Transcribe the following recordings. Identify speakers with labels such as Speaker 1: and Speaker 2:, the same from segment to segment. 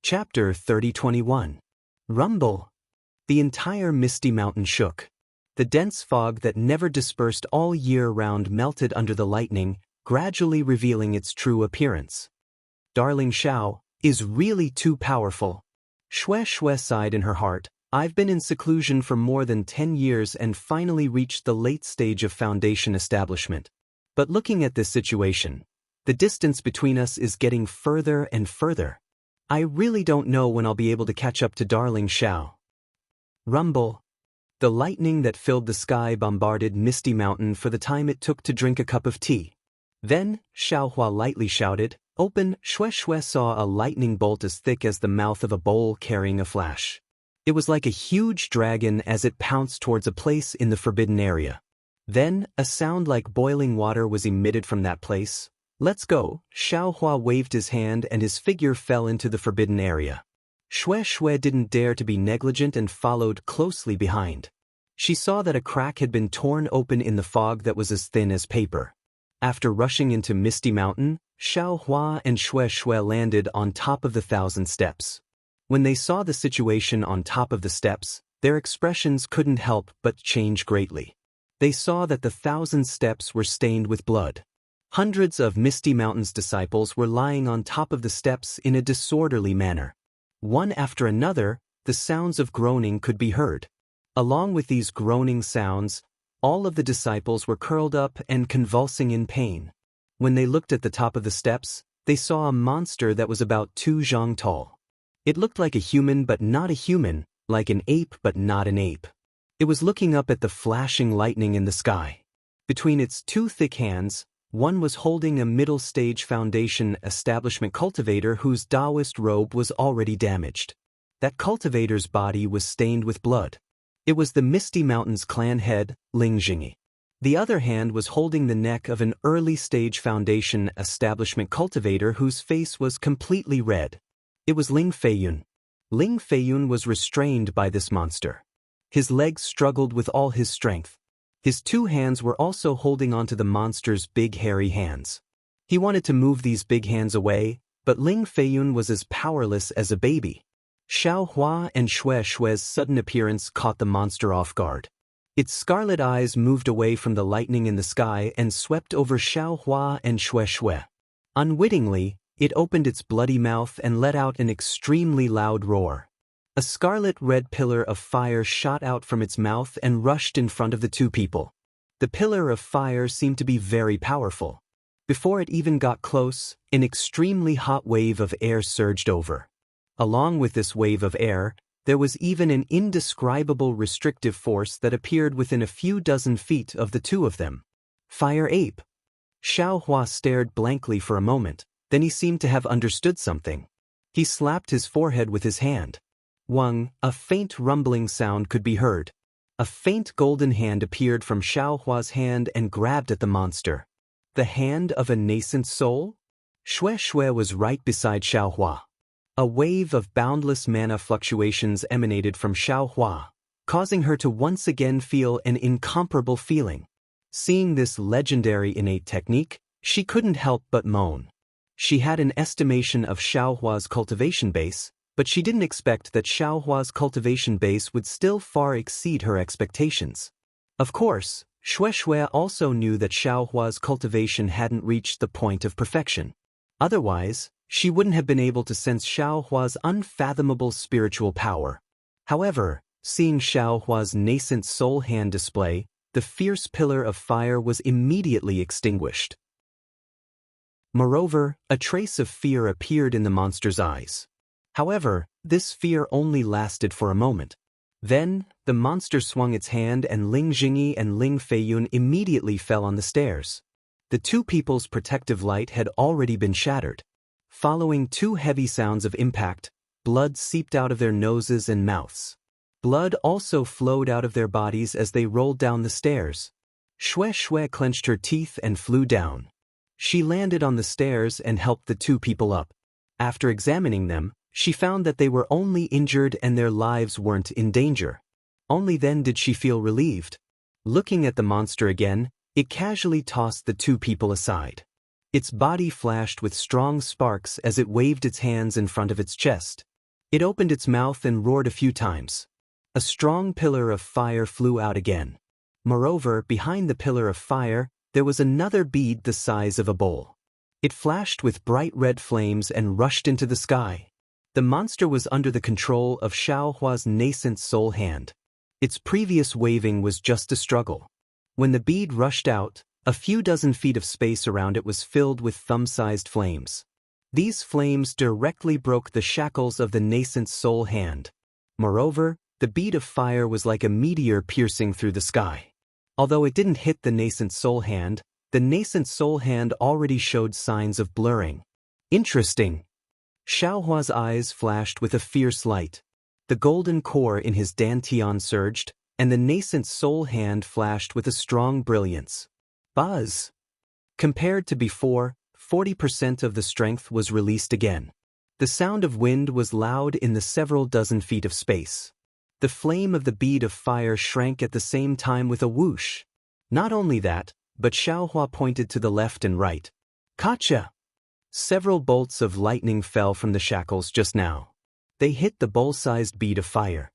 Speaker 1: Chapter 30:21. Rumble. The entire misty mountain shook. The dense fog that never dispersed all year round melted under the lightning, gradually revealing its true appearance. Darling Xiao is really too powerful. Xue sighed in her heart. I've been in seclusion for more than 10 years and finally reached the late stage of foundation establishment. But looking at this situation, the distance between us is getting further and further. I really don't know when I'll be able to catch up to Darling Xiao. Rumble. The lightning that filled the sky bombarded Misty Mountain for the time it took to drink a cup of tea. Then, Xiaohua lightly shouted, "Open!" Xue saw a lightning bolt as thick as the mouth of a bowl carrying a flash. It was like a huge dragon as it pounced towards a place in the forbidden area. Then, a sound like boiling water was emitted from that place. "Let's go." Xiaohua waved his hand and his figure fell into the forbidden area. Xue didn't dare to be negligent and followed closely behind. She saw that a crack had been torn open in the fog that was as thin as paper. After rushing into Misty Mountain, Xiaohua and Xue landed on top of the 1,000 steps. When they saw the situation on top of the steps, their expressions couldn't help but change greatly. They saw that the 1,000 steps were stained with blood. Hundreds of Misty Mountain's disciples were lying on top of the steps in a disorderly manner. One after another, the sounds of groaning could be heard. Along with these groaning sounds, all of the disciples were curled up and convulsing in pain. When they looked at the top of the steps, they saw a monster that was about 2 zhang tall. It looked like a human but not a human, like an ape but not an ape. It was looking up at the flashing lightning in the sky. Between its 2 thick hands, one was holding a middle-stage foundation establishment cultivator whose Taoist robe was already damaged. That cultivator's body was stained with blood. It was the Misty Mountain's clan head, Ling Jingyi. The other hand was holding the neck of an early-stage foundation establishment cultivator whose face was completely red. It was Ling Feiyun. Ling Feiyun was restrained by this monster. His legs struggled with all his strength. His 2 hands were also holding onto the monster's big hairy hands. He wanted to move these big hands away, but Ling Feiyun was as powerless as a baby. Xiaohua and Xue's sudden appearance caught the monster off guard. Its scarlet eyes moved away from the lightning in the sky and swept over Xiaohua and Xue. Unwittingly, it opened its bloody mouth and let out an extremely loud roar. A scarlet-red pillar of fire shot out from its mouth and rushed in front of the 2 people. The pillar of fire seemed to be very powerful. Before it even got close, an extremely hot wave of air surged over. Along with this wave of air, there was even an indescribable restrictive force that appeared within a few dozen feet of the 2 of them. Fire ape. Xiaohua stared blankly for a moment, then he seemed to have understood something. He slapped his forehead with his hand. Wang, a faint rumbling sound could be heard. A faint golden hand appeared from Xiaohua's hand and grabbed at the monster. The hand of a nascent soul? Xue was right beside Xiaohua. A wave of boundless mana fluctuations emanated from Xiaohua, causing her to once again feel an incomparable feeling. Seeing this legendary innate technique, she couldn't help but moan. She had an estimation of Xiaohua's cultivation base, but she didn't expect that Xiaohua's cultivation base would still far exceed her expectations. Of course, Xue also knew that Xiaohua's cultivation hadn't reached the point of perfection. Otherwise, she wouldn't have been able to sense Xiaohua's unfathomable spiritual power. However, seeing Xiaohua's nascent soul hand display, the fierce pillar of fire was immediately extinguished. Moreover, a trace of fear appeared in the monster's eyes. However, this fear only lasted for a moment. Then, the monster swung its hand and Ling Jingyi and Ling Feiyun immediately fell on the stairs. The 2 people's protective light had already been shattered. Following 2 heavy sounds of impact, blood seeped out of their noses and mouths. Blood also flowed out of their bodies as they rolled down the stairs. Xue clenched her teeth and flew down. She landed on the stairs and helped the 2 people up. After examining them, she found that they were only injured and their lives weren't in danger. Only then did she feel relieved. Looking at the monster again, it casually tossed the 2 people aside. Its body flashed with strong sparks as it waved its hands in front of its chest. It opened its mouth and roared a few times. A strong pillar of fire flew out again. Moreover, behind the pillar of fire, there was another bead the size of a bowl. It flashed with bright red flames and rushed into the sky. The monster was under the control of Xiaohua's nascent soul hand. Its previous waving was just a struggle. When the bead rushed out, a few dozen feet of space around it was filled with thumb-sized flames. These flames directly broke the shackles of the nascent soul hand. Moreover, the bead of fire was like a meteor piercing through the sky. Although it didn't hit the nascent soul hand already showed signs of blurring. Interesting. Xiaohua's eyes flashed with a fierce light. The golden core in his dantian surged, and the nascent soul hand flashed with a strong brilliance. Buzz! Compared to before, 40% of the strength was released again. The sound of wind was loud in the several dozen feet of space. The flame of the bead of fire shrank at the same time with a whoosh. Not only that, but Xiaohua pointed to the left and right. Gotcha! Several bolts of lightning fell from the shackles just now. They hit the bowl-sized bead of fire.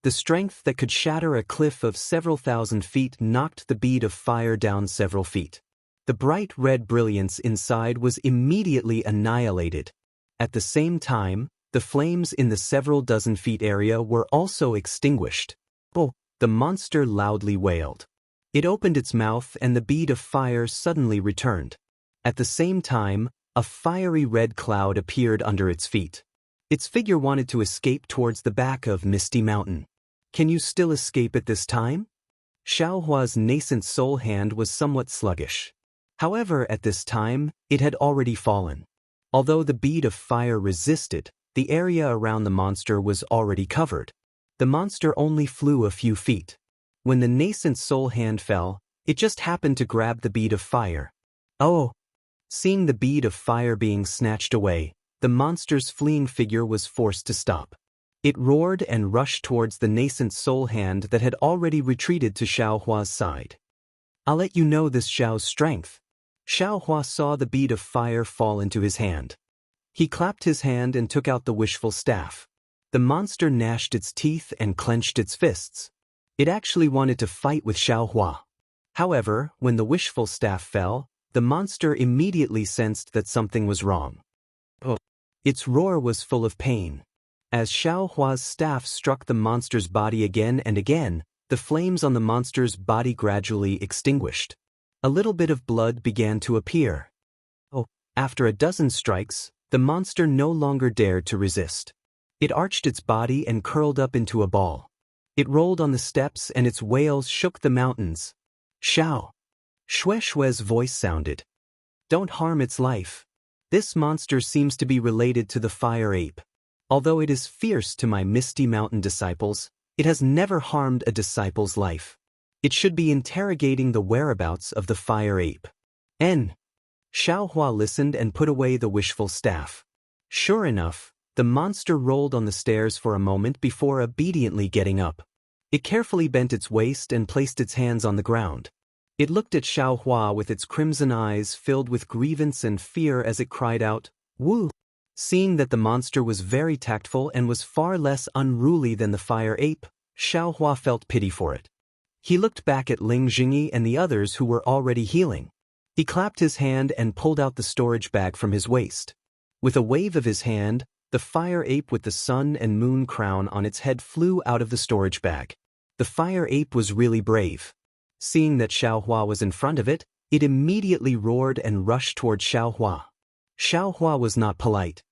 Speaker 1: The strength that could shatter a cliff of several thousand feet knocked the bead of fire down several feet. The bright red brilliance inside was immediately annihilated. At the same time, the flames in the several dozen feet area were also extinguished. Oh, the monster loudly wailed. It opened its mouth and the bead of fire suddenly returned. At the same time, a fiery red cloud appeared under its feet. Its figure wanted to escape towards the back of Misty Mountain. Can you still escape at this time? Xiaohua's nascent soul hand was somewhat sluggish. However, at this time, it had already fallen. Although the bead of fire resisted, the area around the monster was already covered. The monster only flew a few feet. When the nascent soul hand fell, it just happened to grab the bead of fire. Oh! Seeing the bead of fire being snatched away, the monster's fleeing figure was forced to stop. It roared and rushed towards the nascent soul hand that had already retreated to Xiaohua's side. I'll let you know this Xiao's strength. Xiaohua saw the bead of fire fall into his hand. He clapped his hand and took out the wishful staff. The monster gnashed its teeth and clenched its fists. It actually wanted to fight with Xiaohua. However, when the wishful staff fell, the monster immediately sensed that something was wrong. Oh. Its roar was full of pain. As Xiaohua's staff struck the monster's body again and again, the flames on the monster's body gradually extinguished. A little bit of blood began to appear. Oh, after a dozen strikes, the monster no longer dared to resist. It arched its body and curled up into a ball. It rolled on the steps and its wails shook the mountains. Xiao! Xue Xue's voice sounded. Don't harm its life. This monster seems to be related to the fire ape. Although it is fierce to my Misty Mountain disciples, it has never harmed a disciple's life. It should be interrogating the whereabouts of the fire ape. Xiaohua listened and put away the wishful staff. Sure enough, the monster rolled on the stairs for a moment before obediently getting up. It carefully bent its waist and placed its hands on the ground. It looked at Xiaohua with its crimson eyes filled with grievance and fear as it cried out, "Woo!" Seeing that the monster was very tactful and was far less unruly than the fire ape, Xiaohua felt pity for it. He looked back at Ling Jingyi and the others who were already healing. He clapped his hand and pulled out the storage bag from his waist. With a wave of his hand, the fire ape with the sun and moon crown on its head flew out of the storage bag. The fire ape was really brave. Seeing that Xiaohua was in front of it, it immediately roared and rushed toward Xiaohua. Xiaohua was not polite.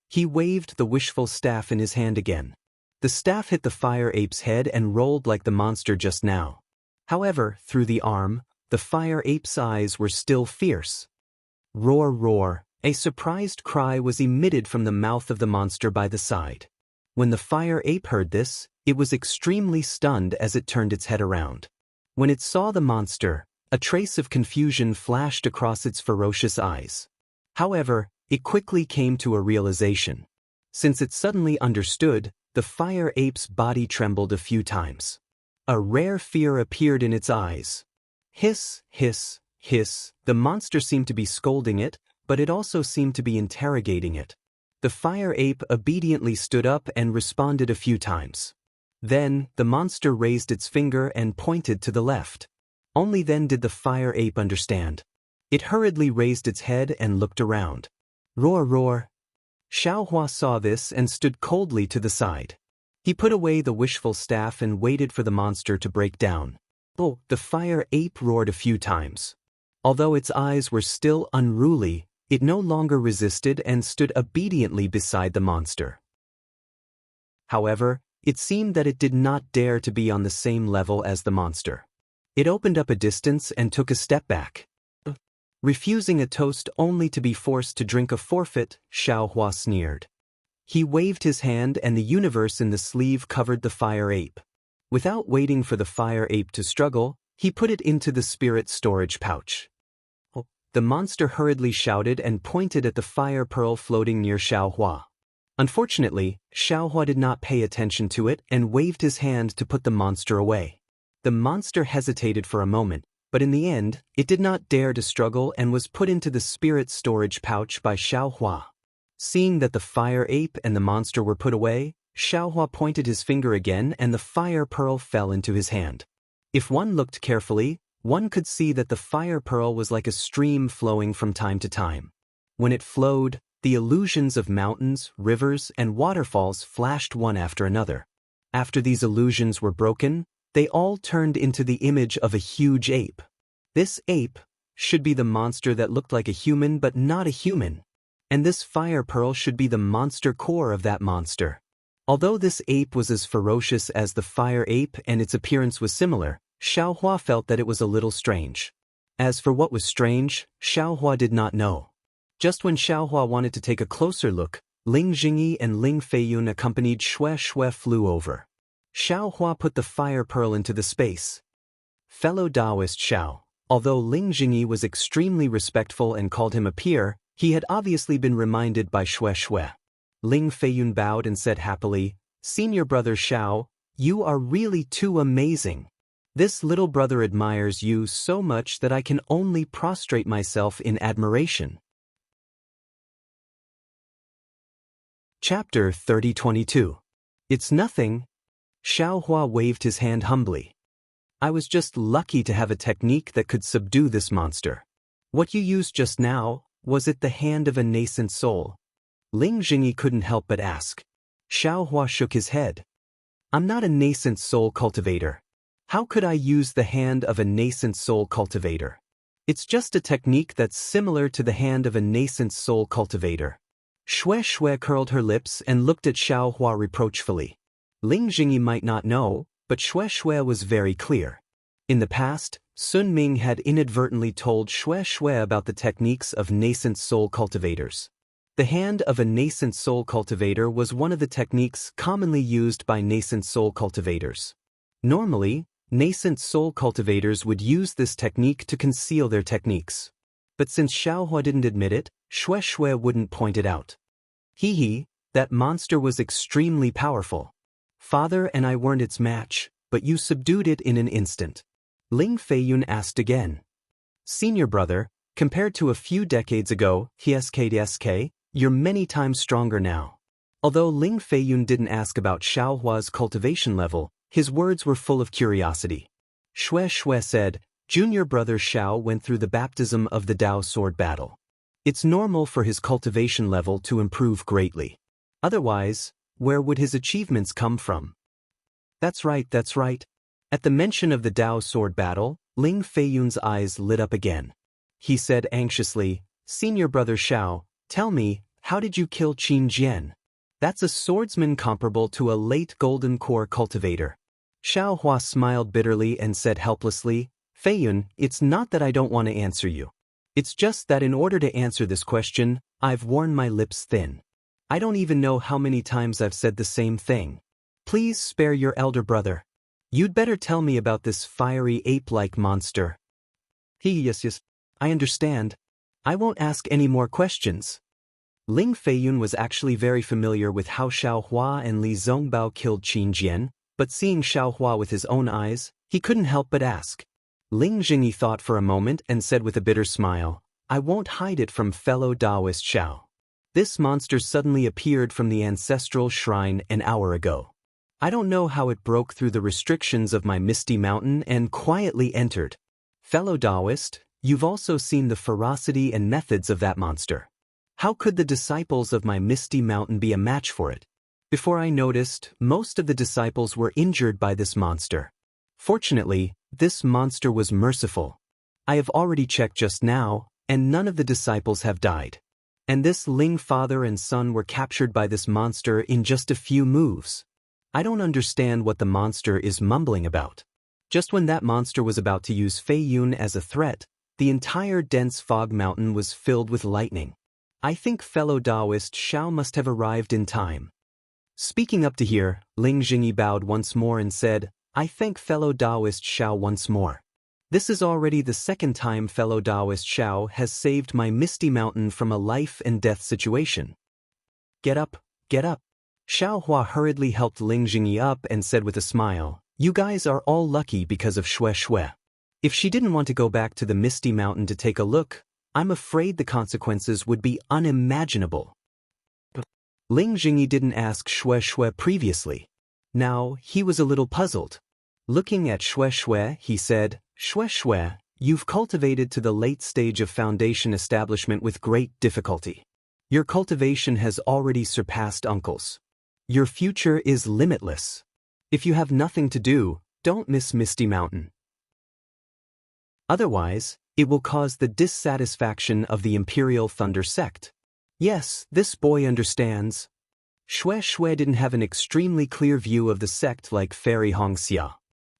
Speaker 1: He waved the wishful staff in his hand again. The staff hit the fire ape's head and rolled like the monster just now. However, through the arm, the fire ape's eyes were still fierce. Roar, roar, a surprised cry was emitted from the mouth of the monster by the side. When the fire ape heard this, it was extremely stunned as it turned its head around. When it saw the monster, a trace of confusion flashed across its ferocious eyes. However, it quickly came to a realization. Since it suddenly understood, the fire ape's body trembled a few times. A rare fear appeared in its eyes. Hiss, hiss, hiss. The monster seemed to be scolding it, but it also seemed to be interrogating it. The fire ape obediently stood up and responded a few times. Then, the monster raised its finger and pointed to the left. Only then did the fire ape understand. It hurriedly raised its head and looked around. Roar, roar. Xiaohua saw this and stood coldly to the side. He put away the wishful staff and waited for the monster to break down. Oh, the fire ape roared a few times. Although its eyes were still unruly, it no longer resisted and stood obediently beside the monster. However, it seemed that it did not dare to be on the same level as the monster. It opened up a distance and took a step back. Refusing a toast only to be forced to drink a forfeit, Xiaohua sneered. He waved his hand and the universe in the sleeve covered the fire ape. Without waiting for the fire ape to struggle, he put it into the spirit storage pouch. The monster hurriedly shouted and pointed at the fire pearl floating near Xiaohua. Unfortunately, Xiaohua did not pay attention to it and waved his hand to put the monster away. The monster hesitated for a moment, but in the end, it did not dare to struggle and was put into the spirit storage pouch by Xiaohua. Seeing that the fire ape and the monster were put away, Xiaohua pointed his finger again and the fire pearl fell into his hand. If one looked carefully, one could see that the fire pearl was like a stream flowing from time to time. When it flowed, the illusions of mountains, rivers, and waterfalls flashed one after another. After these illusions were broken, they all turned into the image of a huge ape. This ape should be the monster that looked like a human but not a human. And this fire pearl should be the monster core of that monster. Although this ape was as ferocious as the fire ape and its appearance was similar, Xiaohua felt that it was a little strange. As for what was strange, Xiaohua did not know. Just when Xiaohua wanted to take a closer look, Ling Jingyi and Ling Feiyun accompanied Shui flew over. Xiaohua put the fire pearl into the space. Fellow Taoist Xiao, although Ling Jingyi was extremely respectful and called him a peer, he had obviously been reminded by Shui. Ling Feiyun bowed and said happily, "Senior brother Xiao, you are really too amazing. This little brother admires you so much that I can only prostrate myself in admiration." Chapter 30-22. It's nothing. Xiaohua waved his hand humbly. I was just lucky to have a technique that could subdue this monster. What you used just now, was it the hand of a nascent soul? Ling Jingyi couldn't help but ask. Xiaohua shook his head. I'm not a nascent soul cultivator. How could I use the hand of a nascent soul cultivator? It's just a technique that's similar to the hand of a nascent soul cultivator. Shui curled her lips and looked at Xiaohua reproachfully. Ling Jingyi might not know, but Shui was very clear. In the past, Sun Ming had inadvertently told Shui about the techniques of nascent soul cultivators. The hand of a nascent soul cultivator was one of the techniques commonly used by nascent soul cultivators. Normally, nascent soul cultivators would use this technique to conceal their techniques. But since Xiaohua didn't admit it, Shui wouldn't point it out. That monster was extremely powerful. Father and I weren't its match, but you subdued it in an instant. Ling Feiyun asked again. Senior brother, compared to a few decades ago, you're many times stronger now. Although Ling Feiyun didn't ask about Xiaohua's cultivation level, his words were full of curiosity. Shui said, Junior brother Xiao went through the baptism of the Dao sword battle. It's normal for his cultivation level to improve greatly. Otherwise, where would his achievements come from? That's right. At the mention of the Dao sword battle, Ling Feiyun's eyes lit up again. He said anxiously, Senior brother Xiao, tell me, how did you kill Qin Jian? That's a swordsman comparable to a late golden core cultivator. Xiaohua smiled bitterly and said helplessly, Feiyun, it's not that I don't want to answer you. It's just that in order to answer this question, I've worn my lips thin. I don't even know how many times I've said the same thing. Please spare your elder brother. You'd better tell me about this fiery ape-like monster. Yes, I understand. I won't ask any more questions. Ling Feiyun was actually very familiar with how Xiaohua and Li Zongbao killed Qin Jian, but seeing Xiaohua with his own eyes, he couldn't help but ask. Ling Jingyi thought for a moment and said with a bitter smile, I won't hide it from fellow Taoist Xiao. This monster suddenly appeared from the ancestral shrine an hour ago. I don't know how it broke through the restrictions of my misty mountain and quietly entered. Fellow Taoist, you've also seen the ferocity and methods of that monster. How could the disciples of my misty mountain be a match for it? Before I noticed, most of the disciples were injured by this monster. Fortunately, this monster was merciful. I have already checked just now, and none of the disciples have died. And this Ling father and son were captured by this monster in just a few moves. I don't understand what the monster is mumbling about. Just when that monster was about to use Fei Yun as a threat, the entire dense fog mountain was filled with lightning. I think fellow Taoist Xiao must have arrived in time. Speaking up to here, Ling Jingyi bowed once more and said, I thank fellow Taoist Xiao once more. This is already the second time fellow Taoist Xiao has saved my misty mountain from a life and death situation. Get up, get up. Xiao Hua hurriedly helped Ling Jingyi up and said with a smile, you guys are all lucky because of Xue Xue. If she didn't want to go back to the misty mountain to take a look, I'm afraid the consequences would be unimaginable. Ling Jingyi didn't ask Xue Xue previously. Now, he was a little puzzled. Looking at Xue Xue, he said, Xue Xue, you've cultivated to the late stage of foundation establishment with great difficulty. Your cultivation has already surpassed uncle's. Your future is limitless. If you have nothing to do, don't miss Misty Mountain. Otherwise, it will cause the dissatisfaction of the Imperial Thunder sect. Yes, this boy understands. Xue Xue didn't have an extremely clear view of the sect like Fairy Hongxia.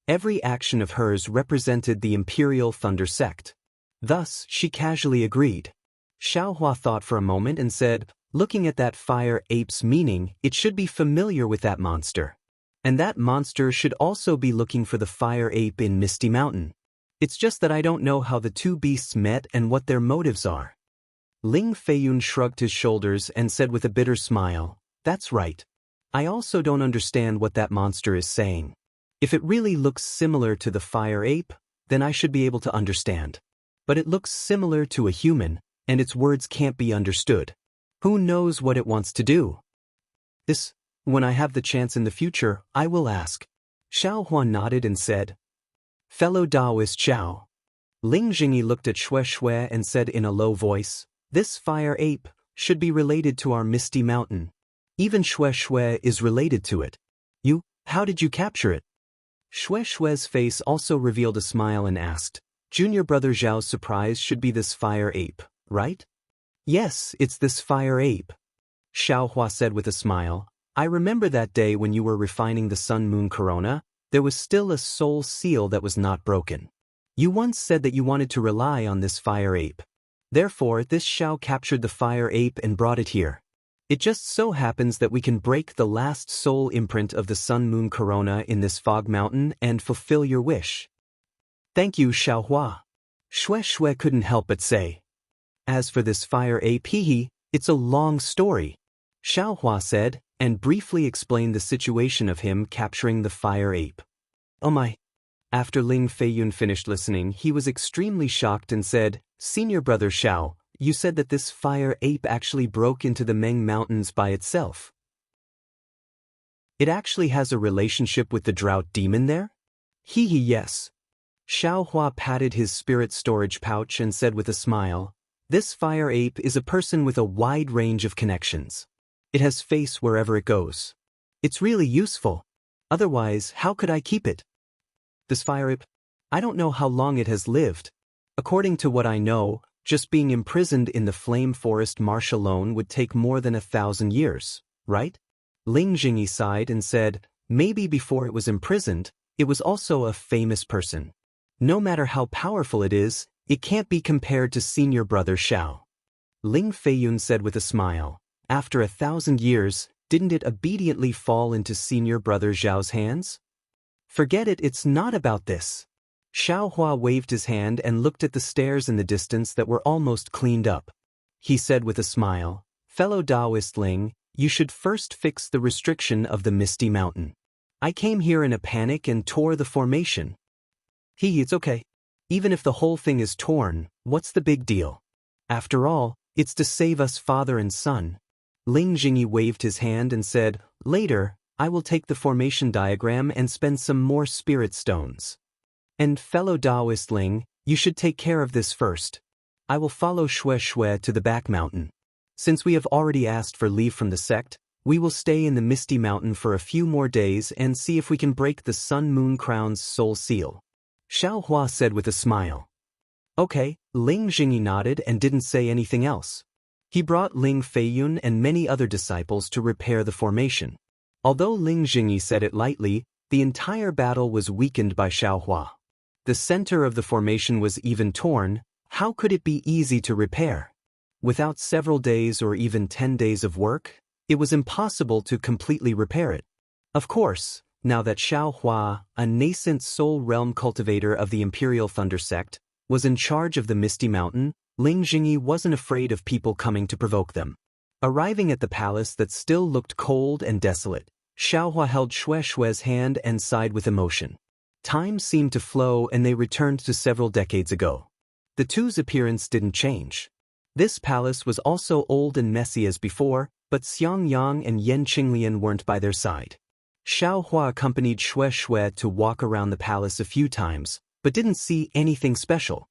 Speaker 1: Every action of hers represented the Imperial Thunder sect. Thus, she casually agreed. Xiaohua thought for a moment and said, looking at that fire ape's meaning, it should be familiar with that monster. And that monster should also be looking for the fire ape in Misty Mountain. It's just that I don't know how the two beasts met and what their motives are. Ling Feiyun shrugged his shoulders and said with a bitter smile, that's right. I also don't understand what that monster is saying. If it really looks similar to the fire ape, then I should be able to understand. But it looks similar to a human, and its words can't be understood. Who knows what it wants to do? When I have the chance in the future, I will ask. Xiao Huan nodded and said, Fellow Taoist Xiao. Ling Jingyi looked at Xue Xue and said in a low voice, this fire ape should be related to our Misty Mountain. Even Xue Xue is related to it. How did you capture it? Xue Xue's face also revealed a smile and asked, Junior brother Zhao's surprise should be this fire ape, right? Yes, it's this fire ape. Xiao Hua said with a smile, I remember that day when you were refining the sun-moon corona, there was still a soul seal that was not broken. You once said that you wanted to rely on this fire ape. Therefore, this Xiao captured the fire ape and brought it here. It just so happens that we can break the last soul imprint of the sun-moon corona in this fog mountain and fulfill your wish. Thank you, Xiao Hua. Xue Xue couldn't help but say. As for this fire ape, it's a long story. Xiao Hua said, and briefly explained the situation of him capturing the fire ape. Oh my. After Ling Feiyun finished listening, he was extremely shocked and said, Senior brother Xiao, you said that this fire ape actually broke into the Meng Mountains by itself. It actually has a relationship with the drought demon there? Yes. Xiao Hua patted his spirit storage pouch and said with a smile, this fire ape is a person with a wide range of connections. It has face wherever it goes. It's really useful. Otherwise, how could I keep it? This fire ape? I don't know how long it has lived. According to what I know, just being imprisoned in the flame forest marsh alone would take more than 1,000 years, right? Ling Jingyi sighed and said, maybe before it was imprisoned, it was also a famous person. No matter how powerful it is, it can't be compared to senior brother Xiao. Ling Feiyun said with a smile, after 1,000 years, didn't it obediently fall into senior brother Zhao's hands? Forget it, it's not about this. Xiao Hua waved his hand and looked at the stairs in the distance that were almost cleaned up. He said with a smile, fellow Taoist Ling, you should first fix the restriction of the Misty Mountain. I came here in a panic and tore the formation. It's okay. Even if the whole thing is torn, what's the big deal? After all, it's to save us father and son. Ling Jingyi waved his hand and said, "Later, I will take the formation diagram and spend some more spirit stones. And fellow Taoist Ling, you should take care of this first. I will follow Xue Xue to the back mountain. Since we have already asked for leave from the sect, we will stay in the Misty Mountain for a few more days and see if we can break the Sun Moon Crown's soul seal." Xiao Hua said with a smile. Okay, Ling Jingyi nodded and didn't say anything else. He brought Ling Feiyun and many other disciples to repair the formation. Although Ling Jingyi said it lightly, the entire battle was weakened by Xiao Hua. The center of the formation was even torn. How could it be easy to repair? Without several days or even 10 days of work, it was impossible to completely repair it. Of course, now that Xiao Hua, a nascent soul realm cultivator of the Imperial Thunder Sect, was in charge of the Misty Mountain, Ling Jingyi wasn't afraid of people coming to provoke them. Arriving at the palace that still looked cold and desolate, Xiao Hua held Xue Xue's hand and sighed with emotion. Time seemed to flow and they returned to several decades ago. The two's appearance didn't change. This palace was also old and messy as before, but Xiang Yang and Yan Qinglian weren't by their side. Xiao Hua accompanied Xue Xue to walk around the palace a few times, but didn't see anything special.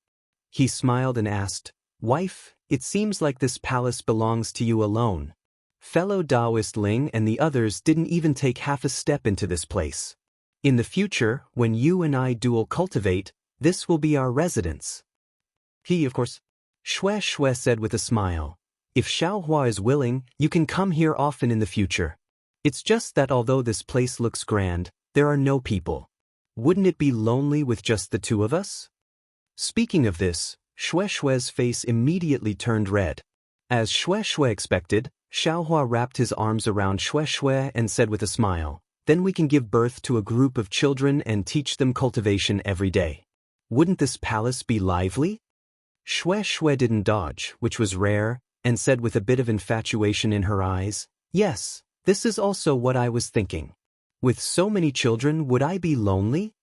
Speaker 1: He smiled and asked, "Wife, it seems like this palace belongs to you alone." Fellow Taoist Ling and the others didn't even take half a step into this place. "In the future, when you and I dual cultivate, this will be our residence." He, of course. Xue Xue said with a smile, "If Xiao Hua is willing, you can come here often in the future. It's just that although this place looks grand, there are no people. Wouldn't it be lonely with just the two of us?" Speaking of this, Xue Xue's face immediately turned red. As Xue Xue expected, Xiao Hua wrapped his arms around Xue Xue and said with a smile, "Then we can give birth to a group of children and teach them cultivation every day. Wouldn't this palace be lively?" Xue Xue didn't dodge, which was rare, and said with a bit of infatuation in her eyes, "Yes, this is also what I was thinking. With so many children, would I be lonely?"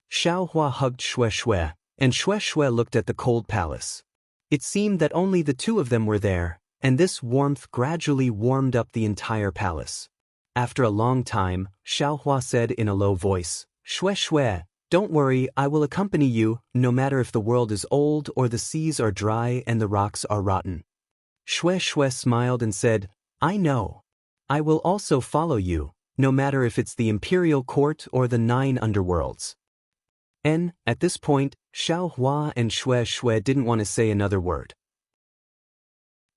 Speaker 1: Xiao Hua hugged Xue Xue, and Xue Xue looked at the cold palace. It seemed that only the two of them were there, and this warmth gradually warmed up the entire palace. After a long time, Xiao Hua said in a low voice, "Xue Xue, don't worry, I will accompany you, no matter if the world is old or the seas are dry and the rocks are rotten." Xue Xue smiled and said, "I know. I will also follow you, no matter if it's the Imperial Court or the 9 underworlds." And, at this point, Xiao Hua and Xue Xue didn't want to say another word.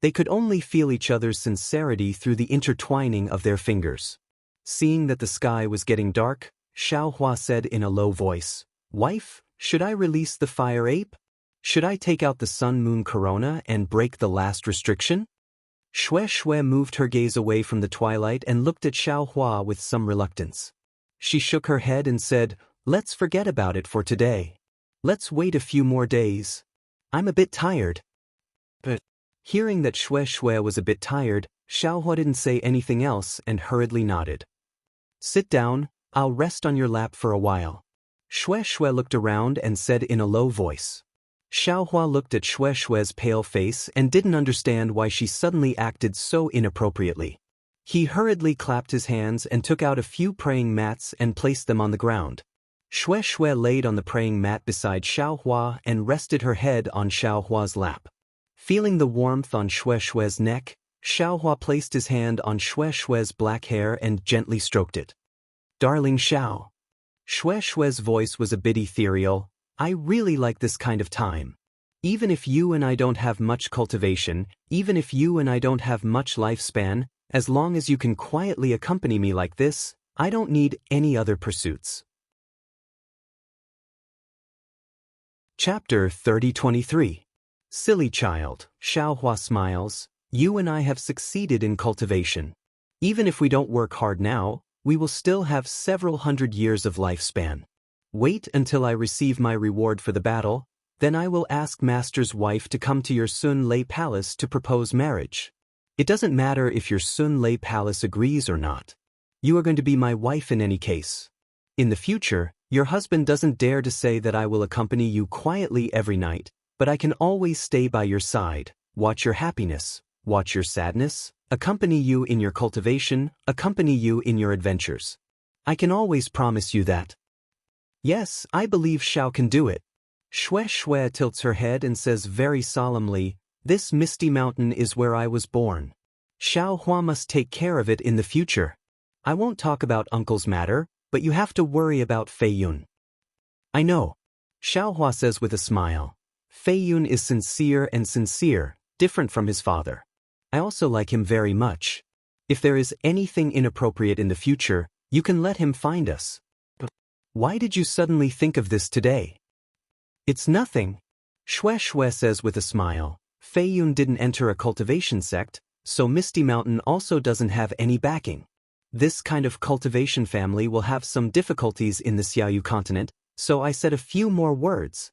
Speaker 1: They could only feel each other's sincerity through the intertwining of their fingers. Seeing that the sky was getting dark, Xiao Hua said in a low voice, "Wife, should I release the fire ape? Should I take out the Sun Moon Corona and break the last restriction?" Xue Xue moved her gaze away from the twilight and looked at Xiao Hua with some reluctance. She shook her head and said, "Let's forget about it for today. Let's wait a few more days. I'm a bit tired." But, hearing that Xue Xue was a bit tired, Xiao Hua didn't say anything else and hurriedly nodded. "Sit down, I'll rest on your lap for a while." Xue Xue looked around and said in a low voice. Xiao Hua looked at Xue Xue's pale face and didn't understand why she suddenly acted so inappropriately. He hurriedly clapped his hands and took out a few praying mats and placed them on the ground. Xue Xue laid on the praying mat beside Xiao Hua and rested her head on Xiao Hua's lap. Feeling the warmth on Xue Xue's neck, Xiao Hua placed his hand on Xue Xue's black hair and gently stroked it. "Darling Xiao." Xue Xue's voice was a bit ethereal. "I really like this kind of time. Even if you and I don't have much cultivation, even if you and I don't have much lifespan, as long as you can quietly accompany me like this, I don't need any other pursuits." Chapter 30-23. Silly child, Xiao Hua smiles, "You and I have succeeded in cultivation. Even if we don't work hard now, we will still have several hundred years of lifespan. Wait until I receive my reward for the battle, then I will ask Master's wife to come to your Sun Lei Palace to propose marriage. It doesn't matter if your Sun Lei Palace agrees or not. You are going to be my wife in any case. In the future, your husband doesn't dare to say that I will accompany you quietly every night, but I can always stay by your side, watch your happiness, watch your sadness, accompany you in your cultivation, accompany you in your adventures. I can always promise you that. Yes, I believe Xiao can do it. Shui Shui tilts her head and says very solemnly, this misty mountain is where I was born. Xiao Hua must take care of it in the future. I won't talk about uncle's matter, but you have to worry about Fei Yun. I know. Xiao Hua says with a smile. Fei Yun is sincere and sincere, different from his father. I also like him very much. If there is anything inappropriate in the future, you can let him find us. Why did you suddenly think of this today? It's nothing. Shui Shui says with a smile. Fei Yun didn't enter a cultivation sect, so Misty Mountain also doesn't have any backing. This kind of cultivation family will have some difficulties in the Xiaoyu continent, so I said a few more words.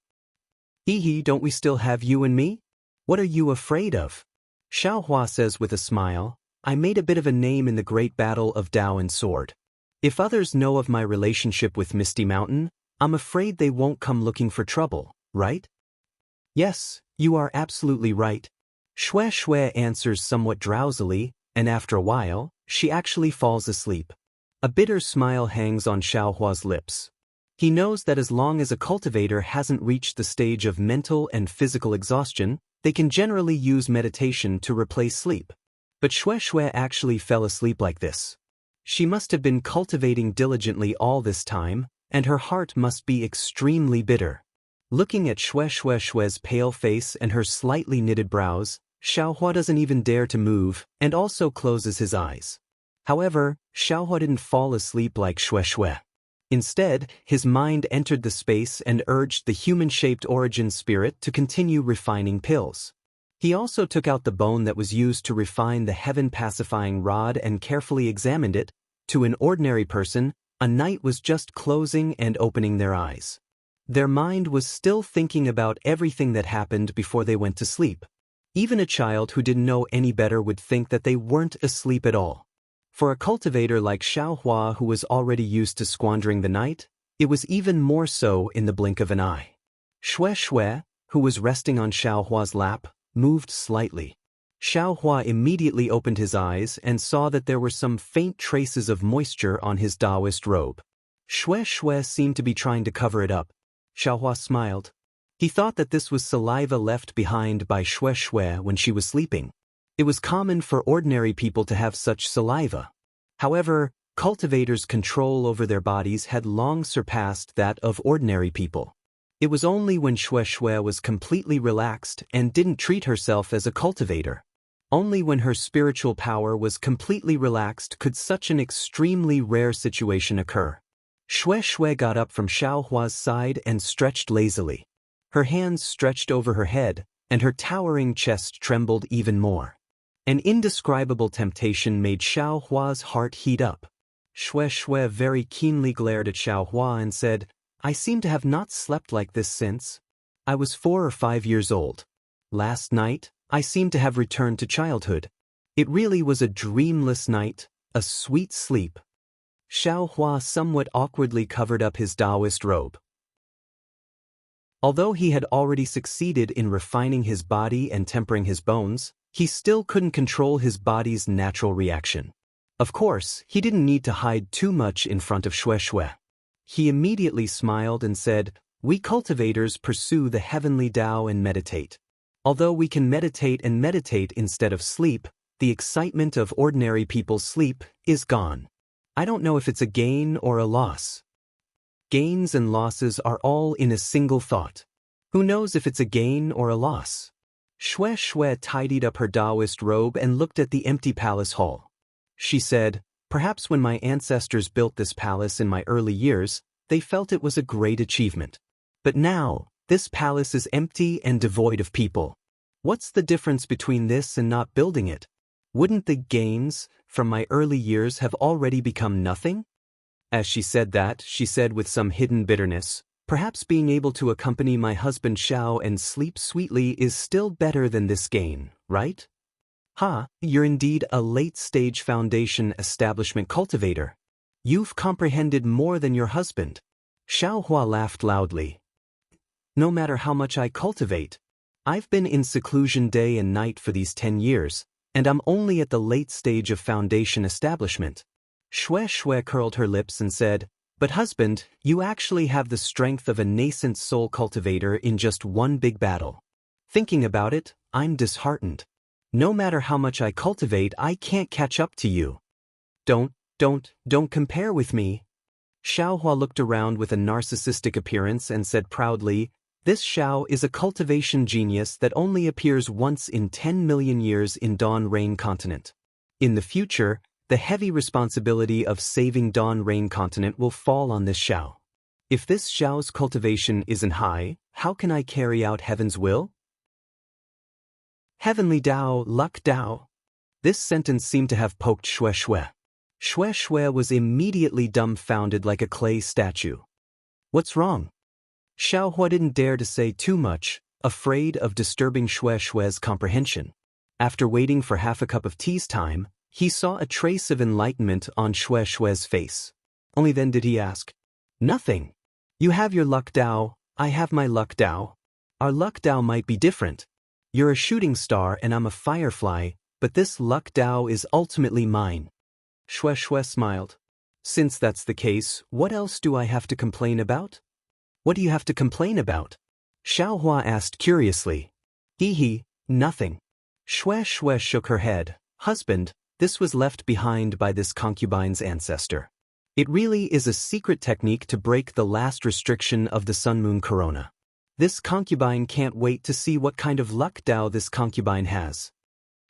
Speaker 1: Hee, don't we still have you and me? What are you afraid of? Xiao Hua says with a smile, I made a bit of a name in the great battle of Dao and Sword. If others know of my relationship with Misty Mountain, I'm afraid they won't come looking for trouble, right? Yes, you are absolutely right. Shui Shui answers somewhat drowsily, and after a while, she actually falls asleep. A bitter smile hangs on Xiao Hua's lips. He knows that as long as a cultivator hasn't reached the stage of mental and physical exhaustion, they can generally use meditation to replace sleep. But Shui Shui actually fell asleep like this. She must have been cultivating diligently all this time, and her heart must be extremely bitter. Looking at Shui Shui's pale face and her slightly knitted brows, Xiao Hua doesn't even dare to move, and also closes his eyes. However, Xiao Hua didn't fall asleep like Shui Shui. Instead, his mind entered the space and urged the human-shaped origin spirit to continue refining pills. He also took out the bone that was used to refine the heaven-pacifying rod and carefully examined it. To an ordinary person, a night was just closing and opening their eyes. Their mind was still thinking about everything that happened before they went to sleep. Even a child who didn't know any better would think that they weren't asleep at all. For a cultivator like Xiao Hua who was already used to squandering the night, it was even more so in the blink of an eye. Shui Shui, who was resting on Xiao Hua's lap, moved slightly. Xiao Hua immediately opened his eyes and saw that there were some faint traces of moisture on his Taoist robe. Shui Shui seemed to be trying to cover it up. Xiao Hua smiled. He thought that this was saliva left behind by Shui Shui when she was sleeping. It was common for ordinary people to have such saliva. However, cultivators' control over their bodies had long surpassed that of ordinary people. It was only when Shui Shui was completely relaxed and didn't treat herself as a cultivator. Only when her spiritual power was completely relaxed could such an extremely rare situation occur. Shui Shui got up from Xiao Hua's side and stretched lazily. Her hands stretched over her head, and her towering chest trembled even more. An indescribable temptation made Xiao Hua's heart heat up. Shui Shui very keenly glared at Xiao Hua and said, I seem to have not slept like this since I was 4 or 5 years old. Last night, I seem to have returned to childhood. It really was a dreamless night, a sweet sleep. Xiao Hua somewhat awkwardly covered up his Taoist robe. Although he had already succeeded in refining his body and tempering his bones, he still couldn't control his body's natural reaction. Of course, he didn't need to hide too much in front of Shui Shui. He immediately smiled and said, We cultivators pursue the heavenly Tao and meditate. Although we can meditate and meditate instead of sleep, the excitement of ordinary people's sleep is gone. I don't know if it's a gain or a loss. Gains and losses are all in a single thought. Who knows if it's a gain or a loss? Shui Shui tidied up her Taoist robe and looked at the empty palace hall. She said, Perhaps when my ancestors built this palace in my early years, they felt it was a great achievement. But now, this palace is empty and devoid of people. What's the difference between this and not building it? Wouldn't the gains from my early years have already become nothing? As she said that, she said with some hidden bitterness, Perhaps being able to accompany my husband Xiao and sleep sweetly is still better than this gain, right? You're indeed a late-stage foundation establishment cultivator. You've comprehended more than your husband. Xiao Hua laughed loudly. No matter how much I cultivate, I've been in seclusion day and night for these 10 years, and I'm only at the late stage of foundation establishment. Shue Shue curled her lips and said, "But husband, you actually have the strength of a nascent soul cultivator in just one big battle." Thinking about it, I'm disheartened. No matter how much I cultivate, I can't catch up to you. Don't compare with me. Xiaohua looked around with a narcissistic appearance and said proudly, "This Xiao is a cultivation genius that only appears once in 10 million years in Dawn Rain Continent. In the future, the heavy responsibility of saving Dawn Rain Continent will fall on this Xiao. If this Xiao's cultivation isn't high, how can I carry out heaven's will?" Heavenly Dao, luck Dao. This sentence seemed to have poked Shue Shue. Shue Shue was immediately dumbfounded like a clay statue. What's wrong? Xiaohua didn't dare to say too much, afraid of disturbing Shue Shue's comprehension. After waiting for half a cup of tea's time, he saw a trace of enlightenment on Shue Shue's face. Only then did he ask, "Nothing. You have your luck Dao, I have my luck Dao. Our luck Dao might be different. You're a shooting star and I'm a firefly, but this luck Dao is ultimately mine." Shue Shue smiled. "Since that's the case, what else do I have to complain about?" "What do you have to complain about?" Xiaohua asked curiously. Nothing." Shue Shue shook her head. "Husband, this was left behind by this concubine's ancestor. It really is a secret technique to break the last restriction of the Sun-Moon Corona. This concubine can't wait to see what kind of luck Dao this concubine has."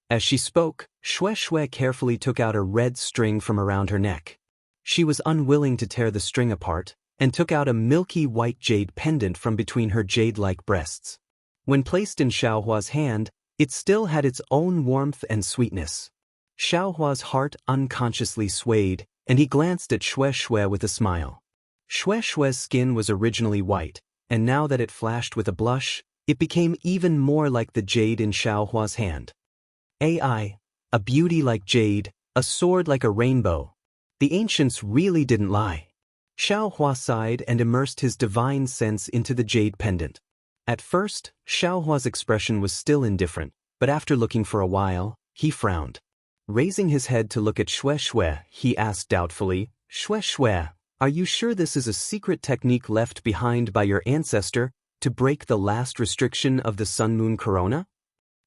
Speaker 1: As she spoke, Shue Shue carefully took out a red string from around her neck. She was unwilling to tear the string apart, and took out a milky white jade pendant from between her jade-like breasts. When placed in Xiaohua's hand, it still had its own warmth and sweetness. Xiaohua's heart unconsciously swayed, and he glanced at Shue Shue with a smile. Shue Shue's skin was originally white, and now that it flashed with a blush, it became even more like the jade in Xiaohua's hand. A beauty like jade, a sword like a rainbow. The ancients really didn't lie. Xiaohua sighed and immersed his divine sense into the jade pendant. At first, Xiaohua's expression was still indifferent, but after looking for a while, he frowned. Raising his head to look at Shue Shue, he asked doubtfully, "Shue Shue, are you sure this is a secret technique left behind by your ancestor to break the last restriction of the Sun-Moon Corona?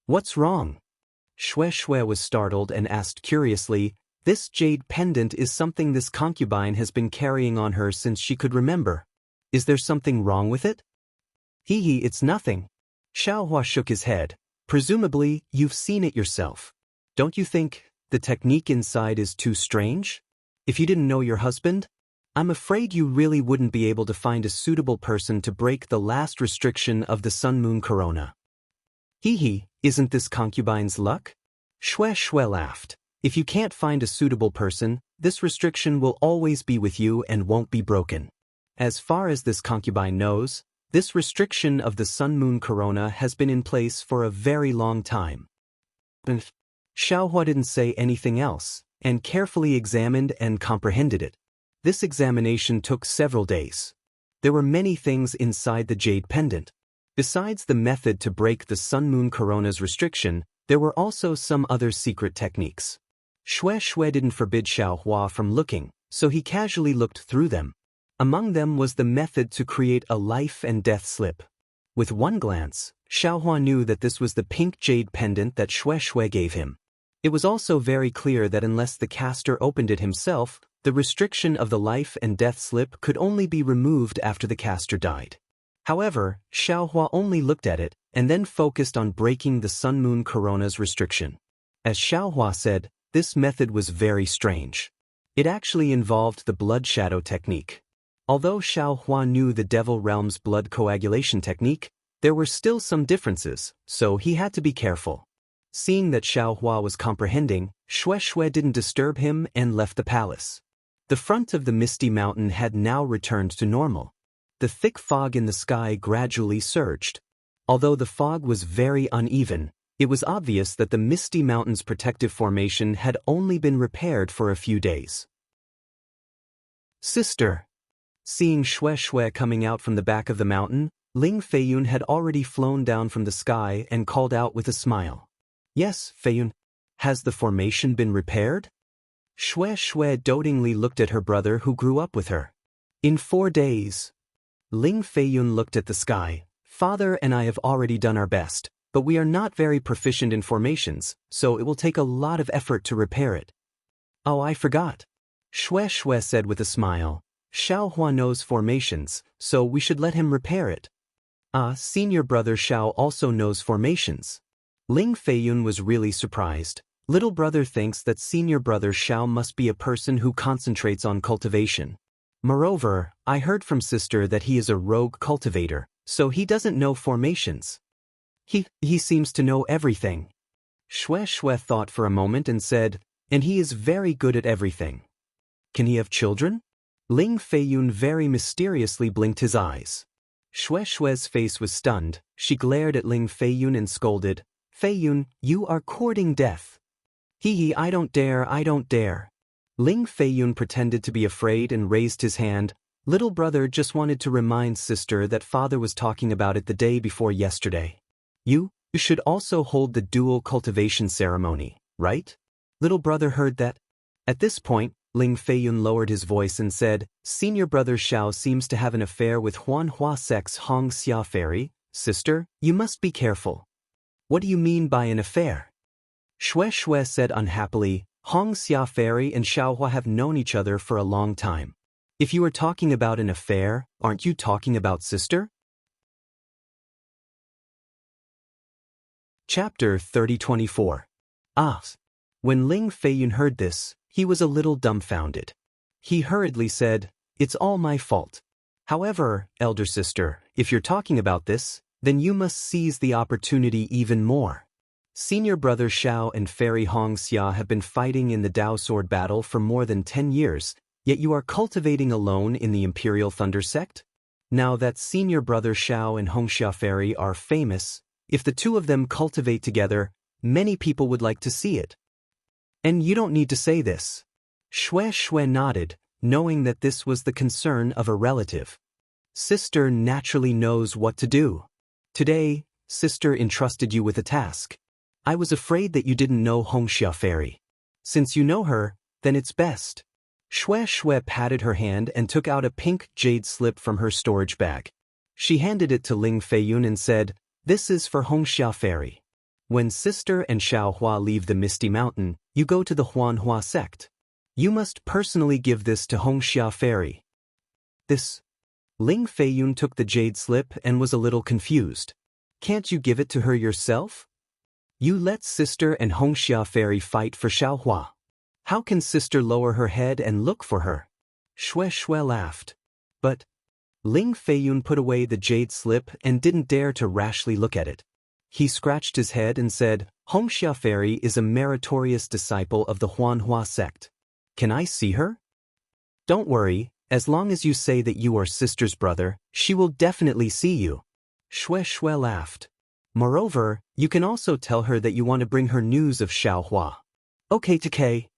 Speaker 1: What's wrong?" Shue Shue was startled and asked curiously, "This jade pendant is something this concubine has been carrying on her since she could remember. Is there something wrong with it?" It's nothing." Xiaohua shook his head. "Presumably, you've seen it yourself. Don't you think the technique inside is too strange? If you didn't know your husband, I'm afraid you really wouldn't be able to find a suitable person to break the last restriction of the Sun-Moon Corona." Isn't this concubine's luck?" Shue Shue laughed. "If you can't find a suitable person, this restriction will always be with you and won't be broken. As far as this concubine knows, this restriction of the Sun-Moon Corona has been in place for a very long time." Xiaohua didn't say anything else, and carefully examined and comprehended it. This examination took several days. There were many things inside the jade pendant. Besides the method to break the Sun-Moon Corona's restriction, there were also some other secret techniques. Shue Shue didn't forbid Xiaohua from looking, so he casually looked through them. Among them was the method to create a life and death slip. With one glance, Xiaohua knew that this was the pink jade pendant that Shue Shue gave him. It was also very clear that unless the caster opened it himself, the restriction of the life and death slip could only be removed after the caster died. However, Xiaohua only looked at it, and then focused on breaking the Sun-Moon Corona's restriction. As Xiaohua said, this method was very strange. It actually involved the blood shadow technique. Although Xiaohua knew the Devil Realm's blood coagulation technique, there were still some differences, so he had to be careful. Seeing that Xiaohua was comprehending, Shue Shue didn't disturb him and left the palace. The front of the misty mountain had now returned to normal. The thick fog in the sky gradually surged. Although the fog was very uneven, it was obvious that the misty mountain's protective formation had only been repaired for a few days. "Sister." Seeing Shue Shue coming out from the back of the mountain, Ling Feiyun had already flown down from the sky and called out with a smile. "Yes, Feiyun. Has the formation been repaired? Shue Shue dotingly looked at her brother who grew up with her. In 4 days. Ling Feiyun looked at the sky. Father and I have already done our best, but we are not very proficient in formations, so it will take a lot of effort to repair it. Oh, I forgot. Shue Shue said with a smile. Xiaohua knows formations, so we should let him repair it. Ah, senior brother Xiao also knows formations. Ling Feiyun was really surprised. Little brother thinks that senior brother Xiao must be a person who concentrates on cultivation. Moreover, I heard from sister that he is a rogue cultivator, so he doesn't know formations. He seems to know everything. Shue Shue thought for a moment and said, and he is very good at everything. Can he have children? Ling Feiyun very mysteriously blinked his eyes. Shue Shue's face was stunned. She glared at Ling Feiyun and scolded, Feiyun, you are courting death. Hee, I don't dare. Ling Feiyun pretended to be afraid and raised his hand. Little brother just wanted to remind sister that father was talking about it the day before yesterday. You should also hold the dual cultivation ceremony, right? Little brother heard that. At this point, Ling Feiyun lowered his voice and said, Senior brother Xiao seems to have an affair with Huanhua Sec's Hong Xia Fairy. Sister, you must be careful. What do you mean by an affair? Shue Shue said unhappily, Hong Xia Fairy and Xiaohua have known each other for a long time. If you are talking about an affair, aren't you talking about sister? Chapter 30-24. Ah. When Ling Feiyun heard this, he was a little dumbfounded. He hurriedly said, It's all my fault. However, elder sister, if you're talking about this, then you must seize the opportunity even more. Senior brother Xiao and Fairy Hong Xia have been fighting in the Dao Sword battle for more than 10 years, yet you are cultivating alone in the Imperial Thunder sect? Now that senior brother Xiao and Hong Xia Fairy are famous, if the two of them cultivate together, many people would like to see it. And you don't need to say this. Shue Shue nodded, knowing that this was the concern of a relative. Sister naturally knows what to do. Today, sister entrusted you with a task. I was afraid that you didn't know Hong Xia Fairy. Since you know her, then it's best. Shue Shue patted her hand and took out a pink jade slip from her storage bag. She handed it to Ling Feiyun and said, This is for Hong Xia Fairy. When sister and Xiaohua leave the Misty Mountain, you go to the Huanhua sect. You must personally give this to Hong Xia Fairy. This. Ling Feiyun took the jade slip and was a little confused. Can't you give it to her yourself? You let sister and Hong Xia Fairy fight for Xiaohua. How can sister lower her head and look for her? Shue Shue laughed. But Ling Feiyun put away the jade slip and didn't dare to rashly look at it. He scratched his head and said, Hong Xia Fairy is a meritorious disciple of the Huanhua sect. Can I see her? Don't worry, as long as you say that you are sister's brother, she will definitely see you. Shue Shue laughed. Moreover, you can also tell her that you want to bring her news of Xiaohua. Okay, TK.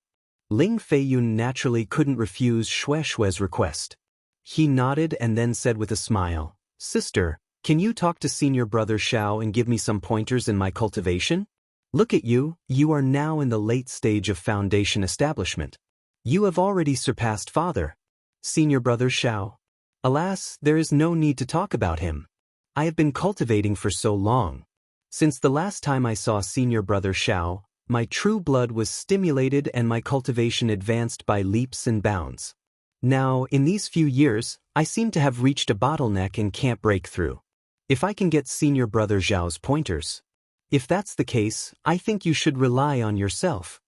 Speaker 1: Ling Feiyun naturally couldn't refuse Shue Shue's request. He nodded and then said with a smile, Sister, can you talk to senior brother Xiao and give me some pointers in my cultivation? Look at you, you are now in the late stage of foundation establishment. You have already surpassed father. Senior brother Xiao. Alas, there is no need to talk about him. I have been cultivating for so long. Since the last time I saw senior brother Xiao, my true blood was stimulated and my cultivation advanced by leaps and bounds. Now, in these few years, I seem to have reached a bottleneck and can't break through. If I can get senior brother Zhao's pointers. If that's the case, I think you should rely on yourself.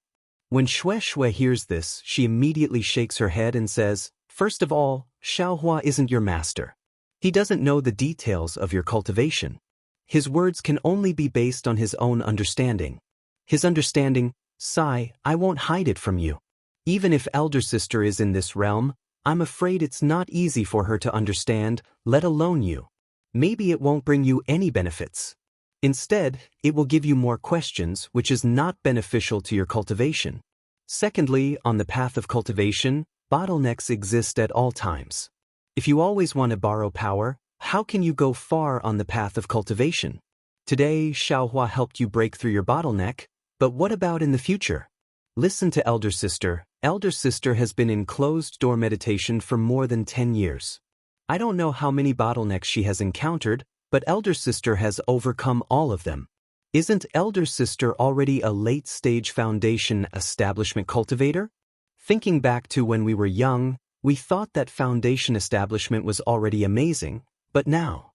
Speaker 1: When Shue Shue hears this, she immediately shakes her head and says, First of all, Xiaohua isn't your master. He doesn't know the details of your cultivation. His words can only be based on his own understanding. His understanding, Sai, I won't hide it from you. Even if elder sister is in this realm, I'm afraid it's not easy for her to understand, let alone you. Maybe it won't bring you any benefits. Instead, it will give you more questions, which is not beneficial to your cultivation. Secondly, on the path of cultivation, bottlenecks exist at all times. If you always want to borrow power, how can you go far on the path of cultivation? Today, Xiaohua helped you break through your bottleneck, But what about in the future? Listen to elder sister. Elder sister has been in closed-door meditation for more than 10 years. I don't know how many bottlenecks she has encountered, but elder sister has overcome all of them. Isn't elder sister already a late-stage foundation establishment cultivator? Thinking back to when we were young, we thought that foundation establishment was already amazing, but now,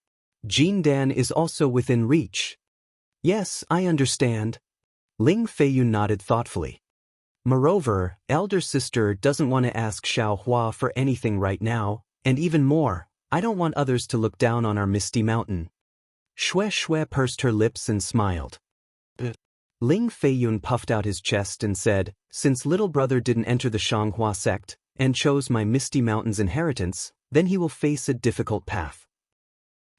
Speaker 1: Jean Dan is also within reach. Yes, I understand. Ling Feiyun nodded thoughtfully. Moreover, elder sister doesn't want to ask Xiao Hua for anything right now, and even more, I don't want others to look down on our misty mountain. Xue Xue pursed her lips and smiled. Ling Feiyun puffed out his chest and said, since little brother didn't enter the Shanghua sect, and chose my misty mountain's inheritance, then he will face a difficult path.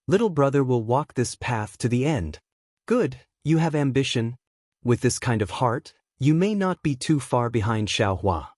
Speaker 1: Little brother will walk this path to the end. Good, you have ambition. With this kind of heart, you may not be too far behind Xiao Hua.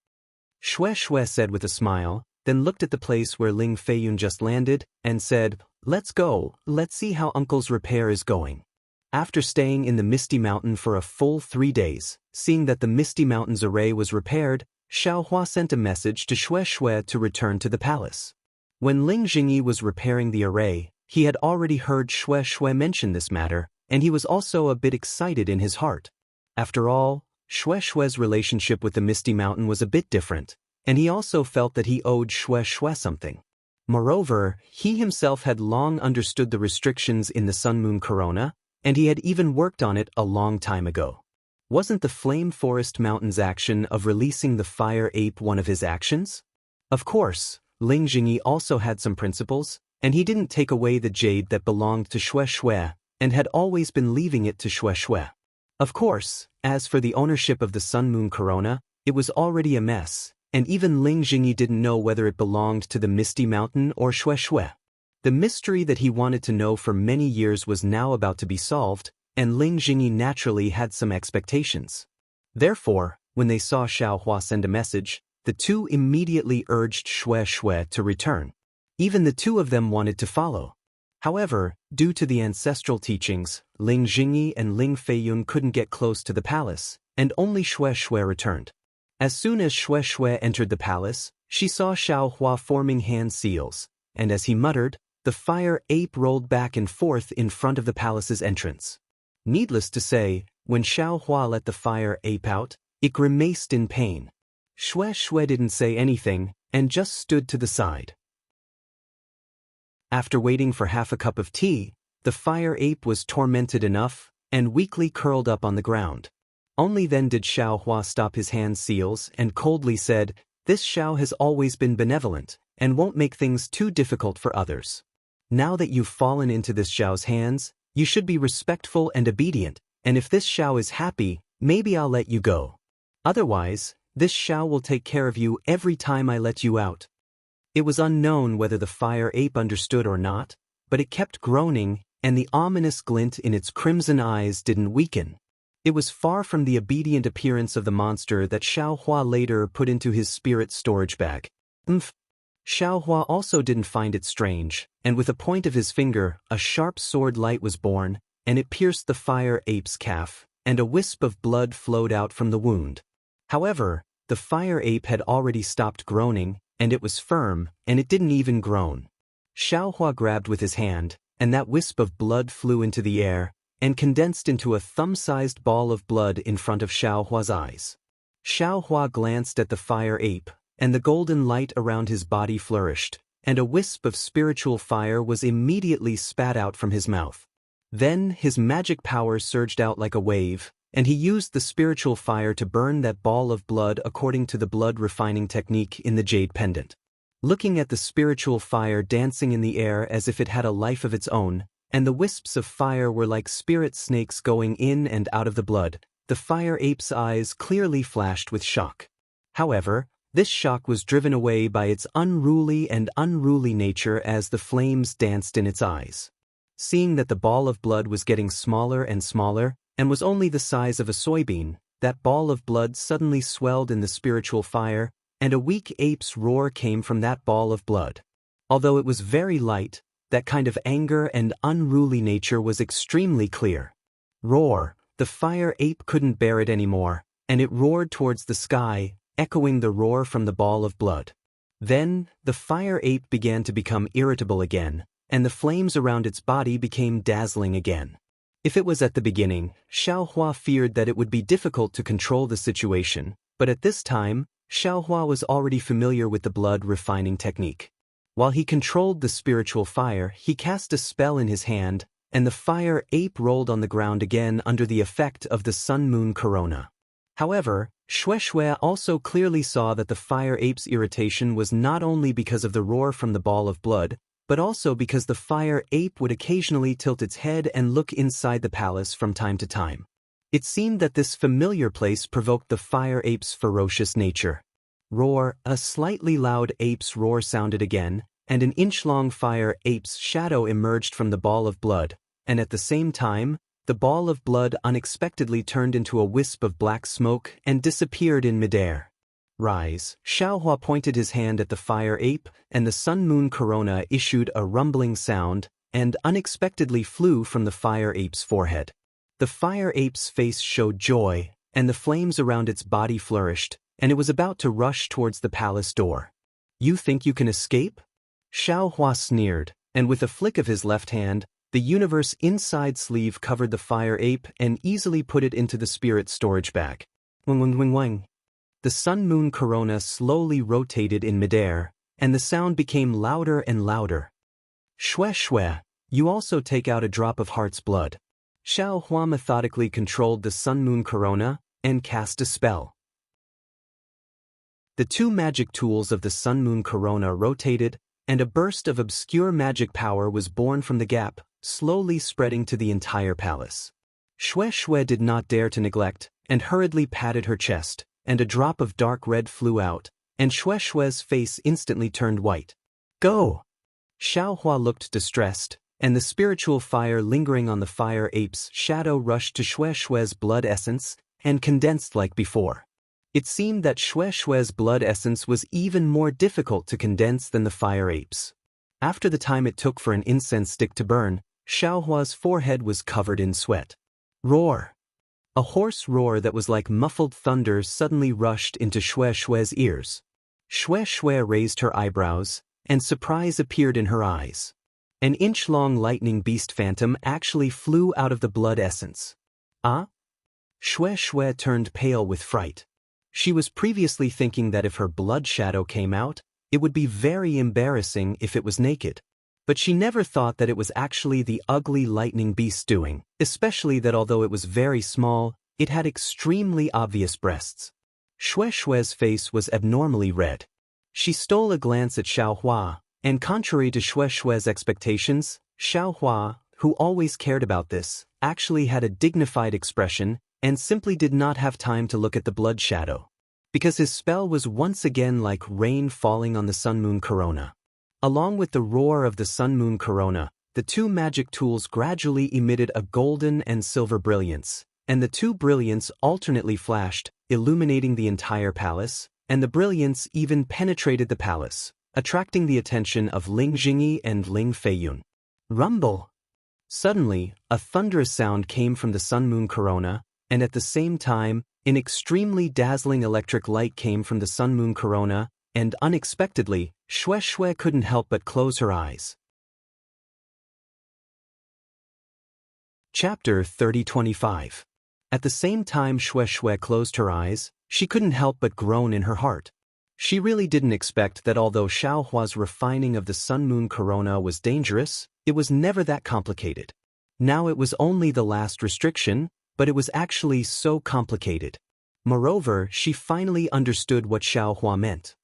Speaker 1: Xue Xue said with a smile, then looked at the place where Ling Feiyun just landed, and said, let's go, let's see how uncle's repair is going. After staying in the Misty Mountain for a full 3 days, seeing that the Misty Mountain's array was repaired, Xiao Hua sent a message to Xue Xue to return to the palace. When Ling Jingyi was repairing the array, he had already heard Xue Xue mention this matter, and he was also a bit excited in his heart. After all, Xue Xue's relationship with the Misty Mountain was a bit different, and he also felt that he owed Xue Xue something. Moreover, he himself had long understood the restrictions in the Sun Moon Corona, and he had even worked on it a long time ago. Wasn't the Flame Forest Mountain's action of releasing the fire ape one of his actions? Of course, Ling Jingyi also had some principles, and he didn't take away the jade that belonged to Xue Xue, and had always been leaving it to Xue Xue. Of course, as for the ownership of the Sun Moon Corona, it was already a mess, and even Ling Jingyi didn't know whether it belonged to the Misty Mountain or Xue Xue. The mystery that he wanted to know for many years was now about to be solved, and Ling Jingyi naturally had some expectations. Therefore, when they saw Xiao Hua send a message, the two immediately urged Xue Xue to return. Even the two of them wanted to follow. However, due to the ancestral teachings, Ling Jingyi and Ling Feiyun couldn't get close to the palace, and only Xue Xue returned. As soon as Xue Xue entered the palace, she saw Xiao Hua forming hand seals, and as he muttered, the fire ape rolled back and forth in front of the palace's entrance. Needless to say, when Xiao Hua let the fire ape out, it grimaced in pain. Xue Xue didn't say anything, and just stood to the side. After waiting for half a cup of tea, the fire ape was tormented enough, and weakly curled up on the ground. Only then did Xiao Hua stop his hand seals and coldly said, this Xiao has always been benevolent, and won't make things too difficult for others. Now that you've fallen into this Xiao's hands, you should be respectful and obedient, and if this Xiao is happy, maybe I'll let you go. Otherwise, this Xiao will take care of you every time I let you out. It was unknown whether the fire ape understood or not, but it kept groaning, and the ominous glint in its crimson eyes didn't weaken. It was far from the obedient appearance of the monster that Xiao Hua later put into his spirit storage bag. Xiao Hua also didn't find it strange, and with a point of his finger, a sharp sword light was born, and it pierced the fire ape's calf, and a wisp of blood flowed out from the wound. However, the fire ape had already stopped groaning, and it was firm, and it didn't even groan. Xiao Hua grabbed with his hand, and that wisp of blood flew into the air, and condensed into a thumb-sized ball of blood in front of Xiao Hua's eyes. Xiao Hua glanced at the fire ape, and the golden light around his body flourished, and a wisp of spiritual fire was immediately spat out from his mouth. Then his magic power surged out like a wave, and he used the spiritual fire to burn that ball of blood according to the blood refining technique in the jade pendant. Looking at the spiritual fire dancing in the air as if it had a life of its own, and the wisps of fire were like spirit snakes going in and out of the blood, the fire ape's eyes clearly flashed with shock. However, this shock was driven away by its unruly nature as the flames danced in its eyes. Seeing that the ball of blood was getting smaller and smaller, and was only the size of a soybean, that ball of blood suddenly swelled in the spiritual fire, and a weak ape's roar came from that ball of blood. Although it was very light, that kind of anger and unruly nature was extremely clear. Roar! The The fire ape couldn't bear it anymore, and it roared towards the sky, echoing the roar from the ball of blood. Then, the fire ape began to become irritable again, and the flames around its body became dazzling again. If it was at the beginning, Xiaohua feared that it would be difficult to control the situation, but at this time, Xiaohua was already familiar with the blood refining technique. While he controlled the spiritual fire, he cast a spell in his hand, and the fire ape rolled on the ground again under the effect of the sun-moon corona. However, Shueishui also clearly saw that the fire ape's irritation was not only because of the roar from the ball of blood, but also because the fire ape would occasionally tilt its head and look inside the palace from time to time. It seemed that this familiar place provoked the fire ape's ferocious nature. Roar, a slightly loud ape's roar sounded again, and an inch-long fire ape's shadow emerged from the ball of blood, and at the same time, the ball of blood unexpectedly turned into a wisp of black smoke and disappeared in midair. Rise. Xiaohua pointed his hand at the fire ape, and the sun-moon corona issued a rumbling sound and unexpectedly flew from the fire ape's forehead. The fire ape's face showed joy, and the flames around its body flourished, and it was about to rush towards the palace door. You think you can escape? Xiaohua sneered, and with a flick of his left hand, the universe inside sleeve covered the fire ape and easily put it into the spirit storage bag. Wing wing wing wing. The sun-moon corona slowly rotated in midair, and the sound became louder and louder. Shueishui, you also take out a drop of heart's blood. Xiaohua methodically controlled the sun-moon corona and cast a spell. The two magic tools of the sun-moon corona rotated, and a burst of obscure magic power was born from the gap, slowly spreading to the entire palace. Shueishui did not dare to neglect, and hurriedly patted her chest, and a drop of dark red flew out, and Shueishui's face instantly turned white. Go! Xiaohua looked distressed, and the spiritual fire lingering on the fire ape's shadow rushed to Shueishui's blood essence and condensed like before. It seemed that Shueishui's blood essence was even more difficult to condense than the fire ape's. After the time it took for an incense stick to burn, Xiaohua's forehead was covered in sweat. Roar! A hoarse roar that was like muffled thunder suddenly rushed into Shueishui's ears. Shueishui raised her eyebrows, and surprise appeared in her eyes. An inch-long lightning beast phantom actually flew out of the blood essence. Ah? Shueishui turned pale with fright. She was previously thinking that if her blood shadow came out, it would be very embarrassing if it was naked. But she never thought that it was actually the ugly lightning beast doing, especially that although it was very small, it had extremely obvious breasts. Shueishui's face was abnormally red. She stole a glance at Xiaohua, and contrary to Shueishui's expectations, Xiaohua, who always cared about this, actually had a dignified expression and simply did not have time to look at the blood shadow. Because his spell was once again like rain falling on the sun-moon corona. Along with the roar of the sun-moon corona, the two magic tools gradually emitted a golden and silver brilliance, and the two brilliants alternately flashed, illuminating the entire palace, and the brilliance even penetrated the palace, attracting the attention of Ling Jingyi and Ling Feiyun. Rumble! Suddenly, a thunderous sound came from the sun-moon corona, and at the same time, an extremely dazzling electric light came from the sun-moon corona, and unexpectedly, Shueishui couldn't help but close her eyes. Chapter 30-25. At the same time Shueishui closed her eyes, she couldn't help but groan in her heart. She really didn't expect that although Xiaohua's refining of the sun-moon corona was dangerous, it was never that complicated. Now it was only the last restriction, but it was actually so complicated. Moreover, she finally understood what Xiaohua meant.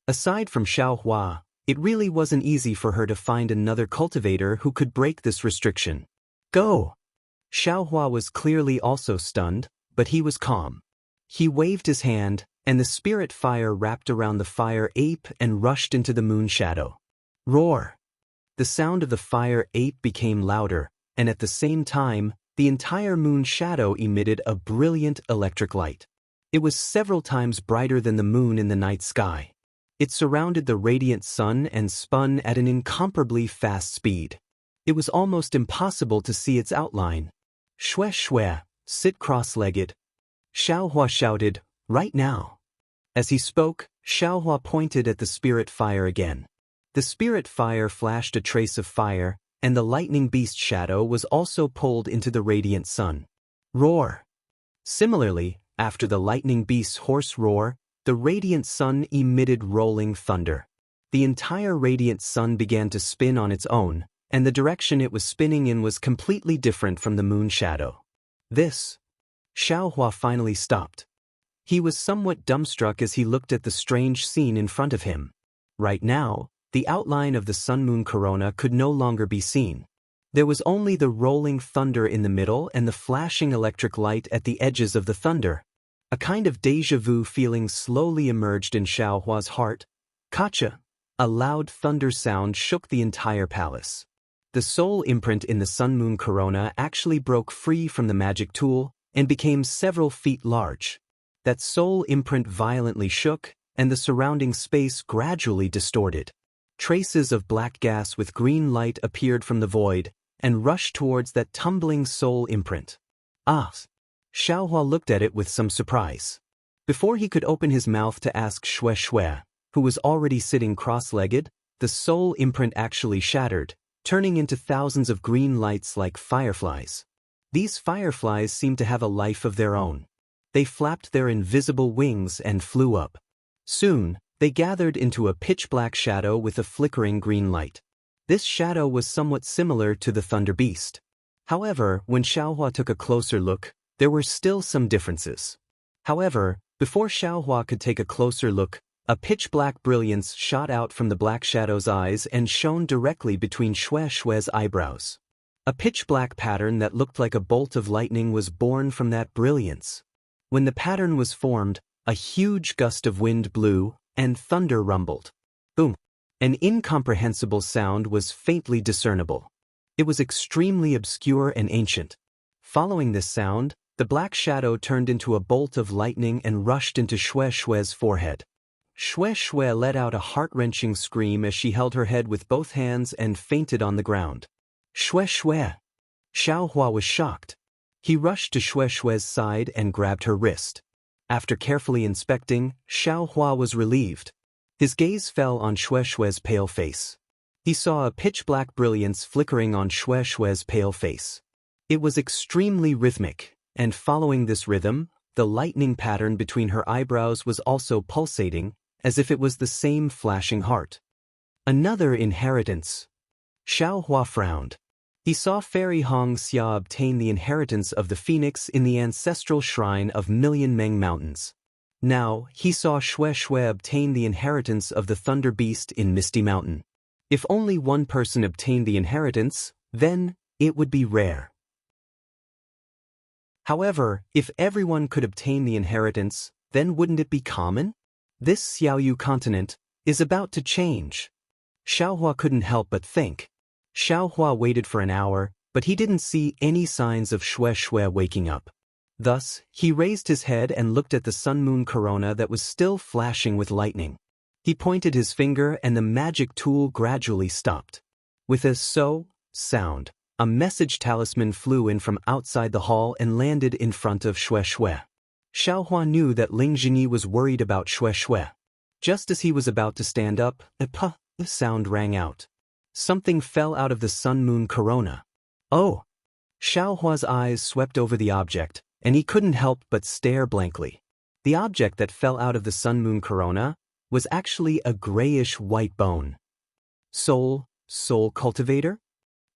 Speaker 1: Aside from Xiaohua, it really wasn't easy for her to find another cultivator who could break this restriction. Go! Xiaohua was clearly also stunned, but he was calm. He waved his hand, and the spirit fire wrapped around the fire ape and rushed into the moon shadow. Roar! The sound of the fire ape became louder, and at the same time, the entire moon shadow emitted a brilliant electric light. It was several times brighter than the moon in the night sky. It surrounded the radiant sun and spun at an incomparably fast speed. It was almost impossible to see its outline. Shueishui, Sit cross-legged. Xiaohua shouted, right now. As he spoke, Xiaohua pointed at the spirit fire again. The spirit fire flashed a trace of fire, and the lightning beast shadow was also pulled into the radiant sun. Roar! Similarly, after the lightning beast's hoarse roar, the radiant sun emitted rolling thunder. The entire radiant sun began to spin on its own, and the direction it was spinning in was completely different from the moon shadow. This. Xiaohua finally stopped. He was somewhat dumbstruck as he looked at the strange scene in front of him. Right now, the outline of the sun-moon corona could no longer be seen. There was only the rolling thunder in the middle and the flashing electric light at the edges of the thunder. A kind of déjà vu feeling slowly emerged in Xiaohua's heart. Kacha! A loud thunder sound shook the entire palace. The soul imprint in the sun-moon corona actually broke free from the magic tool and became several feet large. That soul imprint violently shook, and the surrounding space gradually distorted. Traces of black gas with green light appeared from the void and rushed towards that tumbling soul imprint. Ah! Xiaohua looked at it with some surprise. Before he could open his mouth to ask Xue Xue, who was already sitting cross-legged, the soul imprint actually shattered, turning into thousands of green lights like fireflies. These fireflies seemed to have a life of their own. They flapped their invisible wings and flew up. Soon, they gathered into a pitch-black shadow with a flickering green light. This shadow was somewhat similar to the Thunder Beast. However, when Xiaohua took a closer look, there were still some differences. However, before Xiaohua could take a closer look, a pitch-black brilliance shot out from the black shadow's eyes and shone directly between Xue Xue's eyebrows. A pitch-black pattern that looked like a bolt of lightning was born from that brilliance. When the pattern was formed, a huge gust of wind blew, and thunder rumbled. Boom! An incomprehensible sound was faintly discernible. It was extremely obscure and ancient. Following this sound, the black shadow turned into a bolt of lightning and rushed into Xue Xue's forehead. Xue Xue let out a heart-wrenching scream as she held her head with both hands and fainted on the ground. Xue Xue! Xiaohua was shocked. He rushed to Xue Xue's side and grabbed her wrist. After carefully inspecting, Xiaohua was relieved. His gaze fell on Xue Xue's pale face. He saw a pitch-black brilliance flickering on Xue Xue's pale face. It was extremely rhythmic, and following this rhythm, the lightning pattern between her eyebrows was also pulsating, as if it was the same flashing heart. Another inheritance. Xiaohua frowned. He saw Fairy Hong Xia obtain the inheritance of the phoenix in the ancestral shrine of Million Meng Mountains. Now, he saw Xue Xue obtain the inheritance of the Thunder Beast in Misty Mountain. If only one person obtained the inheritance, then it would be rare. However, if everyone could obtain the inheritance, then wouldn't it be common? This Xiaoyu continent is about to change. Xiaohua couldn't help but think. Xiaohua waited for an hour, but he didn't see any signs of Xue Xue waking up. Thus, he raised his head and looked at the sun-moon corona that was still flashing with lightning. He pointed his finger and the magic tool gradually stopped. With a "so" sound, a message talisman flew in from outside the hall and landed in front of Xue Xue. Xiaohua knew that Ling Jingyi was worried about Xue Xue. Just as he was about to stand up, a "puh" sound rang out. Something fell out of the sun-moon corona. Oh! Xiaohua's eyes swept over the object, and he couldn't help but stare blankly. The object that fell out of the sun-moon corona was actually a grayish-white bone. Soul cultivator?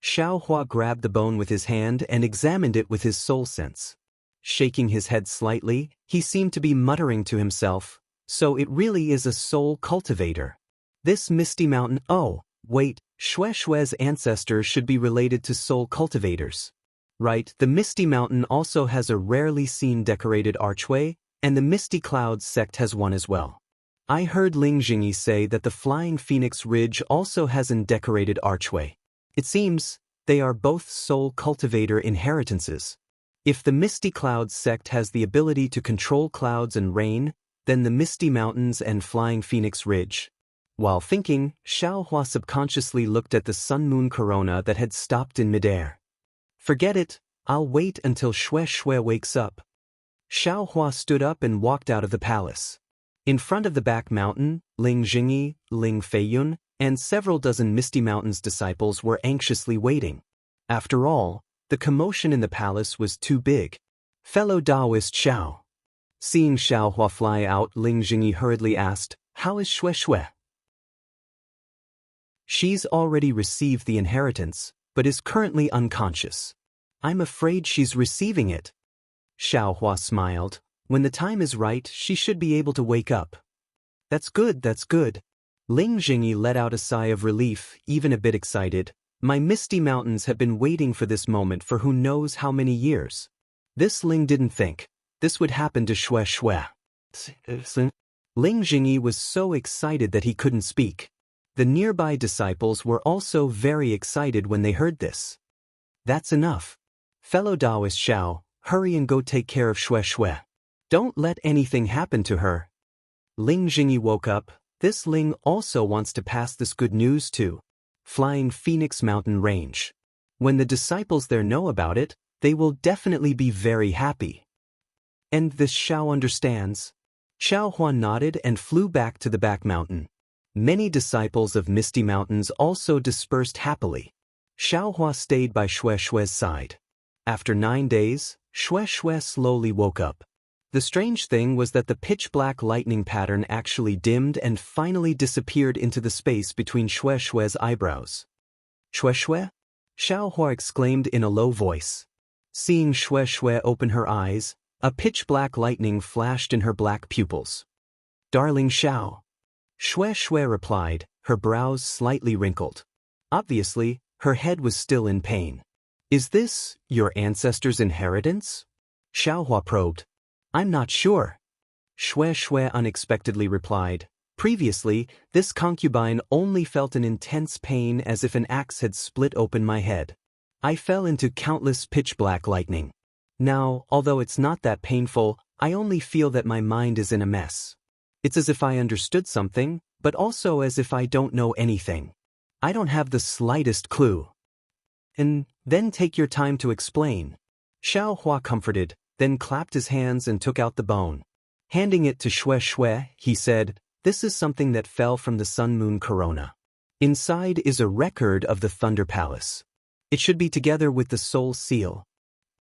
Speaker 1: Xiaohua grabbed the bone with his hand and examined it with his soul sense. Shaking his head slightly, he seemed to be muttering to himself, so it really is a soul cultivator. This Misty Mountain, oh, wait, Xue Xue's ancestors should be related to soul cultivators. Right, the Misty Mountain also has a rarely seen decorated archway, and the Misty Clouds sect has one as well. I heard Ling Jingyi say that the Flying Phoenix Ridge also has an decorated archway. It seems they are both soul cultivator inheritances. If the Misty Clouds sect has the ability to control clouds and rain, then the Misty Mountains and Flying Phoenix Ridge. While thinking, Xiaohua subconsciously looked at the sun-moon corona that had stopped in midair. Forget it, I'll wait until Xue Xue wakes up. Xiaohua stood up and walked out of the palace. In front of the back mountain, Ling Jingyi, Ling Feiyun, and several dozen Misty Mountain's disciples were anxiously waiting. After all, the commotion in the palace was too big. Fellow Taoist Xiao. Seeing Xiaohua fly out, Ling Jingyi hurriedly asked, "How is Xue Xue?" "She's already received the inheritance, but is currently unconscious. I'm afraid she's receiving it." Xiaohua smiled. "When the time is right, she should be able to wake up." That's good, that's good." Ling Jingyi let out a sigh of relief, even a bit excited. "My Misty Mountains have been waiting for this moment for who knows how many years." This Ling didn't think this would happen to Xue Xue. Ling Jingyi was so excited that he couldn't speak. The nearby disciples were also very excited when they heard this. "That's enough. Fellow Taoist Xiao, hurry and go take care of Xue Xue. Don't let anything happen to her." Ling Jingyi woke up. This Ling also wants to pass this good news to Flying Phoenix Mountain Range. When the disciples there know about it, they will definitely be very happy. "And this Xiao understands?" Xiaohua nodded and flew back to the back mountain. Many disciples of Misty Mountains also dispersed happily. Xiaohua stayed by Xue Xue's side. After 9 days, Xue Xue slowly woke up. The strange thing was that the pitch-black lightning pattern actually dimmed and finally disappeared into the space between Xue Xue's eyebrows. "Xue Xue?" Xiaohua exclaimed in a low voice. Seeing Xue Xue open her eyes, a pitch-black lightning flashed in her black pupils. "Darling Xiao." Xue Xue replied, her brows slightly wrinkled. Obviously, her head was still in pain. "Is this your ancestors' inheritance?" Xiaohua probed. "I'm not sure." Xue Xue unexpectedly replied. "Previously, this concubine only felt an intense pain as if an axe had split open my head. I fell into countless pitch-black lightning. Now, although it's not that painful, I only feel that my mind is in a mess. It's as if I understood something, but also as if I don't know anything. I don't have the slightest clue." "And then take your time to explain." Xiaohua comforted, then clapped his hands and took out the bone. Handing it to Xue Xue, he said, "This is something that fell from the sun-moon corona. Inside is a record of the Thunder Palace. It should be together with the soul seal."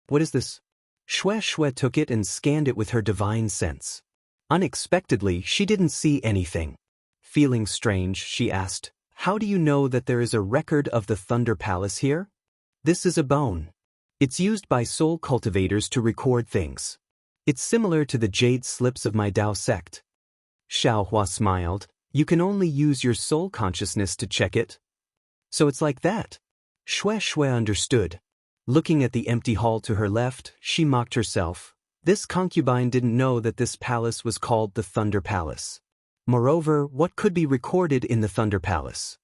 Speaker 1: "What is this?" Xue Xue took it and scanned it with her divine sense. Unexpectedly, she didn't see anything. Feeling strange, she asked, "How do you know that there is a record of the Thunder Palace here?" "This is a bone. It's used by soul cultivators to record things. It's similar to the jade slips of my Dao sect." Xiaohua smiled. "You can only use your soul consciousness to check it?" "So it's like that." Xue Xue understood. Looking at the empty hall to her left, she mocked herself. This concubine didn't know that this palace was called the Thunder Palace. Moreover, what could be recorded in the Thunder Palace?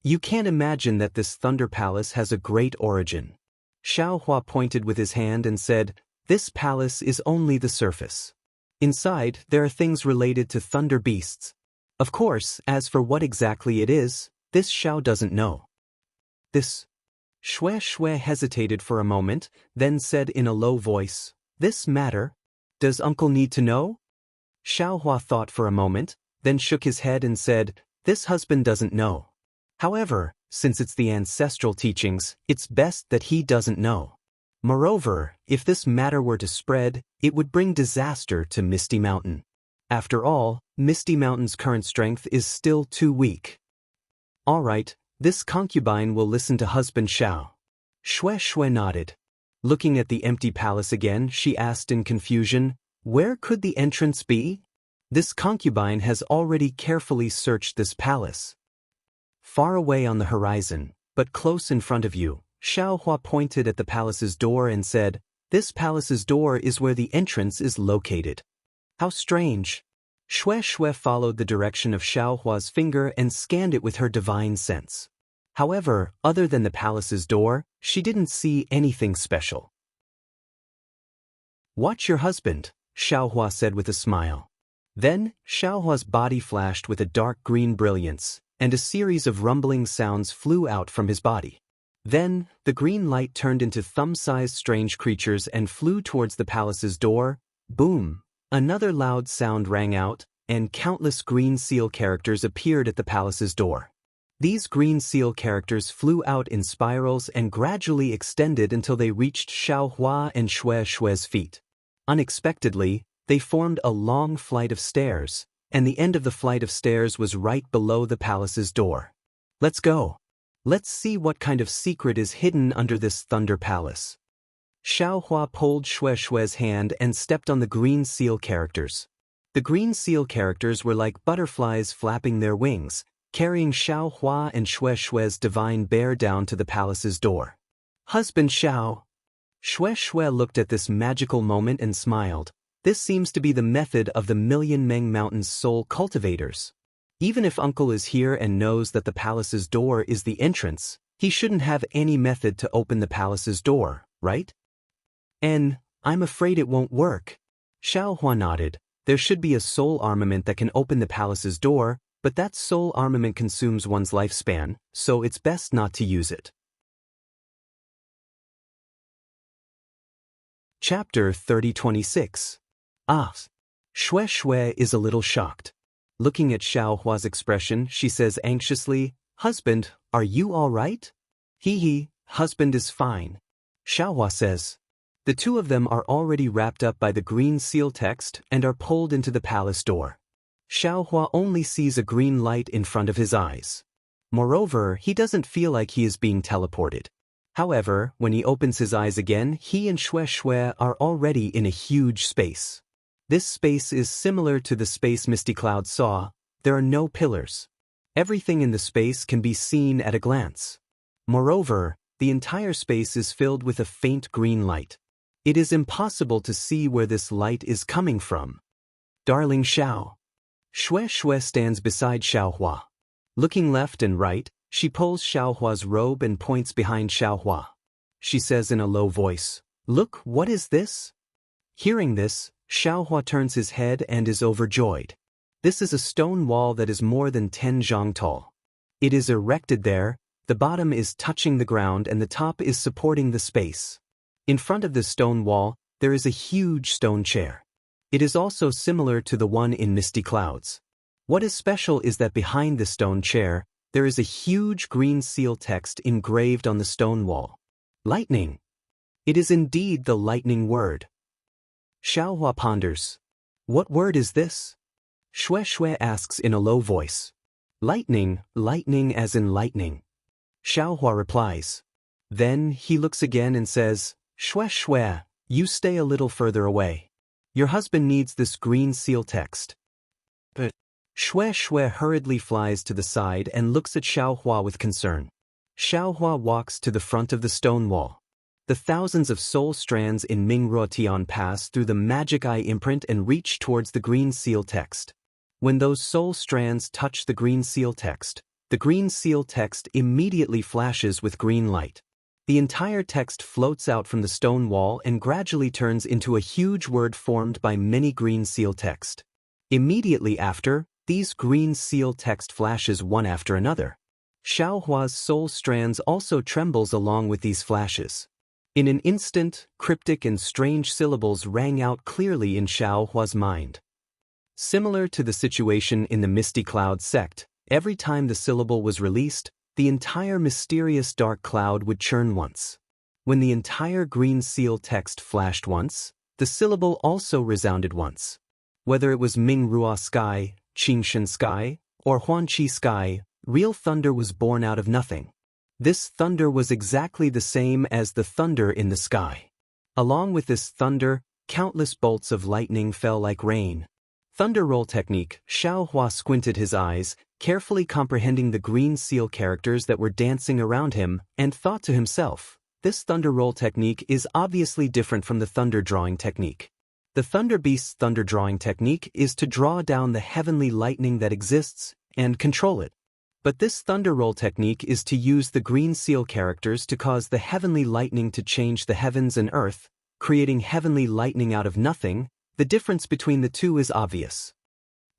Speaker 1: You can't imagine that this Thunder Palace has a great origin. Xiaohua pointed with his hand and said, "This palace is only the surface. Inside, there are things related to thunder beasts. Of course, as for what exactly it is, this Xiao doesn't know." "This..." Xue Xue hesitated for a moment, then said in a low voice, "This matter? Does uncle need to know?" Xiaohua thought for a moment, then shook his head and said, "This husband doesn't know. However, since it's the ancestral teachings, it's best that he doesn't know. Moreover, if this matter were to spread, it would bring disaster to Misty Mountain. After all, Misty Mountain's current strength is still too weak." "All right, this concubine will listen to husband Xiao." Xue Xue nodded. Looking at the empty palace again, she asked in confusion, "Where could the entrance be?" "This concubine has already carefully searched this palace." Far away on the horizon, but close in front of you, Xiaohua pointed at the palace's door and said, "This palace's door is where the entrance is located." "How strange." Xue Xue followed the direction of Xiaohua's finger and scanned it with her divine sense. However, other than the palace's door, she didn't see anything special. "Watch your husband," Xiaohua said with a smile. Then, Xiaohua's body flashed with a dark green brilliance, and a series of rumbling sounds flew out from his body. Then, the green light turned into thumb-sized strange creatures and flew towards the palace's door. Boom! Another loud sound rang out, and countless green seal characters appeared at the palace's door. These green seal characters flew out in spirals and gradually extended until they reached Xiao Hua and Xue Xue's feet. Unexpectedly, they formed a long flight of stairs, and the end of the flight of stairs was right below the palace's door. Let's go. Let's see what kind of secret is hidden under this thunder palace. Xiao Hua pulled Xue Xue's hand and stepped on the green seal characters. The green seal characters were like butterflies flapping their wings, carrying Xiao Hua and Xue Xue's divine bear down to the palace's door. Husband Xiao. Xue Xue looked at this magical moment and smiled. This seems to be the method of the Million Meng Mountain's soul cultivators. Even if Uncle is here and knows that the palace's door is the entrance, he shouldn't have any method to open the palace's door, right? I'm afraid it won't work. Xiao Hua nodded. There should be a soul armament that can open the palace's door, but that soul armament consumes one's lifespan, so it's best not to use it. Chapter 30-26. Xue Xue is a little shocked. Looking at Xiao Hua's expression, she says anxiously, "Husband, are you all right?" He, husband is fine. Xiao Hua says. The two of them are already wrapped up by the green seal text and are pulled into the palace door. Xiao Hua only sees a green light in front of his eyes. Moreover, he doesn't feel like he is being teleported. However, when he opens his eyes again, he and Xue Xue are already in a huge space. This space is similar to the space Misty Cloud saw. There are no pillars. Everything in the space can be seen at a glance. Moreover, the entire space is filled with a faint green light. It is impossible to see where this light is coming from. Darling Xiao. Xue Xue stands beside Xiao Hua. Looking left and right, she pulls Xiao Hua's robe and points behind Xiao Hua. She says in a low voice, "Look, what is this?" Hearing this, Xiao Hua turns his head and is overjoyed. This is a stone wall that is more than 10 zhang tall. It is erected there, the bottom is touching the ground and the top is supporting the space. In front of the stone wall, there is a huge stone chair. It is also similar to the one in Misty Clouds. What is special is that behind the stone chair, there is a huge green seal text engraved on the stone wall. Lightning. It is indeed the lightning word. Xiao Hua ponders. What word is this? Xue Xue asks in a low voice. Lightning, lightning as in lightning. Xiao Hua replies. Then he looks again and says, Xue Xue, you stay a little further away. Your husband needs this green seal text. But Xue Xue hurriedly flies to the side and looks at Xiao Hua with concern. Xiao Hua walks to the front of the stone wall. The thousands of soul strands in Mingruo Tian pass through the magic eye imprint and reach towards the green seal text. When those soul strands touch the green seal text immediately flashes with green light. The entire text floats out from the stone wall and gradually turns into a huge word formed by many green seal text. Immediately after, these green seal text flashes one after another. Xiao Hua's soul strands also trembles along with these flashes. In an instant, cryptic and strange syllables rang out clearly in Xiao Hua's mind. Similar to the situation in the Misty Cloud sect, every time the syllable was released, the entire mysterious dark cloud would churn once. When the entire green seal text flashed once, the syllable also resounded once. Whether it was Mingruo sky, Qingshan sky, or Huanqi sky, real thunder was born out of nothing. This thunder was exactly the same as the thunder in the sky. Along with this thunder, countless bolts of lightning fell like rain. Thunder roll technique. Xiao Hua squinted his eyes, carefully comprehending the green seal characters that were dancing around him, and thought to himself, this thunder roll technique is obviously different from the thunder drawing technique. The thunder beast's thunder drawing technique is to draw down the heavenly lightning that exists and control it. But this thunder roll technique is to use the green seal characters to cause the heavenly lightning to change the heavens and earth, creating heavenly lightning out of nothing. The difference between the two is obvious.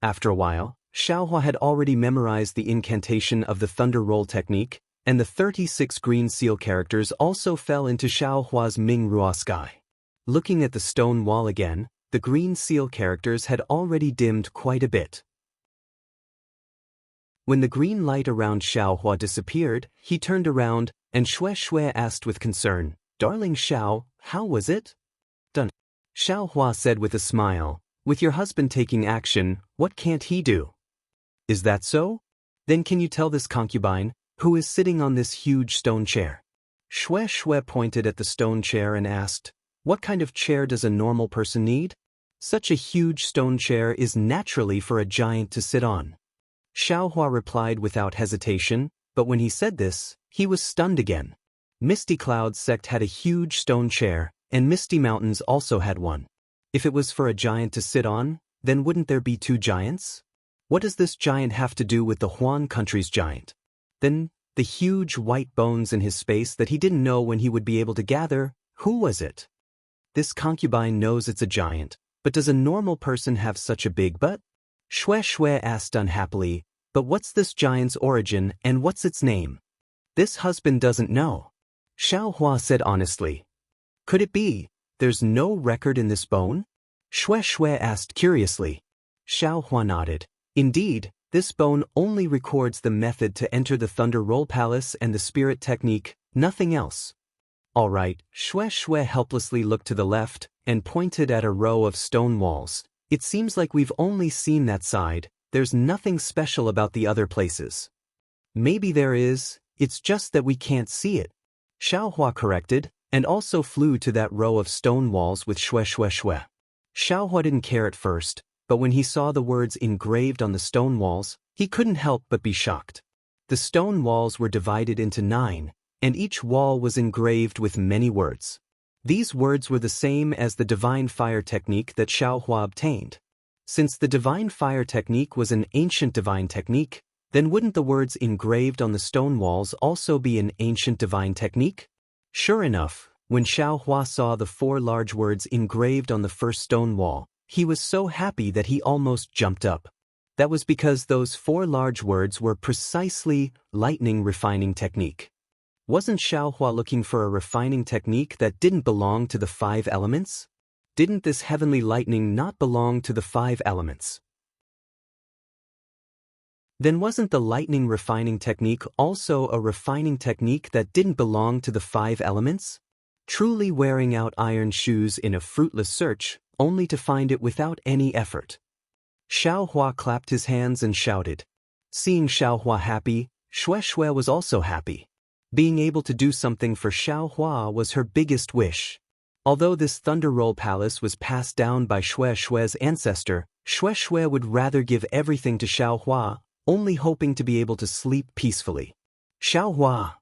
Speaker 1: After a while, Xiao Hua had already memorized the incantation of the thunder roll technique, and the 36 green seal characters also fell into Xiao Hua's Mingrua sky. Looking at the stone wall again, the green seal characters had already dimmed quite a bit. When the green light around Xiao Hua disappeared, he turned around, and Shui asked with concern, "Darling Xiao, how was it?" "Done," Xiao Hua said with a smile. "With your husband taking action, what can't he do?" "Is that so? Then can you tell this concubine, who is sitting on this huge stone chair?" Shui pointed at the stone chair and asked, "What kind of chair does a normal person need? Such a huge stone chair is naturally for a giant to sit on." Xiao Hua replied without hesitation, but when he said this, he was stunned again. Misty Cloud's sect had a huge stone chair, and Misty Mountains also had one. If it was for a giant to sit on, then wouldn't there be two giants? What does this giant have to do with the Huan country's giant? Then, the huge white bones in his space that he didn't know when he would be able to gather, who was it? This concubine knows it's a giant, but does a normal person have such a big butt? Shui asked unhappily, "But what's this giant's origin and what's its name?" "This husband doesn't know," Xiao Hua said honestly. "Could it be there's no record in this bone?" Shui asked curiously. Xiao Hua nodded. "Indeed, this bone only records the method to enter the Thunder Roll Palace and the spirit technique, nothing else." "All right," Shui helplessly looked to the left and pointed at a row of stone walls. "It seems like we've only seen that side, there's nothing special about the other places." "Maybe there is, it's just that we can't see it," Xiao Hua corrected, and also flew to that row of stone walls with Shui. Xiao Hua didn't care at first, but when he saw the words engraved on the stone walls, he couldn't help but be shocked. The stone walls were divided into 9, and each wall was engraved with many words. These words were the same as the divine fire technique that Xiao Hua obtained. Since the divine fire technique was an ancient divine technique, then wouldn't the words engraved on the stone walls also be an ancient divine technique? Sure enough, when Xiao Hua saw the 4 large words engraved on the first stone wall, he was so happy that he almost jumped up. That was because those 4 large words were precisely lightning refining technique. Wasn't Xiao Hua looking for a refining technique that didn't belong to the 5 elements? Didn't this heavenly lightning not belong to the 5 elements? Then wasn't the lightning refining technique also a refining technique that didn't belong to the 5 elements? Truly wearing out iron shoes in a fruitless search, only to find it without any effort. Xiao Hua clapped his hands and shouted. Seeing Xiao Hua happy, Shui was also happy. Being able to do something for Xiao Hua was her biggest wish. Although this Thunder Roll Palace was passed down by Shui's ancestor, Shui would rather give everything to Xiao Hua, only hoping to be able to sleep peacefully. Xiao Hua.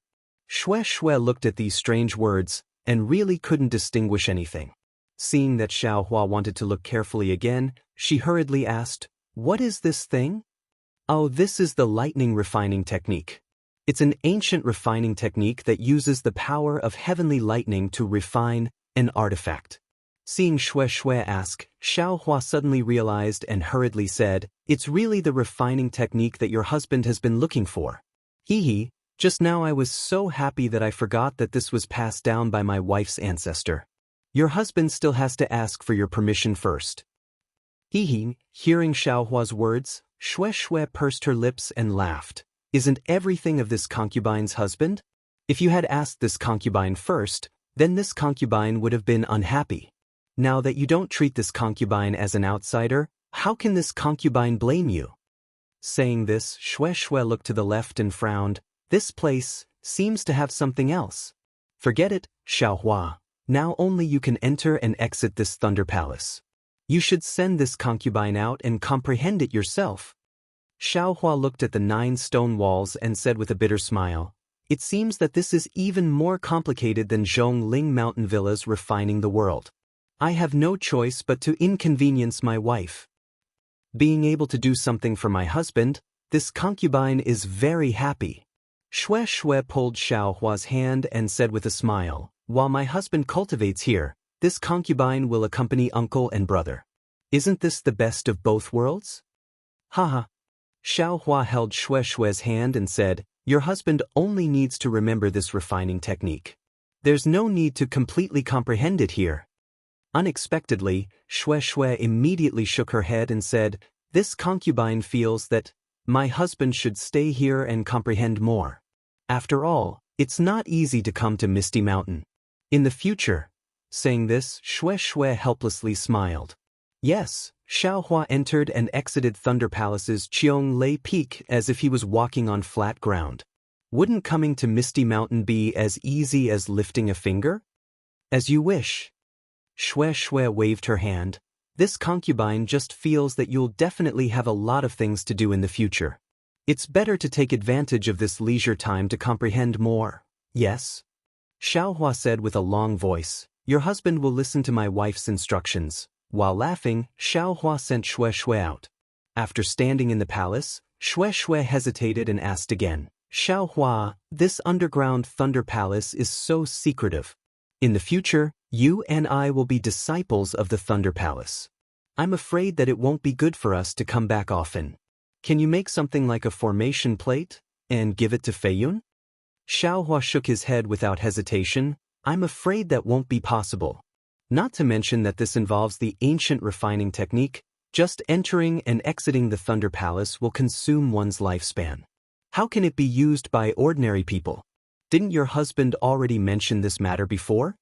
Speaker 1: Shui looked at these strange words, and really couldn't distinguish anything. Seeing that Xiao Hua wanted to look carefully again, she hurriedly asked, "What is this thing?" "Oh, this is the lightning refining technique. It's an ancient refining technique that uses the power of heavenly lightning to refine an artifact." Seeing Shui ask, Xiao Hua suddenly realized and hurriedly said, "It's really the refining technique that your husband has been looking for." Hee, just now I was so happy that I forgot that this was passed down by my wife's ancestor. Your husband still has to ask for your permission first. Hee, hearing Xiao Hua's words, Shui pursed her lips and laughed. Isn't everything of this concubine's husband? If you had asked this concubine first, then this concubine would have been unhappy. Now that you don't treat this concubine as an outsider, how can this concubine blame you? Saying this, Shui looked to the left and frowned. This place seems to have something else. Forget it, Xiao Hua. Now only you can enter and exit this Thunder Palace. You should send this concubine out and comprehend it yourself. Xiao Hua looked at the 9 stone walls and said with a bitter smile, "It seems that this is even more complicated than Zhongling Mountain Villa's refining the world. I have no choice but to inconvenience my wife. Being able to do something for my husband, this concubine is very happy." Shui pulled Xiao Hua's hand and said with a smile, "While my husband cultivates here, this concubine will accompany uncle and brother. Isn't this the best of both worlds?" Haha. Xiao Hua held Xue Xue's hand and said, "Your husband only needs to remember this refining technique. There's no need to completely comprehend it here." Unexpectedly, Xue Xue immediately shook her head and said, "This concubine feels that my husband should stay here and comprehend more. After all, it's not easy to come to Misty Mountain. In the future." Saying this, Xue Xue helplessly smiled. Yes, Xiao Hua entered and exited Thunder Palace's Cheong Lei Peak as if he was walking on flat ground. Wouldn't coming to Misty Mountain be as easy as lifting a finger? As you wish. Xue Xue waved her hand. This concubine just feels that you'll definitely have a lot of things to do in the future. It's better to take advantage of this leisure time to comprehend more. Yes? Xiao Hua said with a long voice. Your husband will listen to my wife's instructions. While laughing, Xiao Hua sent Xue Xue out. After standing in the palace, Xue Xue hesitated and asked again, Xiao Hua, this underground Thunder Palace is so secretive. In the future, you and I will be disciples of the Thunder Palace. I'm afraid that it won't be good for us to come back often. Can you make something like a formation plate and give it to Feiyun? Xiao Hua shook his head without hesitation. I'm afraid that won't be possible. Not to mention that this involves the ancient refining technique. Just entering and exiting the Thunder Palace will consume one's lifespan. How can it be used by ordinary people? Didn't your husband already mention this matter before?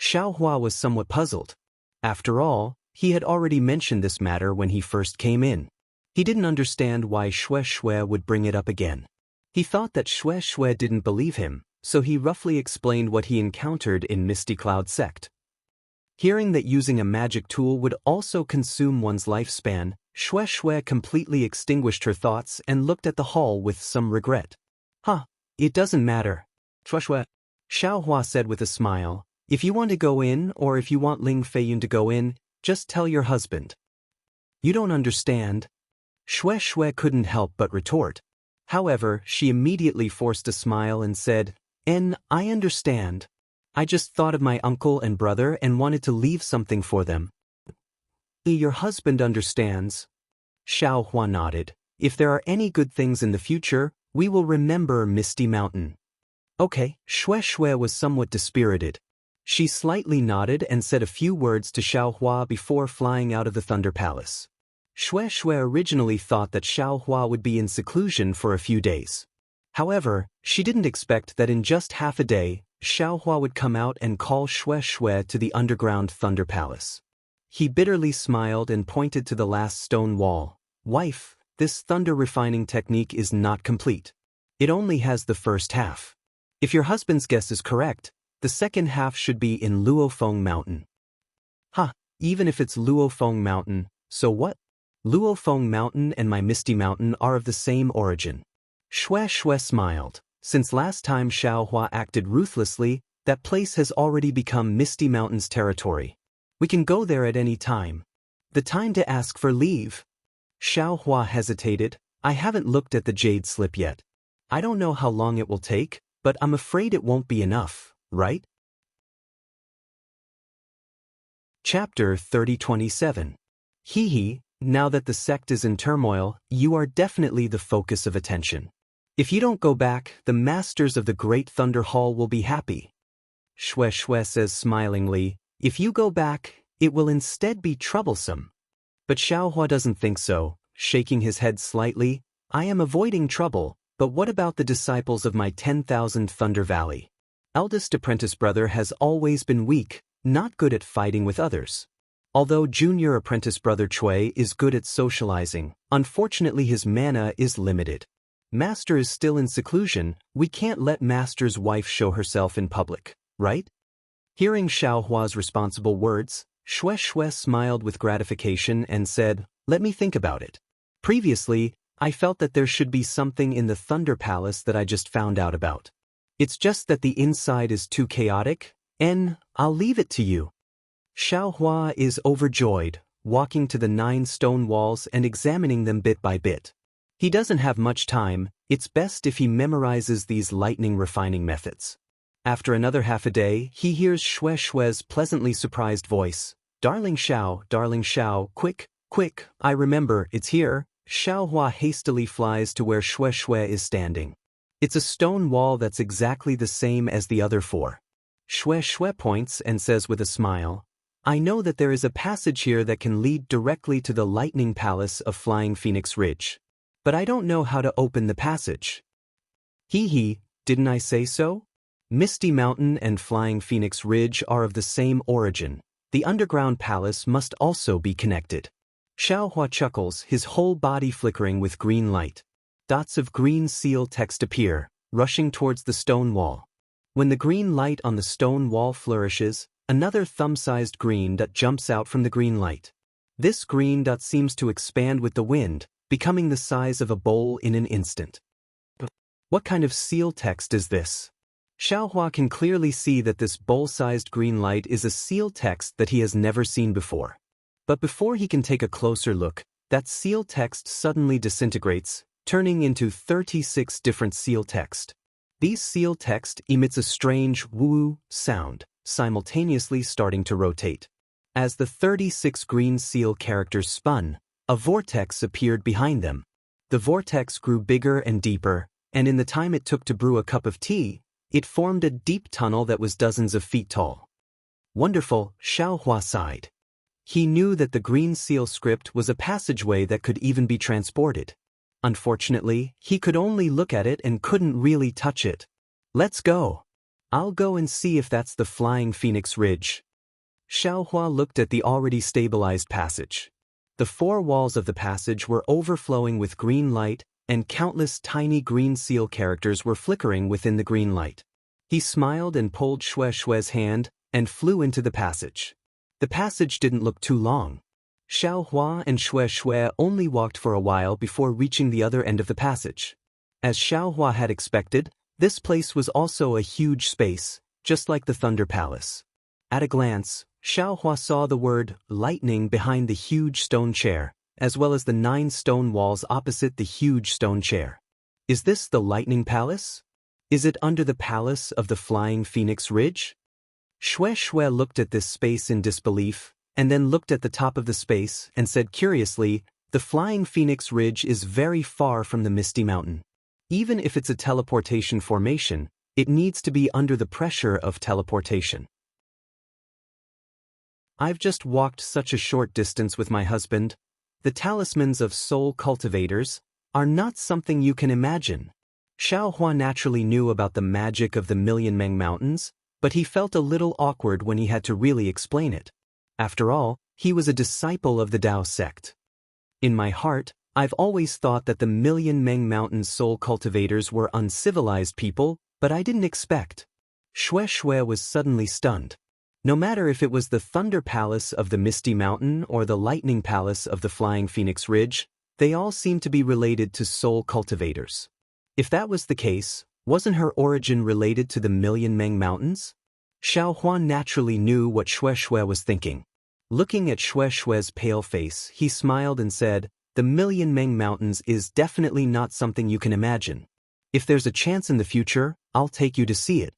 Speaker 1: Xiao Hua was somewhat puzzled. After all, he had already mentioned this matter when he first came in. He didn't understand why Xue Xue would bring it up again. He thought that Xue Xue didn't believe him, so he roughly explained what he encountered in Misty Cloud Sect. Hearing that using a magic tool would also consume one's lifespan, Xue Xue completely extinguished her thoughts and looked at the hall with some regret. It doesn't matter. Xue Xue, Xiao Hua said with a smile, if you want to go in or if you want Ling Feiyun to go in, just tell your husband. You don't understand. Xue Xue couldn't help but retort. However, she immediately forced a smile and said, I understand. I just thought of my uncle and brother and wanted to leave something for them. Your husband understands. Xiao Hua nodded. If there are any good things in the future, we will remember Misty Mountain. Okay, Xue Xue was somewhat dispirited. She slightly nodded and said a few words to Xiao Hua before flying out of the Thunder Palace. Xue Xue originally thought that Xiao Hua would be in seclusion for a few days. However, she didn't expect that in just half a day, Xiao Hua would come out and call Xue Xue to the underground Thunder Palace. He bitterly smiled and pointed to the last stone wall. Wife, this thunder refining technique is not complete. It only has the first half. If your husband's guess is correct, the second half should be in Luofeng Mountain. Even if it's Luofeng Mountain, so what? Luofeng Mountain and my Misty Mountain are of the same origin. Xue Xue smiled. Since last time Xiao Hua acted ruthlessly, that place has already become Misty Mountain's territory. We can go there at any time. The time to ask for leave. Xiao Hua hesitated. I haven't looked at the jade slip yet. I don't know how long it will take, but I'm afraid it won't be enough, right? Chapter 30:27. Hehe, now that the sect is in turmoil, you are definitely the focus of attention. If you don't go back, the masters of the Great Thunder Hall will be happy. Xue Xue says smilingly, if you go back, it will instead be troublesome. But Xiao Hua doesn't think so, shaking his head slightly. I am avoiding trouble, but what about the disciples of my 10,000 Thunder Valley? Eldest apprentice brother has always been weak, not good at fighting with others. Although junior apprentice brother Cui is good at socializing, unfortunately his mana is limited. Master is still in seclusion, we can't let Master's wife show herself in public, right? Hearing Xiao Hua's responsible words, Xue Xue smiled with gratification and said, let me think about it. Previously, I felt that there should be something in the Thunder Palace that I just found out about. It's just that the inside is too chaotic, and I'll leave it to you. Xiao Hua is overjoyed, walking to the 9 stone walls and examining them bit by bit. He doesn't have much time, it's best if he memorizes these lightning refining methods. After another half a day, he hears Xue Xue's pleasantly surprised voice. Darling Xiao, quick, I remember, it's here, Xiaohua hastily flies to where Xue Xue is standing. It's a stone wall that's exactly the same as the other four. Xue Xue points and says with a smile, I know that there is a passage here that can lead directly to the Lightning Palace of Flying Phoenix Ridge. But I don't know how to open the passage. Hee hee, didn't I say so? Misty Mountain and Flying Phoenix Ridge are of the same origin. The underground palace must also be connected. Xiaohua chuckles, his whole body flickering with green light. Dots of green seal text appear, rushing towards the stone wall. When the green light on the stone wall flourishes, another thumb-sized green dot jumps out from the green light. This green dot seems to expand with the wind, becoming the size of a bowl in an instant. What kind of seal text is this? Xiaohua can clearly see that this bowl-sized green light is a seal text that he has never seen before. But before he can take a closer look, that seal text suddenly disintegrates, turning into 36 different seal text. These seal text emits a strange woo sound, simultaneously starting to rotate. As the 36 green seal characters spun, a vortex appeared behind them. The vortex grew bigger and deeper, and in the time it took to brew a cup of tea, it formed a deep tunnel that was dozens of feet tall. Wonderful, Xiaohua sighed. He knew that the green seal script was a passageway that could even be transported. Unfortunately, he could only look at it and couldn't really touch it. Let's go. I'll go and see if that's the Flying Phoenix Ridge. Xiaohua looked at the already stabilized passage. The four walls of the passage were overflowing with green light, and countless tiny green seal characters were flickering within the green light. He smiled and pulled Xue Xue's hand, and flew into the passage. The passage didn't look too long. Xiaohua and Xue Xue only walked for a while before reaching the other end of the passage. As Xiaohua had expected, this place was also a huge space, just like the Thunder Palace. At a glance, Xiaohua saw the word lightning behind the huge stone chair, as well as the 9 stone walls opposite the huge stone chair. Is this the Lightning Palace? Is it under the palace of the Flying Phoenix Ridge? Xue Xue looked at this space in disbelief, and then looked at the top of the space and said curiously, the Flying Phoenix Ridge is very far from the Misty Mountain. Even if it's a teleportation formation, it needs to be under the pressure of teleportation. I've just walked such a short distance with my husband. The talismans of soul cultivators are not something you can imagine. Xiaohua naturally knew about the magic of the Million Meng Mountains, but he felt a little awkward when he had to really explain it. After all, he was a disciple of the Dao sect. In my heart, I've always thought that the Million Meng Mountains soul cultivators were uncivilized people, but I didn't expect. Xue Xue was suddenly stunned. No matter if it was the Thunder Palace of the Misty Mountain or the Lightning Palace of the Flying Phoenix Ridge, they all seemed to be related to soul cultivators. If that was the case, wasn't her origin related to the Million Meng Mountains? Xiaohua naturally knew what Xue Xue was thinking. Looking at Xue Xue's pale face, he smiled and said, the Million Meng Mountains is definitely not something you can imagine. If there's a chance in the future, I'll take you to see it.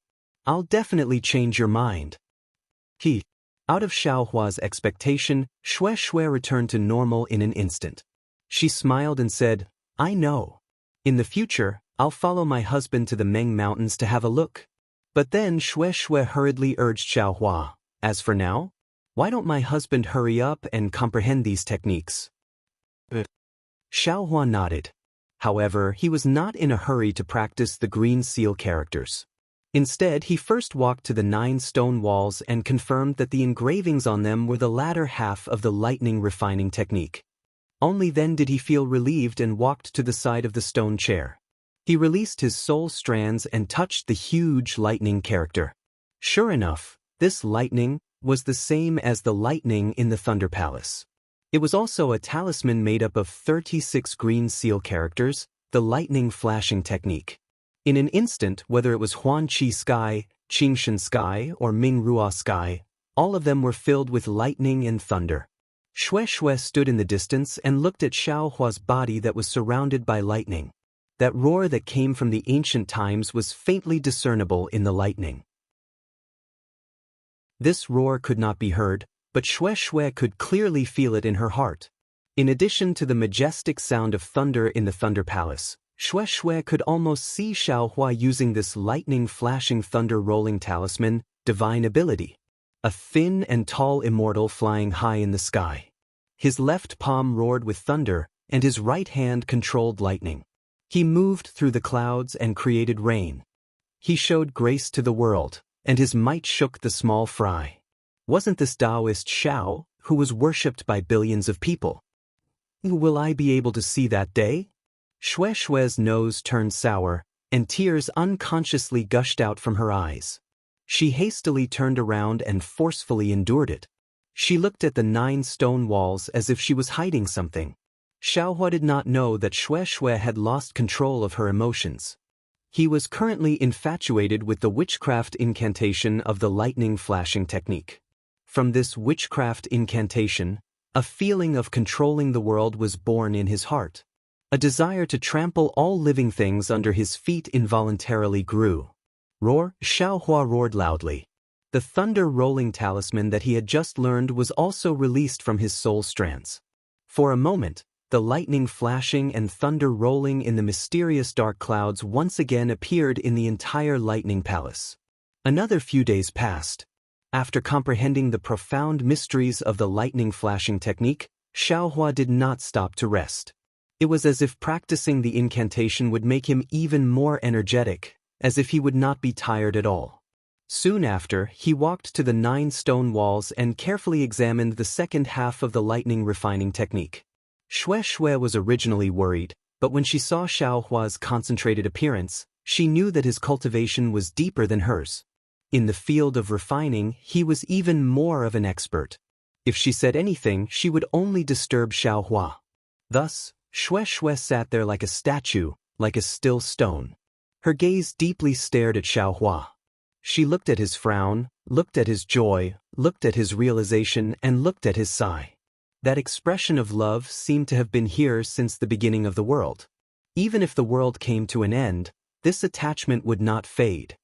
Speaker 1: I'll definitely change your mind. Out of Xiaohua's expectation, Xue Xue returned to normal in an instant. She smiled and said, I know. In the future, I'll follow my husband to the Meng Mountains to have a look. But then Xue Xue hurriedly urged Xiaohua, as for now, why don't my husband hurry up and comprehend these techniques? Xiaohua nodded. However, he was not in a hurry to practice the green seal characters. Instead, he first walked to the 9 stone walls and confirmed that the engravings on them were the latter half of the lightning refining technique. Only then did he feel relieved and walked to the side of the stone chair. He released his soul strands and touched the huge lightning character. Sure enough, this lightning was the same as the lightning in the Thunder Palace. It was also a talisman made up of 36 green seal characters, the lightning flashing technique. In an instant, whether it was Huanqi Sky, Qingshan Sky, or Mingrua Sky, all of them were filled with lightning and thunder. Xue Xue stood in the distance and looked at Xiaohua's body that was surrounded by lightning. That roar that came from the ancient times was faintly discernible in the lightning. This roar could not be heard, but Xue Xue could clearly feel it in her heart. In addition to the majestic sound of thunder in the Thunder Palace, Shui could almost see Xiaohua using this lightning-flashing thunder-rolling talisman, divine ability. A thin and tall immortal flying high in the sky. His left palm roared with thunder, and his right hand controlled lightning. He moved through the clouds and created rain. He showed grace to the world, and his might shook the small fry. Wasn't this Taoist Xiao, who was worshipped by billions of people? Will I be able to see that day? Shui's nose turned sour, and tears unconsciously gushed out from her eyes. She hastily turned around and forcefully endured it. She looked at the 9 stone walls as if she was hiding something. Xiaohua did not know that Shui had lost control of her emotions. He was currently infatuated with the witchcraft incantation of the lightning flashing technique. From this witchcraft incantation, a feeling of controlling the world was born in his heart. A desire to trample all living things under his feet involuntarily grew. Roar! Xiaohua roared loudly. The thunder-rolling talisman that he had just learned was also released from his soul strands. For a moment, the lightning flashing and thunder rolling in the mysterious dark clouds once again appeared in the entire lightning palace. Another few days passed. After comprehending the profound mysteries of the lightning flashing technique, Xiaohua did not stop to rest. It was as if practicing the incantation would make him even more energetic, as if he would not be tired at all. Soon after, he walked to the 9 stone walls and carefully examined the second half of the lightning refining technique. Shui was originally worried, but when she saw Xiaohua's concentrated appearance, she knew that his cultivation was deeper than hers. In the field of refining, he was even more of an expert. If she said anything, she would only disturb Xiaohua. Thus, Shui sat there like a statue, like a still stone. Her gaze deeply stared at Xiaohua. She looked at his frown, looked at his joy, looked at his realization, and looked at his sigh. That expression of love seemed to have been here since the beginning of the world. Even if the world came to an end, this attachment would not fade.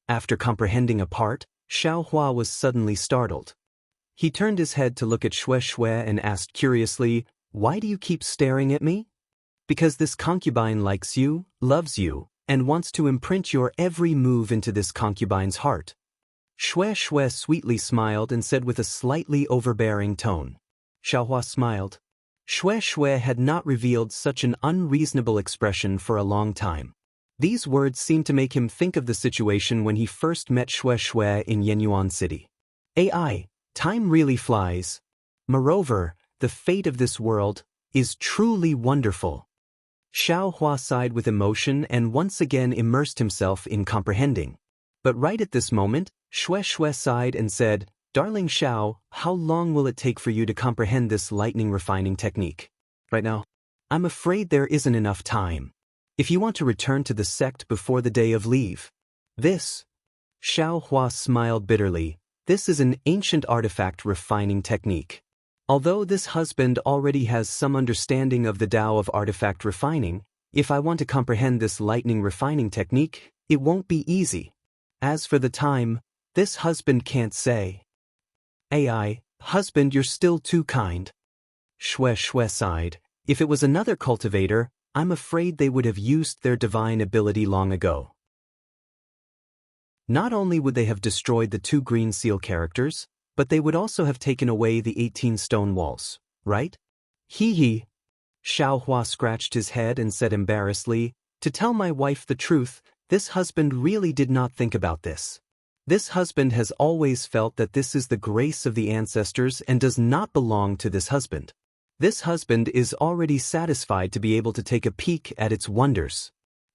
Speaker 1: After comprehending a part, Xiaohua was suddenly startled. He turned his head to look at Shui and asked curiously, "Why do you keep staring at me?" "Because this concubine likes you, loves you, and wants to imprint your every move into this concubine's heart." Shui sweetly smiled and said with a slightly overbearing tone. Xiaohua smiled. Shui had not revealed such an unreasonable expression for a long time. These words seemed to make him think of the situation when he first met Shui in Yenyuan City. Time really flies. Moreover, the fate of this world is truly wonderful. Xiaohua sighed with emotion and once again immersed himself in comprehending. But right at this moment, Shui sighed and said, "Darling Xiao, how long will it take for you to comprehend this lightning refining technique?" "Right now, I'm afraid there isn't enough time. If you want to return to the sect before the day of leave." "This?" Xiaohua smiled bitterly. "This is an ancient artifact refining technique. Although this husband already has some understanding of the Tao of artifact refining, if I want to comprehend this lightning refining technique, it won't be easy. As for the time, this husband can't say." Husband, you're still too kind." Shui sighed. "If it was another cultivator, I'm afraid they would have used their divine ability long ago. Not only would they have destroyed the 2 green seal characters, but they would also have taken away the 18 stone walls, right?" Hee. Xiaohua scratched his head and said embarrassedly, "To tell my wife the truth, this husband really did not think about this. This husband has always felt that this is the grace of the ancestors and does not belong to this husband. This husband is already satisfied to be able to take a peek at its wonders.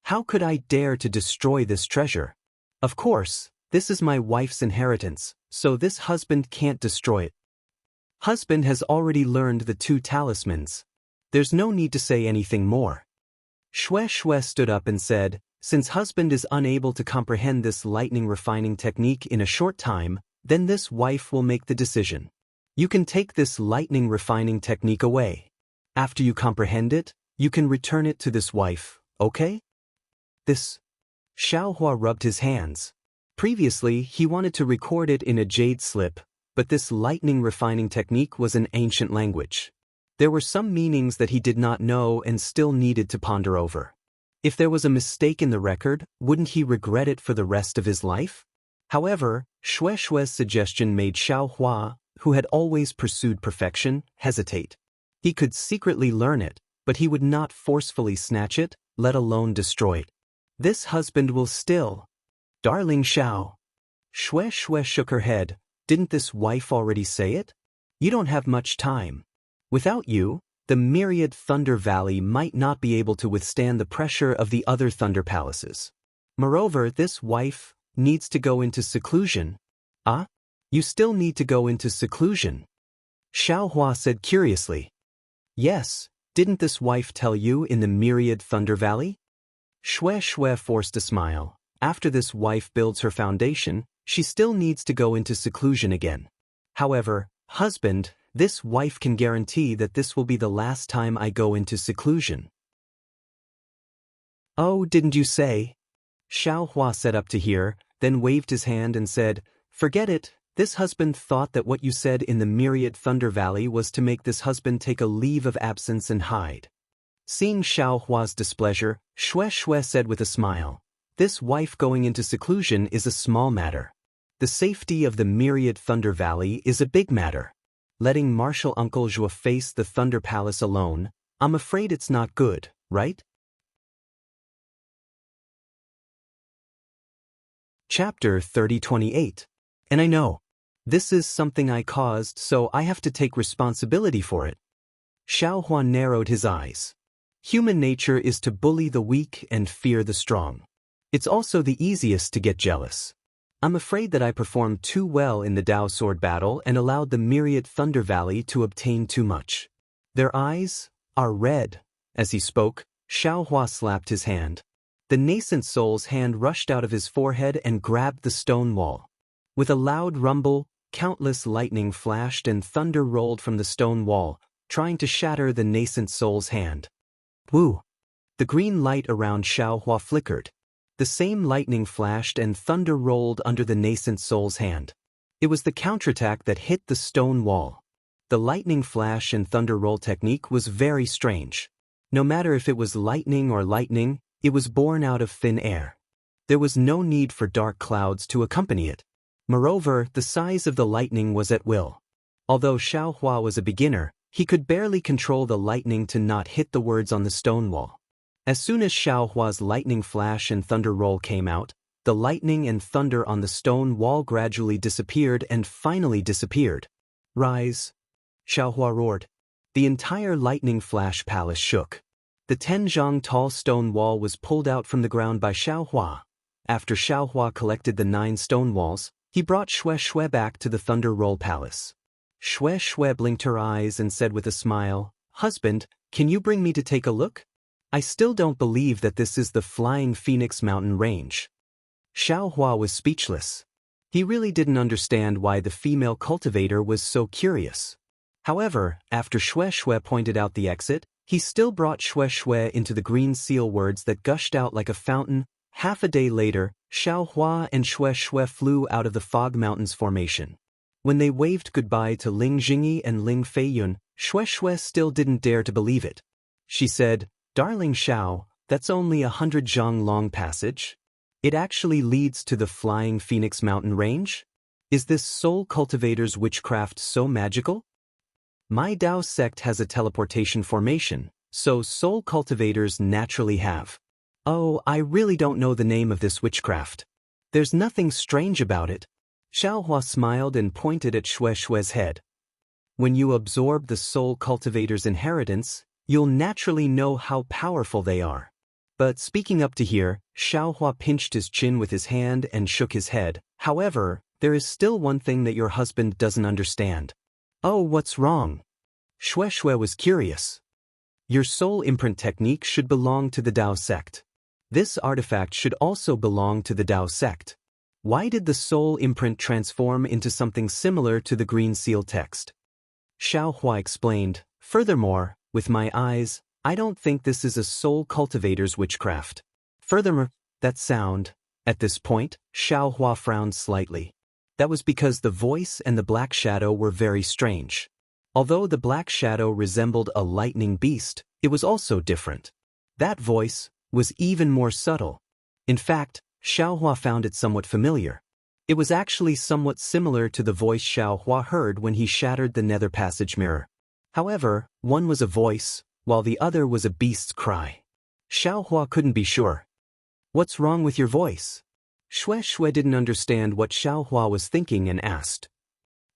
Speaker 1: How could I dare to destroy this treasure? Of course, this is my wife's inheritance, so this husband can't destroy it. Husband has already learned the 2 talismans. There's no need to say anything more." Shui stood up and said, "Since husband is unable to comprehend this lightning refining technique in a short time, then this wife will make the decision. You can take this lightning refining technique away. After you comprehend it, you can return it to this wife, okay?" This. Xiaohua rubbed his hands. Previously, he wanted to record it in a jade slip, but this lightning refining technique was an ancient language. There were some meanings that he did not know and still needed to ponder over. If there was a mistake in the record, wouldn't he regret it for the rest of his life? However, Xue Xue's suggestion made Xiao Hua, who had always pursued perfection, hesitate. He could secretly learn it, but he would not forcefully snatch it, let alone destroy it. This husband will still. Darling Xiao. Xue Xue shook her head. Didn't this wife already say it? You don't have much time. Without you, the myriad Thunder Valley might not be able to withstand the pressure of the other Thunder Palaces. Moreover, this wife needs to go into seclusion. Ah? You still need to go into seclusion? Xiao Hua said curiously. Yes, didn't this wife tell you in the myriad Thunder Valley? Xue Xue forced a smile. After this wife builds her foundation, she still needs to go into seclusion again. However, husband, this wife can guarantee that this will be the last time I go into seclusion. Oh, didn't you say? Xiao Hua sat up to hear, then waved his hand and said, Forget it, this husband thought that what you said in the myriad Thunder Valley was to make this husband take a leave of absence and hide. Seeing Xiao Hua's displeasure, Xue Xue said with a smile, This wife going into seclusion is a small matter. The safety of the myriad Thunder Valley is a big matter. Letting Martial Uncle Zhou face the Thunder Palace alone, I'm afraid it's not good, right? Chapter 30:28. And I know. This is something I caused, so I have to take responsibility for it. Xiao Huan narrowed his eyes. Human nature is to bully the weak and fear the strong. It's also the easiest to get jealous. I'm afraid that I performed too well in the Dao Sword battle and allowed the myriad Thunder Valley to obtain too much. Their eyes are red. As he spoke, Xiao Hua slapped his hand. The nascent soul's hand rushed out of his forehead and grabbed the stone wall. With a loud rumble, countless lightning flashed and thunder rolled from the stone wall, trying to shatter the nascent soul's hand. Woo! The green light around Xiao Hua flickered. The same lightning flashed and thunder rolled under the nascent soul's hand. It was the counterattack that hit the stone wall. The lightning flash and thunder roll technique was very strange. No matter if it was lightning or lightning, it was born out of thin air. There was no need for dark clouds to accompany it. Moreover, the size of the lightning was at will. Although Xiao Hua was a beginner, he could barely control the lightning to not hit the words on the stone wall. As soon as Xiao Hua's lightning flash and thunder roll came out, the lightning and thunder on the stone wall gradually disappeared and finally disappeared. Rise! Xiao Hua roared. The entire lightning flash palace shook. The 10 zhang tall stone wall was pulled out from the ground by Xiao Hua. After Xiao Hua collected the 9 stone walls, he brought Xue Xue back to the Thunder Roll Palace. Xue Xue blinked her eyes and said with a smile, Husband, can you bring me to take a look? I still don't believe that this is the Flying Phoenix Mountain Range. Xiao Hua was speechless. He really didn't understand why the female cultivator was so curious. However, after Xue Xue pointed out the exit, he still brought Xue Xue into the green seal words that gushed out like a fountain. Half a day later, Xiao Hua and Xue Xue flew out of the Fog Mountains formation. When they waved goodbye to Ling Jingyi and Ling Feiyun, Xue Xue still didn't dare to believe it. She said, Darling Xiao, that's only 100 zhang long passage. It actually leads to the Flying Phoenix Mountain Range? Is this Soul Cultivator's witchcraft so magical? My Dao sect has a teleportation formation, so Soul Cultivators naturally have. Oh, I really don't know the name of this witchcraft. There's nothing strange about it. Xiao Hua smiled and pointed at Xue Xue's head. When you absorb the Soul Cultivator's inheritance, you'll naturally know how powerful they are. But speaking up to here, Xiao Hua pinched his chin with his hand and shook his head. However, there is still one thing that your husband doesn't understand. Oh, what's wrong? Xue Xue was curious. Your soul imprint technique should belong to the Dao sect. This artifact should also belong to the Dao sect. Why did the soul imprint transform into something similar to the green seal text? Xiao Hua explained, Furthermore, with my eyes, I don't think this is a soul cultivator's witchcraft. Furthermore, that sound. At this point, Xiao Hua frowned slightly. That was because the voice and the black shadow were very strange. Although the black shadow resembled a lightning beast, it was also different. That voice was even more subtle. In fact, Xiaohua found it somewhat familiar. It was actually somewhat similar to the voice Xiaohua heard when he shattered the nether passage mirror. However, one was a voice, while the other was a beast's cry. Xiaohua couldn't be sure. "What's wrong with your voice?" Shui didn't understand what Xiaohua was thinking and asked.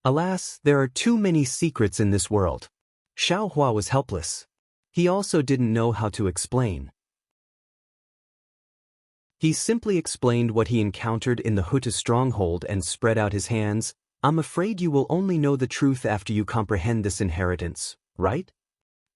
Speaker 1: Alas, there are too many secrets in this world. Xiaohua was helpless. He also didn't know how to explain. He simply explained what he encountered in the Huta stronghold and spread out his hands. "I'm afraid you will only know the truth after you comprehend this inheritance, right?"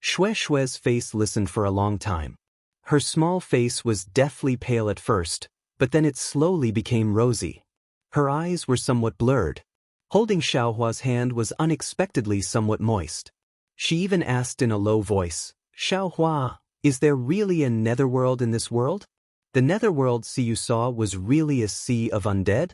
Speaker 1: Shui's face listened for a long time. Her small face was deathly pale at first, but then it slowly became rosy. Her eyes were somewhat blurred. Holding Xiaohua's hand was unexpectedly somewhat moist. She even asked in a low voice, "Xiaohua, is there really a netherworld in this world? The netherworld sea you saw was really a sea of undead?"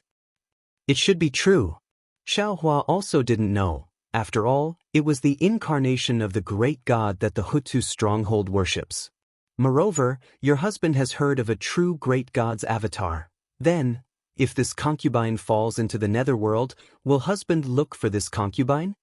Speaker 1: It should be true. Xiaohua also didn't know. After all, it was the incarnation of the great god that the Hutu stronghold worships. Moreover, your husband has heard of a true great god's avatar. Then, if this concubine falls into the netherworld, will husband look for this concubine?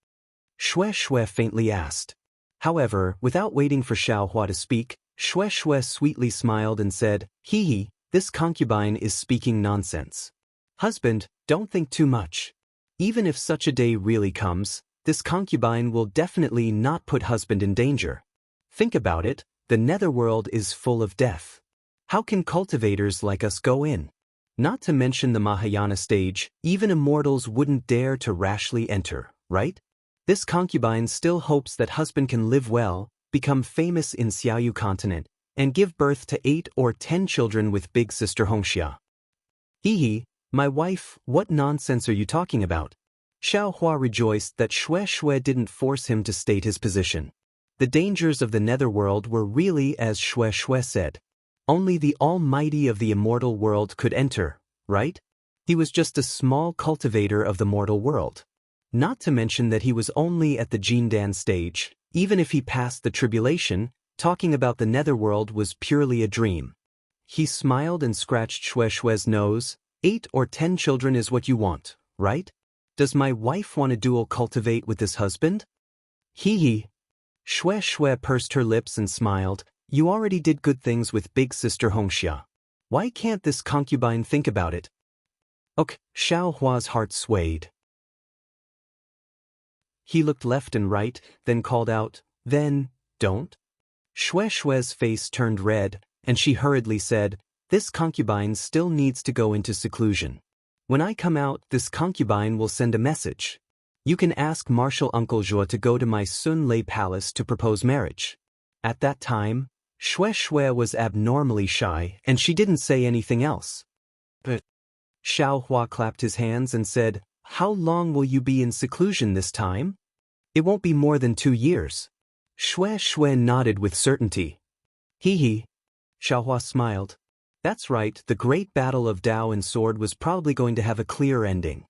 Speaker 1: Shui faintly asked. However, without waiting for Xiaohua to speak, Shui sweetly smiled and said, "Hee, this concubine is speaking nonsense. Husband, don't think too much. Even if such a day really comes, this concubine will definitely not put husband in danger. Think about it, the netherworld is full of death. How can cultivators like us go in? Not to mention the Mahayana stage, even immortals wouldn't dare to rashly enter, right? This concubine still hopes that husband can live well, become famous in Xiaoyu continent, and give birth to 8 or 10 children with big sister Hongxia." "Hee, my wife, what nonsense are you talking about?" Xiaohua rejoiced that Shui didn't force him to state his position. The dangers of the netherworld were really as Shui said. Only the almighty of the immortal world could enter, right? He was just a small cultivator of the mortal world. Not to mention that he was only at the Jindan stage. Even if he passed the tribulation, talking about the netherworld was purely a dream. He smiled and scratched Shui's nose. 8 or 10 children is what you want, right? Does my wife want to dual cultivate with this husband? Hee. Shui pursed her lips and smiled. You already did good things with big sister Hongxia. Why can't this concubine think about it? Ok, Xiaohua's heart swayed. He looked left and right, then called out, "Then, don't?" Shui's face turned red, and she hurriedly said, "This concubine still needs to go into seclusion. When I come out, this concubine will send a message. You can ask Marshal Uncle Zhuo to go to my Sun Lei palace to propose marriage." At that time, Shui was abnormally shy, and she didn't say anything else. But Xiaohua clapped his hands and said, "How long will you be in seclusion this time?" "It won't be more than 2 years." Shui nodded with certainty. Hee. Xiaohua smiled. That's right, the great battle of Dao and Sword was probably going to have a clear ending.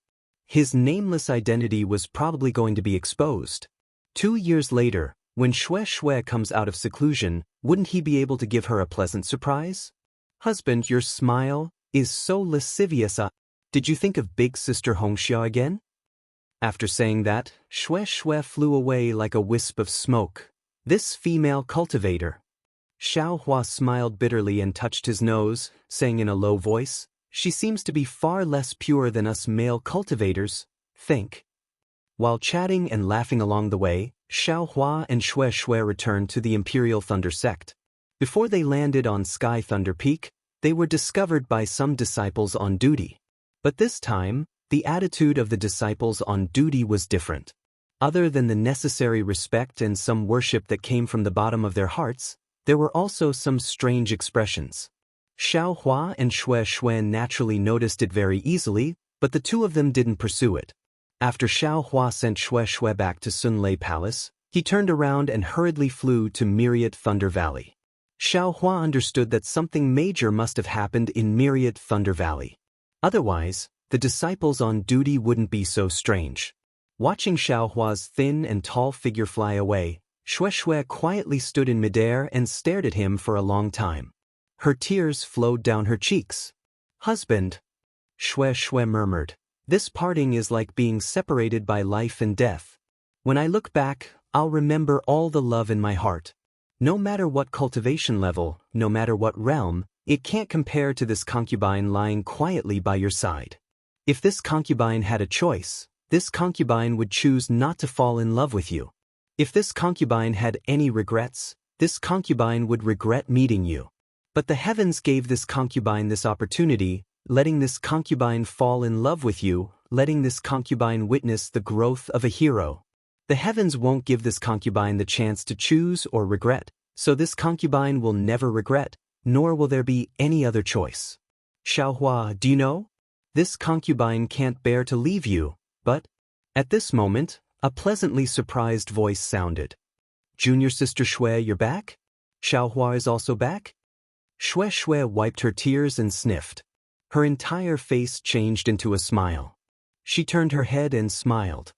Speaker 1: His nameless identity was probably going to be exposed. 2 years later, when Shui comes out of seclusion, wouldn't he be able to give her a pleasant surprise? "Husband, your smile is so lascivious. Did you think of big sister Hongxia again?" After saying that, Shui flew away like a wisp of smoke. This female cultivator. Xiaohua smiled bitterly and touched his nose, saying in a low voice, "She seems to be far less pure than us male cultivators, think." While chatting and laughing along the way, Xiaohua and Shui returned to the Imperial Thunder sect. Before they landed on Sky Thunder Peak, they were discovered by some disciples on duty. But this time, the attitude of the disciples on duty was different. Other than the necessary respect and some worship that came from the bottom of their hearts, there were also some strange expressions. Xiaohua and Shui naturally noticed it very easily, but the two of them didn't pursue it. After Xiaohua sent Shui back to Sun Lei Palace, he turned around and hurriedly flew to Myriad Thunder Valley. Xiaohua understood that something major must have happened in Myriad Thunder Valley. Otherwise, the disciples on duty wouldn't be so strange. Watching Xiaohua's thin and tall figure fly away, Shui quietly stood in midair and stared at him for a long time. Her tears flowed down her cheeks. "Husband," Shui murmured, "this parting is like being separated by life and death. When I look back, I'll remember all the love in my heart. No matter what cultivation level, no matter what realm, it can't compare to this concubine lying quietly by your side. If this concubine had a choice, this concubine would choose not to fall in love with you. If this concubine had any regrets, this concubine would regret meeting you. But the heavens gave this concubine this opportunity, letting this concubine fall in love with you, letting this concubine witness the growth of a hero. The heavens won't give this concubine the chance to choose or regret, so this concubine will never regret, nor will there be any other choice. Xiaohua, do you know? This concubine can't bear to leave you, but..." At this moment, a pleasantly surprised voice sounded. "Junior sister Shui, you're back? Xiaohua is also back?" Shui wiped her tears and sniffed. Her entire face changed into a smile. She turned her head and smiled.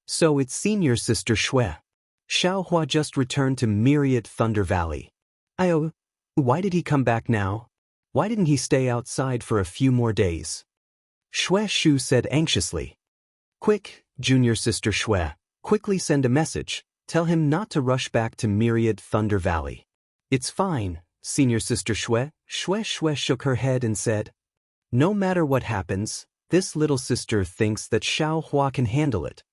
Speaker 1: "So it's senior sister Shui. Xiaohua just returned to Myriad Thunder Valley. Why did he come back now? Why didn't he stay outside for a few more days?" Shui said anxiously. "Quick, junior sister Shui, quickly send a message. Tell him not to rush back to Myriad Thunder Valley." "It's fine, senior sister Shui." Shui shook her head and said, "No matter what happens, this little sister thinks that Xiaohua can handle it.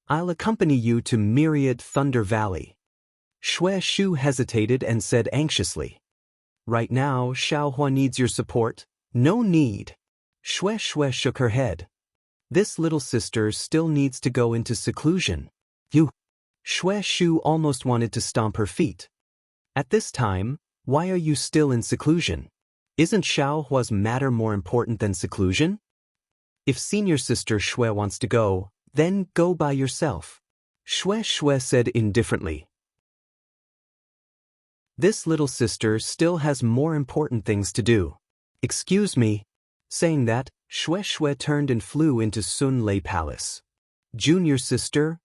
Speaker 1: I'll accompany you to Myriad Thunder Valley." Shui hesitated and said anxiously, "Right now, Xiaohua needs your support." "No need." Shui shook her head. "This little sister still needs to go into seclusion." "You." Shui almost wanted to stomp her feet. "At this time, why are you still in seclusion? Isn't Xiaohua's matter more important than seclusion? If senior sister Shui wants to go, then go by yourself." Shui said indifferently. "This little sister still has more important things to do." "Excuse me." Saying that, Shui turned and flew into Sun Lei Palace. Junior sister?"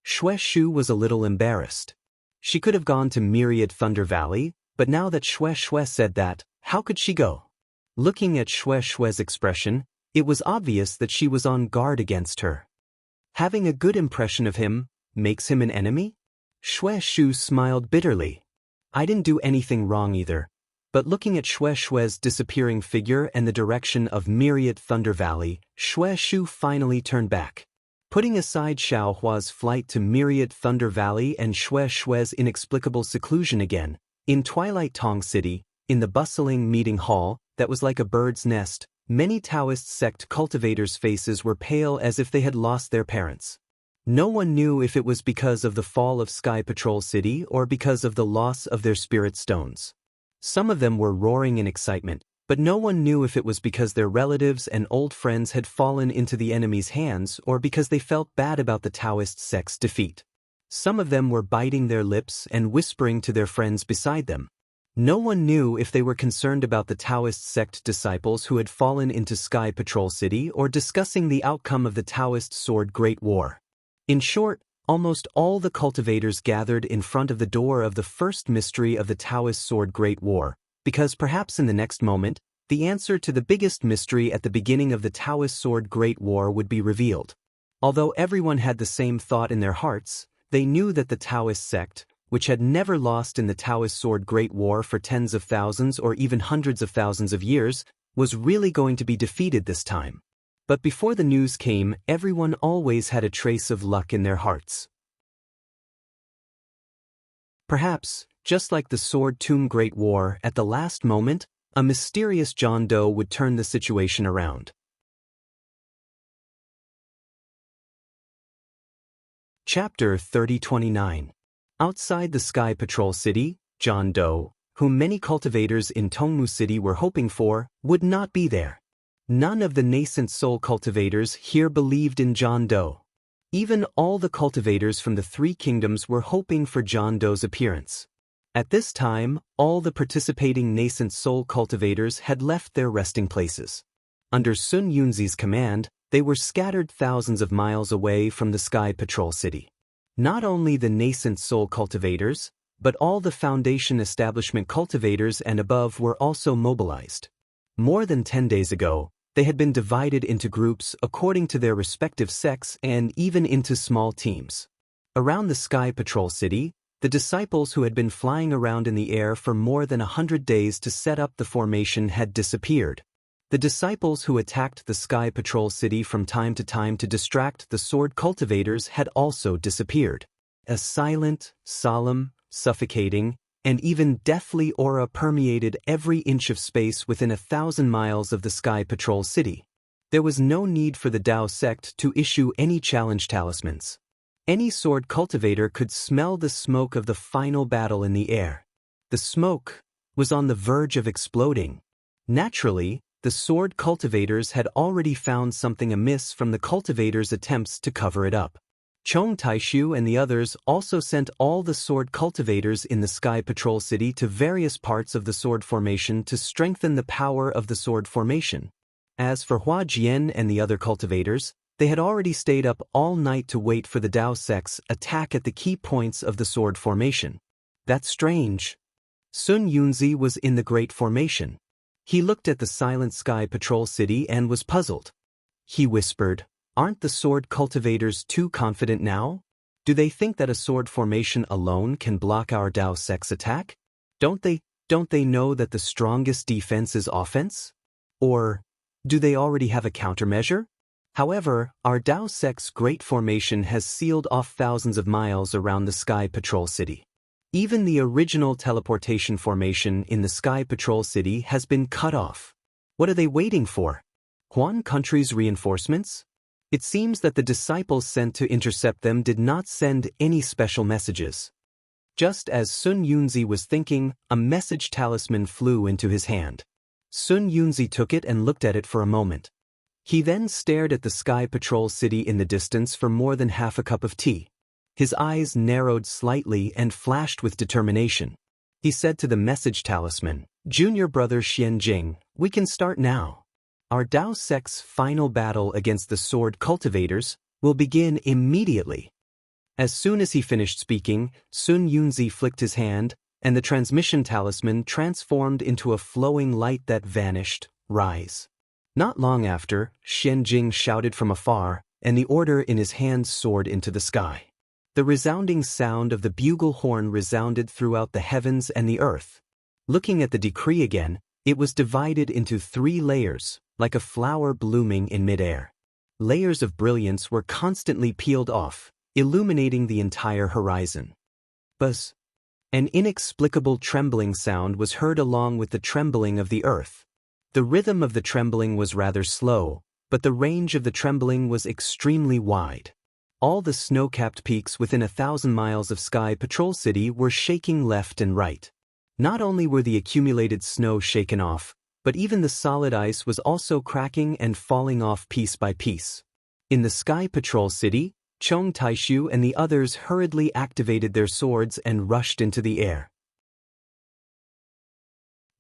Speaker 1: Shui was a little embarrassed. She could have gone to Myriad Thunder Valley, but now that Shui said that, how could she go? Looking at Shui's expression, it was obvious that she was on guard against her. Having a good impression of him makes him an enemy? Shui smiled bitterly. "I didn't do anything wrong either." But looking at Shui's disappearing figure and the direction of Myriad Thunder Valley, Shui finally turned back. Putting aside Xiaohua's flight to Myriad Thunder Valley and Shui's inexplicable seclusion again, in Twilight Tong City, in the bustling meeting hall that was like a bird's nest, many Taoist sect cultivators' faces were pale as if they had lost their parents. No one knew if it was because of the fall of Sky Patrol City or because of the loss of their spirit stones. Some of them were roaring in excitement, but no one knew if it was because their relatives and old friends had fallen into the enemy's hands or because they felt bad about the Taoist sect's defeat. Some of them were biting their lips and whispering to their friends beside them. No one knew if they were concerned about the Taoist sect disciples who had fallen into Sky Patrol City or discussing the outcome of the Taoist Sword Great War. In short, almost all the cultivators gathered in front of the door of the first mystery of the Taoist Sword Great War, because perhaps in the next moment, the answer to the biggest mystery at the beginning of the Taoist Sword Great War would be revealed. Although everyone had the same thought in their hearts, they knew that the Taoist sect, which had never lost in the Taoist Sword Great War for tens of thousands or even hundreds of thousands of years, was really going to be defeated this time. But before the news came, everyone always had a trace of luck in their hearts. Perhaps, just like the Sword Tomb Great War, at the last moment, a mysterious John Doe would turn the situation around. Chapter 3029. Outside the Sky Patrol City, John Doe, whom many cultivators in Tongmu City were hoping for, would not be there. None of the nascent soul cultivators here believed in John Doe. Even all the cultivators from the three kingdoms were hoping for John Doe's appearance. At this time, all the participating nascent soul cultivators had left their resting places. Under Sun Yunzi's command, They were scattered thousands of miles away from the Sky Patrol City. Not only the nascent soul cultivators, but all the Foundation establishment cultivators and above were also mobilized. More than 10 days ago, they had been divided into groups according to their respective sects and even into small teams. Around the Sky Patrol City, the disciples who had been flying around in the air for more than 100 days to set up the formation had disappeared. The disciples who attacked the Sky Patrol City from time to time to distract the sword cultivators had also disappeared. A silent, solemn, suffocating, and even deathly aura permeated every inch of space within 1,000 miles of the Sky Patrol City. There was no need for the Tao sect to issue any challenge talismans. Any sword cultivator could smell the smoke of the final battle in the air. The smoke was on the verge of exploding. Naturally, the sword cultivators had already found something amiss from the cultivators' attempts to cover it up. Chong Taishu and the others also sent all the sword cultivators in the Sky Patrol City to various parts of the sword formation to strengthen the power of the sword formation. As for Hua Jian and the other cultivators, they had already stayed up all night to wait for the Tao sect's attack at the key points of the sword formation. That's strange. Sun Yunzi was in the Great Formation. He looked at the silent Sky Patrol City and was puzzled. He whispered, "Aren't the sword cultivators too confident now? Do they think that a sword formation alone can block our Tao sect's attack? Don't they know that the strongest defense is offense? Or do they already have a countermeasure? However, our Tao sect's Great Formation has sealed off thousands of miles around the Sky Patrol City. Even the original teleportation formation in the Sky Patrol City has been cut off. What are they waiting for? Huan country's reinforcements? It seems that the disciples sent to intercept them did not send any special messages." Just as Sun Yunzi was thinking, a message talisman flew into his hand. Sun Yunzi took it and looked at it for a moment. He then stared at the Sky Patrol City in the distance for more than half a cup of tea. His eyes narrowed slightly and flashed with determination. He said to the message talisman, "Junior brother Xianjing, we can start now. Our Tao sect's final battle against the sword cultivators will begin immediately." As soon as he finished speaking, Sun Yunzi flicked his hand, and the transmission talisman transformed into a flowing light that vanished. "Rise." Not long after, Xianjing shouted from afar, and the order in his hand soared into the sky. The resounding sound of the bugle horn resounded throughout the heavens and the earth. Looking at the decree again, it was divided into 3 layers, like a flower blooming in midair. Layers of brilliance were constantly peeled off, illuminating the entire horizon. Buzz! An inexplicable trembling sound was heard along with the trembling of the earth. The rhythm of the trembling was rather slow, but the range of the trembling was extremely wide. All the snow-capped peaks within 1,000 miles of Sky Patrol City were shaking left and right. Not only were the accumulated snow shaken off, but even the solid ice was also cracking and falling off piece by piece. In the Sky Patrol City, Chong Taishu and the others hurriedly activated their swords and rushed into the air.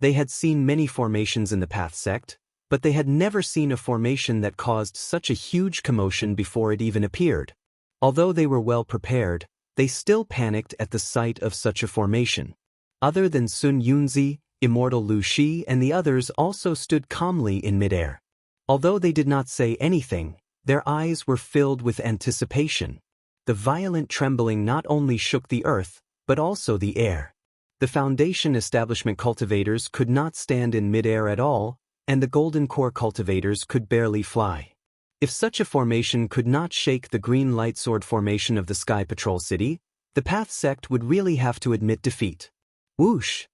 Speaker 1: They had seen many formations in the Path sect, but they had never seen a formation that caused such a huge commotion before it even appeared. Although they were well prepared, they still panicked at the sight of such a formation. Other than Sun Yunzi, Immortal Lu Shi and the others also stood calmly in midair. Although they did not say anything, their eyes were filled with anticipation. The violent trembling not only shook the earth, but also the air. The Foundation establishment cultivators could not stand in midair at all, and the Golden Core cultivators could barely fly. If such a formation could not shake the green light sword formation of the Sky Patrol City, the Path sect would really have to admit defeat. Whoosh!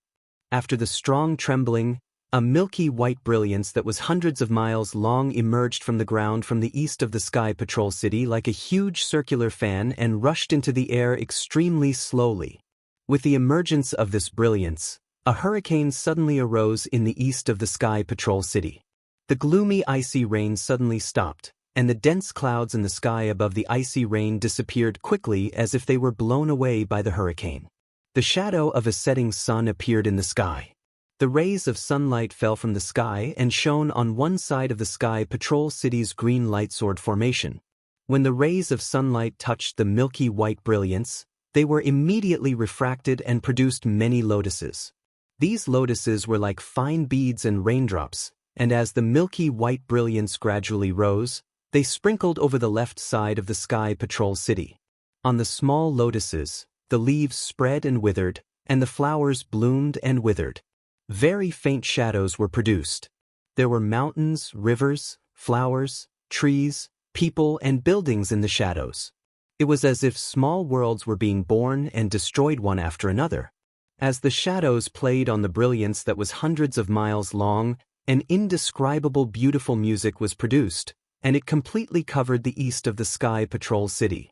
Speaker 1: After the strong trembling, a milky white brilliance that was hundreds of miles long emerged from the ground from the east of the Sky Patrol City like a huge circular fan and rushed into the air extremely slowly. With the emergence of this brilliance, a hurricane suddenly arose in the east of the Sky Patrol City. The gloomy icy rain suddenly stopped, and the dense clouds in the sky above the icy rain disappeared quickly as if they were blown away by the hurricane. The shadow of a setting sun appeared in the sky. The rays of sunlight fell from the sky and shone on one side of the Sky Patrol City's green light sword formation. When the rays of sunlight touched the milky white brilliance, they were immediately refracted and produced many lotuses. These lotuses were like fine beads and raindrops, and as the milky white brilliance gradually rose, they sprinkled over the left side of the Sky Patrol City. On the small lotuses, the leaves spread and withered, and the flowers bloomed and withered. Very faint shadows were produced. There were mountains, rivers, flowers, trees, people, and buildings in the shadows. It was as if small worlds were being born and destroyed one after another. As the shadows played on the brilliance that was hundreds of miles long, an indescribable beautiful music was produced, and it completely covered the east of the Sky Patrol City.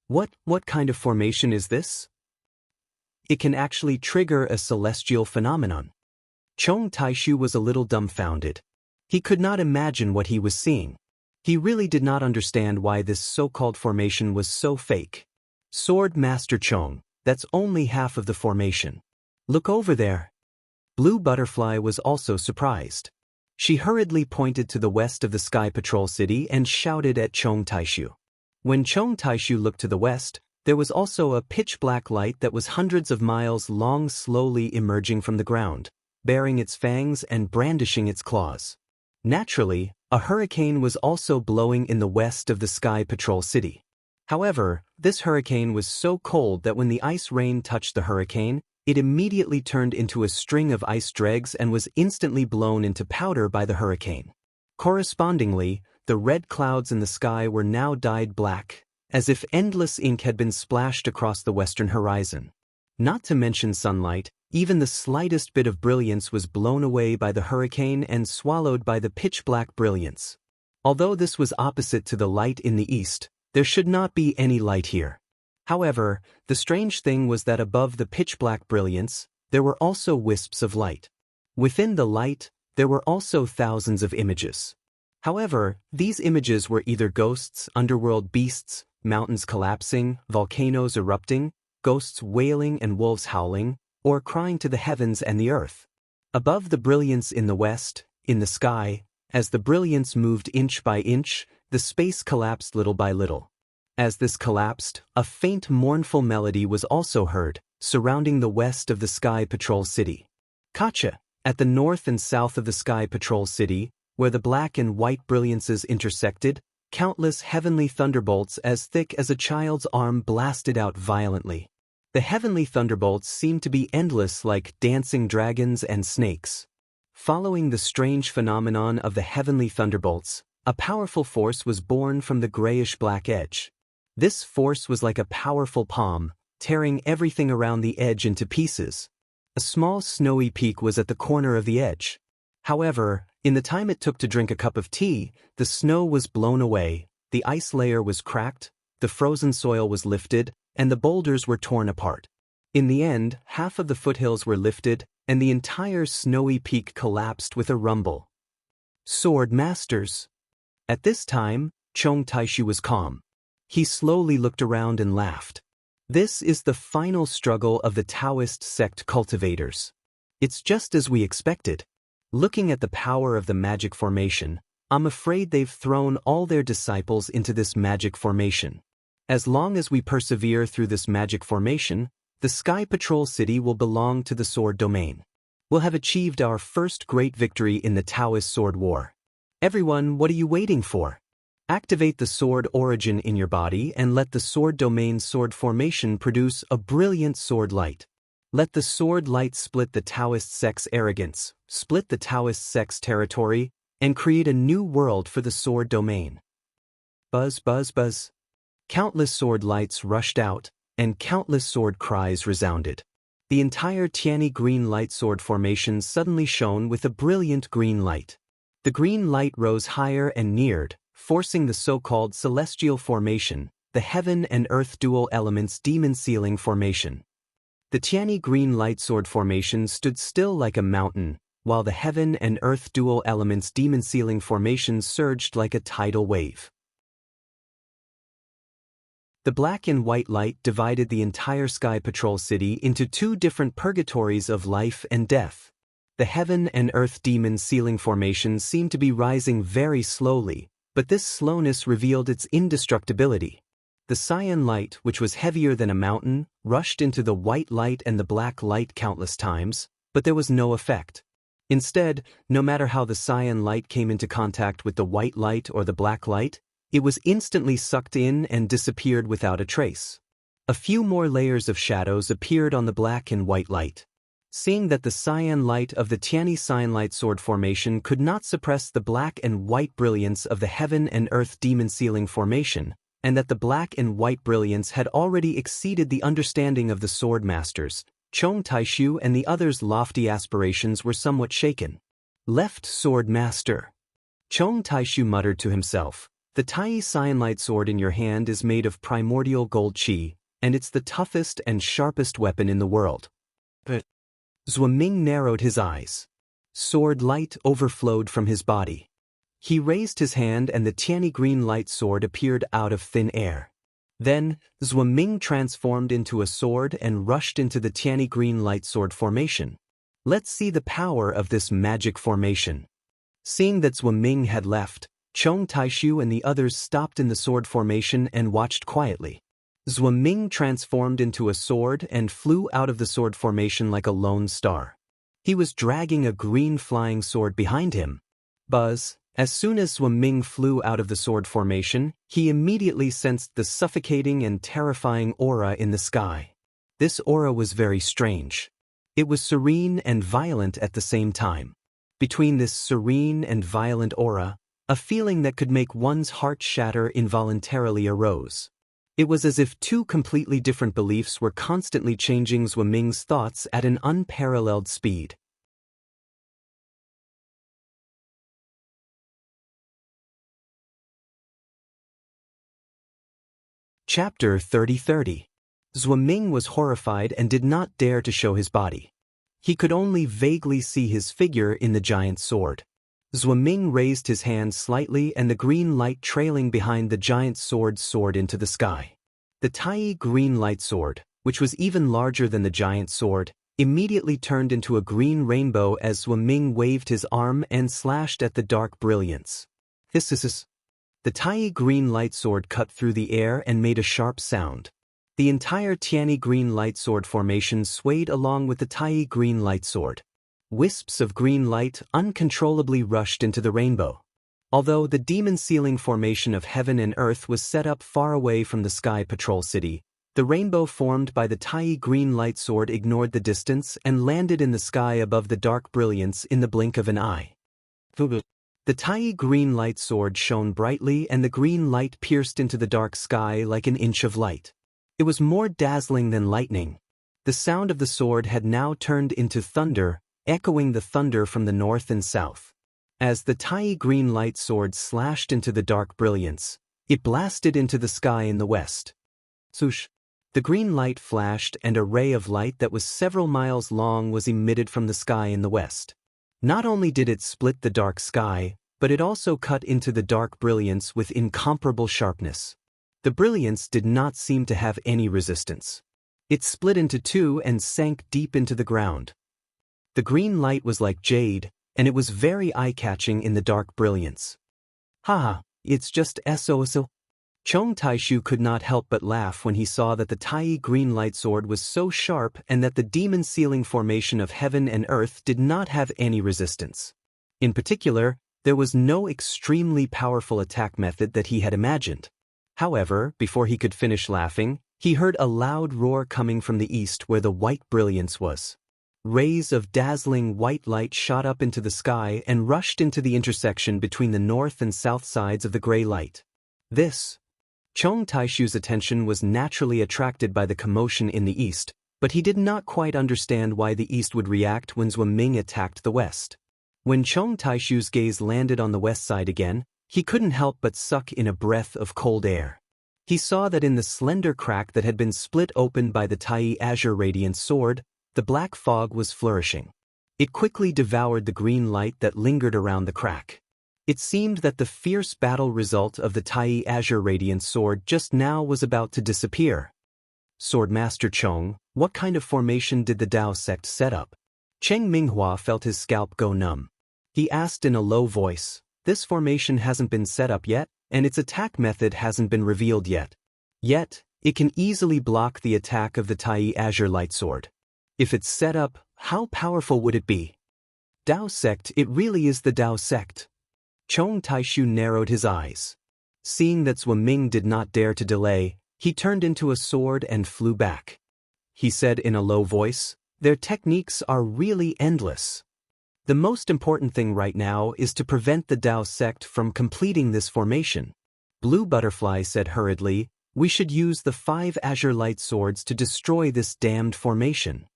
Speaker 1: What kind of formation is this? It can actually trigger a celestial phenomenon. Chong Taishu was a little dumbfounded. He could not imagine what he was seeing. He really did not understand why this so-called formation was so fake. Sword Master Chong, that's only half of the formation. Look over there. Blue Butterfly was also surprised. She hurriedly pointed to the west of the Sky Patrol City and shouted at Chong Taishu. When Chong Taishu looked to the west, there was also a pitch-black light that was hundreds of miles long, slowly emerging from the ground, baring its fangs and brandishing its claws. Naturally, a hurricane was also blowing in the west of the Sky Patrol City. However, this hurricane was so cold that when the ice rain touched the hurricane, it immediately turned into a string of ice dregs and was instantly blown into powder by the hurricane. Correspondingly, the red clouds in the sky were now dyed black, as if endless ink had been splashed across the western horizon. Not to mention sunlight, even the slightest bit of brilliance was blown away by the hurricane and swallowed by the pitch-black brilliance. Although this was opposite to the light in the east, there should not be any light here. However, the strange thing was that above the pitch-black brilliance, there were also wisps of light. Within the light, there were also thousands of images. However, these images were either ghosts, underworld beasts, mountains collapsing, volcanoes erupting, ghosts wailing and wolves howling, or crying to the heavens and the earth. Above the brilliance in the west, in the sky, as the brilliance moved inch by inch, the space collapsed little by little. As this collapsed, a faint mournful melody was also heard, surrounding the west of the Sky Patrol City. Kacha, at the north and south of the Sky Patrol City, where the black and white brilliances intersected, countless heavenly thunderbolts as thick as a child's arm blasted out violently. The heavenly thunderbolts seemed to be endless like dancing dragons and snakes. Following the strange phenomenon of the heavenly thunderbolts, a powerful force was born from the grayish-black edge. This force was like a powerful palm, tearing everything around the edge into pieces. A small snowy peak was at the corner of the edge. However, in the time it took to drink a cup of tea, the snow was blown away, the ice layer was cracked, the frozen soil was lifted, and the boulders were torn apart. In the end, half of the foothills were lifted, and the entire snowy peak collapsed with a rumble. Sword Masters. At this time, Chong Taishu was calm. He slowly looked around and laughed. This is the final struggle of the Taoist sect cultivators. It's just as we expected. Looking at the power of the magic formation, I'm afraid they've thrown all their disciples into this magic formation. As long as we persevere through this magic formation, the Sky Patrol City will belong to the Sword Domain. We'll have achieved our first great victory in the Taoist Sword War. Everyone, what are you waiting for? Activate the Sword Origin in your body and let the Sword Domain Sword Formation produce a brilliant sword light. Let the sword light split the Taoist sect's arrogance, split the Taoist sect's territory, and create a new world for the Sword Domain. Buzz, buzz, buzz. Countless sword lights rushed out, and countless sword cries resounded. The entire Tianyi green light sword formation suddenly shone with a brilliant green light. The green light rose higher and neared, forcing the so-called celestial formation, the heaven and earth dual elements demon sealing formation. The Tianyi green light sword formation stood still like a mountain, while the heaven and earth dual elements demon sealing formation surged like a tidal wave. The black and white light divided the entire Sky Patrol city into two different purgatories of life and death. The heaven and earth demon ceiling formation seemed to be rising very slowly, but this slowness revealed its indestructibility. The cyan light, which was heavier than a mountain, rushed into the white light and the black light countless times, but there was no effect. Instead, no matter how the cyan light came into contact with the white light or the black light, it was instantly sucked in and disappeared without a trace. A few more layers of shadows appeared on the black and white light. Seeing that the cyan light of the Tianyi cyan light sword formation could not suppress the black and white brilliance of the heaven and earth demon ceiling formation, and that the black and white brilliance had already exceeded the understanding of the sword masters, Chong Taishu and the others' lofty aspirations were somewhat shaken. Left sword master. Chong Taishu muttered to himself, "The Tianyi cyan light sword in your hand is made of primordial gold qi, and it's the toughest and sharpest weapon in the world." But Zhuaming narrowed his eyes. Sword light overflowed from his body. He raised his hand and the Tianyi green light sword appeared out of thin air. Then, Zhuaming transformed into a sword and rushed into the Tianyi green light sword formation. Let's see the power of this magic formation. Seeing that Zhuaming had left, Chong Taishu and the others stopped in the sword formation and watched quietly. Zhuaming transformed into a sword and flew out of the sword formation like a lone star. He was dragging a green flying sword behind him. Buzz. As soon as Zhuaming flew out of the sword formation, he immediately sensed the suffocating and terrifying aura in the sky. This aura was very strange. It was serene and violent at the same time. Between this serene and violent aura, a feeling that could make one's heart shatter involuntarily arose. It was as if two completely different beliefs were constantly changing Zhuaming's thoughts at an unparalleled speed. Chapter 30:30. Zhuaming was horrified and did not dare to show his body. He could only vaguely see his figure in the giant sword. Zhuaming raised his hand slightly and the green light trailing behind the giant sword soared into the sky. The Tianyi green light sword, which was even larger than the giant sword, immediately turned into a green rainbow as Zhuaming waved his arm and slashed at the dark brilliance. Hiss. The Tianyi green light sword cut through the air and made a sharp sound. The entire Tianyi green light sword formation swayed along with the Tianyi green light sword. Wisps of green light uncontrollably rushed into the rainbow. Although the demon ceiling formation of heaven and earth was set up far away from the Sky Patrol city, the rainbow formed by the Tianyi green light sword ignored the distance and landed in the sky above the dark brilliance in the blink of an eye. The Tianyi green light sword shone brightly and the green light pierced into the dark sky like an inch of light. It was more dazzling than lightning. The sound of the sword had now turned into thunder, echoing the thunder from the north and south. As the Tianyi green light sword slashed into the dark brilliance, it blasted into the sky in the west. Swoosh! The green light flashed and a ray of light that was several miles long was emitted from the sky in the west. Not only did it split the dark sky, but it also cut into the dark brilliance with incomparable sharpness. The brilliance did not seem to have any resistance. It split into two and sank deep into the ground. The green light was like jade, and it was very eye-catching in the dark brilliance. Haha, it's just so. Chong Taishu could not help but laugh when he saw that the Tianyi green light sword was so sharp and that the demon ceiling formation of heaven and earth did not have any resistance. In particular, there was no extremely powerful attack method that he had imagined. However, before he could finish laughing, he heard a loud roar coming from the east where the white brilliance was. Rays of dazzling white light shot up into the sky and rushed into the intersection between the north and south sides of the gray light. Chong Taishu's attention was naturally attracted by the commotion in the east, but he did not quite understand why the east would react when Zhuaming attacked the west. When Chong Taishu's gaze landed on the west side again, he couldn't help but suck in a breath of cold air. He saw that in the slender crack that had been split open by the Tianyi azure radiant sword, the black fog was flourishing. It quickly devoured the green light that lingered around the crack. It seemed that the fierce battle result of the Tai Azure Radiant Sword just now was about to disappear. Swordmaster Chong, what kind of formation did the Dao sect set up? Cheng Minghua felt his scalp go numb. He asked in a low voice, "This formation hasn't been set up yet, and its attack method hasn't been revealed yet. Yet, it can easily block the attack of the Tai Azure Light Sword. If it's set up, how powerful would it be?" Dao sect, it really is the Dao sect. Chong Taishu narrowed his eyes. Seeing that Zhuo Ming did not dare to delay, he turned into a sword and flew back. He said in a low voice, "Their techniques are really endless. The most important thing right now is to prevent the Dao sect from completing this formation." Blue Butterfly said hurriedly, "We should use the 5 Azure Light Swords to destroy this damned formation.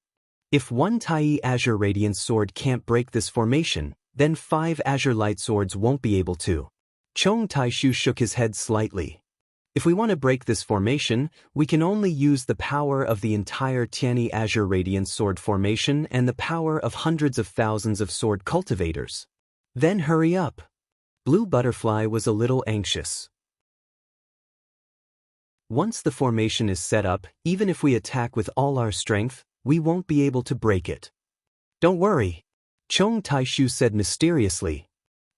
Speaker 1: If one Tai Azure Radiant Sword can't break this formation, then 5 Azure Light Swords won't be able to." Chong Taishu shook his head slightly. "If we want to break this formation, we can only use the power of the entire Tianyi Azure Radiant Sword formation and the power of hundreds of thousands of sword cultivators. Then hurry up." Blue Butterfly was a little anxious. "Once the formation is set up, even if we attack with all our strength, we won't be able to break it." "Don't worry," Chong Taishu said mysteriously.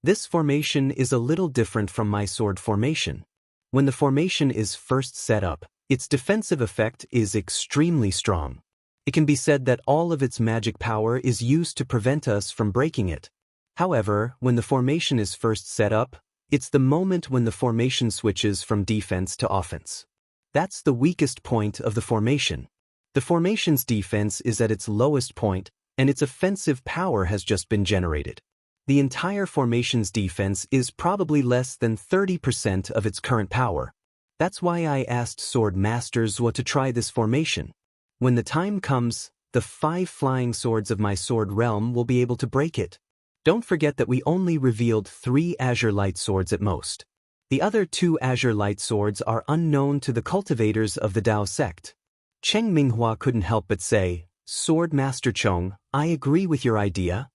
Speaker 1: "This formation is a little different from my sword formation. When the formation is first set up, its defensive effect is extremely strong. It can be said that all of its magic power is used to prevent us from breaking it. However, when the formation is first set up, it's the moment when the formation switches from defense to offense. That's the weakest point of the formation. The formation's defense is at its lowest point, and its offensive power has just been generated. The entire formation's defense is probably less than 30% of its current power. That's why I asked Sword Masters what to try this formation. When the time comes, the 5 flying swords of my sword realm will be able to break it. Don't forget that we only revealed 3 Azure Light Swords at most. The other 2 Azure Light Swords are unknown to the cultivators of the Dao sect." Cheng Minghua couldn't help but say, "Sword Master Chong, I agree with your idea.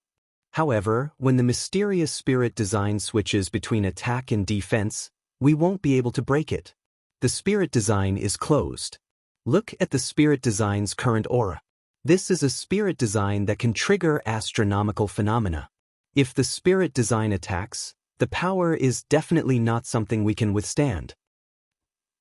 Speaker 1: However, when the mysterious spirit design switches between attack and defense, we won't be able to break it. The spirit design is closed. Look at the spirit design's current aura. This is a spirit design that can trigger astronomical phenomena. If the spirit design attacks, the power is definitely not something we can withstand.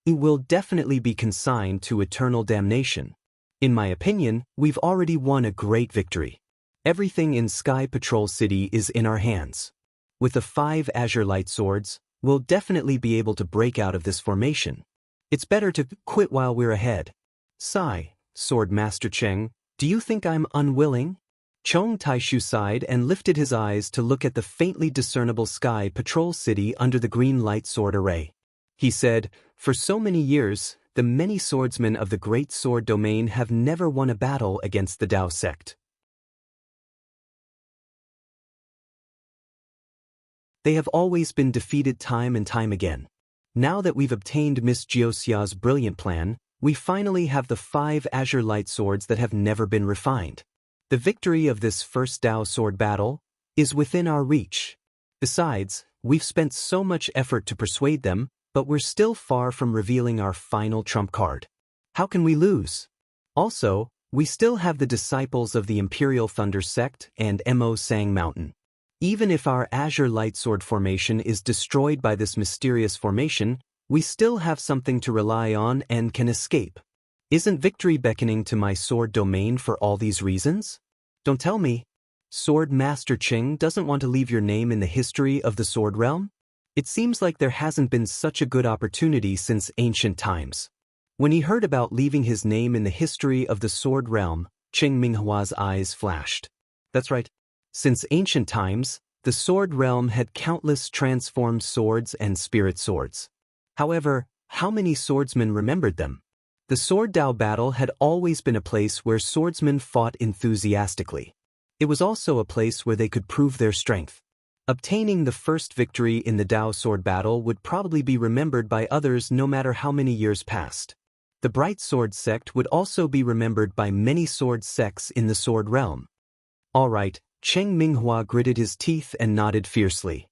Speaker 1: It will definitely be consigned to eternal damnation. In my opinion, we've already won a great victory. Everything in Sky Patrol City is in our hands. With the 5 Azure Light Swords, we'll definitely be able to break out of this formation. It's better to quit while we're ahead." "Sigh, Sword Master Cheng, do you think I'm unwilling?" Chong Taishu sighed and lifted his eyes to look at the faintly discernible Sky Patrol City under the green light sword array. He said, "For so many years, the many swordsmen of the Great Sword Domain have never won a battle against the Dao sect. They have always been defeated time and time again. Now that we've obtained Miss Jiosia's brilliant plan, we finally have the 5 Azure Light Swords that have never been refined. The victory of this first Dao sword battle is within our reach. Besides, we've spent so much effort to persuade them, but we're still far from revealing our final trump card. How can we lose? Also, we still have the disciples of the Imperial Thunder Sect and Mo Sang Mountain. Even if our Azure Light Sword formation is destroyed by this mysterious formation, we still have something to rely on and can escape. Isn't victory beckoning to my sword domain for all these reasons? Don't tell me. Sword Master Ching doesn't want to leave your name in the history of the sword realm? It seems like there hasn't been such a good opportunity since ancient times. When he heard about leaving his name in the history of the sword realm, Cheng Minghua's eyes flashed. That's right. Since ancient times, the sword realm had countless transformed swords and spirit swords. However, how many swordsmen remembered them? The Sword Dao battle had always been a place where swordsmen fought enthusiastically. It was also a place where they could prove their strength. Obtaining the first victory in the Dao sword battle would probably be remembered by others no matter how many years passed. The Bright Sword sect would also be remembered by many sword sects in the sword realm. All right, Cheng Minghua gritted his teeth and nodded fiercely.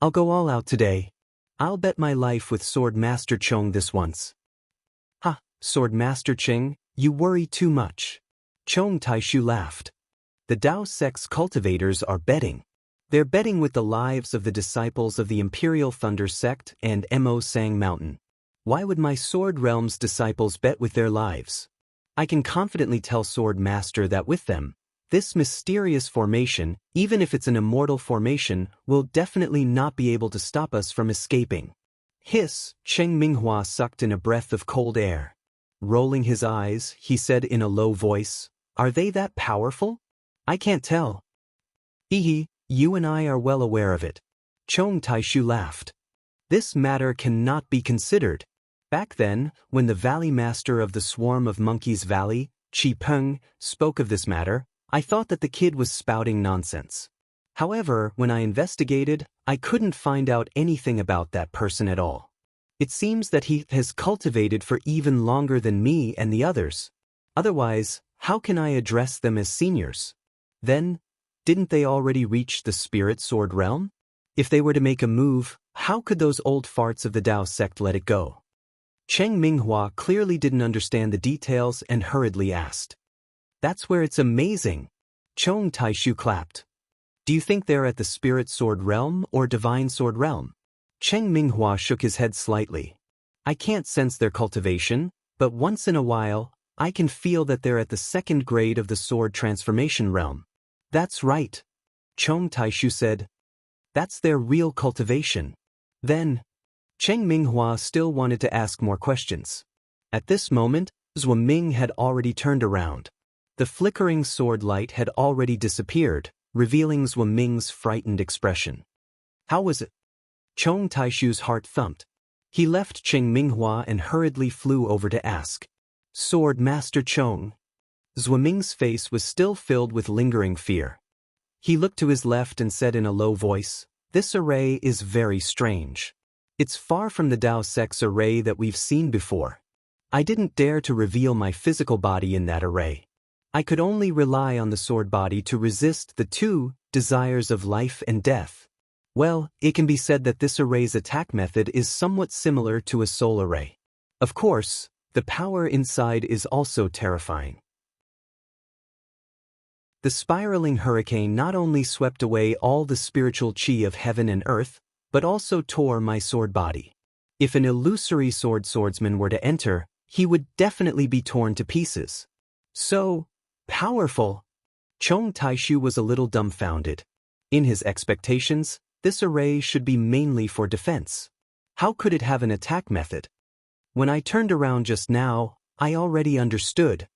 Speaker 1: I'll go all out today. I'll bet my life with Sword Master Chong this once. Ha, Sword Master Ching, you worry too much. Chong Taishu laughed. The Dao sect's cultivators are betting. They're betting with the lives of the disciples of the Imperial Thunder sect and Mo Sang Mountain. Why would my Sword Realm's disciples bet with their lives? I can confidently tell Sword Master that with them, this mysterious formation, even if it's an immortal formation, will definitely not be able to stop us from escaping. Hiss, Cheng Minghua sucked in a breath of cold air. Rolling his eyes, he said in a low voice, "Are they that powerful? I can't tell." "Hehe, you and I are well aware of it." Chong Taishu laughed. "This matter cannot be considered. Back then, when the Valley Master of the Swarm of Monkeys Valley, Chi Peng, spoke of this matter, I thought that the kid was spouting nonsense. However, when I investigated, I couldn't find out anything about that person at all. It seems that he has cultivated for even longer than me and the others. Otherwise, how can I address them as seniors? Then, didn't they already reach the Spirit Sword Realm? If they were to make a move, how could those old farts of the Dao sect let it go?" Cheng Minghua clearly didn't understand the details and hurriedly asked. "That's where it's amazing." Chong Taishu clapped. "Do you think they're at the Spirit Sword Realm or Divine Sword Realm?" Cheng Minghua shook his head slightly. "I can't sense their cultivation, but once in a while, I can feel that they're at the second grade of the Sword Transformation Realm." "That's right," Chong Taishu said. "That's their real cultivation." Then, Cheng Minghua still wanted to ask more questions. At this moment, Zhuo Ming had already turned around. The flickering sword light had already disappeared, revealing Zhuo Ming's frightened expression. "How was it?" Chong Taishu's heart thumped. He left Cheng Minghua and hurriedly flew over to ask. "Sword Master Chong." Zhuo Ming's face was still filled with lingering fear. He looked to his left and said in a low voice, "This array is very strange. It's far from the Dao sect's array that we've seen before. I didn't dare to reveal my physical body in that array. I could only rely on the sword body to resist the two desires of life and death. Well, it can be said that this array's attack method is somewhat similar to a soul array. Of course, the power inside is also terrifying." The spiraling hurricane not only swept away all the spiritual chi of heaven and earth, but also tore my sword body. If an illusory swordsman were to enter, he would definitely be torn to pieces. So powerful! Chong Taishu was a little dumbfounded. In his expectations, this array should be mainly for defense. How could it have an attack method? "When I turned around just now, I already understood,"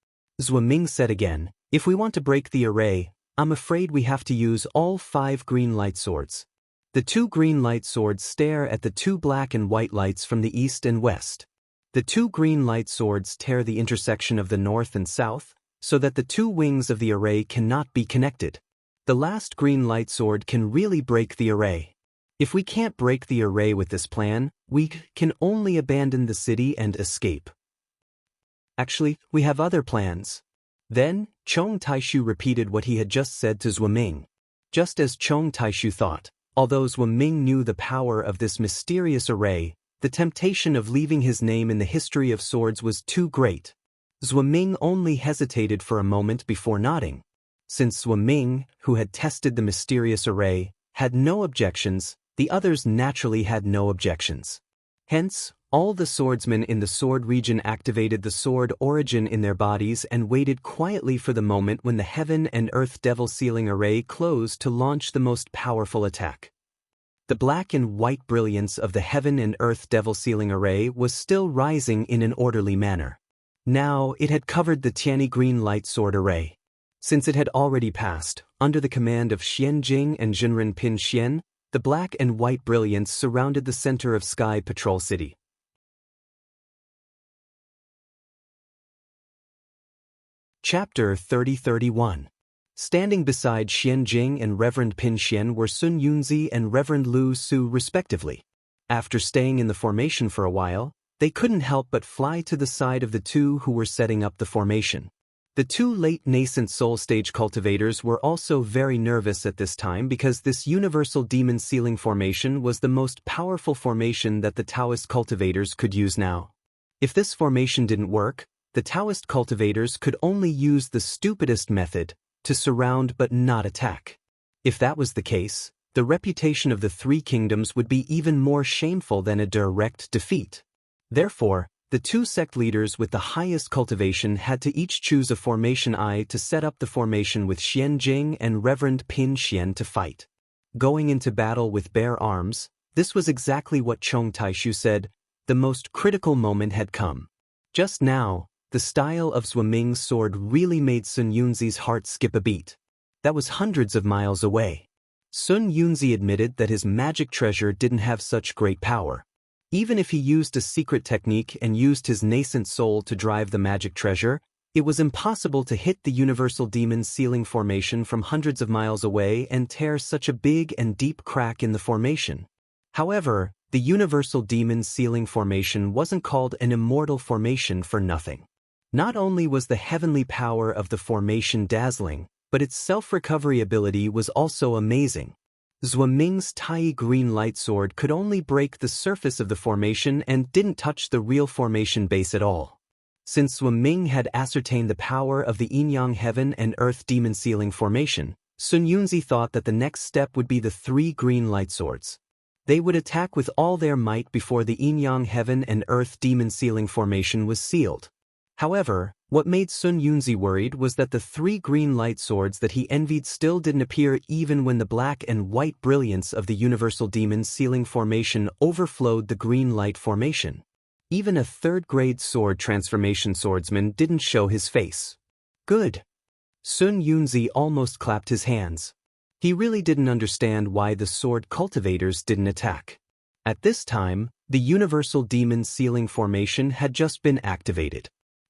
Speaker 1: Zhuo Ming said again. "If we want to break the array, I'm afraid we have to use all 5 green light swords." The 2 green light swords stare at the 2 black and white lights from the east and west. The 2 green light swords tear the intersection of the north and south, so that the 2 wings of the array cannot be connected. The last green light sword can really break the array. If we can't break the array with this plan, we can only abandon the city and escape. Actually, we have other plans. Then, Chong Taishu repeated what he had just said to Zhuo Ming. Just as Chong Taishu thought, although Zhuo Ming knew the power of this mysterious array, the temptation of leaving his name in the history of swords was too great. Zhuo Ming only hesitated for a moment before nodding. Since Zhuo Ming, who had tested the mysterious array, had no objections, the others naturally had no objections. Hence, all the swordsmen in the sword region activated the sword origin in their bodies and waited quietly for the moment when the Heaven and Earth Devil Sealing Array closed to launch the most powerful attack. The black and white brilliance of the Heaven and Earth Devil Sealing Array was still rising in an orderly manner. Now it had covered the Tianyi Green Light Sword Array. Since it had already passed, under the command of Xian Jing and Jinren Pin Xian, the black and white brilliance surrounded the center of Sky Patrol City. Chapter 30-31. Standing beside Xian Jing and Reverend Pin Xian were Sun Yunzi and Reverend Lu Su respectively. After staying in the formation for a while, they couldn't help but fly to the side of the two who were setting up the formation. The two late nascent soul stage cultivators were also very nervous at this time because this universal demon sealing formation was the most powerful formation that the Taoist cultivators could use now. If this formation didn't work, the Taoist cultivators could only use the stupidest method, to surround but not attack. If that was the case, the reputation of the Three Kingdoms would be even more shameful than a direct defeat. Therefore, the two sect leaders with the highest cultivation had to each choose a formation I to set up the formation with Xian Jing and Reverend Pin Xian to fight. Going into battle with bare arms, this was exactly what Chong Taishu said, the most critical moment had come. Just now, the style of Zhuo Ming's sword really made Sun Yunzi's heart skip a beat. That was hundreds of miles away. Sun Yunzi admitted that his magic treasure didn't have such great power. Even if he used a secret technique and used his nascent soul to drive the magic treasure, it was impossible to hit the universal demon sealing formation from hundreds of miles away and tear such a big and deep crack in the formation. However, the universal demon sealing formation wasn't called an immortal formation for nothing. Not only was the heavenly power of the formation dazzling, but its self-recovery ability was also amazing. Zhuo Ming's Tai green light sword could only break the surface of the formation and didn't touch the real formation base at all. Since Zhuo Ming had ascertained the power of the Yin-Yang Heaven and Earth demon sealing formation, Sun Yunzi thought that the next step would be the three green light swords. They would attack with all their might before the Yin-Yang Heaven and Earth demon sealing formation was sealed. However, what made Sun Yunzi worried was that the three green light swords that he envied still didn't appear even when the black and white brilliance of the universal demon sealing formation overflowed the green light formation. Even a third-grade sword transformation swordsman didn't show his face. Good. Sun Yunzi almost clapped his hands. He really didn't understand why the sword cultivators didn't attack. At this time, the universal demon sealing formation had just been activated.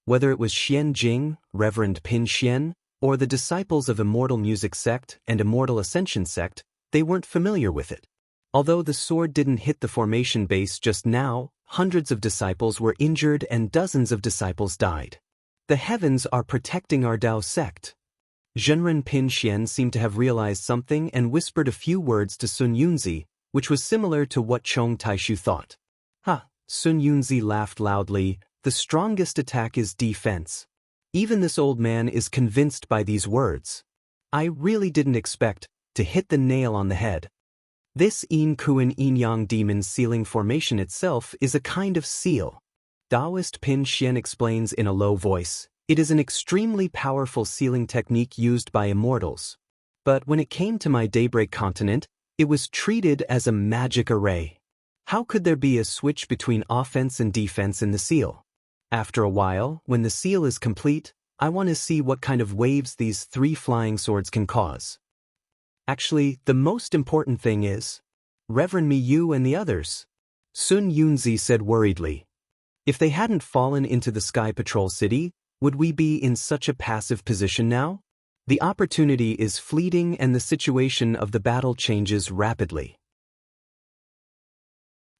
Speaker 1: Whether it was Xian Jing, Reverend Pin Xian, or the disciples of Immortal Music Sect and Immortal Ascension Sect, they weren't familiar with it. Although the sword didn't hit the formation base just now, hundreds of disciples were injured and dozens of disciples died. The heavens are protecting our Dao sect. Zhenren Pin Xian seemed to have realized something and whispered a few words to Sun Yunzi, which was similar to what Chong Taishu thought. Ha! Sun Yunzi laughed loudly. The strongest attack is defense. Even this old man is convinced by these words. I really didn't expect to hit the nail on the head. This Yin Kuan Yin Yang demon sealing formation itself is a kind of seal. Taoist Pin Xian explains in a low voice. It is an extremely powerful sealing technique used by immortals. But when it came to my Daybreak continent, it was treated as a magic array. How could there be a switch between offense and defense in the seal? After a while, when the seal is complete, I want to see what kind of waves these three flying swords can cause. Actually, the most important thing is, Reverend Miyu and the others. Sun Yunzi said worriedly. If they hadn't fallen into the Sky Patrol City, would we be in such a passive position now? The opportunity is fleeting and the situation of the battle changes rapidly.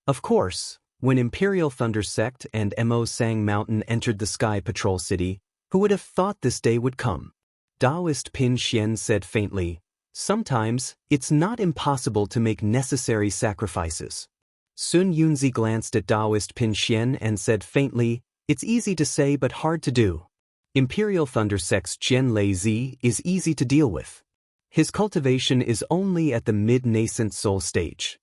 Speaker 1: Of course, when Imperial Thunder Sect and Mo Sang Mountain entered the Sky Patrol City, who would have thought this day would come? Taoist Pin Xian said faintly, sometimes, it's not impossible to make necessary sacrifices. Sun Yunzi glanced at Taoist Pin Xian and said faintly, it's easy to say but hard to do. Imperial Thunder Sect's Jian Lei Zi is easy to deal with. His cultivation is only at the mid-nascent soul stage.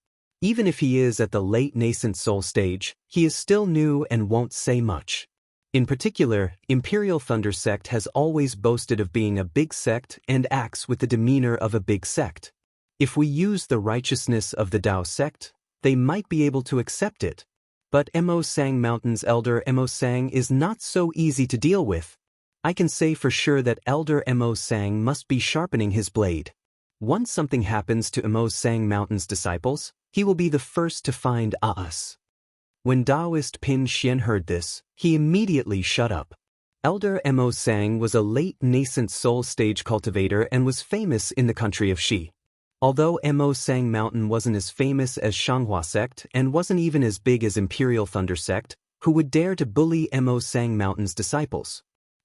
Speaker 1: Even if he is at the late nascent soul stage, he is still new and won't say much. In particular, Imperial Thunder Sect has always boasted of being a big sect and acts with the demeanor of a big sect. If we use the righteousness of the Dao sect, they might be able to accept it. But Mo Sang Mountain's Elder Mo Sang is not so easy to deal with. I can say for sure that Elder Mo Sang must be sharpening his blade. Once something happens to Mo Sang Mountain's disciples, he will be the first to find us. When Taoist Pin Xian heard this, he immediately shut up. Elder Mo Sang was a late nascent soul stage cultivator and was famous in the country of Xi. Although Mo Sang Mountain wasn't as famous as Shanghua Sect and wasn't even as big as Imperial Thunder Sect, who would dare to bully Mo Sang Mountain's disciples?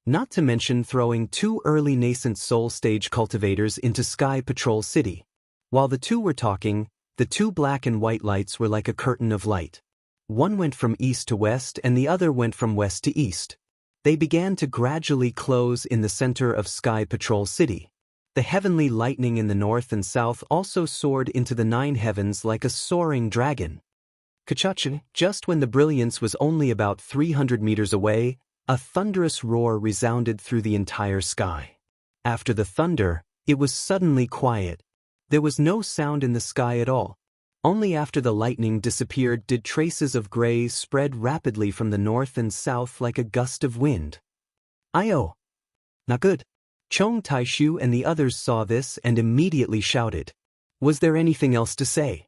Speaker 1: Not to mention throwing 2 early nascent Soul Stage cultivators into Sky Patrol City. While the two were talking, the 2 black and white lights were like a curtain of light. One went from east to west and the other went from west to east. They began to gradually close in the center of Sky Patrol City. The heavenly lightning in the north and south also soared into the 9 heavens like a soaring dragon. Kachacha, just when the brilliance was only about 300 meters away, a thunderous roar resounded through the entire sky. After the thunder, it was suddenly quiet. There was no sound in the sky at all. Only after the lightning disappeared did traces of gray spread rapidly from the north and south like a gust of wind. Ayo! Not good. Chong Taishu and the others saw this and immediately shouted. Was there anything else to say?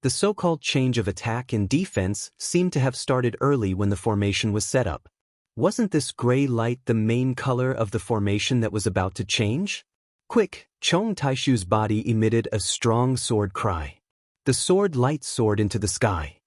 Speaker 1: The so-called change of attack and defense seemed to have started early when the formation was set up. Wasn't this gray light the main color of the formation that was about to change? Quick, Chong Taishu's body emitted a strong sword cry. The sword light soared into the sky.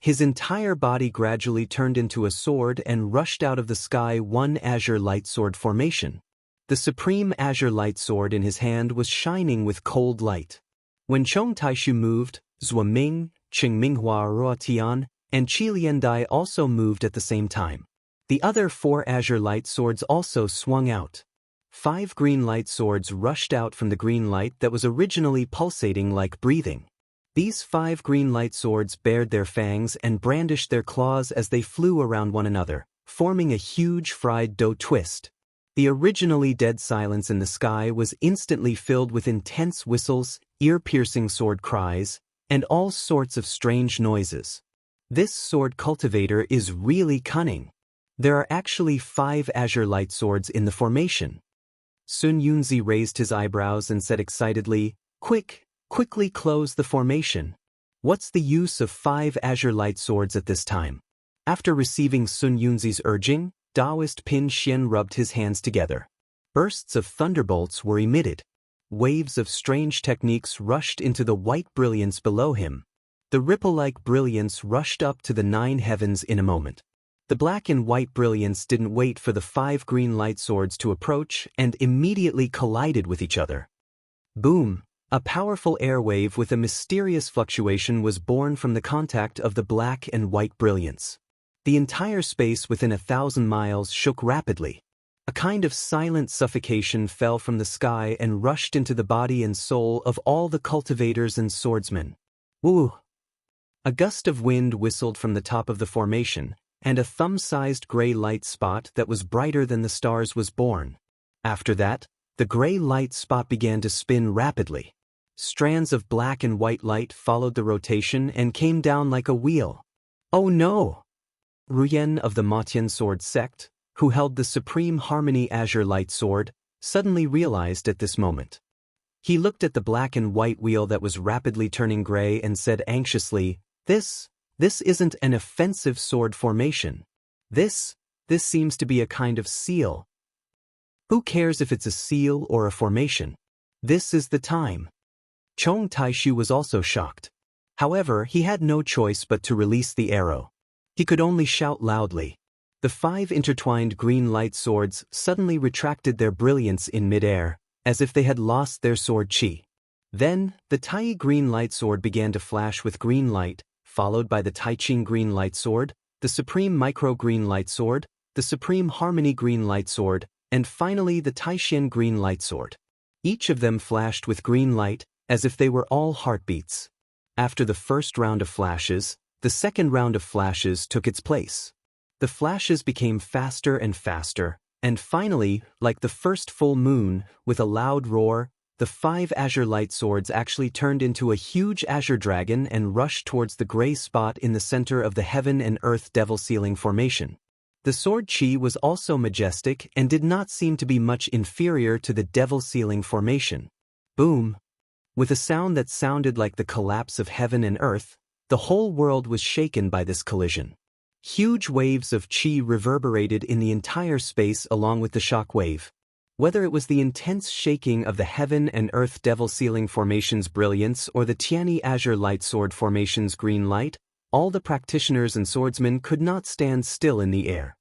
Speaker 1: His entire body gradually turned into a sword and rushed out of the sky one azure light sword formation. The supreme azure light sword in his hand was shining with cold light. When Chong Taishu moved, Zhuo Ming, Qing Minghua Ruotian, and Qi Liandai also moved at the same time. The other 4 azure light swords also swung out. 5 green light swords rushed out from the green light that was originally pulsating like breathing. These 5 green light swords bared their fangs and brandished their claws as they flew around one another, forming a huge fried dough twist. The originally dead silence in the sky was instantly filled with intense whistles, ear-piercing sword cries, and all sorts of strange noises. This sword cultivator is really cunning. There are actually 5 azure light swords in the formation. Sun Yunzi raised his eyebrows and said excitedly, Quickly close the formation. What's the use of 5 azure light swords at this time? After receiving Sun Yunzi's urging, Taoist Pin Xian rubbed his hands together. Bursts of thunderbolts were emitted. Waves of strange techniques rushed into the white brilliance below him. The ripple-like brilliance rushed up to the 9 heavens in a moment. The black and white brilliance didn't wait for the 5 green light swords to approach and immediately collided with each other. Boom! A powerful airwave with a mysterious fluctuation was born from the contact of the black and white brilliance. The entire space within 1,000 miles shook rapidly. A kind of silent suffocation fell from the sky and rushed into the body and soul of all the cultivators and swordsmen. Woo! A gust of wind whistled from the top of the formation, and a thumb-sized gray light spot that was brighter than the stars was born. After that, the gray light spot began to spin rapidly. Strands of black and white light followed the rotation and came down like a wheel. Oh no! Ruyen of the Matian Sword Sect, who held the Supreme Harmony Azure Light Sword, suddenly realized at this moment. He looked at the black and white wheel that was rapidly turning gray and said anxiously, This isn't an offensive sword formation. This seems to be a kind of seal. Who cares if it's a seal or a formation? This is the time. Chong Taishu was also shocked. However, he had no choice but to release the arrow. He could only shout loudly. The 5 intertwined green light swords suddenly retracted their brilliance in midair, as if they had lost their sword chi. Then, the Tai green light sword began to flash with green light, followed by the Taiching green light sword, the Supreme Micro green light sword, the Supreme Harmony green light sword, and finally the Taishen green light sword. Each of them flashed with green light, as if they were all heartbeats. After the first round of flashes, the second round of flashes took its place. The flashes became faster and faster, and finally, like the first full moon, with a loud roar, the 5 azure light swords actually turned into a huge azure dragon and rushed towards the gray spot in the center of the heaven and earth devil ceiling formation. The sword chi was also majestic and did not seem to be much inferior to the devil ceiling formation. Boom! With a sound that sounded like the collapse of heaven and earth, the whole world was shaken by this collision. Huge waves of chi reverberated in the entire space along with the shock wave. Whether it was the intense shaking of the heaven and earth devil ceiling formation's brilliance or the Tianyi azure light sword formation's green light, all the practitioners and swordsmen could not stand still in the air.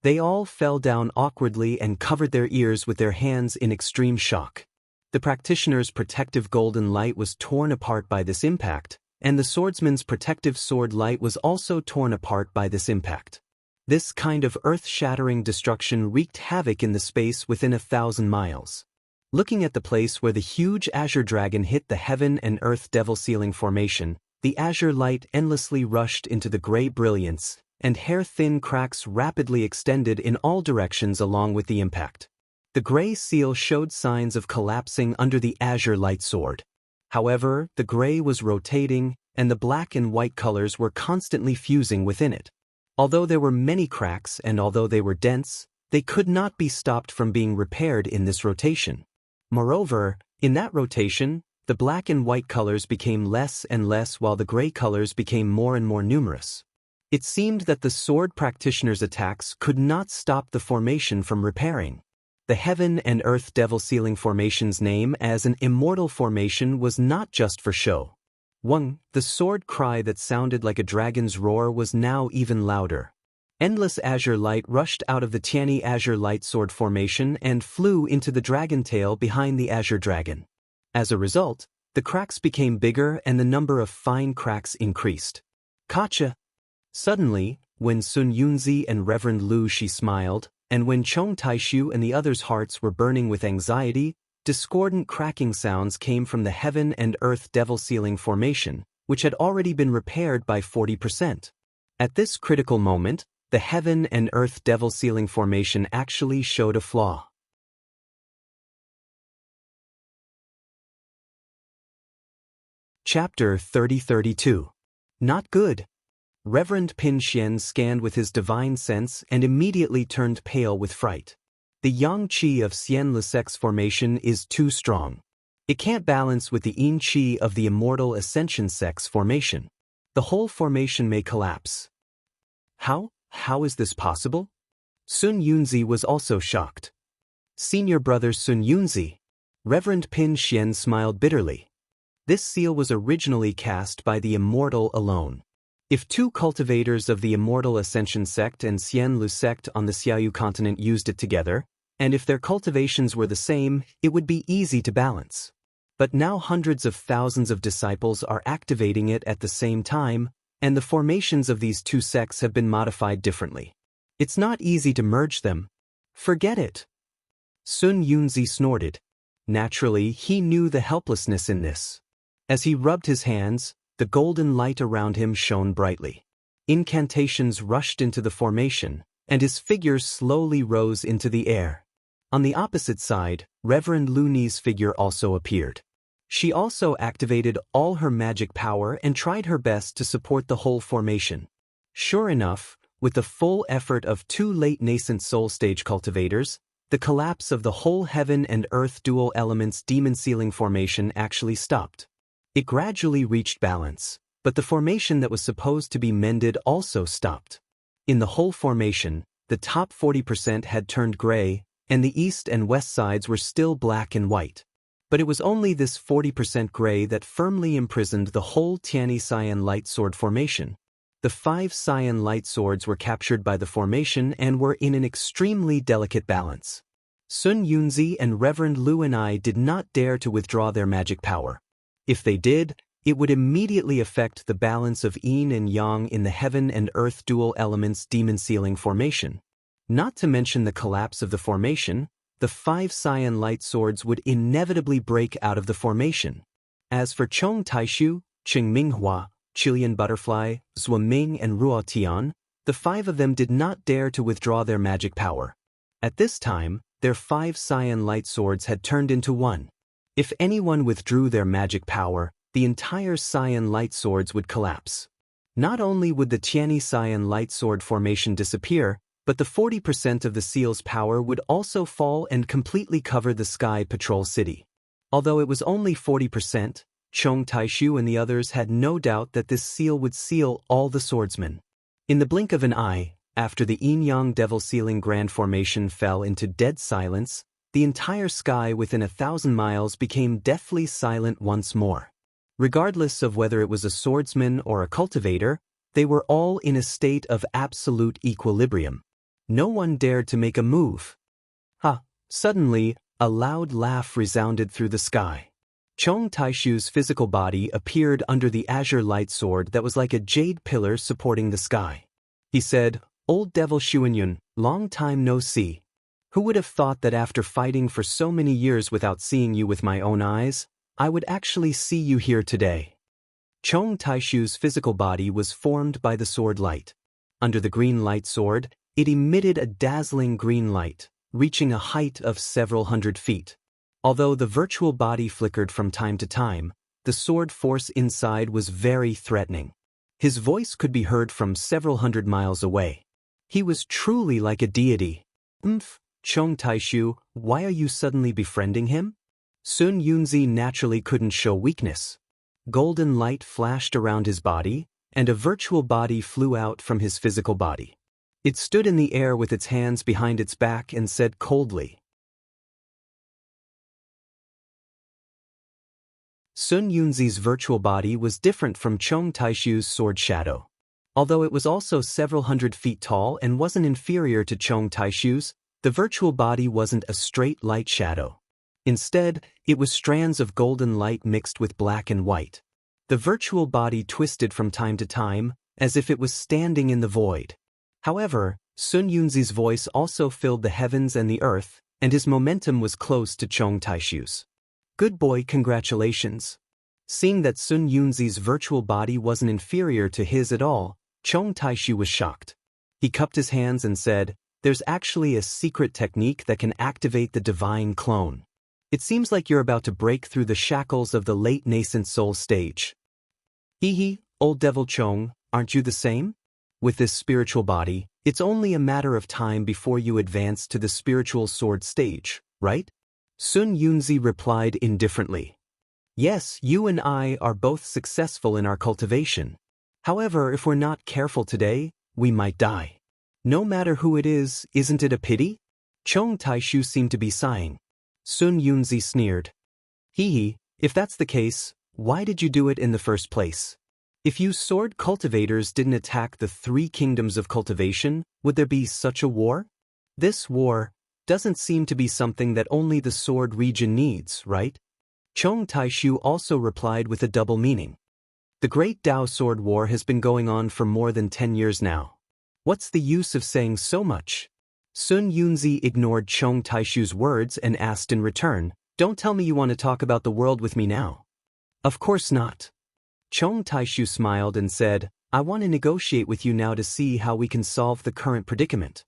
Speaker 1: They all fell down awkwardly and covered their ears with their hands in extreme shock. The practitioner's protective golden light was torn apart by this impact, and the swordsman's protective sword light was also torn apart by this impact. This kind of earth-shattering destruction wreaked havoc in the space within 1,000 miles. Looking at the place where the huge azure dragon hit the heaven and earth devil ceiling formation, the azure light endlessly rushed into the gray brilliance, and hair-thin cracks rapidly extended in all directions along with the impact. The gray seal showed signs of collapsing under the azure light sword. However, the gray was rotating, and the black and white colors were constantly fusing within it. Although there were many cracks and although they were dense, they could not be stopped from being repaired in this rotation. Moreover, in that rotation, the black and white colors became less and less while the gray colors became more and more numerous. It seemed that the sword practitioner's attacks could not stop the formation from repairing. The heaven and earth devil ceiling formation's name as an immortal formation was not just for show. The sword cry that sounded like a dragon's roar was now even louder. Endless azure light rushed out of the Tiani azure light sword formation and flew into the dragon tail behind the azure dragon. As a result, the cracks became bigger and the number of fine cracks increased. Gotcha! Suddenly, when Sun Yunzi and Reverend Lu Shi smiled, and when Chong Taishu and the others' hearts were burning with anxiety, discordant cracking sounds came from the heaven and earth devil ceiling formation, which had already been repaired by 40%. At this critical moment, the heaven and earth devil ceiling formation actually showed a flaw. Chapter 30-32. Not good. Reverend Pin Xian scanned with his divine sense and immediately turned pale with fright. The yang qi of Xian Lusec's formation is too strong. It can't balance with the yin qi of the immortal Ascension Sect's formation. The whole formation may collapse. How is this possible? Sun Yunzi was also shocked. Senior brother Sun Yunzi. Reverend Pin Xian smiled bitterly. This seal was originally cast by the immortal alone. If two cultivators of the immortal Ascension Sect and Xian Lu sect on the Xiaoyu continent used it together, and if their cultivations were the same, it would be easy to balance. But now hundreds of thousands of disciples are activating it at the same time, and the formations of these two sects have been modified differently. It's not easy to merge them. Forget it. Sun Yunzi snorted. Naturally, he knew the helplessness in this. As he rubbed his hands, the golden light around him shone brightly. Incantations rushed into the formation, and his figure slowly rose into the air. On the opposite side, Reverend Lu Ni's figure also appeared. She also activated all her magic power and tried her best to support the whole formation. Sure enough, with the full effort of two late nascent soul stage cultivators, the collapse of the whole heaven and earth dual elements demon ceiling formation actually stopped. It gradually reached balance, but the formation that was supposed to be mended also stopped. In the whole formation, the top 40% had turned gray, and the east and west sides were still black and white. But it was only this 40% gray that firmly imprisoned the whole Tiani Cyan light sword formation. The 5 Cyan light swords were captured by the formation and were in an extremely delicate balance. Sun Yunzi and Reverend Lu and I did not dare to withdraw their magic power. If they did, it would immediately affect the balance of yin and yang in the heaven and earth dual elements demon ceiling formation. Not to mention the collapse of the formation, the 5 Cyan light swords would inevitably break out of the formation. As for Chong Taishu, Qing Minghua, Chilean Butterfly, Zhua Ming and Ruo Tian, the 5 of them did not dare to withdraw their magic power. At this time, their 5 Cyan light swords had turned into one. If anyone withdrew their magic power, the entire Cyan light swords would collapse. Not only would the Tiani Cyan light sword formation disappear, but the 40% of the seal's power would also fall and completely cover the Sky Patrol City. Although it was only 40%, Chong Taishu and the others had no doubt that this seal would seal all the swordsmen. In the blink of an eye, after the Yin-Yang Devil Sealing Grand Formation fell into dead silence, the entire sky within 1,000 miles became deathly silent once more. Regardless of whether it was a swordsman or a cultivator, they were all in a state of absolute equilibrium. No one dared to make a move. Ha! Suddenly, a loud laugh resounded through the sky. Chong Taishu's physical body appeared under the azure light sword that was like a jade pillar supporting the sky. He said, "Old Devil Xuanyun, long time no see. Who would have thought that after fighting for so many years without seeing you with my own eyes, I would actually see you here today?" Chong Taishu's physical body was formed by the sword light. Under the green light sword, it emitted a dazzling green light, reaching a height of several hundred feet. Although the virtual body flickered from time to time, the sword force inside was very threatening. His voice could be heard from several hundred miles away. He was truly like a deity. Chong Taishu, why are you suddenly befriending him? Sun Yunzi naturally couldn't show weakness. Golden light flashed around his body, and a virtual body flew out from his physical body. It stood in the air with its hands behind its back and said coldly. Sun Yunzi's virtual body was different from Chong Taishu's sword shadow. Although it was also several hundred feet tall and wasn't inferior to Chong Taishu's, the virtual body wasn't a straight light shadow. Instead, it was strands of golden light mixed with black and white. The virtual body twisted from time to time, as if it was standing in the void. However, Sun Yunzi's voice also filled the heavens and the earth, and his momentum was close to Chong Taishu's. Good boy, congratulations. Seeing that Sun Yunzi's virtual body wasn't inferior to his at all, Chong Taishu was shocked. He cupped his hands and said, "There's actually a secret technique that can activate the divine clone. It seems like you're about to break through the shackles of the late nascent soul stage." Hee, old devil Chong, aren't you the same? With this spiritual body, it's only a matter of time before you advance to the spiritual sword stage, right? Sun Yunzi replied indifferently. Yes, you and I are both successful in our cultivation. However, if we're not careful today, we might die. No matter who it is, isn't it a pity? Chong Taishu seemed to be sighing. Sun Yunzi sneered. If that's the case, why did you do it in the first place? If you sword cultivators didn't attack the 3 kingdoms of cultivation, would there be such a war? This war doesn't seem to be something that only the sword region needs, right? Chong Taishu also replied with a double meaning. The Great Dao Sword War has been going on for more than 10 years now. What's the use of saying so much? Sun Yunzi ignored Chong Taishu's words and asked in return, "Don't tell me you want to talk about the world with me now." Of course not. Chong Taishu smiled and said, "I want to negotiate with you now to see how we can solve the current predicament."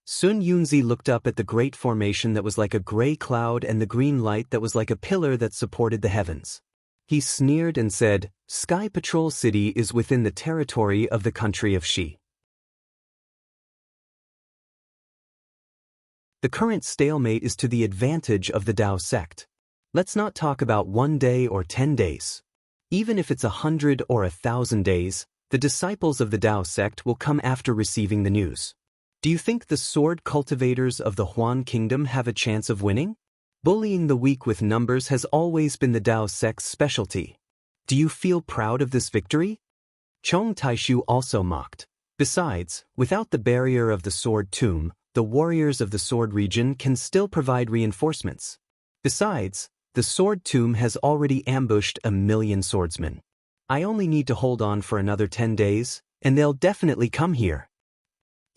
Speaker 1: Sun Yunzi looked up at the great formation that was like a gray cloud and the green light that was like a pillar that supported the heavens. He sneered and said, "Sky Patrol City is within the territory of the country of Shi. The current stalemate is to the advantage of the Dao sect. Let's not talk about 1 day or 10 days. Even if it's 100 or 1,000 days, the disciples of the Dao sect will come after receiving the news. Do you think the sword cultivators of the Huan Kingdom have a chance of winning? Bullying the weak with numbers has always been the Dao sect's specialty. Do you feel proud of this victory?" Chong Taishu also mocked. Besides, without the barrier of the sword tomb, the warriors of the sword region can still provide reinforcements. Besides, the sword tomb has already ambushed 1,000,000 swordsmen. I only need to hold on for another 10 days, and they'll definitely come here.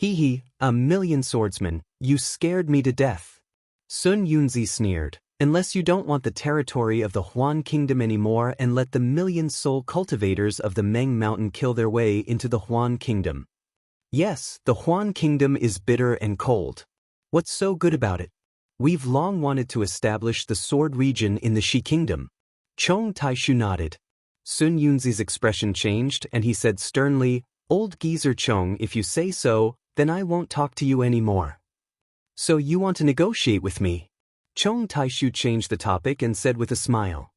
Speaker 1: 1,000,000 swordsmen, you scared me to death. Sun Yunzi sneered, "Unless you don't want the territory of the Huan Kingdom anymore and let the 1,000,000 soul cultivators of the Meng Mountain kill their way into the Huan Kingdom." Yes, the Huan Kingdom is bitter and cold. What's so good about it? We've long wanted to establish the sword region in the Shi Kingdom. Chong Taishu nodded. Sun Yunzi's expression changed and he said sternly, "Old geezer Chong, if you say so, then I won't talk to you anymore." "So you want to negotiate with me?" Chong Taishu changed the topic and said with a smile.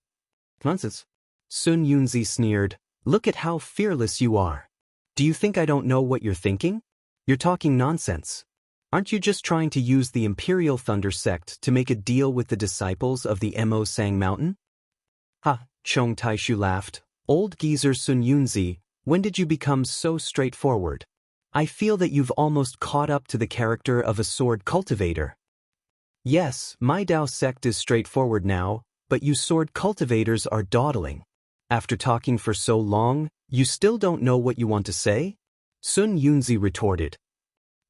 Speaker 1: "Nonsense." Sun Yunzi sneered, "Look at how fearless you are. Do you think I don't know what you're thinking? You're talking nonsense. Aren't you just trying to use the Imperial Thunder sect to make a deal with the disciples of the Mo Sang Mountain?" Chong Taishu laughed. Old geezer Sun Yunzi, when did you become so straightforward? I feel that you've almost caught up to the character of a sword cultivator. Yes, my Dao sect is straightforward now, but you sword cultivators are dawdling. After talking for so long, you still don't know what you want to say? Sun Yunzi retorted.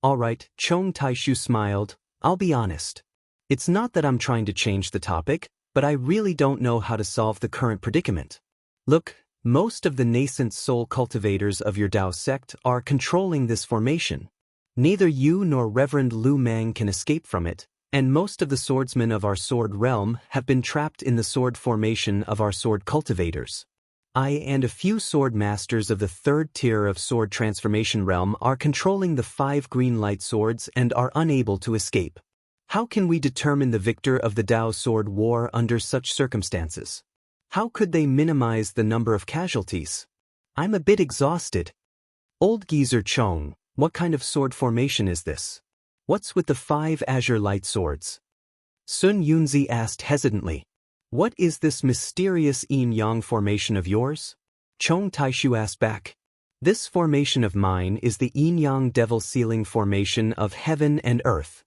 Speaker 1: All right, Chong Taishu smiled. I'll be honest. It's not that I'm trying to change the topic, but I really don't know how to solve the current predicament. Look, most of the nascent soul cultivators of your Dao sect are controlling this formation. Neither you nor Reverend Lu Mang can escape from it, and most of the swordsmen of our sword realm have been trapped in the sword formation of our sword cultivators. I and a few sword masters of the third tier of sword transformation realm are controlling the 5 green light swords and are unable to escape. How can we determine the victor of the Dao sword war under such circumstances? How could they minimize the number of casualties? I'm a bit exhausted. Old geezer Chong, what kind of sword formation is this? What's with the 5 azure light swords? Sun Yunzi asked hesitantly. What is this mysterious yin-yang formation of yours? Chong Taishu asked back. This formation of mine is the yin-yang devil sealing formation of heaven and earth.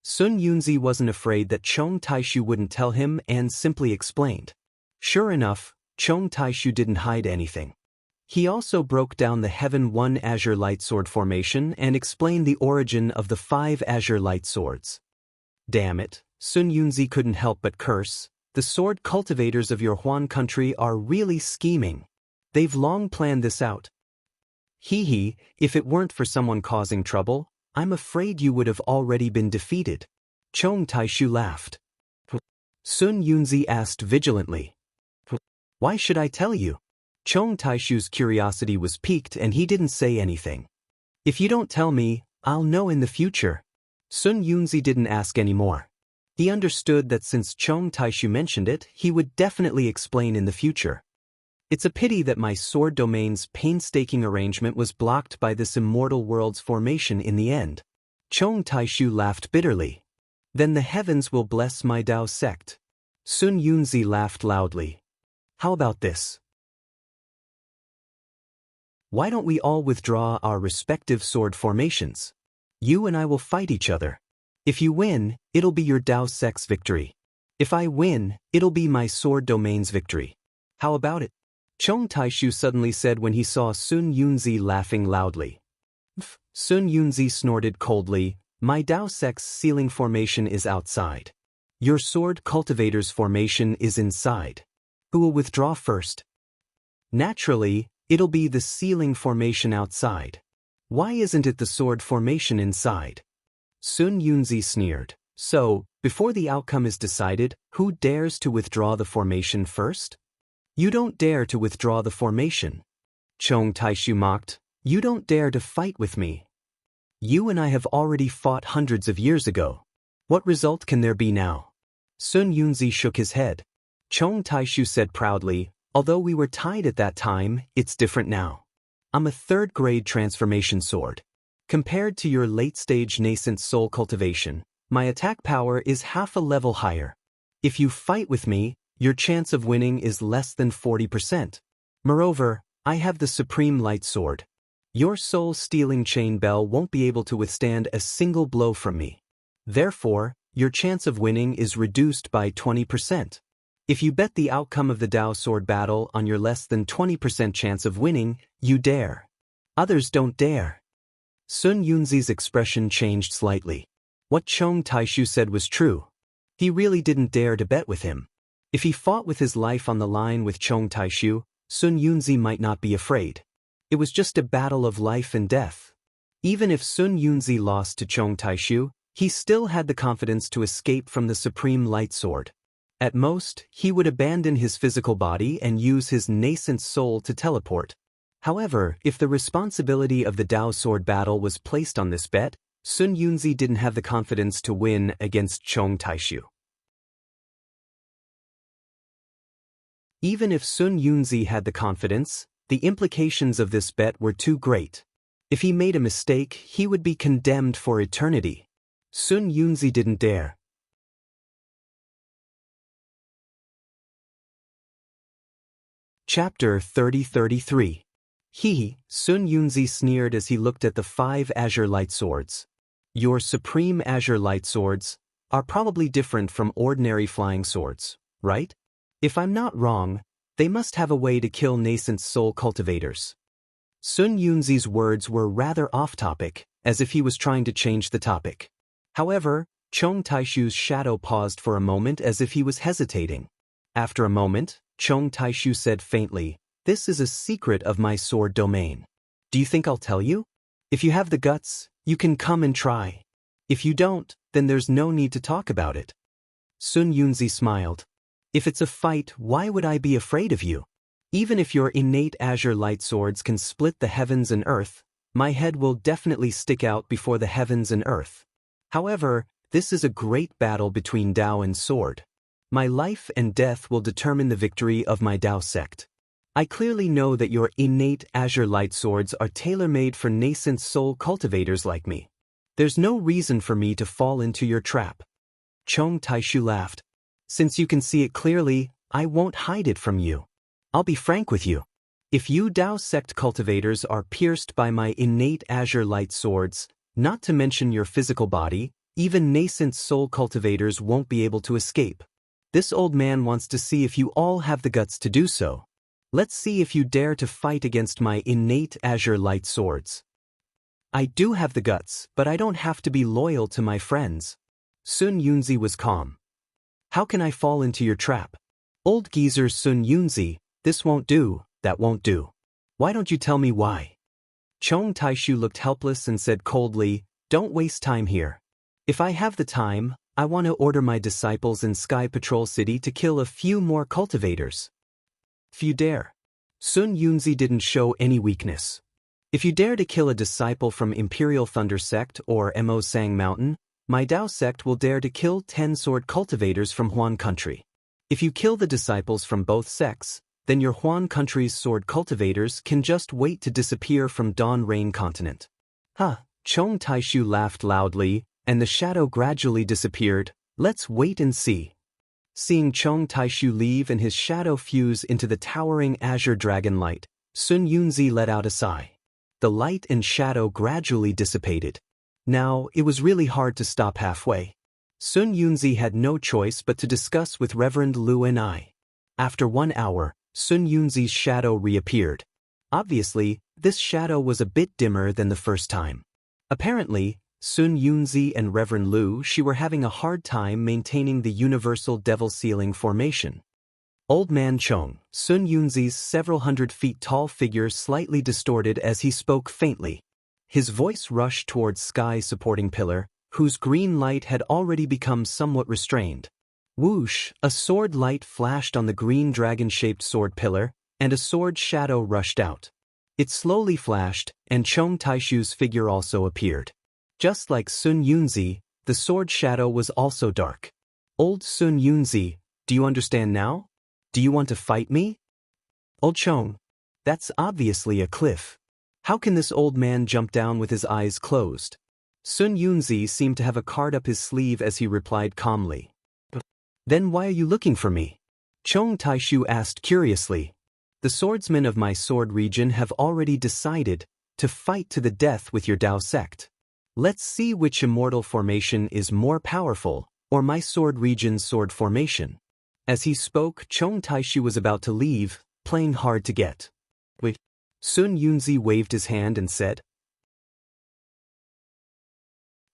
Speaker 1: Sun Yunzi wasn't afraid that Chong Taishu wouldn't tell him and simply explained. Sure enough, Chong Taishu didn't hide anything. He also broke down the Heaven 1 Azure Light Sword formation and explained the origin of the 5 Azure Light Swords. Damn it, Sun Yunzi couldn't help but curse. The sword cultivators of your Huan country are really scheming. They've long planned this out. Hee, if it weren't for someone causing trouble, I'm afraid you would have already been defeated. Chong Taishu laughed. Sun Yunzi asked vigilantly. Why should I tell you? Chong Taishu's curiosity was piqued and he didn't say anything. If you don't tell me, I'll know in the future. Sun Yunzi didn't ask any more. He understood that since Chong Taishu mentioned it, he would definitely explain in the future. It's a pity that my sword domain's painstaking arrangement was blocked by this immortal world's formation in the end. Chong Taishu laughed bitterly. Then the heavens will bless my Dao sect. Sun Yunzi laughed loudly. How about this? Why don't we all withdraw our respective sword formations? You and I will fight each other. If you win, it'll be your Dao sect's victory. If I win, it'll be my sword domain's victory. How about it? Chong Taishu suddenly said when he saw Sun Yunzi laughing loudly. Sun Yunzi snorted coldly. My Dao sect's sealing formation is outside. Your sword cultivator's formation is inside. Who will withdraw first? Naturally, it'll be the sealing formation outside. Why isn't it the sword formation inside? Sun Yunzi sneered. So, before the outcome is decided, who dares to withdraw the formation first? You don't dare to withdraw the formation. Chong Taishu mocked. You don't dare to fight with me. You and I have already fought hundreds of years ago. What result can there be now? Sun Yunzi shook his head. Chong Taishu said proudly, although we were tied at that time, it's different now. I'm a 3rd grade transformation sword. Compared to your late-stage nascent soul cultivation, my attack power is half a level higher. If you fight with me, your chance of winning is less than 40%. Moreover, I have the Supreme Light Sword. Your soul-stealing chain bell won't be able to withstand a single blow from me. Therefore, your chance of winning is reduced by 20%. If you bet the outcome of the Dao sword battle on your less than 20% chance of winning, you dare. Others don't dare. Sun Yunzi's expression changed slightly. What Chong Taishu said was true. He really didn't dare to bet with him. If he fought with his life on the line with Chong Taishu, Sun Yunzi might not be afraid. It was just a battle of life and death. Even if Sun Yunzi lost to Chong Taishu, he still had the confidence to escape from the Supreme Light Sword. At most, he would abandon his physical body and use his nascent soul to teleport. However, if the responsibility of the Dao sword battle was placed on this bet, Sun Yunzi didn't have the confidence to win against Chong Taishu. Even if Sun Yunzi had the confidence, the implications of this bet were too great. If he made a mistake, he would be condemned for eternity. Sun Yunzi didn't dare. Chapter 30-33. Sun Yunzi sneered as he looked at the 5 azure light swords. Your supreme azure light swords are probably different from ordinary flying swords, right? If I'm not wrong, they must have a way to kill nascent soul cultivators. Sun Yunzi's words were rather off-topic, as if he was trying to change the topic. However, Chong Taishu's shadow paused for a moment as if he was hesitating. After a moment, Chong Taishu said faintly, "This is a secret of my sword domain. Do you think I'll tell you? If you have the guts, you can come and try. If you don't, then there's no need to talk about it." Sun Yunzi smiled. "If it's a fight, why would I be afraid of you? Even if your innate azure light swords can split the heavens and earth, my head will definitely stick out before the heavens and earth. However, this is a great battle between Dao and sword. My life and death will determine the victory of my Dao sect. I clearly know that your innate azure light swords are tailor-made for nascent soul cultivators like me. There's no reason for me to fall into your trap." Chong Taishu laughed. "Since you can see it clearly, I won't hide it from you. I'll be frank with you. If you Dao sect cultivators are pierced by my innate azure light swords, not to mention your physical body, even nascent soul cultivators won't be able to escape. This old man wants to see if you all have the guts to do so. Let's see if you dare to fight against my innate azure light swords." "I do have the guts, but I don't have to be loyal to my friends." Sun Yunzi was calm. "How can I fall into your trap? Old geezer Sun Yunzi, this won't do, that won't do. Why don't you tell me why?" Chong Taishu looked helpless and said coldly, "Don't waste time here. If I have the time, I want to order my disciples in Sky Patrol City to kill a few more cultivators. If you dare." Sun Yunzi didn't show any weakness. "If you dare to kill a disciple from Imperial Thunder Sect or Mo Sang Mountain, my Dao sect will dare to kill 10 sword cultivators from Huan Country. If you kill the disciples from both sects, then your Huan Country's sword cultivators can just wait to disappear from Dawn Rain Continent." Chong Taishu laughed loudly, and the shadow gradually disappeared. "Let's wait and see." Seeing Chong Taishu leave and his shadow fuse into the towering azure dragon light, Sun Yunzi let out a sigh. The light and shadow gradually dissipated. Now, it was really hard to stop halfway. Sun Yunzi had no choice but to discuss with Reverend Lu and I. After 1 hour, Sun Yunzi's shadow reappeared. Obviously, this shadow was a bit dimmer than the first time. Apparently, Sun Yunzi and Reverend Lu were having a hard time maintaining the universal devil ceiling formation. Old Man Chong, Sun Yunzi's several hundred feet tall figure slightly distorted as he spoke faintly. His voice rushed towards Sky's supporting pillar, whose green light had already become somewhat restrained. Whoosh, a sword light flashed on the green dragon-shaped sword pillar, and a sword shadow rushed out. It slowly flashed, and Chong Taishu's figure also appeared. Just like Sun Yunzi, the sword shadow was also dark. "Old Sun Yunzi, do you understand now? Do you want to fight me?" "Old Chong, that's obviously a cliff. How can this old man jump down with his eyes closed?" Sun Yunzi seemed to have a card up his sleeve as he replied calmly. "Then why are you looking for me?" Chong Taishu asked curiously. "The swordsmen of my sword region have already decided to fight to the death with your Dao sect. Let's see which immortal formation is more powerful, or my sword region's sword formation." As he spoke, Chong Taishu was about to leave, playing hard to get. "Wait." Sun Yunzi waved his hand and said,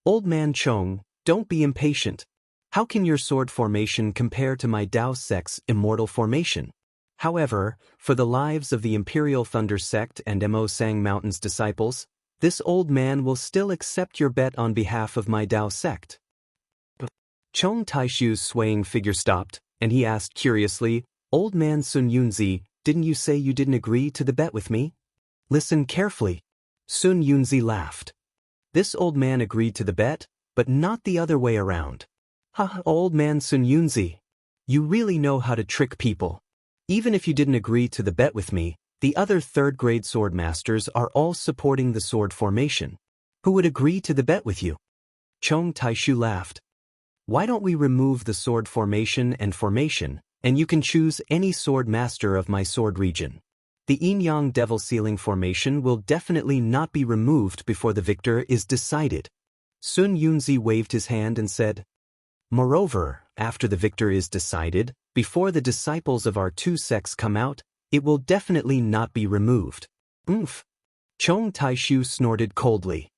Speaker 1: "Old Man Chong, don't be impatient. How can your sword formation compare to my Dao sect's immortal formation? However, for the lives of the Imperial Thunder Sect and Mo Sang Mountain's disciples, this old man will still accept your bet on behalf of my Dao sect." Chong Taishu's swaying figure stopped, and he asked curiously, "Old man Sun Yunzi, didn't you say you didn't agree to the bet with me?" "Listen carefully." Sun Yunzi laughed. "This old man agreed to the bet, but not the other way around." Old man Sun Yunzi. You really know how to trick people. Even if you didn't agree to the bet with me, the other third-grade sword masters are all supporting the sword formation. Who would agree to the bet with you?" Chong Taishu laughed. "Why don't we remove the sword formation and you can choose any sword master of my sword region. The Yin-Yang Devil Ceiling formation will definitely not be removed before the victor is decided. Sun Yunzi waved his hand and said, "Moreover, after the victor is decided, before the disciples of our two sects come out, it will definitely not be removed." "Oomph." Chong Taishu snorted coldly.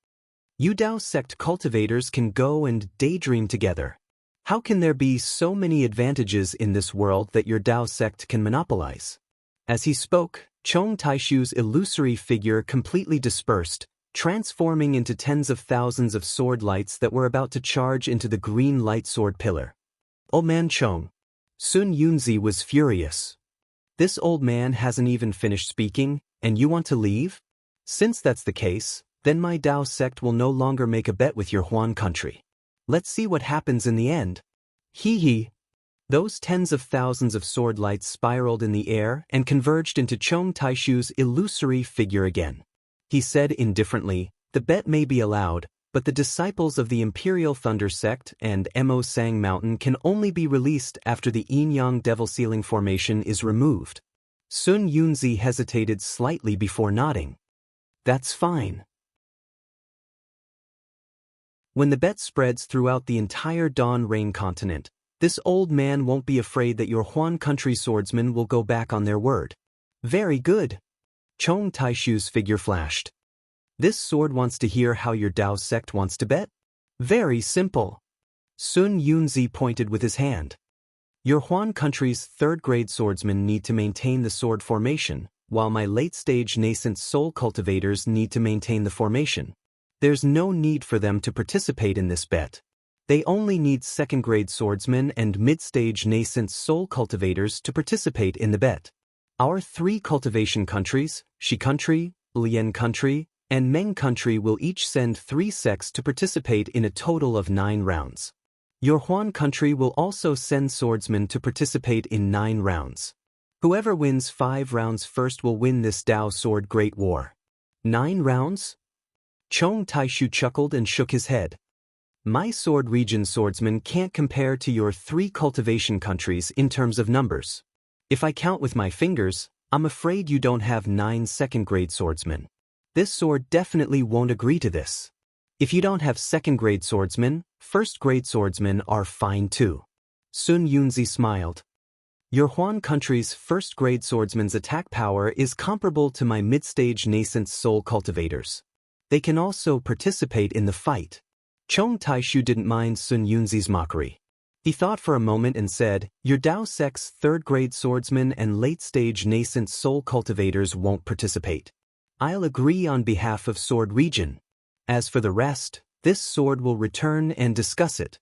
Speaker 1: "You Dao sect cultivators can go and daydream together. How can there be so many advantages in this world that your Dao sect can monopolize?" As he spoke, Chong Taishu's illusory figure completely dispersed, transforming into tens of thousands of sword lights that were about to charge into the green light sword pillar. "Oh man Chong." Sun Yunzi was furious. "This old man hasn't even finished speaking, and you want to leave? Since that's the case, then my Dao sect will no longer make a bet with your Huan country. Let's see what happens in the end." Hee hee. Those tens of thousands of sword lights spiraled in the air and converged into Chong Taishu's illusory figure again. He said indifferently, "The bet may be allowed, but the disciples of the Imperial Thunder Sect and Mo Sang Mountain can only be released after the Yin-Yang Devil Ceiling formation is removed." Sun Yunzi hesitated slightly before nodding. "That's fine." When the bet spreads throughout the entire Dawn Rain continent, this old man won't be afraid that your Huan country swordsmen will go back on their word. "Very good." Chong Taishu's figure flashed. "This sword wants to hear how your Dao sect wants to bet? Very simple." Sun Yunzi pointed with his hand. "Your Huan country's third-grade swordsmen need to maintain the sword formation, while my late-stage nascent soul cultivators need to maintain the formation. There's no need for them to participate in this bet. They only need second-grade swordsmen and mid-stage nascent soul cultivators to participate in the bet. Our three cultivation countries, Shi country, Lian country, and Meng country will each send 3 sects to participate in a total of 9 rounds. Your Huan country will also send swordsmen to participate in 9 rounds. Whoever wins 5 rounds first will win this Dao Sword Great War." 9 rounds? Chong Taishu chuckled and shook his head. "My sword region swordsmen can't compare to your 3 cultivation countries in terms of numbers. If I count with my fingers, I'm afraid you don't have 9 second-grade swordsmen. This sword definitely won't agree to this. If you don't have second-grade swordsmen, first-grade swordsmen are fine too." Sun Yunzi smiled. "Your Huan country's first-grade swordsman's attack power is comparable to my mid-stage nascent soul cultivators. They can also participate in the fight." Chong Taishu didn't mind Sun Yunzi's mockery. He thought for a moment and said, "Your Dao sect's third-grade swordsmen and late-stage nascent soul cultivators won't participate. I'll agree on behalf of Sword Region. As for the rest, this sword will return and discuss it."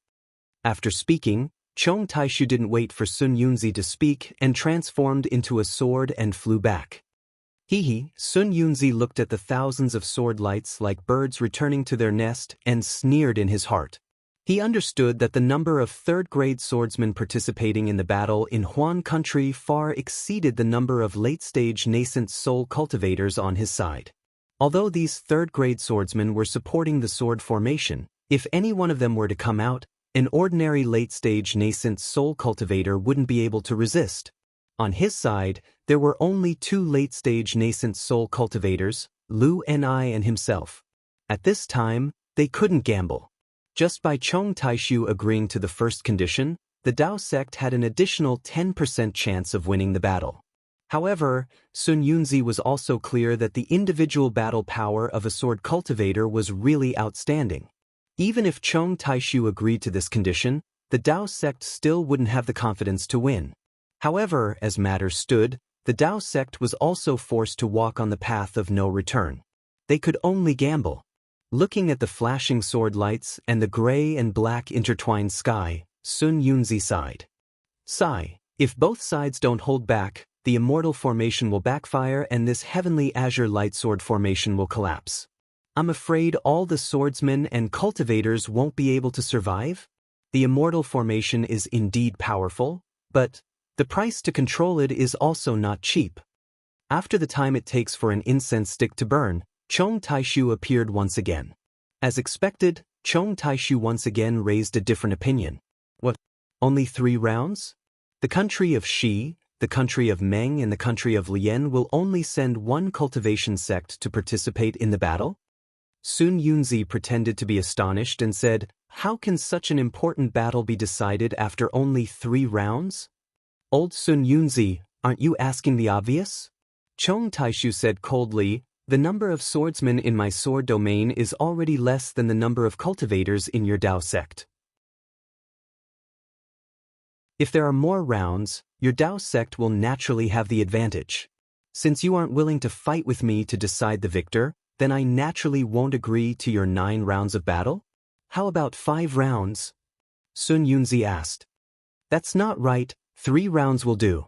Speaker 1: After speaking, Chong Taishu didn't wait for Sun Yunzi to speak and transformed into a sword and flew back. Hee hee. Sun Yunzi looked at the thousands of sword lights like birds returning to their nest and sneered in his heart. He understood that the number of third-grade swordsmen participating in the battle in Huan country far exceeded the number of late-stage nascent soul cultivators on his side. Although these third-grade swordsmen were supporting the sword formation, if any one of them were to come out, an ordinary late-stage nascent soul cultivator wouldn't be able to resist. On his side, there were only 2 late-stage nascent soul cultivators, Lu Ni and himself. At this time, they couldn't gamble. Just by Chong Taishu agreeing to the first condition, the Dao sect had an additional 10% chance of winning the battle. However, Sun Yunzi was also clear that the individual battle power of a sword cultivator was really outstanding. Even if Chong Taishu agreed to this condition, the Dao sect still wouldn't have the confidence to win. However, as matters stood, the Dao sect was also forced to walk on the path of no return. They could only gamble. Looking at the flashing sword lights and the gray and black intertwined sky, Sun Yunzi sighed. "Sigh, if both sides don't hold back, the immortal formation will backfire and this heavenly azure light sword formation will collapse. I'm afraid all the swordsmen and cultivators won't be able to survive. The immortal formation is indeed powerful, but the price to control it is also not cheap." After the time it takes for an incense stick to burn, Chong Taishu appeared once again. As expected, Chong Taishu once again raised a different opinion. "What? Only 3 rounds? The country of Shi, the country of Meng and the country of Lian will only send one cultivation sect to participate in the battle? Sun Yunzi pretended to be astonished and said, "How can such an important battle be decided after only 3 rounds? Old Sun Yunzi, aren't you asking the obvious?" Chong Taishu said coldly, "The number of swordsmen in my sword domain is already less than the number of cultivators in your Dao sect. If there are more rounds, your Dao sect will naturally have the advantage. Since you aren't willing to fight with me to decide the victor, then I naturally won't agree to your 9 rounds of battle? How about 5 rounds? Sun Yunzi asked. That's not right, 3 rounds will do.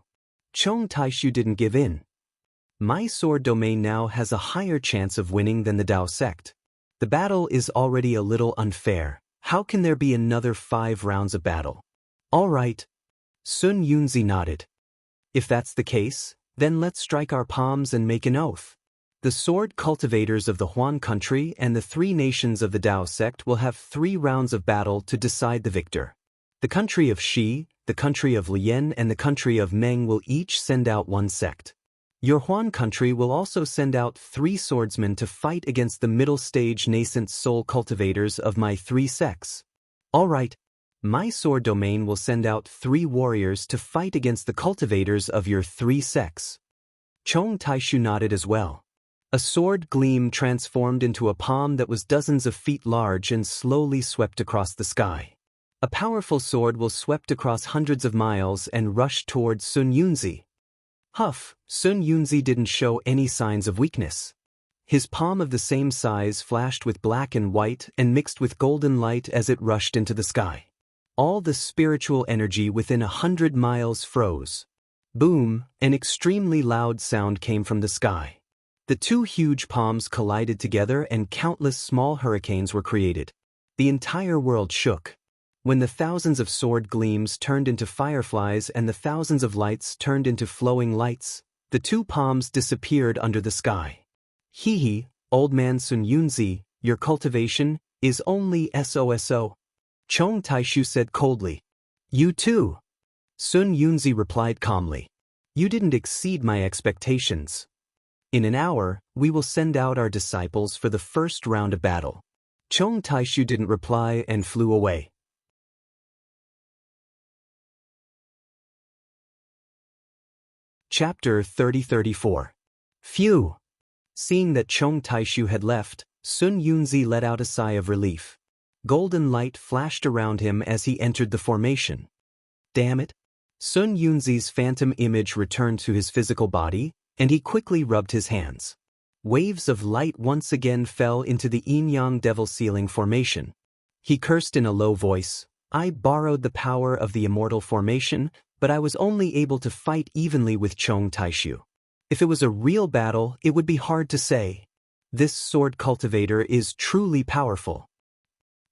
Speaker 1: Chong Taishu didn't give in. My sword domain now has a higher chance of winning than the Dao sect. The battle is already a little unfair. How can there be another 5 rounds of battle? All right. Sun Yunzi nodded. If that's the case, then let's strike our palms and make an oath. The sword cultivators of the Huan country and the 3 nations of the Dao sect will have 3 rounds of battle to decide the victor. The country of Shi, the country of Lian and the country of Meng will each send out 1 sect. Your Huan country will also send out 3 swordsmen to fight against the middle stage nascent soul cultivators of my 3 sects. All right. My sword domain will send out 3 warriors to fight against the cultivators of your 3 sects. Chong Taishu nodded as well. A sword gleam transformed into a palm that was dozens of feet large and slowly swept across the sky. A powerful sword will swept across hundreds of miles and rushed toward Sun Yunzi. Huff, Sun Yunzi didn't show any signs of weakness. His palm of the same size flashed with black and white and mixed with golden light as it rushed into the sky. All the spiritual energy within 100 miles froze. Boom, an extremely loud sound came from the sky. The 2 huge palms collided together and countless small hurricanes were created. The entire world shook. When the thousands of sword gleams turned into fireflies and the thousands of lights turned into flowing lights, the 2 palms disappeared under the sky. Hee, old man Sun Yunzi, your cultivation is only SOSO. Chong Taishu said coldly. You too. Sun Yunzi replied calmly. You didn't exceed my expectations. In an hour, we will send out our disciples for the first round of battle. Chong Taishu didn't reply and flew away. Chapter 30-34. Phew! Seeing that Chong Taishu had left, Sun Yunzi let out a sigh of relief. Golden light flashed around him as he entered the formation. Damn it! Sun Yunzi's phantom image returned to his physical body, and he quickly rubbed his hands. Waves of light once again fell into the yin-yang devil ceiling formation. He cursed in a low voice, I borrowed the power of the immortal formation, but I was only able to fight evenly with Chong Taishu. If it was a real battle, it would be hard to say. This sword cultivator is truly powerful.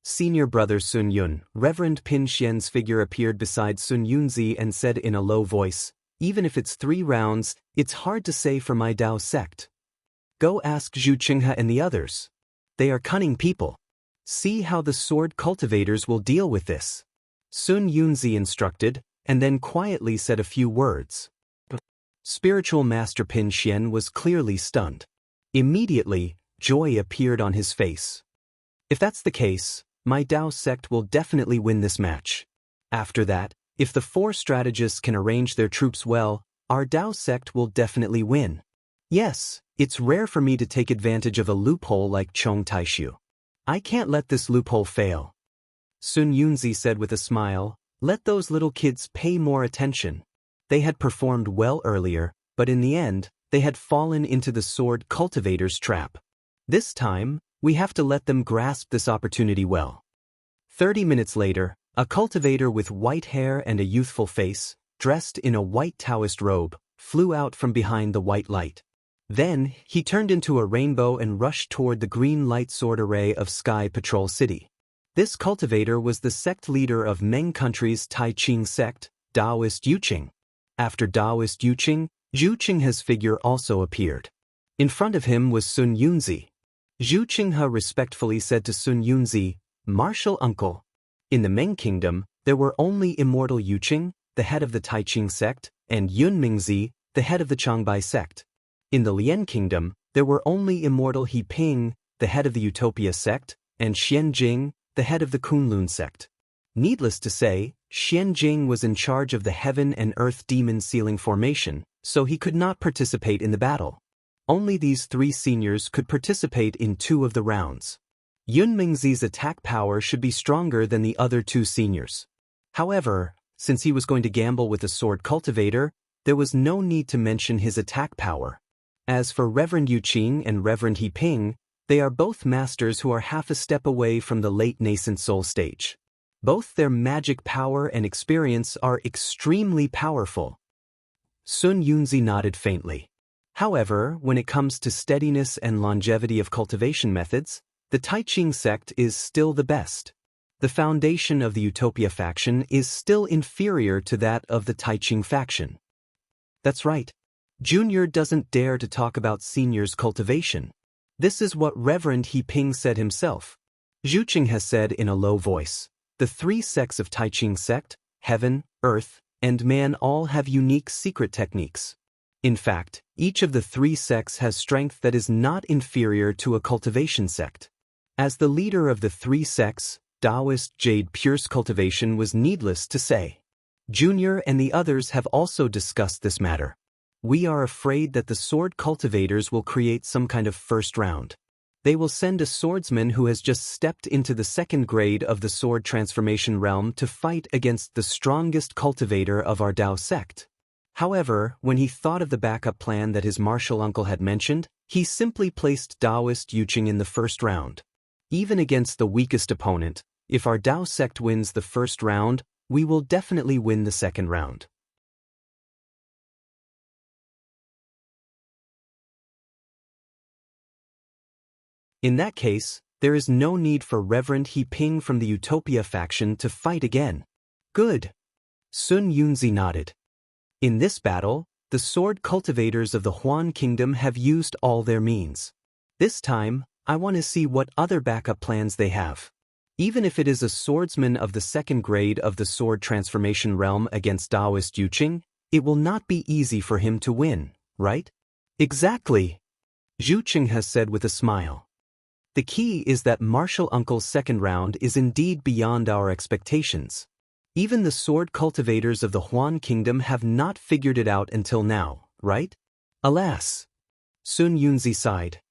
Speaker 1: Senior brother Sun Yun, Reverend Pin Xian's figure appeared beside Sun Yunzi and said in a low voice, even if it's 3 rounds, it's hard to say for my Dao sect. Go ask Zhu Qinghe and the others. They are cunning people. See how the sword cultivators will deal with this. Sun Yunzi instructed, and then quietly said a few words. Spiritual Master Pin Xian was clearly stunned. Immediately, joy appeared on his face. If that's the case, my Dao sect will definitely win this match. After that, if the 4 strategists can arrange their troops well, our Dao sect will definitely win. Yes, it's rare for me to take advantage of a loophole like Chong Taishu. I can't let this loophole fail. Sun Yunzi said with a smile, let those little kids pay more attention. They had performed well earlier, but in the end, they had fallen into the sword cultivator's trap. This time, we have to let them grasp this opportunity well. 30 minutes later, a cultivator with white hair and a youthful face, dressed in a white Taoist robe, flew out from behind the white light. Then, he turned into a rainbow and rushed toward the green light sword array of Sky Patrol City. This cultivator was the sect leader of Meng country's Tai Ching sect, Taoist Yuqing. After Taoist Yuqing, Zhu Qinghe's figure also appeared. In front of him was Sun Yunzi. Zhu Qinghe respectfully said to Sun Yunzi, Martial uncle. In the Meng kingdom, there were only immortal Yuqing, the head of the Taiqing sect, and Yun Mingzi, the head of the Changbai sect. In the Lian kingdom, there were only immortal He Ping, the head of the Utopia sect, and Xian Jing, the head of the Kunlun sect. Needless to say, Xian Jing was in charge of the heaven and earth demon sealing formation, so he could not participate in the battle. Only these three seniors could participate in 2 of the rounds. Yun Mingzi's attack power should be stronger than the other 2 seniors. However, since he was going to gamble with the sword cultivator, there was no need to mention his attack power. As for Reverend Yuqing and Reverend He Ping, they are both masters who are half a step away from the late nascent soul stage. Both their magic power and experience are extremely powerful. Sun Yunzi nodded faintly. However, when it comes to steadiness and longevity of cultivation methods, the Taiqing sect is still the best. The foundation of the Utopia faction is still inferior to that of the Taiqing faction. That's right. Junior doesn't dare to talk about senior's cultivation. This is what Reverend He Ping said himself. Zhuqing has said in a low voice, the 3 sects of Taiqing sect, heaven, earth, and man all have unique secret techniques. In fact, each of the 3 sects has strength that is not inferior to a cultivation sect. As the leader of the 3 sects, Taoist Jade Pure's cultivation was needless to say. Junior and the others have also discussed this matter. We are afraid that the sword cultivators will create some kind of first round. They will send a swordsman who has just stepped into the 2nd grade of the sword transformation realm to fight against the strongest cultivator of our Dao sect. However, when he thought of the backup plan that his martial uncle had mentioned, he simply placed Taoist Yuqing in the 1st round. Even against the weakest opponent, if our Dao sect wins the 1st round, we will definitely win the 2nd round. In that case, there is no need for Reverend He Ping from the Utopia faction to fight again. Good. Sun Yunzi nodded. In this battle, the sword cultivators of the Huan Kingdom have used all their means. This time, I want to see what other backup plans they have. Even if it is a swordsman of the 2nd grade of the sword transformation realm against Taoist Yuqing, it will not be easy for him to win, right? Exactly. Zhuqing has said with a smile. The key is that Martial Uncle's 2nd round is indeed beyond our expectations. Even the sword cultivators of the Huan Kingdom have not figured it out until now, right? Alas. Sun Yunzi sighed.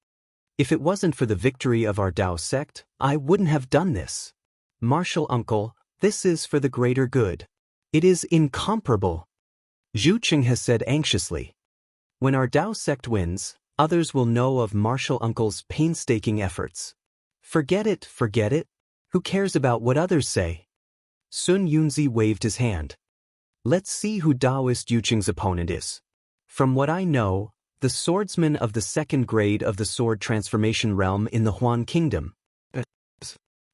Speaker 1: If it wasn't for the victory of our Dao sect, I wouldn't have done this. Martial Uncle, this is for the greater good. It is incomparable. Zhuqing has said anxiously. When our Dao sect wins, others will know of Martial Uncle's painstaking efforts. Forget it, forget it. Who cares about what others say? Sun Yunzi waved his hand. Let's see who Taoist Yuqing's opponent is. From what I know, the swordsman of the 2nd grade of the sword transformation realm in the Huan Kingdom.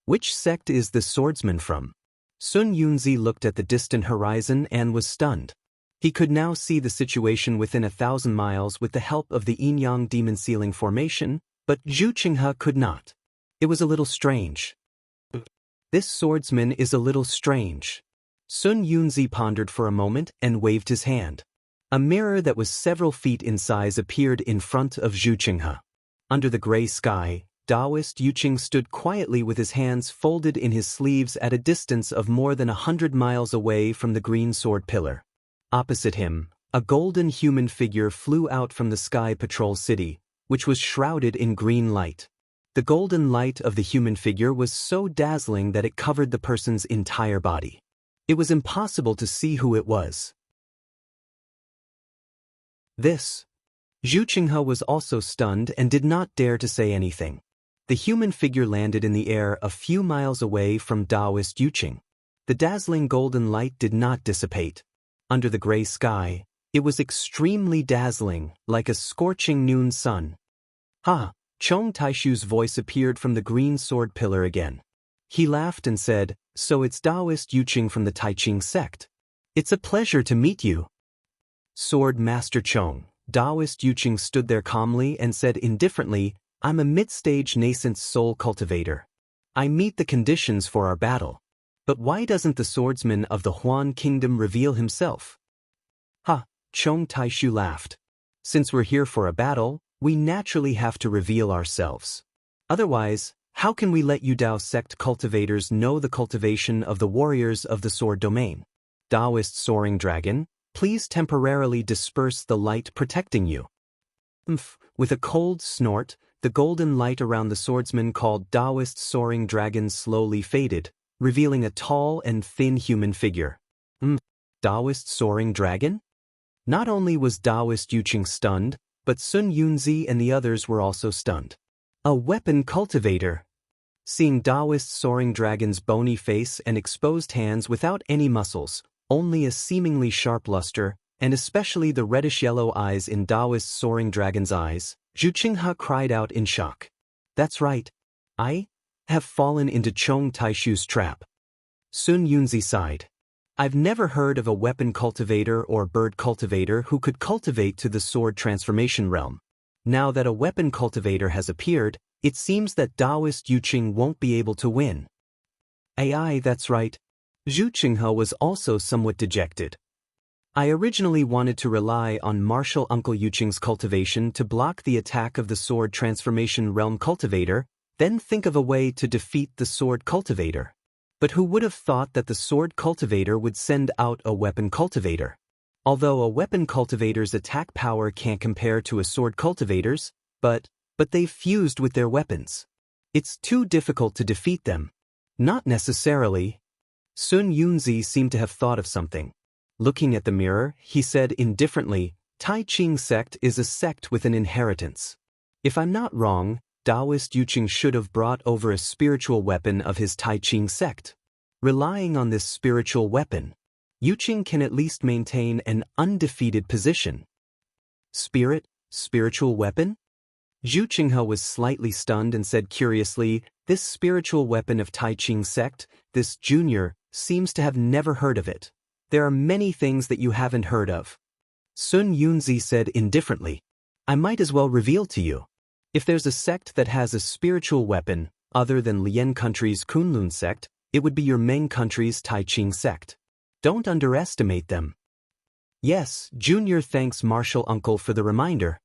Speaker 1: Which sect is the swordsman from? Sun Yunzi looked at the distant horizon and was stunned. He could now see the situation within 1,000 miles with the help of the yin-yang demon sealing formation, but Zhuqing could not. It was a little strange. This swordsman is a little strange. Sun Yunzi pondered for a moment and waved his hand. A mirror that was several feet in size appeared in front of Zhuqing. Under the gray sky, Taoist Yuqing stood quietly with his hands folded in his sleeves at a distance of more than 100 miles away from the green sword pillar. Opposite him, a golden human figure flew out from the Sky Patrol City, which was shrouded in green light. The golden light of the human figure was so dazzling that it covered the person's entire body. It was impossible to see who it was. This. Zhuqing was also stunned and did not dare to say anything. The human figure landed in the air a few miles away from Taoist Yuqing. The dazzling golden light did not dissipate. Under the gray sky, it was extremely dazzling, like a scorching noon sun. Ha! Chong Taishu's voice appeared from the green sword pillar again. He laughed and said, "So it's Taoist Yuqing from the Taiqing sect. It's a pleasure to meet you." Sword Master Chong, Taoist Yuqing stood there calmly and said indifferently, "I'm a mid-stage nascent soul cultivator. I meet the conditions for our battle." But why doesn't the swordsman of the Huan kingdom reveal himself? Ha, Chong Taishu laughed. Since we're here for a battle, we naturally have to reveal ourselves. Otherwise, how can we let you Dao sect cultivators know the cultivation of the warriors of the sword domain? Taoist soaring dragon, please temporarily disperse the light protecting you. With a cold snort, the golden light around the swordsman called Taoist soaring dragon slowly faded, revealing a tall and thin human figure. Taoist soaring dragon? Not only was Taoist Yuqing stunned, but Sun Yunzi and the others were also stunned. A weapon cultivator. Seeing Taoist soaring dragon's bony face and exposed hands without any muscles, only a seemingly sharp luster, and especially the reddish-yellow eyes in Taoist soaring dragon's eyes, Zhu Qinghe cried out in shock. That's right. I have fallen into Chong Taishu's trap. Sun Yunzi sighed. I've never heard of a weapon cultivator or bird cultivator who could cultivate to the sword transformation realm. Now that a weapon cultivator has appeared, it seems that Taoist Yuqing won't be able to win. Aye, that's right. Zhu Qinghe was also somewhat dejected. I originally wanted to rely on martial Uncle Yuqing's cultivation to block the attack of the sword transformation realm cultivator, then think of a way to defeat the sword cultivator. But who would have thought that the sword cultivator would send out a weapon cultivator? Although a weapon cultivator's attack power can't compare to a sword cultivator's, but they've fused with their weapons. It's too difficult to defeat them. Not necessarily. Sun Yunzi seemed to have thought of something. Looking at the mirror, he said indifferently, Tai Ching sect is a sect with an inheritance. If I'm not wrong, Taoist Yuqing should have brought over a spiritual weapon of his Tai Ching sect. Relying on this spiritual weapon, Yuqing can at least maintain an undefeated position. Spiritual weapon? Zhu Qinghe was slightly stunned and said curiously, this spiritual weapon of Tai Ching sect, this junior, seems to have never heard of it. There are many things that you haven't heard of. Sun Yunzi said indifferently, I might as well reveal to you. If there's a sect that has a spiritual weapon, other than Lian country's Kunlun sect, it would be your Meng country's Tai Ching sect. Don't underestimate them. Yes, Junior thanks Martial Uncle for the reminder.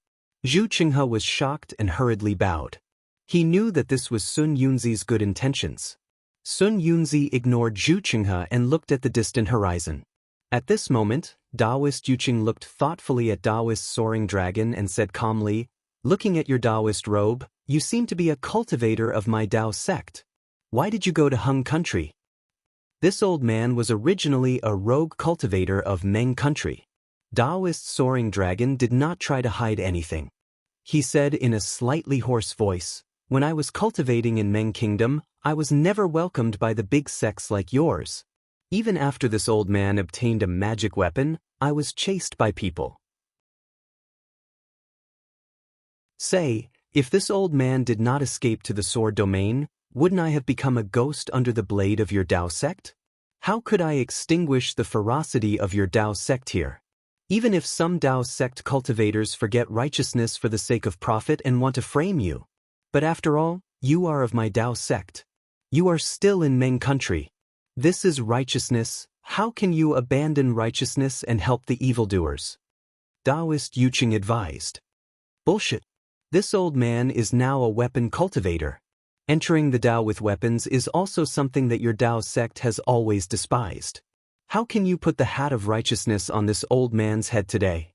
Speaker 1: Zhu Qinghe was shocked and hurriedly bowed. He knew that this was Sun Yunzi's good intentions. Sun Yunzi ignored Zhu Qinghe and looked at the distant horizon. At this moment, Taoist Yuqing looked thoughtfully at Taoist soaring dragon and said calmly, looking at your Taoist robe, you seem to be a cultivator of my Tao sect. Why did you go to Hung country? This old man was originally a rogue cultivator of Meng country. Taoist soaring dragon did not try to hide anything. He said in a slightly hoarse voice, when I was cultivating in Meng kingdom, I was never welcomed by the big sects like yours. Even after this old man obtained a magic weapon, I was chased by people. Say, if this old man did not escape to the sword domain, wouldn't I have become a ghost under the blade of your Tao sect? How could I extinguish the ferocity of your Tao sect here? Even if some Tao sect cultivators forget righteousness for the sake of profit and want to frame you. But after all, you are of my Tao sect. You are still in Meng country. This is righteousness. How can you abandon righteousness and help the evildoers? Taoist Yuqing advised. Bullshit. This old man is now a weapon cultivator. Entering the Tao with weapons is also something that your Tao sect has always despised. How can you put the hat of righteousness on this old man's head today?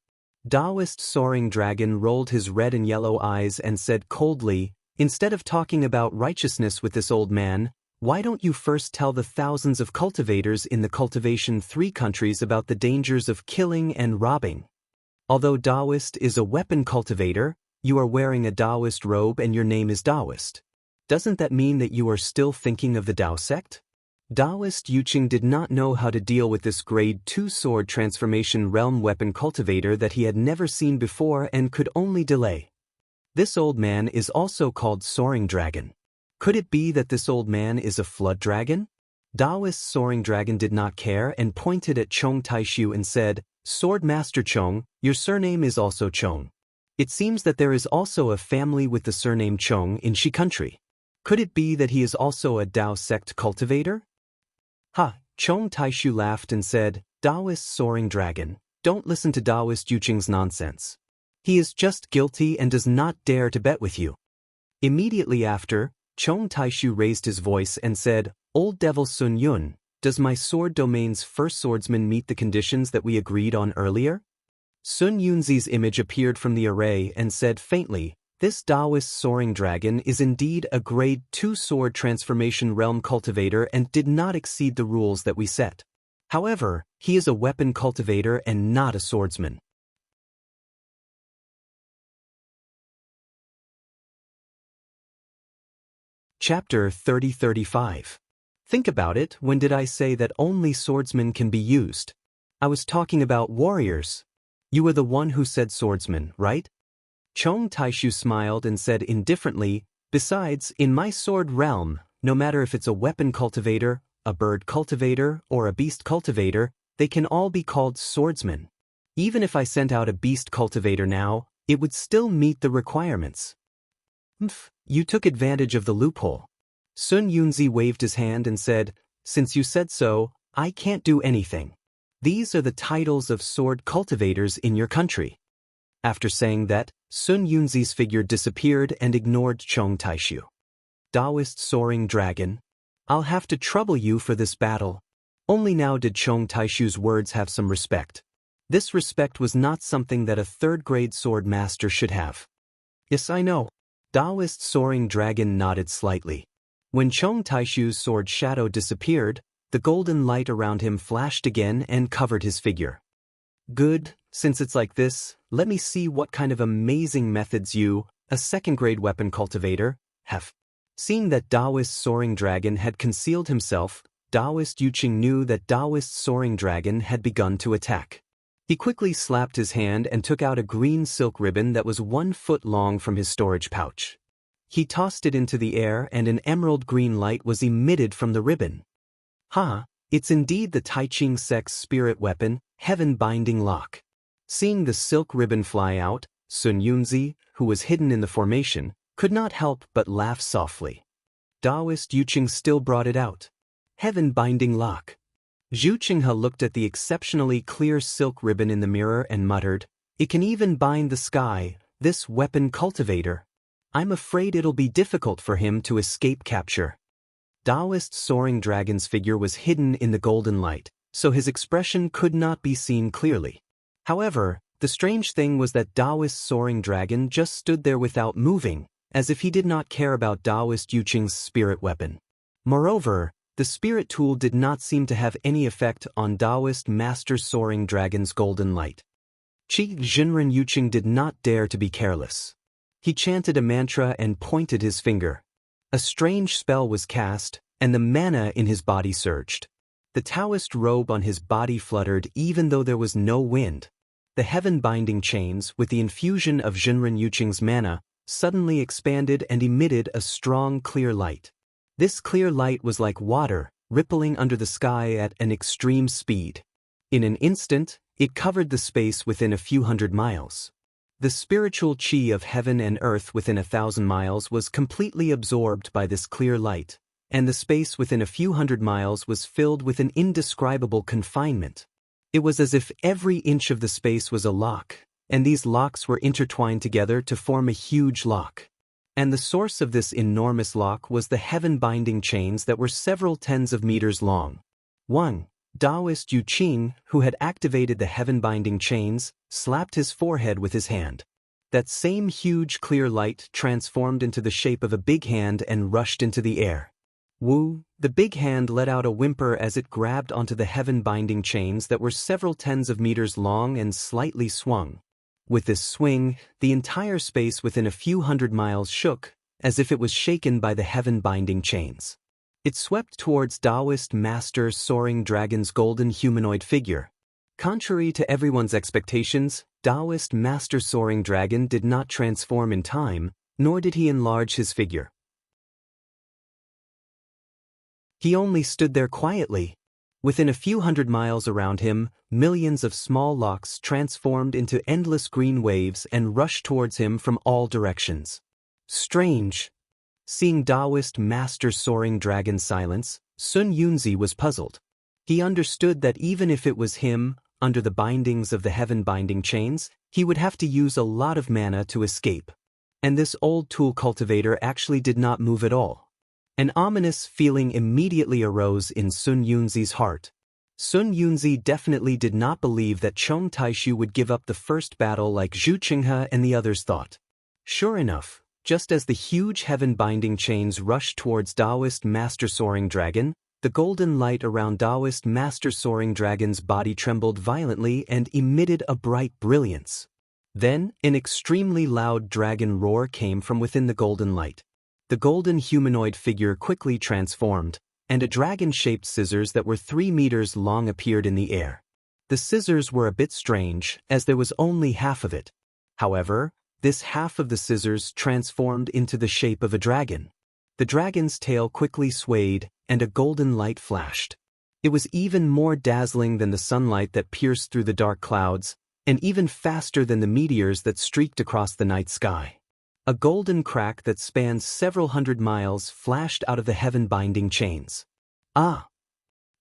Speaker 1: Taoist soaring dragon rolled his red and yellow eyes and said coldly, instead of talking about righteousness with this old man, why don't you first tell the thousands of cultivators in the Cultivation 3 countries about the dangers of killing and robbing? Although Taoist is a weapon cultivator, you are wearing a Taoist robe and your name is Taoist. Doesn't that mean that you are still thinking of the Tao sect? Taoist Yuqing did not know how to deal with this grade 2 sword transformation realm weapon cultivator that he had never seen before and could only delay. This old man is also called Soaring Dragon. Could it be that this old man is a flood dragon? Taoist Soaring Dragon did not care and pointed at Chong Taishu and said, Sword Master Chong, your surname is also Chong. It seems that there is also a family with the surname Chong in Shi country. Could it be that he is also a Tao sect cultivator? Ha! Chong Taishu laughed and said, Taoist soaring dragon, don't listen to Taoist Yuqing's nonsense. He is just guilty and does not dare to bet with you. Immediately after, Chong Taishu raised his voice and said, Old Devil Sun Yun, does my sword domain's first swordsman meet the conditions that we agreed on earlier? Sun Yunzi's image appeared from the array and said faintly, This Taoist soaring dragon is indeed a grade 2 sword transformation realm cultivator and did not exceed the rules that we set. However, he is a weapon cultivator and not a swordsman. Chapter 30-35. Think about it, when did I say that only swordsmen can be used? I was talking about warriors. You were the one who said swordsman, right? Chong Taishu smiled and said indifferently, Besides, in my sword realm, no matter if it's a weapon cultivator, a bird cultivator, or a beast cultivator, they can all be called swordsmen. Even if I sent out a beast cultivator now, it would still meet the requirements. You took advantage of the loophole. Sun Yunzi waved his hand and said, Since you said so, I can't do anything. These are the titles of sword cultivators in your country. After saying that, Sun Yunzi's figure disappeared and ignored Chong Taishu. Taoist soaring dragon, I'll have to trouble you for this battle. Only now did Chong Taishu's words have some respect. This respect was not something that a third-grade sword master should have. Yes, I know. Taoist soaring dragon nodded slightly. When Chong Taishu's sword shadow disappeared, the golden light around him flashed again and covered his figure. Good, since it's like this, let me see what kind of amazing methods you, a second-grade weapon cultivator, have. Seeing that Taoist soaring dragon had concealed himself, Taoist Yuqing knew that Taoist soaring dragon had begun to attack. He quickly slapped his hand and took out a green silk ribbon that was 1 foot long from his storage pouch. He tossed it into the air and an emerald green light was emitted from the ribbon. It's indeed the Tai Ching sect's spirit weapon, Heaven Binding Lock. Seeing the silk ribbon fly out, Sun Yunzi, who was hidden in the formation, could not help but laugh softly. Taoist Yuqing still brought it out. Heaven Binding Lock. Zhu Qinghe looked at the exceptionally clear silk ribbon in the mirror and muttered, It can even bind the sky, this weapon cultivator. I'm afraid it'll be difficult for him to escape capture. Taoist soaring dragon's figure was hidden in the golden light, so his expression could not be seen clearly. However, the strange thing was that Taoist soaring dragon just stood there without moving, as if he did not care about Taoist Yuqing's spirit weapon. Moreover, the spirit tool did not seem to have any effect on Taoist master soaring dragon's golden light. Qi Jinren Yuqing did not dare to be careless. He chanted a mantra and pointed his finger. A strange spell was cast, and the mana in his body surged. The Taoist robe on his body fluttered even though there was no wind. The heaven-binding chains, with the infusion of Jinren Yuqing's mana, suddenly expanded and emitted a strong, clear light. This clear light was like water, rippling under the sky at an extreme speed. In an instant, it covered the space within a few hundred miles. The spiritual qi of heaven and earth within 1,000 miles was completely absorbed by this clear light, and the space within a few hundred miles was filled with an indescribable confinement. It was as if every inch of the space was a lock, and these locks were intertwined together to form a huge lock. And the source of this enormous lock was the heaven-binding chains that were several tens of meters long. 1. Taoist Yuqing, who had activated the heaven-binding chains, slapped his forehead with his hand. That same huge clear light transformed into the shape of a big hand and rushed into the air. Woo! The big hand let out a whimper as it grabbed onto the heaven-binding chains that were several tens of meters long and slightly swung. With this swing, the entire space within a few hundred miles shook, as if it was shaken by the heaven-binding chains. It swept towards Taoist master soaring dragon's golden humanoid figure. Contrary to everyone's expectations, Taoist master soaring dragon did not transform in time, nor did he enlarge his figure. He only stood there quietly. Within a few hundred miles around him, millions of small locks transformed into endless green waves and rushed towards him from all directions. Strange. Seeing Taoist master soaring dragon silence, Sun Yunzi was puzzled. He understood that even if it was him, under the bindings of the heaven-binding chains, he would have to use a lot of mana to escape. And this old tool cultivator actually did not move at all. An ominous feeling immediately arose in Sun Yunzi's heart. Sun Yunzi definitely did not believe that Chong Taishu would give up the first battle like Zhu Qinghe and the others thought. Sure enough, just as the huge heaven-binding chains rushed towards Taoist Master Soaring Dragon, the golden light around Taoist Master Soaring Dragon's body trembled violently and emitted a bright brilliance. Then, an extremely loud dragon roar came from within the golden light. The golden humanoid figure quickly transformed, and a dragon-shaped scissors that were 3 meters long appeared in the air. The scissors were a bit strange, as there was only half of it. However, this half of the scissors transformed into the shape of a dragon. The dragon's tail quickly swayed, and a golden light flashed. It was even more dazzling than the sunlight that pierced through the dark clouds, and even faster than the meteors that streaked across the night sky. A golden crack that spans several hundred miles flashed out of the heaven-binding chains. Ah!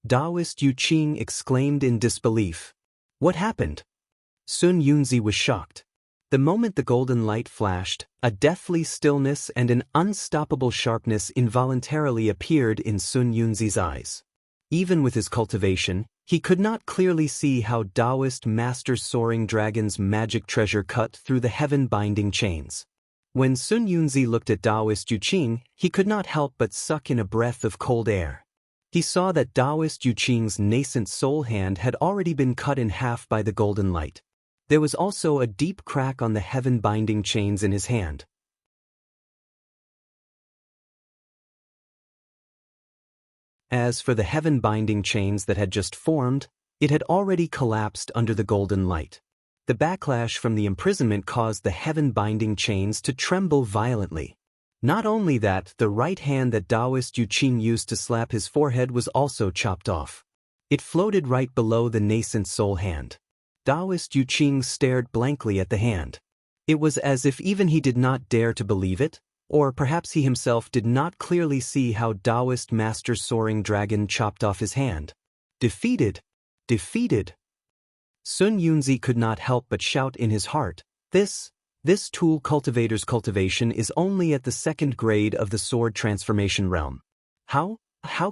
Speaker 1: Taoist Yu Qing exclaimed in disbelief. What happened? Sun Yunzi was shocked. The moment the golden light flashed, a deathly stillness and an unstoppable sharpness involuntarily appeared in Sun Yunzi's eyes. Even with his cultivation, he could not clearly see how Taoist Master Soaring Dragon's magic treasure cut through the heaven-binding chains. When Sun Yunzi looked at Taoist Yu Qing, he could not help but suck in a breath of cold air. He saw that Taoist Yu Qing's nascent soul hand had already been cut in half by the golden light. There was also a deep crack on the heaven-binding chains in his hand. As for the heaven-binding chains that had just formed, it had already collapsed under the golden light. The backlash from the imprisonment caused the heaven-binding chains to tremble violently. Not only that, the right hand that Taoist Yu Qing used to slap his forehead was also chopped off. It floated right below the nascent soul hand. Taoist Yu Qing stared blankly at the hand. It was as if even he did not dare to believe it, or perhaps he himself did not clearly see how Taoist Master Soaring Dragon chopped off his hand. Defeated! Defeated! Sun Yunzi could not help but shout in his heart, This tool cultivator's cultivation is only at the 2nd grade of the sword transformation realm. How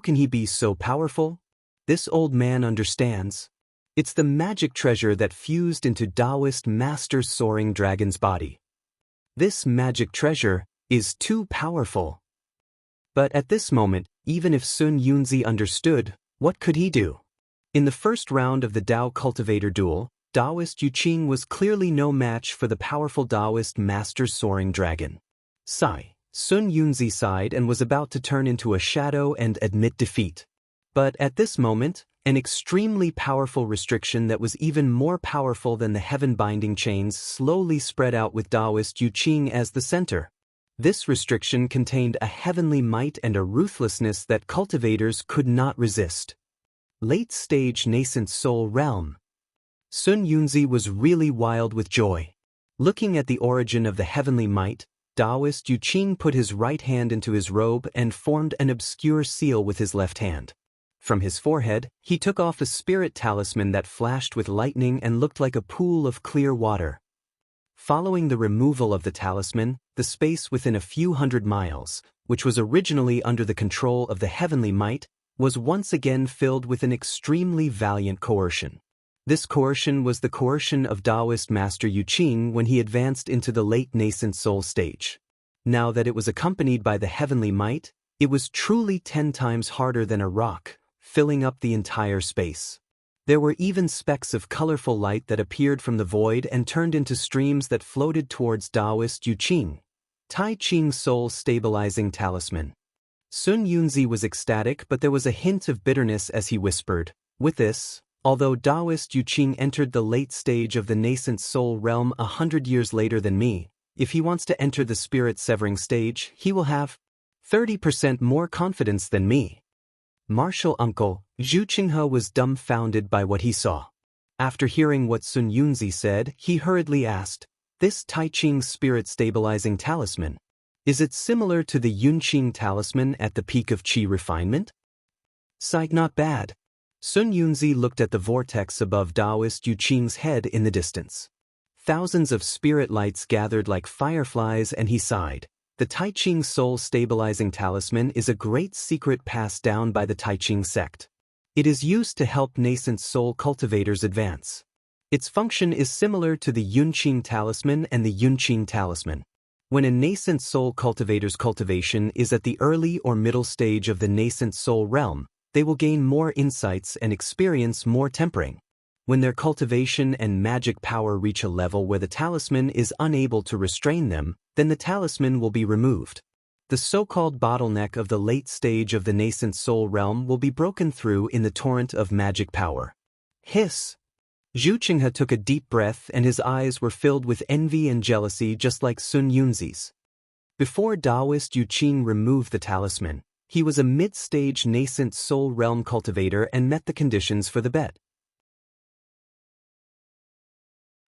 Speaker 1: can he be so powerful? This old man understands. It's the magic treasure that fused into Taoist Master Soaring Dragon's body. This magic treasure is too powerful. But at this moment, even if Sun Yunzi understood, what could he do? In the first round of the Tao Cultivator duel, Taoist Yu Qing was clearly no match for the powerful Taoist Master Soaring Dragon. Sigh. Sun Yunzi sighed and was about to turn into a shadow and admit defeat. But at this moment, an extremely powerful restriction that was even more powerful than the heaven-binding chains slowly spread out with Taoist Yu Qing as the center. This restriction contained a heavenly might and a ruthlessness that cultivators could not resist. Late-stage nascent soul realm. Sun Yunzi was really wild with joy. Looking at the origin of the heavenly might, Taoist Yu Qing put his right hand into his robe and formed an obscure seal with his left hand. From his forehead, he took off a spirit talisman that flashed with lightning and looked like a pool of clear water. Following the removal of the talisman, the space within a few hundred miles, which was originally under the control of the heavenly might, was once again filled with an extremely valiant coercion. This coercion was the coercion of Taoist Master Yu Qing when he advanced into the late nascent soul stage. Now that it was accompanied by the heavenly might, it was truly 10 times harder than a rock, filling up the entire space. There were even specks of colorful light that appeared from the void and turned into streams that floated towards Taoist Yu Qing. Tai Ching Soul Stabilizing Talisman. Sun Yunzi was ecstatic, but there was a hint of bitterness as he whispered, With this, although Taoist Yu Qing entered the late stage of the nascent soul realm 100 years later than me, if he wants to enter the spirit-severing stage, he will have 30% more confidence than me. Martial uncle, Zhu Qinghe was dumbfounded by what he saw. After hearing what Sun Yunzi said, he hurriedly asked, This Tai Ching spirit-stabilizing talisman, is it similar to the Yunqing talisman at the peak of qi refinement? Sighed not bad. Sun Yunzi looked at the vortex above Taoist Yu Qing's head in the distance. Thousands of spirit lights gathered like fireflies and he sighed. The Tai Ching soul stabilizing talisman is a great secret passed down by the Tai Ching sect. It is used to help nascent soul cultivators advance. Its function is similar to the Yunqing talisman and the Yunqing talisman. When a nascent soul cultivator's cultivation is at the early or middle stage of the nascent soul realm, they will gain more insights and experience more tempering. When their cultivation and magic power reach a level where the talisman is unable to restrain them, then the talisman will be removed. The so-called bottleneck of the late stage of the nascent soul realm will be broken through in the torrent of magic power. Hiss! Zhu Qinghe took a deep breath and his eyes were filled with envy and jealousy just like Sun Yunzi's. Before Taoist Yu Qing removed the talisman, he was a mid-stage nascent soul realm cultivator and met the conditions for the bet.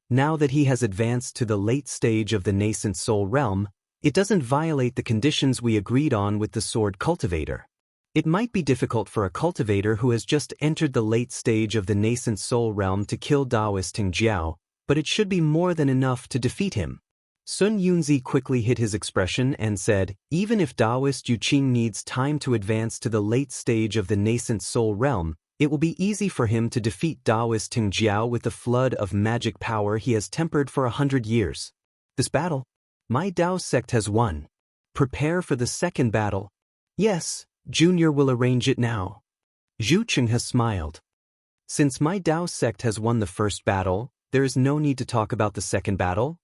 Speaker 1: Now that he has advanced to the late stage of the nascent soul realm, it doesn't violate the conditions we agreed on with the sword cultivator. It might be difficult for a cultivator who has just entered the late stage of the nascent soul realm to kill Taoist Ting Jiao, but it should be more than enough to defeat him. Sun Yunzi quickly hid his expression and said, even if Taoist Yu Qing needs time to advance to the late stage of the nascent soul realm, it will be easy for him to defeat Taoist Ting Jiao with the flood of magic power he has tempered for 100 years. This battle? My Tao sect has won. Prepare for the second battle. Yes, Junior will arrange it now. Zhu Qinghe smiled. Since my Tao sect has won the first battle, there is no need to talk about the second battle?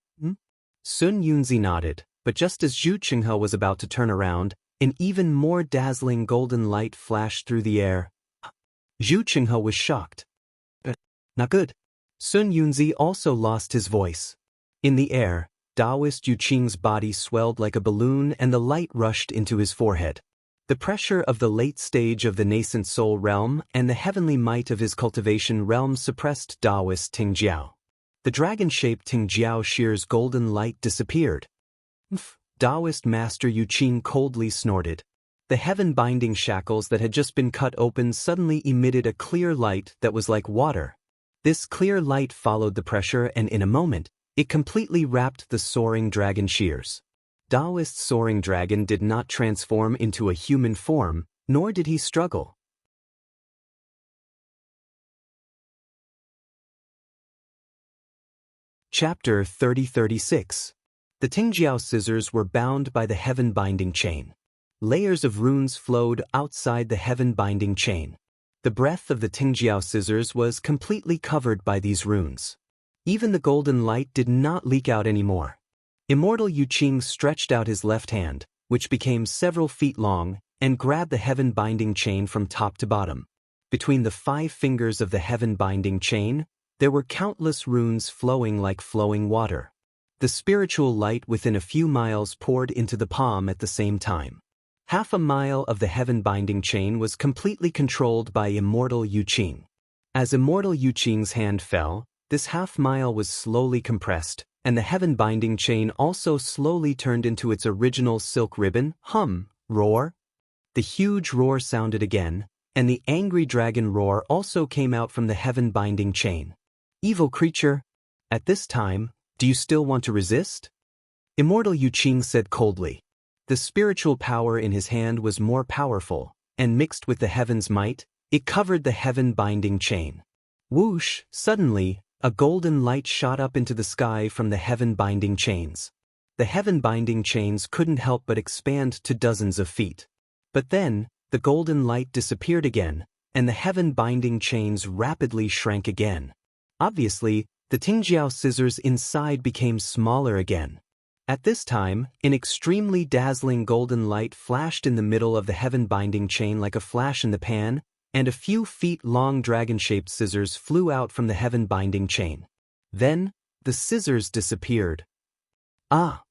Speaker 1: Sun Yunzi nodded, but just as Zhu Qinghe was about to turn around, an even more dazzling golden light flashed through the air. Zhu Qinghe was shocked. Not good. Sun Yunzi also lost his voice. In the air, Taoist Yu Qing's body swelled like a balloon and the light rushed into his forehead. The pressure of the late stage of the nascent soul realm and the heavenly might of his cultivation realm suppressed Taoist Ting Jiao. The dragon-shaped Ting Jiao Shear's golden light disappeared. Taoist Master Yu Qing coldly snorted. The heaven-binding shackles that had just been cut open suddenly emitted a clear light that was like water. This clear light followed the pressure and in a moment, it completely wrapped the soaring dragon shears. Taoist soaring dragon did not transform into a human form, nor did he struggle. Chapter 30-36. The Tingjiao scissors were bound by the heaven-binding chain. Layers of runes flowed outside the heaven-binding chain. The breadth of the Tingjiao scissors was completely covered by these runes. Even the golden light did not leak out anymore. Immortal Yu Qing stretched out his left hand, which became several feet long, and grabbed the heaven-binding chain from top to bottom. Between the 5 fingers of the heaven-binding chain, there were countless runes flowing like flowing water. The spiritual light within a few miles poured into the palm at the same time. Half a mile of the heaven-binding chain was completely controlled by Immortal Yu Qing. As Immortal Yu Qing's hand fell, this half-mile was slowly compressed, and the heaven-binding chain also slowly turned into its original silk ribbon. Roar. The huge roar sounded again, and the angry dragon roar also came out from the heaven-binding chain. Evil creature! At this time, do you still want to resist? Immortal Yu Qing said coldly. The spiritual power in his hand was more powerful, and mixed with the heaven's might, it covered the heaven-binding chain. Whoosh! Suddenly, a golden light shot up into the sky from the heaven-binding chains. The heaven-binding chains couldn't help but expand to dozens of feet. But then, the golden light disappeared again, and the heaven-binding chains rapidly shrank again. Obviously, the Tingjiao scissors inside became smaller again. At this time, an extremely dazzling golden light flashed in the middle of the heaven-binding chain like a flash in the pan, and a few feet-long dragon-shaped scissors flew out from the heaven-binding chain. Then, the scissors disappeared. Ah!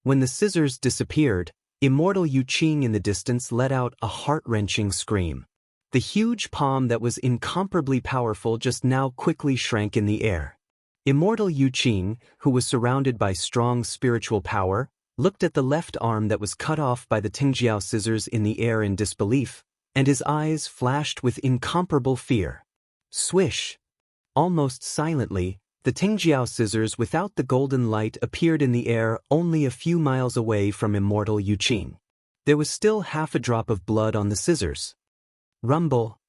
Speaker 1: When the scissors disappeared, Immortal Yu Qing in the distance let out a heart-wrenching scream. The huge palm that was incomparably powerful just now quickly shrank in the air. Immortal Yu Qing, who was surrounded by strong spiritual power, looked at the left arm that was cut off by the Tingjiao scissors in the air in disbelief. and his eyes flashed with incomparable fear. Swish! Almost silently, the Tingjiao scissors without the golden light appeared in the air only a few miles away from immortal Yuqing. There was still half a drop of blood on the scissors. Rumble!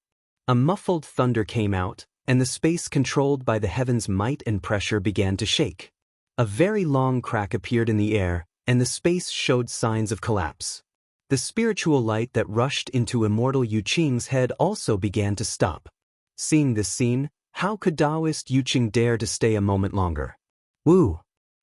Speaker 1: A muffled thunder came out, and the space controlled by the heaven's might and pressure began to shake. A very long crack appeared in the air, and the space showed signs of collapse. The spiritual light that rushed into immortal Yuqing's head also began to stop. Seeing this scene, how could Taoist Yuqing dare to stay a moment longer? Woo!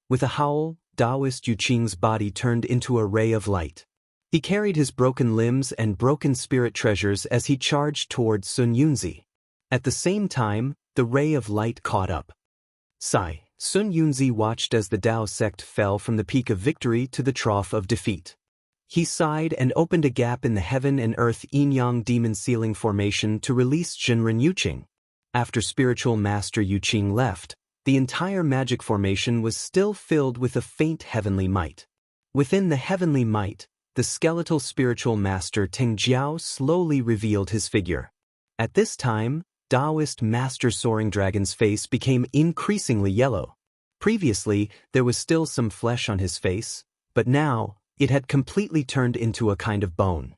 Speaker 1: With a howl, Taoist Yuqing's body turned into a ray of light. He carried his broken limbs and broken spirit treasures as he charged towards Sun Yunzi. At the same time, the ray of light caught up. Sigh. Sun Yunzi watched as the Tao sect fell from the peak of victory to the trough of defeat. He sighed and opened a gap in the heaven and earth yin-yang demon ceiling formation to release Jinren Yuqing. After spiritual master Yuqing left, the entire magic formation was still filled with a faint heavenly might. Within the heavenly might, the skeletal spiritual master Tingjiao slowly revealed his figure. At this time, Taoist Master Soaring Dragon's face became increasingly yellow. Previously, there was still some flesh on his face, but now, it had completely turned into a kind of bone.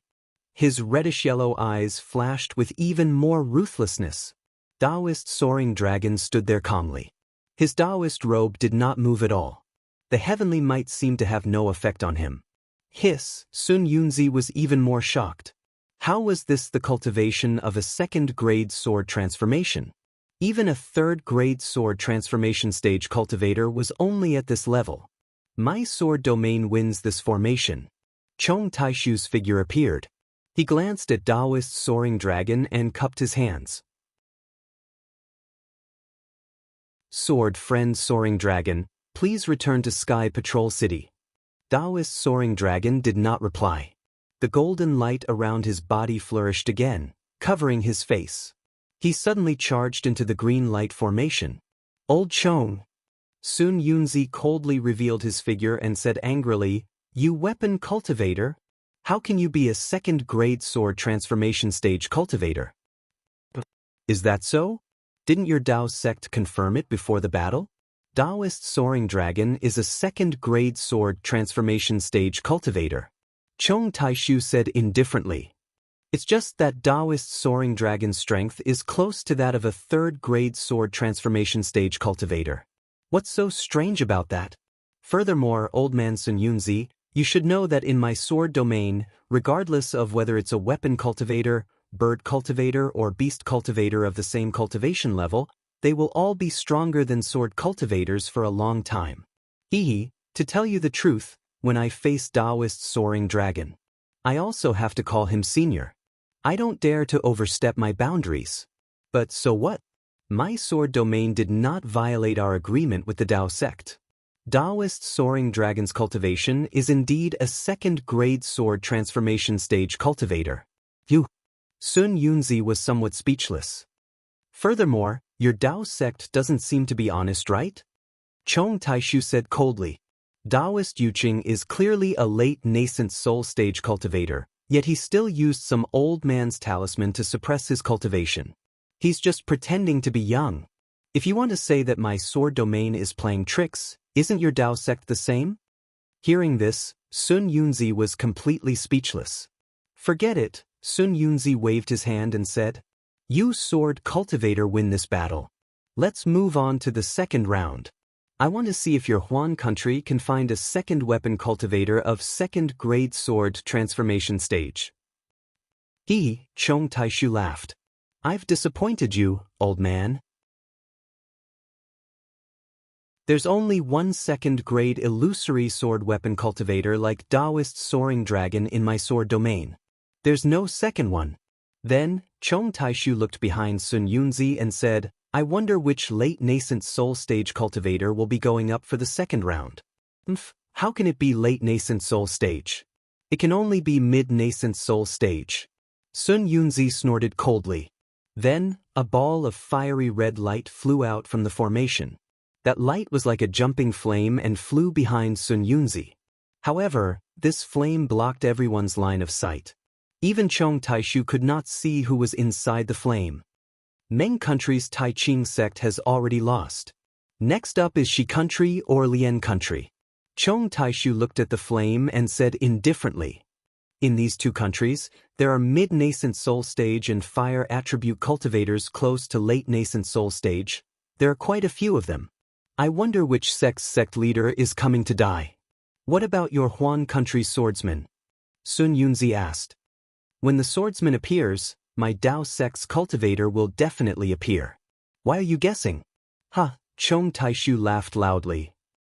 Speaker 1: His reddish-yellow eyes flashed with even more ruthlessness. Taoist Soaring Dragon stood there calmly. His Taoist robe did not move at all. The heavenly might seemed to have no effect on him. Hiss! Sun Yunzi was even more shocked. How was this the cultivation of a second-grade sword transformation? Even a third-grade sword transformation stage cultivator was only at this level. My sword domain wins this formation. Chong Taishu's figure appeared. He glanced at Taoist Soaring Dragon and cupped his hands. Sword friend Soaring Dragon, please return to Sky Patrol City. Taoist Soaring Dragon did not reply. The golden light around his body flourished again, covering his face. He suddenly charged into the green light formation. Old Chong! Sun Yunzi coldly revealed his figure and said angrily, "You weapon cultivator? How can you be a second-grade sword transformation stage cultivator?" Is that so? Didn't your Tao sect confirm it before the battle? Taoist Soaring Dragon is a second-grade sword transformation stage cultivator. Chong Taishu said indifferently. It's just that Taoist Soaring Dragon's strength is close to that of a third-grade sword transformation stage cultivator. What's so strange about that? Furthermore, old man Sun Yunzi, you should know that in my sword domain, regardless of whether it's a weapon cultivator, bird cultivator, or beast cultivator of the same cultivation level, they will all be stronger than sword cultivators for a long time. To tell you the truth, when I face Taoist Soaring Dragon, I also have to call him senior. I don't dare to overstep my boundaries. But so what? My sword domain did not violate our agreement with the Tao sect. Taoist Soaring Dragon's cultivation is indeed a second-grade sword transformation stage cultivator. Sun Yunzi was somewhat speechless. Furthermore, your Tao sect doesn't seem to be honest, right? Chong Taishu said coldly. Taoist Yuqing is clearly a late nascent soul stage cultivator, yet he still used some old man's talisman to suppress his cultivation. He's just pretending to be young. If you want to say that my sword domain is playing tricks, isn't your Tao sect the same? Hearing this, Sun Yunzi was completely speechless. Forget it, Sun Yunzi waved his hand and said. You sword cultivator win this battle. Let's move on to the second round. I want to see if your Huan country can find a second weapon cultivator of second-grade sword transformation stage. Chong Taishu laughed. I've disappointed you, old man. There's only one second-grade illusory sword weapon cultivator like Taoist Soaring Dragon in my sword domain. There's no second one. Then, Chong Taishu looked behind Sun Yunzi and said, I wonder which late nascent soul stage cultivator will be going up for the second round. How can it be late nascent soul stage? It can only be mid-nascent soul stage. Sun Yunzi snorted coldly. Then, a ball of fiery red light flew out from the formation. That light was like a jumping flame and flew behind Sun Yunzi. However, this flame blocked everyone's line of sight. Even Chong Taishu could not see who was inside the flame. Meng country's Tai Ching sect has already lost. Next up is Shi country or Lian country. Chong Taishu looked at the flame and said indifferently. In these two countries, there are mid-nascent soul stage and fire attribute cultivators close to late nascent soul stage. There are quite a few of them. I wonder which sect's sect leader is coming to die. What about your Huan country's swordsman? Sun Yunzi asked. When the swordsman appears, my Dao sect's cultivator will definitely appear. Why are you guessing? Ha, Chong Taishu laughed loudly.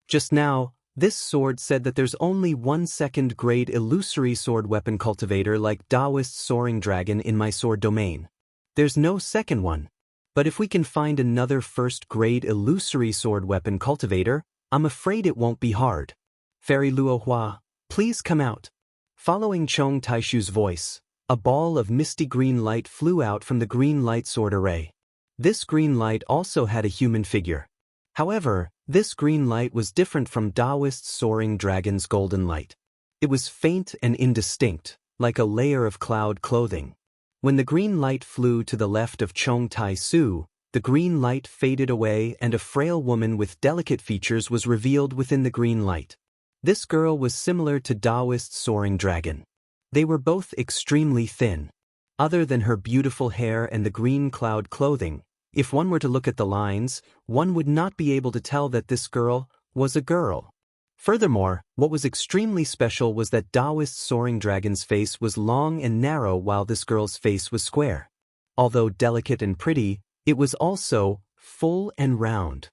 Speaker 1: Just now, this sword said that there's only one second-grade illusory sword weapon cultivator like Taoist soaring dragon in my sword domain. There's no second one. But if we can find another first-grade illusory sword weapon cultivator, I'm afraid it won't be hard. Fairy Luohua, please come out. Following Chong Taishu's voice, a ball of misty green light flew out from the green light sword array. This green light also had a human figure. However, this green light was different from Taoist soaring dragon's golden light. It was faint and indistinct, like a layer of cloud clothing. When the green light flew to the left of Chong Tai-su, the green light faded away and a frail woman with delicate features was revealed within the green light. This girl was similar to Taoist soaring dragon. They were both extremely thin. Other than her beautiful hair and the green cloud clothing, if one were to look at the lines, one would not be able to tell that this girl was a girl. Furthermore, what was extremely special was that Taoist soaring dragon's face was long and narrow while this girl's face was square. Although delicate and pretty, it was also full and round.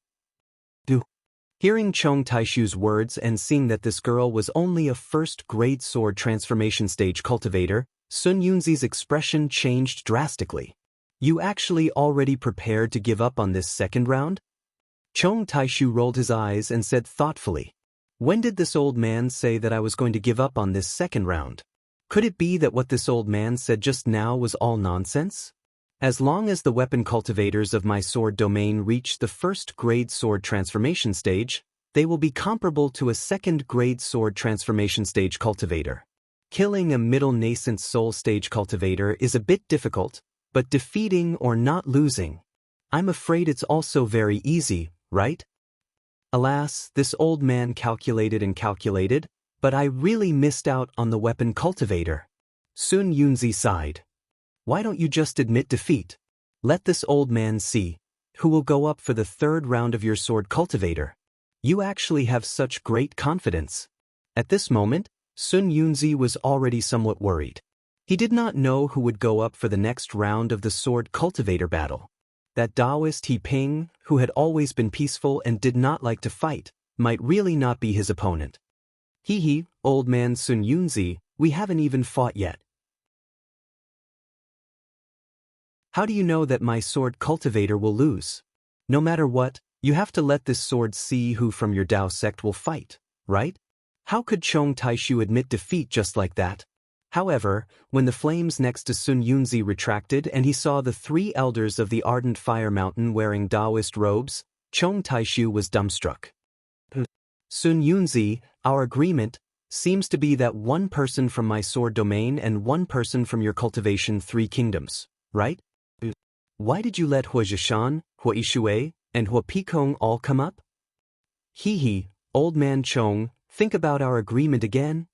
Speaker 1: Hearing Chong Taishu's words and seeing that this girl was only a first-grade sword transformation stage cultivator, Sun Yunzi's expression changed drastically. You actually already prepared to give up on this second round? Chong Taishu rolled his eyes and said thoughtfully, when did this old man say that I was going to give up on this second round? Could it be that what this old man said just now was all nonsense? As long as the weapon cultivators of my sword domain reach the first-grade sword transformation stage, they will be comparable to a second-grade sword transformation stage cultivator. Killing a middle nascent soul stage cultivator is a bit difficult, but defeating or not losing, I'm afraid it's also very easy, right? Alas, this old man calculated and calculated, but I really missed out on the weapon cultivator. Sun Yunzi sighed. Why don't you just admit defeat? Let this old man see who will go up for the third round of your sword cultivator. You actually have such great confidence. At this moment, Sun Yunzi was already somewhat worried. He did not know who would go up for the next round of the sword cultivator battle. That Taoist He Ping, who had always been peaceful and did not like to fight, might really not be his opponent. Hee, old man Sun Yunzi, we haven't even fought yet. How do you know that my sword cultivator will lose? No matter what, you have to let this sword see who from your Dao sect will fight, right? How could Chong Taishu admit defeat just like that? However, when the flames next to Sun Yunzi retracted and he saw the three elders of the ardent fire mountain wearing Taoist robes, Chong Taishu was dumbstruck. Sun Yunzi, our agreement seems to be that one person from my sword domain and one person from your cultivation 3 kingdoms, right? Why did you let Hua Zhishan, Hua Ishui, and Hua Pekong all come up? Hee, old man Chong, think about our agreement again.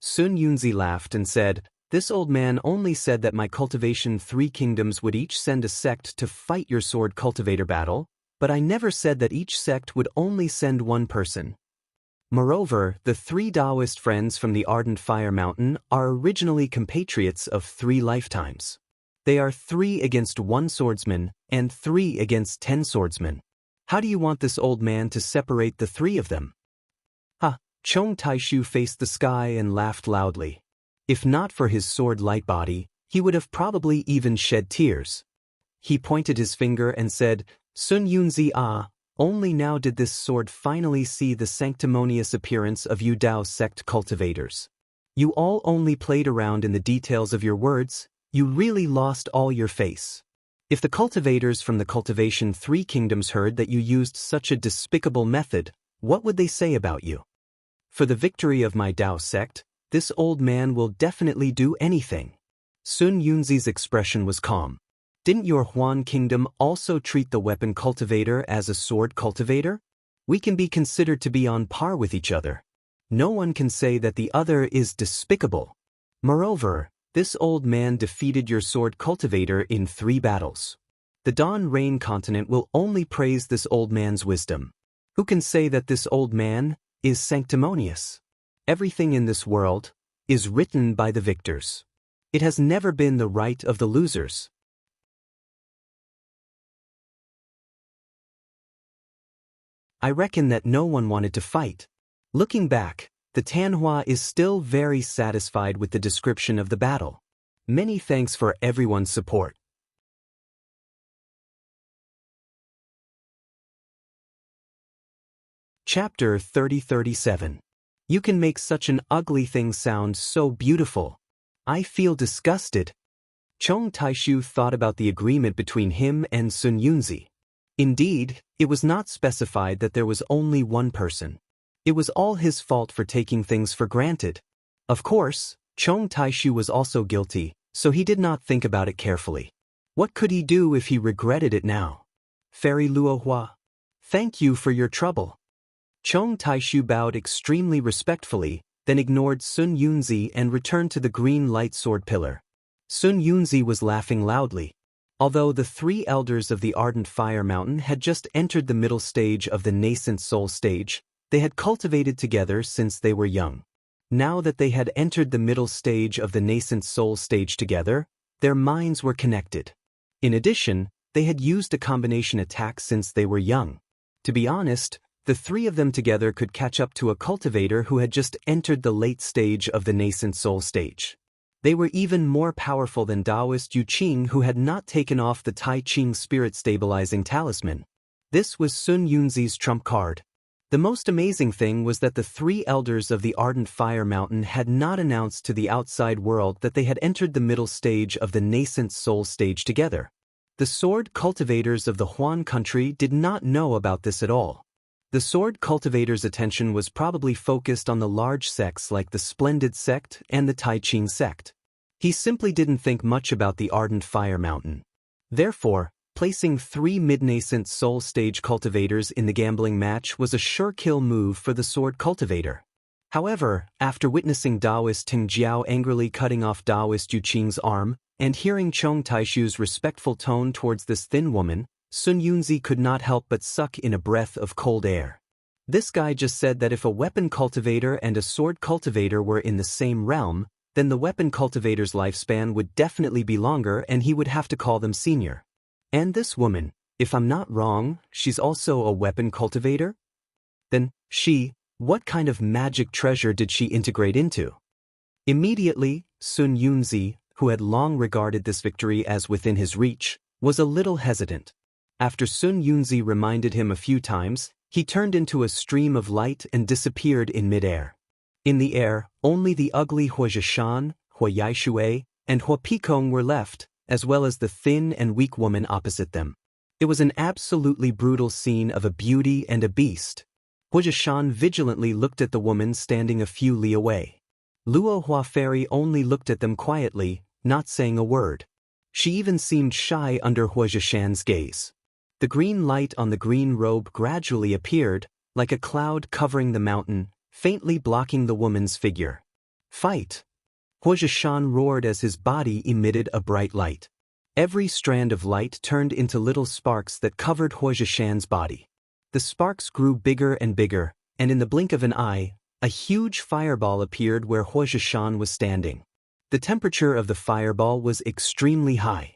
Speaker 1: Sun Yunzi laughed and said, this old man only said that my cultivation 3 kingdoms would each send a sect to fight your sword cultivator battle, but I never said that each sect would only send one person. Moreover, the 3 Taoist friends from the ardent fire mountain are originally compatriots of 3 lifetimes. They are 3 against 1 swordsman and 3 against 10 swordsmen. How do you want this old man to separate the 3 of them? Chong Taishu faced the sky and laughed loudly. If not for his sword light body, he would have probably even shed tears. He pointed his finger and said, Sun Yunzi, only now did this sword finally see the sanctimonious appearance of you Dao sect cultivators. You all only played around in the details of your words, you really lost all your face. If the cultivators from the cultivation 3 kingdoms heard that you used such a despicable method, what would they say about you? For the victory of my Dao sect, this old man will definitely do anything. Sun Yunzi's expression was calm. Didn't your Huan kingdom also treat the weapon cultivator as a sword cultivator? We can be considered to be on par with each other. No one can say that the other is despicable. Moreover, this old man defeated your sword cultivator in 3 battles. The Dawn Rain continent will only praise this old man's wisdom. Who can say that this old man is sanctimonious? Everything in this world is written by the victors. It has never been the right of the losers. I reckon that no one wanted to fight. Looking back, the Tanhua is still very satisfied with the description of the battle. Many thanks for everyone's support. Chapter 30-37. You can make such an ugly thing sound so beautiful. I feel disgusted. Chong Taishu thought about the agreement between him and Sun Yunzi. Indeed, it was not specified that there was only one person. It was all his fault for taking things for granted. Of course, Chong Taishu was also guilty, so he did not think about it carefully. What could he do if he regretted it now? Fairy Luohua, thank you for your trouble. Chong Taishu bowed extremely respectfully, then ignored Sun Yunzi and returned to the green light sword pillar. Sun Yunzi was laughing loudly. Although the 3 elders of the Ardent Fire Mountain had just entered the middle stage of the nascent soul stage, they had cultivated together since they were young. Now that they had entered the middle stage of the nascent soul stage together, their minds were connected. In addition, they had used a combination attack since they were young. To be honest, the 3 of them together could catch up to a cultivator who had just entered the late stage of the nascent soul stage. They were even more powerful than Taoist Yu Qing, who had not taken off the Tai Ching spirit stabilizing talisman. This was Sun Yunzi's trump card. The most amazing thing was that the 3 elders of the Ardent Fire Mountain had not announced to the outside world that they had entered the middle stage of the nascent soul stage together. The sword cultivators of the Huan country did not know about this at all. The sword cultivator's attention was probably focused on the large sects like the Splendid sect and the Tai Ching sect. He simply didn't think much about the Ardent Fire Mountain. Therefore, placing 3 mid-nascent soul stage cultivators in the gambling match was a sure kill move for the sword cultivator. However, after witnessing Taoist Ting Jiao angrily cutting off Taoist Yu Qing's arm, and hearing Chong Taishu's respectful tone towards this thin woman, Sun Yunzi could not help but suck in a breath of cold air. This guy just said that if a weapon cultivator and a sword cultivator were in the same realm, then the weapon cultivator's lifespan would definitely be longer and he would have to call them senior. And this woman, if I'm not wrong, she's also a weapon cultivator? Then, what kind of magic treasure did she integrate into? Immediately, Sun Yunzi, who had long regarded this victory as within his reach, was a little hesitant. After Sun Yunzi reminded him a few times, he turned into a stream of light and disappeared in midair. In the air, only the ugly Hua Zhishan, Hua Yaishui, and Hua Pekong were left, as well as the thin and weak woman opposite them. It was an absolutely brutal scene of a beauty and a beast. Hua Zhishan vigilantly looked at the woman standing a few li away. Luo Hua Fairy only looked at them quietly, not saying a word. She even seemed shy under Hua Zhishan's gaze. The green light on the green robe gradually appeared, like a cloud covering the mountain, faintly blocking the woman's figure. Fight! Hua Zhishan roared as his body emitted a bright light. Every strand of light turned into little sparks that covered Hua Zhishan's body. The sparks grew bigger and bigger, and in the blink of an eye, a huge fireball appeared where Hua Zhishan was standing. The temperature of the fireball was extremely high.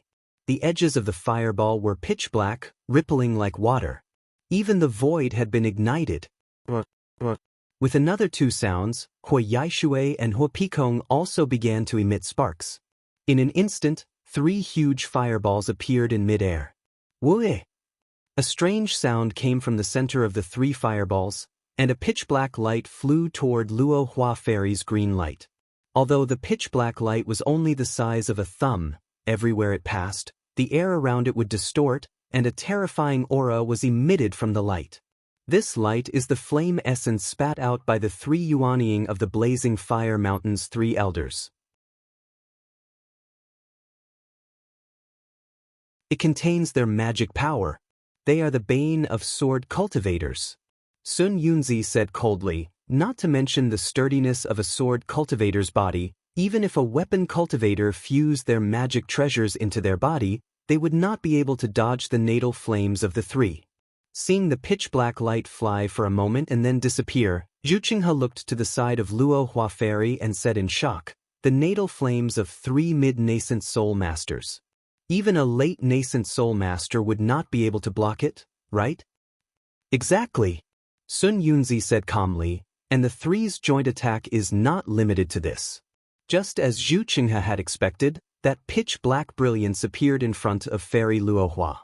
Speaker 1: The edges of the fireball were pitch black, rippling like water. Even the void had been ignited. With another 2 sounds, Hua Yaishui and Hua Pekong also began to emit sparks. In an instant, 3 huge fireballs appeared in midair. Wui! A strange sound came from the center of the 3 fireballs, and a pitch-black light flew toward Luo Hua Fairy's green light. Although the pitch-black light was only the size of a thumb, everywhere it passed, the air around it would distort, and a terrifying aura was emitted from the light. This light is the flame essence spat out by the 3 Yuanying of the Blazing Fire Mountain's 3 elders. It contains their magic power. They are the bane of sword cultivators. Sun Yunzi said coldly, not to mention the sturdiness of a sword cultivator's body. Even if a weapon cultivator fused their magic treasures into their body, they would not be able to dodge the natal flames of the three. Seeing the pitch-black light fly for a moment and then disappear, Zhu Qinghe looked to the side of Luo Huafei and said in shock, the natal flames of 3 mid-nascent soul masters. Even a late nascent soul master would not be able to block it, right? Exactly. Sun Yunzi said calmly, and the three's joint attack is not limited to this. Just as Zhu Qinghe had expected, that pitch-black brilliance appeared in front of Fairy Luohua.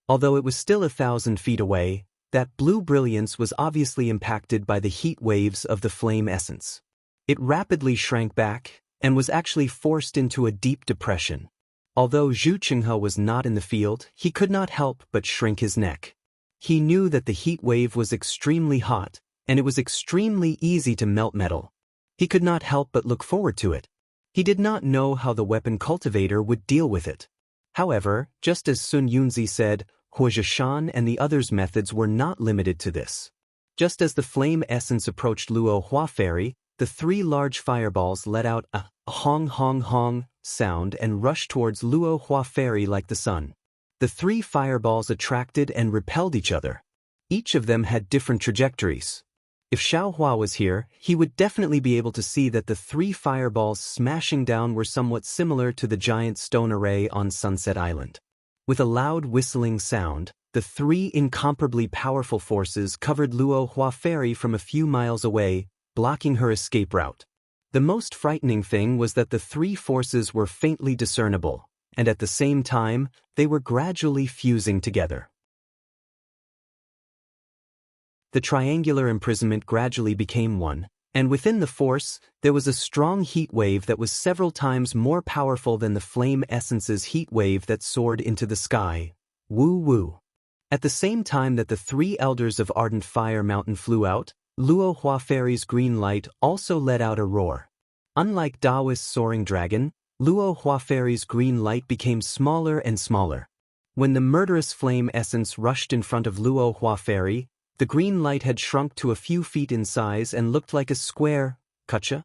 Speaker 1: Although it was still 1,000 feet away, that blue brilliance was obviously impacted by the heat waves of the flame essence. It rapidly shrank back, and was actually forced into a deep depression. Although Zhu Qinghe was not in the field, he could not help but shrink his neck. He knew that the heat wave was extremely hot, and it was extremely easy to melt metal. He could not help but look forward to it. He did not know how the weapon cultivator would deal with it. However, just as Sun Yunzi said, Huozhishan and the others' methods were not limited to this. Just as the flame essence approached Luo Huafei, the 3 large fireballs let out a hong hong hong sound and rushed towards Luo Huafei like the sun. The 3 fireballs attracted and repelled each other. Each of them had different trajectories. If Xiaohua was here, he would definitely be able to see that the 3 fireballs smashing down were somewhat similar to the giant stone array on Sunset Island. With a loud whistling sound, the 3 incomparably powerful forces covered Luo Huafei from a few miles away, blocking her escape route. The most frightening thing was that the 3 forces were faintly discernible, and at the same time, they were gradually fusing together. The triangular imprisonment gradually became one, and within the force, there was a strong heat wave that was several times more powerful than the flame essence's heat wave that soared into the sky. Woo woo. At the same time that the 3 elders of Ardent Fire Mountain flew out, Luo Huafei's green light also let out a roar. Unlike Daoist's soaring dragon, Luo Huafei's green light became smaller and smaller. When the murderous flame essence rushed in front of Luo Huafei, the green light had shrunk to a few feet in size and looked like a square, kucha.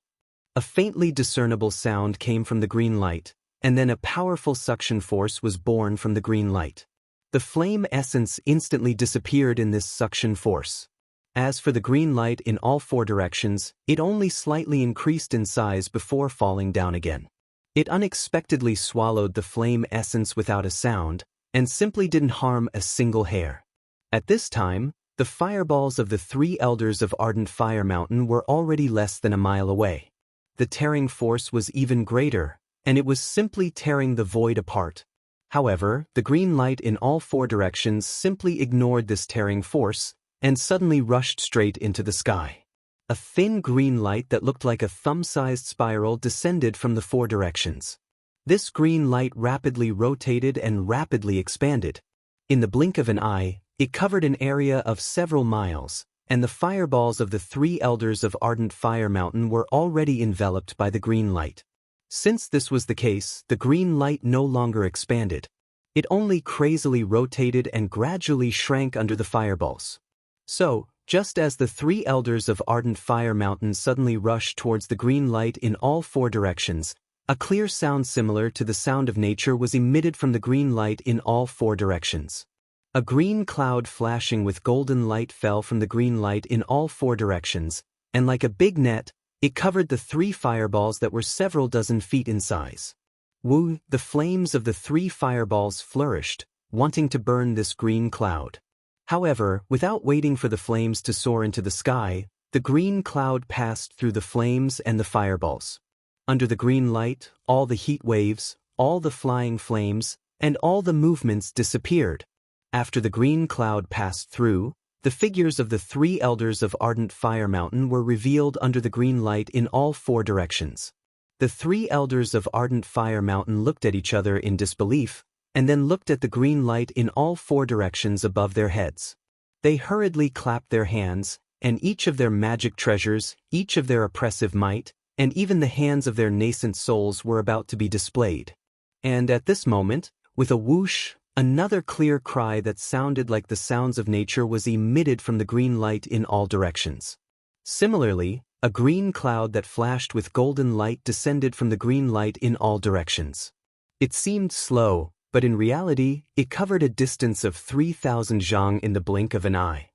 Speaker 1: A faintly discernible sound came from the green light, and then a powerful suction force was born from the green light. The flame essence instantly disappeared in this suction force. As for the green light in all 4 directions, it only slightly increased in size before falling down again. It unexpectedly swallowed the flame essence without a sound, and simply didn't harm a single hair. At this time, the fireballs of the 3 elders of Ardent Fire Mountain were already less than a mile away. The tearing force was even greater, and it was simply tearing the void apart. However, the green light in all 4 directions simply ignored this tearing force, and suddenly rushed straight into the sky. A thin green light that looked like a thumb-sized spiral descended from the 4 directions. This green light rapidly rotated and rapidly expanded. In the blink of an eye, it covered an area of several miles, and the fireballs of the 3 elders of Ardent Fire Mountain were already enveloped by the green light. Since this was the case, the green light no longer expanded. It only crazily rotated and gradually shrank under the fireballs. So, just as the 3 elders of Ardent Fire Mountain suddenly rushed towards the green light in all 4 directions, a clear sound similar to the sound of nature was emitted from the green light in all 4 directions. A green cloud flashing with golden light fell from the green light in all 4 directions, and like a big net, it covered the 3 fireballs that were several dozen feet in size. Woo! The flames of the 3 fireballs flourished, wanting to burn this green cloud. However, without waiting for the flames to soar into the sky, the green cloud passed through the flames and the fireballs. Under the green light, all the heat waves, all the flying flames, and all the movements disappeared. After the green cloud passed through, the figures of the 3 elders of Ardent Fire Mountain were revealed under the green light in all 4 directions. The 3 elders of Ardent Fire Mountain looked at each other in disbelief, and then looked at the green light in all 4 directions above their heads. They hurriedly clapped their hands, and each of their magic treasures, each of their oppressive might, and even the hands of their nascent souls were about to be displayed. And at this moment, with a whoosh, Another clear cry that sounded like the sounds of nature was emitted from the green light in all directions. Similarly, a green cloud that flashed with golden light descended from the green light in all directions. It seemed slow, but in reality, it covered a distance of 3,000 zhang in the blink of an eye.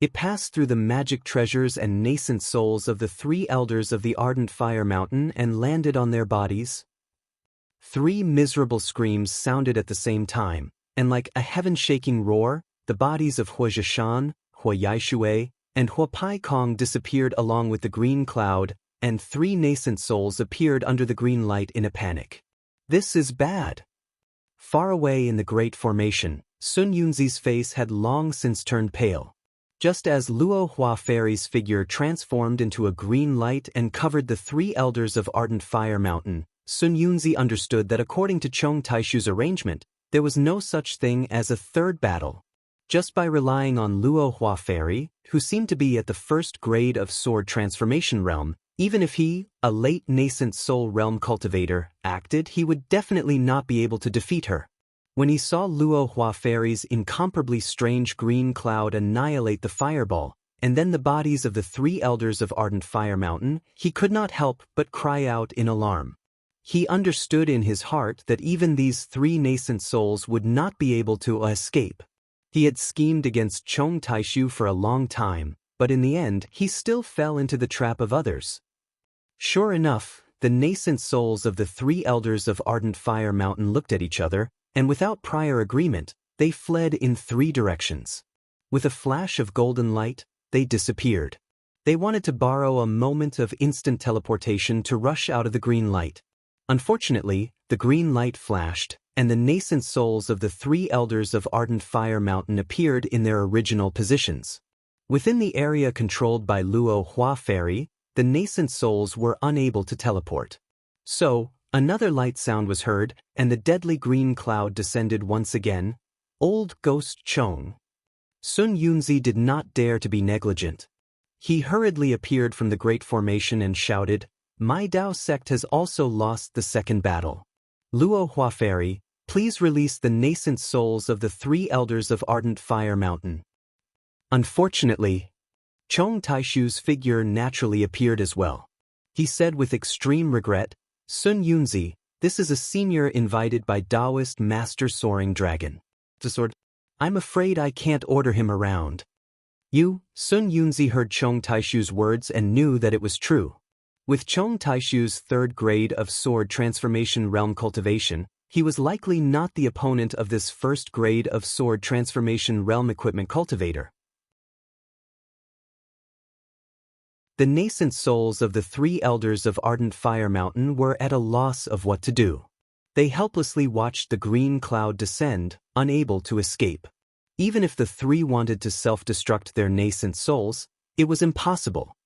Speaker 1: It passed through the magic treasures and nascent souls of the 3 elders of the ardent fire mountain and landed on their bodies. 3 miserable screams sounded at the same time, and like a heaven-shaking roar, the bodies of Hua Zhishan, Hua Yaishui, and Hua Pai Kong disappeared along with the green cloud, and 3 nascent souls appeared under the green light in a panic. This is bad. Far away in the Great Formation, Sun Yunzi's face had long since turned pale. Just as Luo Hua Fairy's figure transformed into a green light and covered the 3 elders of Ardent Fire Mountain, Sun Yunzi understood that according to Chong Taishu's arrangement, there was no such thing as a third battle. Just by relying on Luo Hua Fairy, who seemed to be at the first grade of Sword Transformation Realm, even if he, a late nascent Soul Realm cultivator, acted, he would definitely not be able to defeat her. When he saw Luo Hua Fairy's incomparably strange green cloud annihilate the fireball, and then the bodies of the 3 elders of Ardent Fire Mountain, he could not help but cry out in alarm. He understood in his heart that even these 3 nascent souls would not be able to escape. He had schemed against Chong Taishu for a long time, but in the end he still fell into the trap of others. Sure enough, the nascent souls of the 3 elders of Ardent Fire Mountain looked at each other, and without prior agreement, they fled in 3 directions. With a flash of golden light, they disappeared. They wanted to borrow a moment of instant teleportation to rush out of the green light. Unfortunately, the green light flashed, and the nascent souls of the 3 elders of Ardent Fire Mountain appeared in their original positions. Within the area controlled by Luo Hua Fairy, the nascent souls were unable to teleport. So, another light sound was heard, and the deadly green cloud descended once again. Old Ghost Chong. Sun Yunzi did not dare to be negligent. He hurriedly appeared from the Great Formation and shouted, "My Dao sect has also lost the second battle. Luo Hua Fairy, please release the nascent souls of the 3 elders of Ardent Fire Mountain." Unfortunately, Chong Taishu's figure naturally appeared as well. He said with extreme regret, "Sun Yunzi, this is a senior invited by Taoist Master Soaring Dragon. I'm afraid I can't order him around." Sun Yunzi heard Chong Taishu's words and knew that it was true. With Chong Taishu's 3rd grade of Sword Transformation Realm Cultivation, he was likely not the opponent of this 1st grade of Sword Transformation Realm Equipment Cultivator. The nascent souls of the 3 elders of Ardent Fire Mountain were at a loss of what to do. They helplessly watched the green cloud descend, unable to escape. Even if the 3 wanted to self-destruct their nascent souls, it was impossible.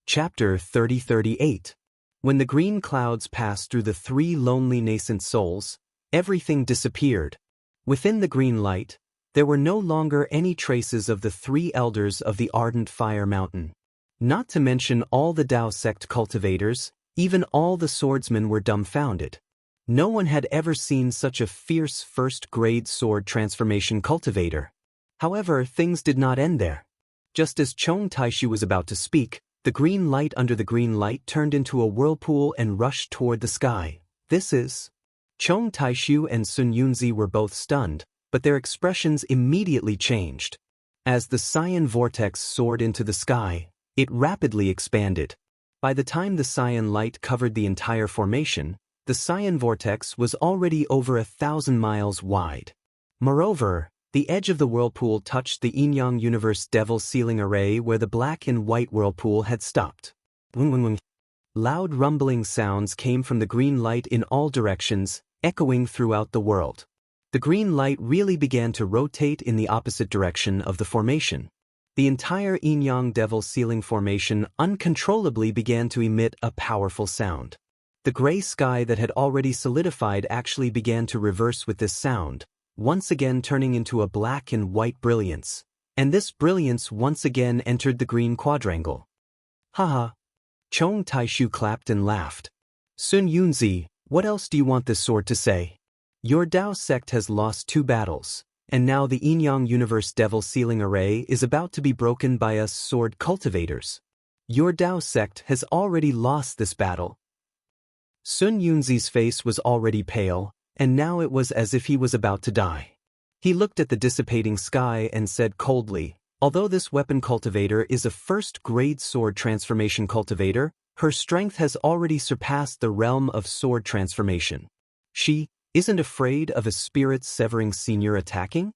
Speaker 1: Chapter 3038. When the green clouds passed through the 3 lonely nascent souls, everything disappeared. Within the green light, there were no longer any traces of the 3 elders of the Ardent Fire Mountain. Not to mention all the Dao sect cultivators, even all the swordsmen were dumbfounded. No one had ever seen such a fierce 1st grade sword transformation cultivator. However, things did not end there. Just as Chong Taishu was about to speak, the green light under the green light turned into a whirlpool and rushed toward the sky. This is... Chong Taishu and Sun Yunzi were both stunned, but their expressions immediately changed. As the cyan vortex soared into the sky, it rapidly expanded. By the time the cyan light covered the entire formation, the cyan vortex was already over 1,000 miles wide. Moreover, the edge of the whirlpool touched the Yin-Yang Universe Devil Sealing Array where the black and white whirlpool had stopped. Loud rumbling sounds came from the green light in all directions, echoing throughout the world. The green light really began to rotate in the opposite direction of the formation. The entire Yin-Yang Devil Sealing Formation uncontrollably began to emit a powerful sound. The gray sky that had already solidified actually began to reverse with this sound, once again turning into a black and white brilliance. And this brilliance once again entered the green quadrangle. Haha. Chong Taishu clapped and laughed. Sun Yunzi, what else do you want this sword to say? Your Dao sect has lost 2 battles, and now the Yin-Yang Universe Devil Sealing Array is about to be broken by us sword cultivators. Your Dao sect has already lost this battle. Sun Yunzi's face was already pale, and now it was as if he was about to die. He looked at the dissipating sky and said coldly, although this weapon cultivator is a first-grade sword transformation cultivator, her strength has already surpassed the realm of sword transformation. She isn't afraid of a spirit-severing senior attacking?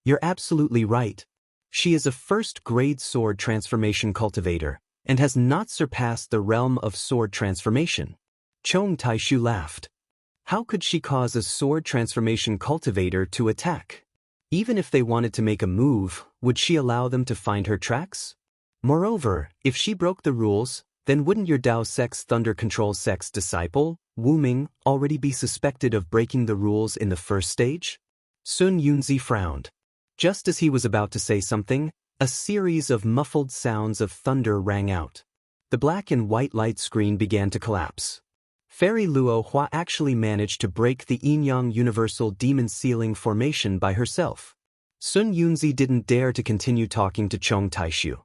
Speaker 1: You're absolutely right. She is a first-grade sword transformation cultivator, and has not surpassed the realm of sword transformation. Chong Taishu laughed. How could she cause a sword transformation cultivator to attack? Even if they wanted to make a move, would she allow them to find her tracks? Moreover, if she broke the rules, then wouldn't your Dao sect's Thunder Control sect's disciple, Wu Ming, already be suspected of breaking the rules in the first stage? Sun Yunzi frowned. Just as he was about to say something, a series of muffled sounds of thunder rang out. The black and white light screen began to collapse. Fairy Luo Hua actually managed to break the Yin-Yang Universal Demon Sealing formation by herself. Sun Yunzi didn't dare to continue talking to Chong Taishu.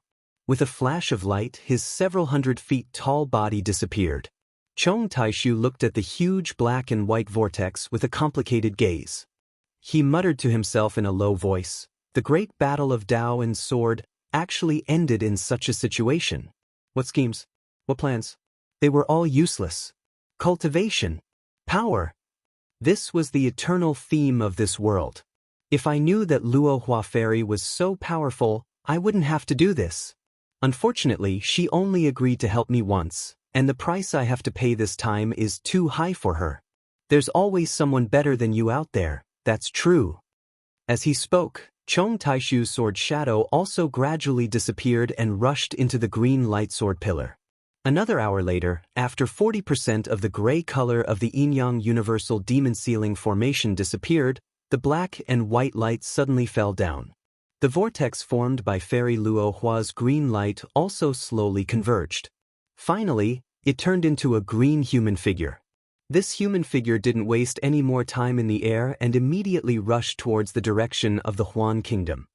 Speaker 1: With a flash of light, his several hundred feet tall body disappeared. Chong Taishu looked at the huge black and white vortex with a complicated gaze. He muttered to himself in a low voice, the great battle of Dao and sword actually ended in such a situation. What schemes? What plans? They were all useless. Cultivation. Power. This was the eternal theme of this world. If I knew that Luo Hua Fairy was so powerful, I wouldn't have to do this. Unfortunately, she only agreed to help me once, and the price I have to pay this time is too high for her. There's always someone better than you out there, that's true. As he spoke, Chong Taishu's sword shadow also gradually disappeared and rushed into the green light sword pillar. Another hour later, after 40% of the gray color of the Yin-Yang Universal Demon Sealing formation disappeared, the black and white light suddenly fell down. The vortex formed by Fairy Luo Hua's green light also slowly converged. Finally, it turned into a green human figure. This human figure didn't waste any more time in the air and immediately rushed towards the direction of the Huan Kingdom.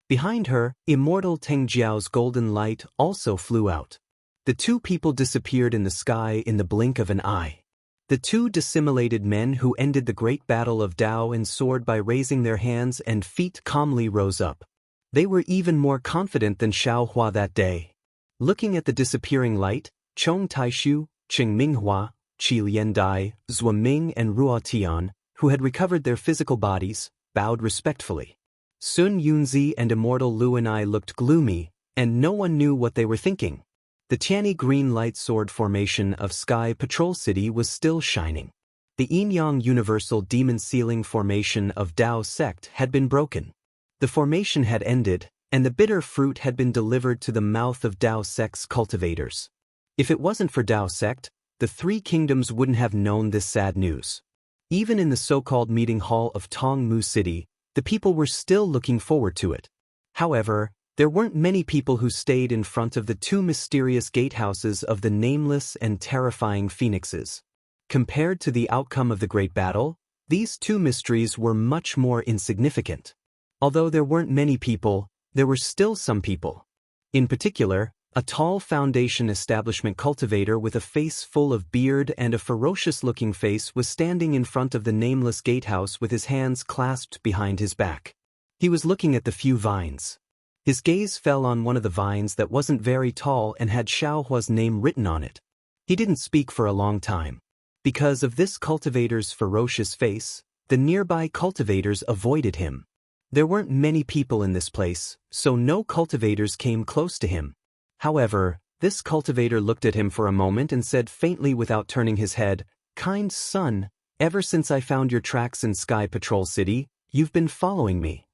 Speaker 1: Behind her, immortal Teng Jiao's golden light also flew out. The 2 people disappeared in the sky in the blink of an eye. The 2 dissimulated men who ended the great battle of Dao and sword by raising their hands and feet calmly rose up. They were even more confident than Xiao Hua that day. Looking at the disappearing light, Chong Taishu, Qing Minghua, Qi Liandai, Zhuo Ming and Ruo Tian, who had recovered their physical bodies, bowed respectfully. Sun Yunzi and Immortal Lu and I looked gloomy, and no one knew what they were thinking. The Tianyi green light sword formation of Sky Patrol City was still shining. The Yin-Yang Universal Demon Sealing formation of Dao sect had been broken. The formation had ended, and the bitter fruit had been delivered to the mouth of Dao sect's cultivators. If it wasn't for Dao sect, the 3 kingdoms wouldn't have known this sad news. Even in the so-called meeting hall of Tongmu City, the people were still looking forward to it. However, there weren't many people who stayed in front of the 2 mysterious gatehouses of the nameless and terrifying phoenixes. Compared to the outcome of the great battle, these 2 mysteries were much more insignificant. Although there weren't many people, there were still some people. In particular, a tall foundation establishment cultivator with a face full of beard and a ferocious-looking face was standing in front of the nameless gatehouse with his hands clasped behind his back. He was looking at the few vines. His gaze fell on one of the vines that wasn't very tall and had Xiao Hua's name written on it. He didn't speak for a long time. Because of this cultivator's ferocious face, the nearby cultivators avoided him. There weren't many people in this place, so no cultivators came close to him. However, this cultivator looked at him for a moment and said faintly without turning his head, "Kind son, ever since I found your tracks in Sky Patrol City, you've been following me."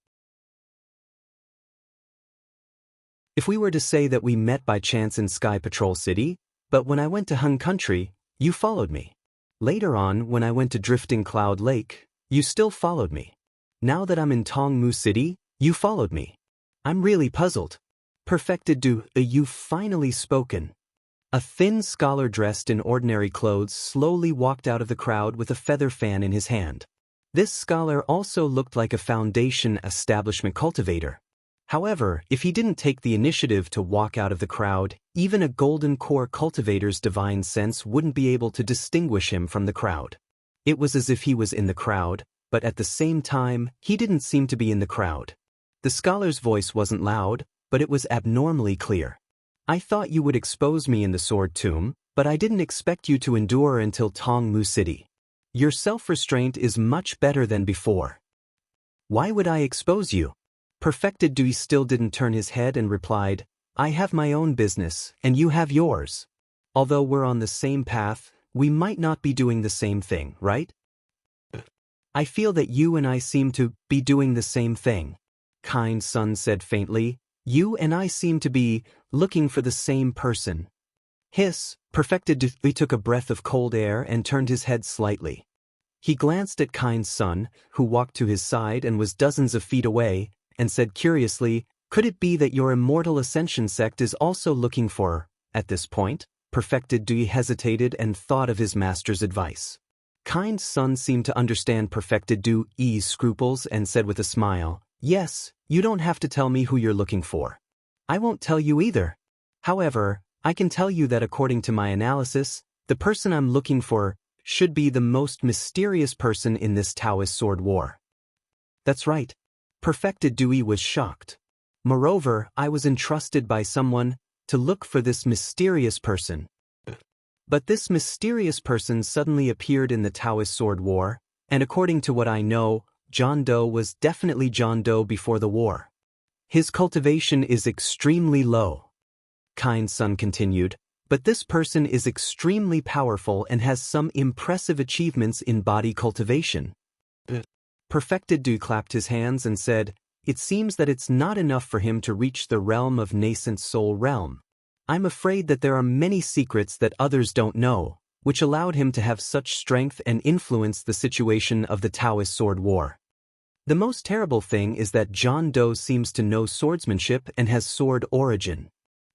Speaker 1: If we were to say that we met by chance in Sky Patrol City, but when I went to Hung Country, you followed me. Later on, when I went to Drifting Cloud Lake, you still followed me. Now that I'm in Tongmu City, you followed me. I'm really puzzled. Perfected do, you've finally spoken. A thin scholar dressed in ordinary clothes slowly walked out of the crowd with a feather fan in his hand. This scholar also looked like a foundation establishment cultivator. However, if he didn't take the initiative to walk out of the crowd, even a golden core cultivator's divine sense wouldn't be able to distinguish him from the crowd. It was as if he was in the crowd, but at the same time, he didn't seem to be in the crowd. The scholar's voice wasn't loud, but it was abnormally clear. I thought you would expose me in the Sword Tomb, but I didn't expect you to endure until Tongmu City. Your self-restraint is much better than before. Why would I expose you? Perfected Dewey still didn't turn his head and replied, I have my own business, and you have yours. Although we're on the same path, we might not be doing the same thing, right? I feel that you and I seem to be doing the same thing. Kind Sun said faintly, you and I seem to be looking for the same person. Hiss, Perfected Dewey took a breath of cold air and turned his head slightly. He glanced at Kind Sun, who walked to his side and was dozens of feet away, and said curiously, could it be that your immortal ascension sect is also looking for, at this point? Perfected Dewey hesitated and thought of his master's advice. Kind Sun seemed to understand Perfected Dewey's scruples and said with a smile, yes, you don't have to tell me who you're looking for. I won't tell you either. However, I can tell you that according to my analysis, the person I'm looking for should be the most mysterious person in this Taoist sword war. That's right. Perfected Dewey was shocked. Moreover, I was entrusted by someone to look for this mysterious person. But this mysterious person suddenly appeared in the Taoist sword war, and according to what I know, John Doe was definitely John Doe before the war. His cultivation is extremely low. Kind Sun continued, but this person is extremely powerful and has some impressive achievements in body cultivation. Perfected Dewey clapped his hands and said, it seems that it's not enough for him to reach the realm of nascent soul realm. I'm afraid that there are many secrets that others don't know, which allowed him to have such strength and influence the situation of the Taoist sword war. The most terrible thing is that John Doe seems to know swordsmanship and has sword origin.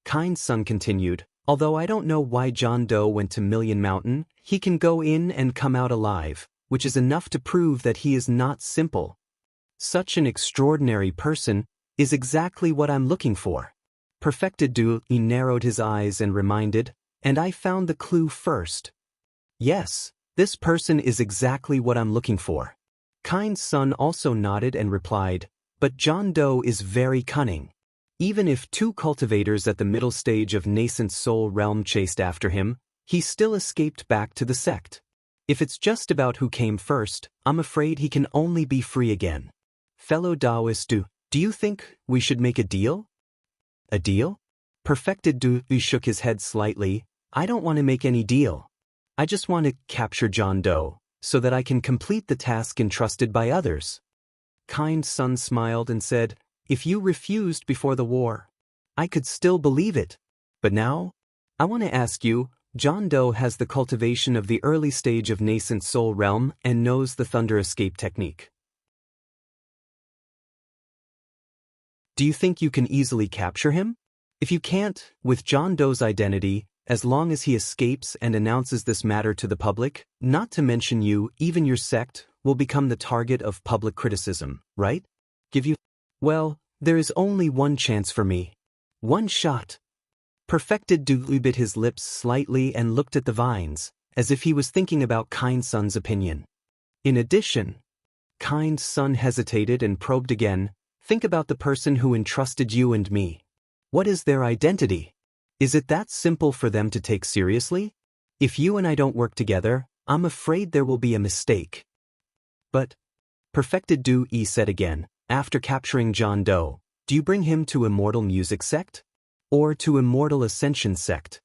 Speaker 1: Kind Sun continued, although I don't know why John Doe went to Million Mountain, he can go in and come out alive, which is enough to prove that he is not simple. Such an extraordinary person is exactly what I'm looking for. Perfected Dewey narrowed his eyes and reminded, and I found the clue first. Yes, this person is exactly what I'm looking for. Kind Sun also nodded and replied, but John Doe is very cunning. Even if two cultivators at the middle stage of nascent soul realm chased after him, he still escaped back to the sect. If it's just about who came first, I'm afraid he can only be free again. Fellow Taoist, do you think we should make a deal? A deal? Perfected Dewey shook his head slightly. I don't want to make any deal. I just want to capture John Doe, so that I can complete the task entrusted by others. Kind Sun smiled and said, if you refused before the war, I could still believe it. But now, I want to ask you, John Doe has the cultivation of the early stage of nascent soul realm and knows the thunder escape technique. Do you think you can easily capture him? If you can't, with John Doe's identity, as long as he escapes and announces this matter to the public, not to mention you, even your sect, will become the target of public criticism, right? Well, there is only one chance for me. One shot. Perfected Dewey bit his lips slightly and looked at the vines, as if he was thinking about Kind Sun's opinion. In addition, Kind Sun hesitated and probed again, think about the person who entrusted you and me. What is their identity? Is it that simple for them to take seriously? If you and I don't work together, I'm afraid there will be a mistake. But, Perfected Dewey said again, after capturing John Doe, do you bring him to Immortal Music Sect? Or to Immortal Ascension Sect?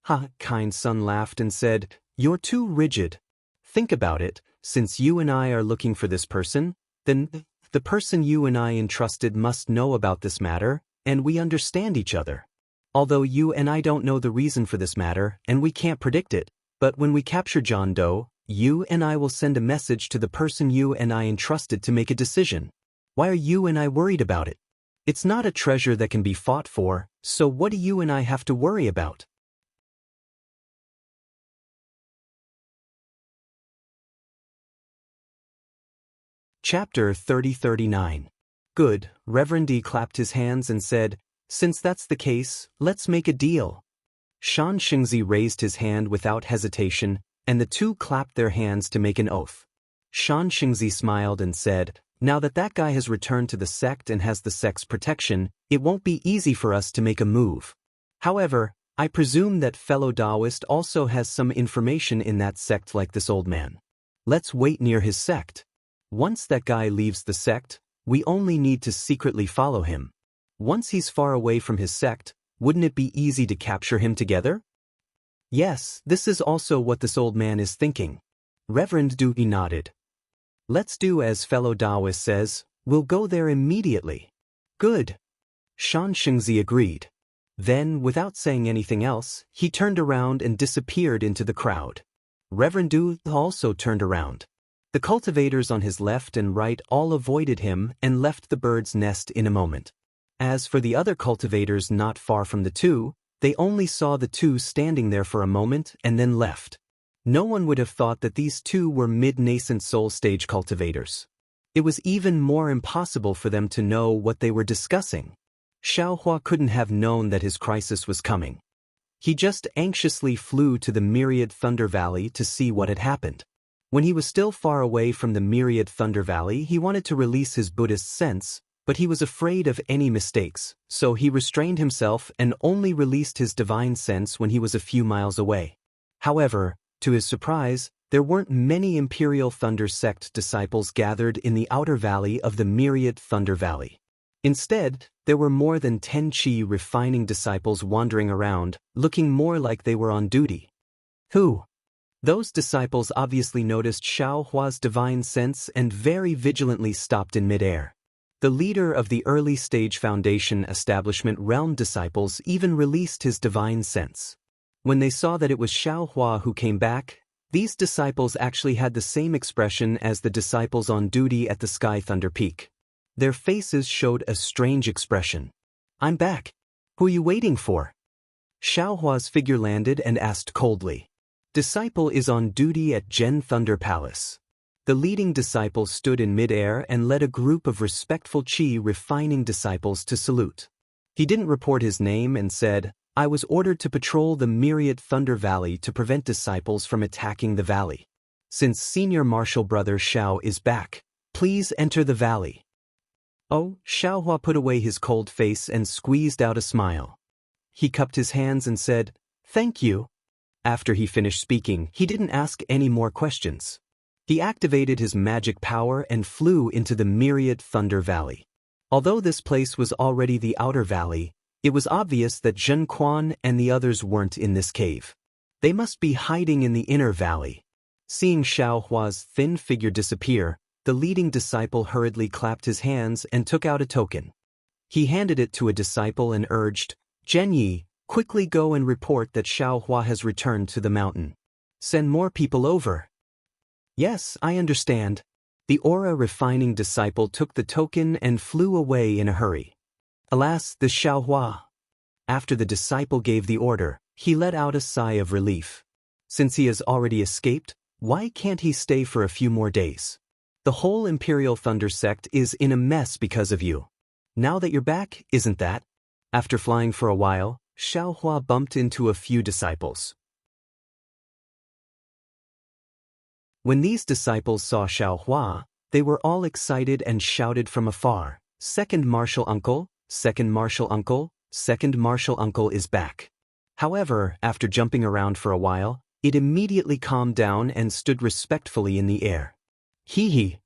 Speaker 1: Ha, Kind Sun laughed and said, you're too rigid. Think about it, since you and I are looking for this person, then the person you and I entrusted must know about this matter, and we understand each other. Although you and I don't know the reason for this matter, and we can't predict it, but when we capture John Doe, You and I will send a message to the person you and I entrusted to make a decision. Why are you and I worried about it? It's not a treasure that can be fought for, so what do you and I have to worry about? Chapter 30-39. Good, Reverend D clapped his hands and said, "Since that's the case, let's make a deal." Shan Xingzi raised his hand without hesitation, and the two clapped their hands to make an oath. Shan Xingzi smiled and said, "Now that guy has returned to the sect and has the sect's protection, it won't be easy for us to make a move. However, I presume that fellow Taoist also has some information in that sect like this old man. Let's wait near his sect. Once that guy leaves the sect, we only need to secretly follow him. Once he's far away from his sect, wouldn't it be easy to capture him together?" "Yes, this is also what this old man is thinking." Reverend Dewey nodded. "Let's do as fellow Taoist says, we'll go there immediately." "Good." Shan Xingzi agreed. Then, without saying anything else, he turned around and disappeared into the crowd. Reverend Dewey also turned around. The cultivators on his left and right all avoided him and left the bird's nest in a moment. As for the other cultivators not far from the two, they only saw the two standing there for a moment and then left. No one would have thought that these two were mid-nascent soul stage cultivators. It was even more impossible for them to know what they were discussing. Xiaohua couldn't have known that his crisis was coming. He just anxiously flew to the Myriad Thunder Valley to see what had happened. When he was still far away from the Myriad Thunder Valley, he wanted to release his Buddhist sense, but he was afraid of any mistakes, so he restrained himself and only released his divine sense when he was a few miles away. However, to his surprise, there weren't many Imperial Thunder Sect disciples gathered in the outer valley of the Myriad Thunder Valley. Instead, there were more than 10 Qi refining disciples wandering around, looking more like they were on duty. Who? Those disciples obviously noticed Xiaohua's divine sense and very vigilantly stopped in midair. The leader of the early stage Foundation Establishment Realm disciples even released his divine sense. When they saw that it was Xiaohua who came back, these disciples actually had the same expression as the disciples on duty at the Sky Thunder Peak. Their faces showed a strange expression. "I'm back. Who are you waiting for?" Xiaohua's figure landed and asked coldly. "Disciple is on duty at Gen Thunder Palace." The leading disciple stood in midair and led a group of respectful Qi refining disciples to salute. He didn't report his name and said, "I was ordered to patrol the Myriad Thunder Valley to prevent disciples from attacking the valley. Since Senior Marshal Brother Xiao is back, please enter the valley." Oh, Xiaohua put away his cold face and squeezed out a smile. He cupped his hands and said, "Thank you." After he finished speaking, he didn't ask any more questions. He activated his magic power and flew into the Myriad Thunder Valley. Although this place was already the outer valley, it was obvious that Zhen Quan and the others weren't in this cave. They must be hiding in the inner valley. Seeing Xiaohua's thin figure disappear, the leading disciple hurriedly clapped his hands and took out a token. He handed it to a disciple and urged, "Zhenyi, quickly go and report that Xiaohua has returned to the mountain. Send more people over." "Yes, I understand." The aura refining disciple took the token and flew away in a hurry. Alas, the Xiaohua. After the disciple gave the order, he let out a sigh of relief. Since he has already escaped, why can't he stay for a few more days? The whole Imperial Thunder sect is in a mess because of you. Now that you're back, isn't that? After flying for a while, Xiaohua bumped into a few disciples. When these disciples saw Xiaohua, they were all excited and shouted from afar, "Second Martial Uncle, Second Martial Uncle, Second Martial Uncle is back." However, after jumping around for a while, it immediately calmed down and stood respectfully in the air. "Hee hee."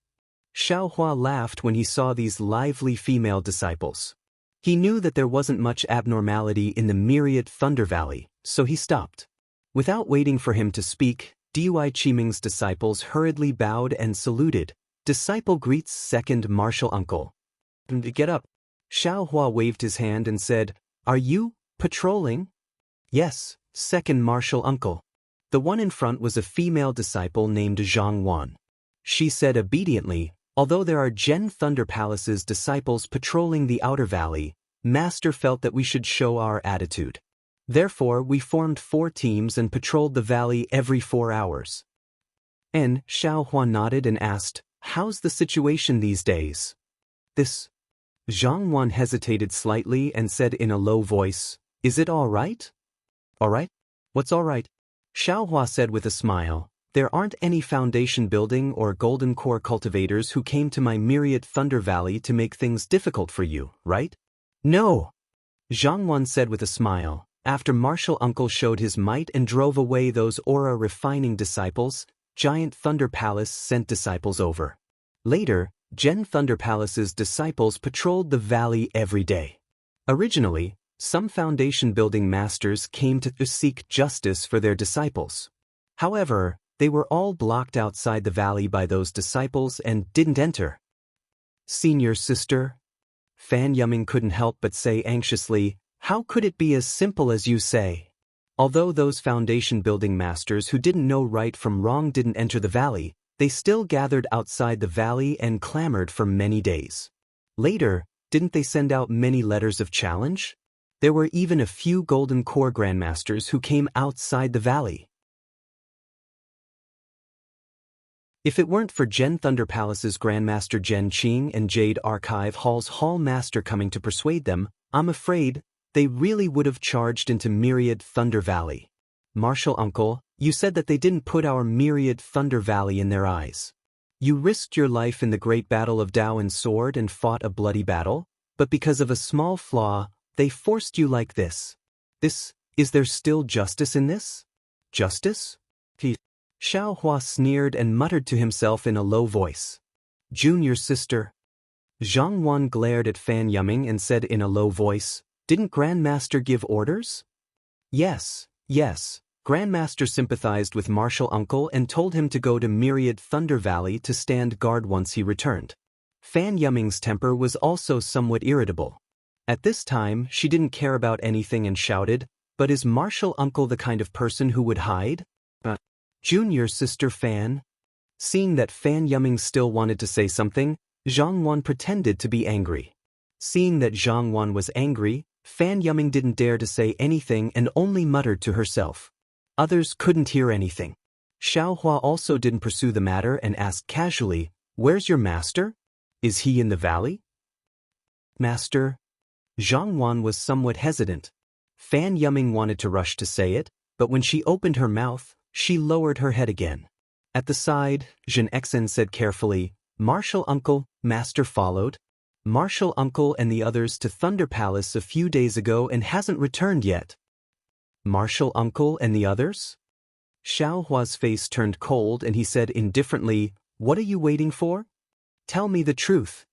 Speaker 1: Xiaohua laughed when he saw these lively female disciples. He knew that there wasn't much abnormality in the Myriad Thunder Valley, so he stopped. Without waiting for him to speak, Dui Qiming's disciples hurriedly bowed and saluted. "Disciple greets Second Martial Uncle." "Get up." Xiaohua waved his hand and said, "Are you patrolling?" "Yes, Second Martial Uncle." The one in front was a female disciple named Zhang Wan. She said obediently, although there are Gen Thunder Palace's disciples patrolling the outer valley, Master felt that we should show our attitude. Therefore, we formed 4 teams and patrolled the valley every 4 hours. And Xiaohua nodded and asked, "How's the situation these days?" This. Zhang Wan hesitated slightly and said in a low voice, "Is it all right?" "All right? What's all right?" Xiaohua said with a smile, "There aren't any foundation building or golden core cultivators who came to my myriad Thunder Valley to make things difficult for you, right?" "No," Zhang Wan said with a smile, after Martial Uncle showed his might and drove away those aura-refining disciples. Giant Thunder Palace sent disciples over. Later, Gen Thunder Palace's disciples patrolled the valley every day. Originally, some foundation building masters came to seek justice for their disciples. However, they were all blocked outside the valley by those disciples and didn't enter. "Senior sister?" Fan Yuming couldn't help but say anxiously, "How could it be as simple as you say?" Although those foundation building masters who didn't know right from wrong didn't enter the valley, they still gathered outside the valley and clamored for many days. Later, didn't they send out many letters of challenge? There were even a few Golden Core Grandmasters who came outside the valley. If it weren't for Gen Thunder Palace's Grandmaster Gen Qing and Jade Archive Hall's Hall Master coming to persuade them, I'm afraid they really would have charged into Myriad Thunder Valley. Martial Uncle, you said that they didn't put our Myriad Thunder Valley in their eyes. You risked your life in the great battle of Dao and Sword and fought a bloody battle, but because of a small flaw, they forced you like this. Is there still justice in this? Justice? Xiaohua sneered and muttered to himself in a low voice. Junior sister. Zhang Wan glared at Fan Yuming and said in a low voice, "Didn't Grandmaster give orders?" Yes. Grandmaster sympathized with Martial Uncle and told him to go to Myriad Thunder Valley to stand guard once he returned. Fan Yuming's temper was also somewhat irritable. At this time, she didn't care about anything and shouted, "But is Martial Uncle the kind of person who would hide?" Junior sister Fan. Seeing that Fan Yuming still wanted to say something, Zhang Wan pretended to be angry. Seeing that Zhang Wan was angry, Fan Yuming didn't dare to say anything and only muttered to herself. Others couldn't hear anything. Xiaohua also didn't pursue the matter and asked casually, "Where's your master? Is he in the valley?" "Master?" Zhang Wan was somewhat hesitant. Fan Yuming wanted to rush to say it, but when she opened her mouth, she lowered her head again. At the side, Jin Exen said carefully, "Martial Uncle, Master followed Martial Uncle and the others to Thunder Palace a few days ago and hasn't returned yet." Martial Uncle and the others? Xiaohua's face turned cold and he said indifferently, "What are you waiting for? Tell me the truth."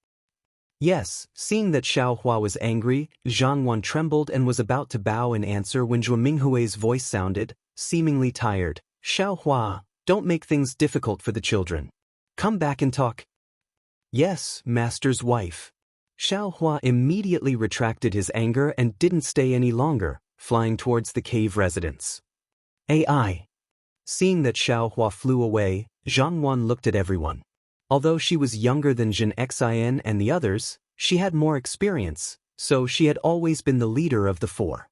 Speaker 1: Yes, seeing that Xiaohua was angry, Zhang Wan trembled and was about to bow in answer when Zhuo Minghui's voice sounded, seemingly tired. "Xiaohua, don't make things difficult for the children. Come back and talk." "Yes, Master's wife." Xiaohua immediately retracted his anger and didn't stay any longer, flying towards the cave residence. AI. Seeing that Xiaohua flew away, Zhang Wan looked at everyone. Although she was younger than Jin Xin and the others, she had more experience, so she had always been the leader of the 4.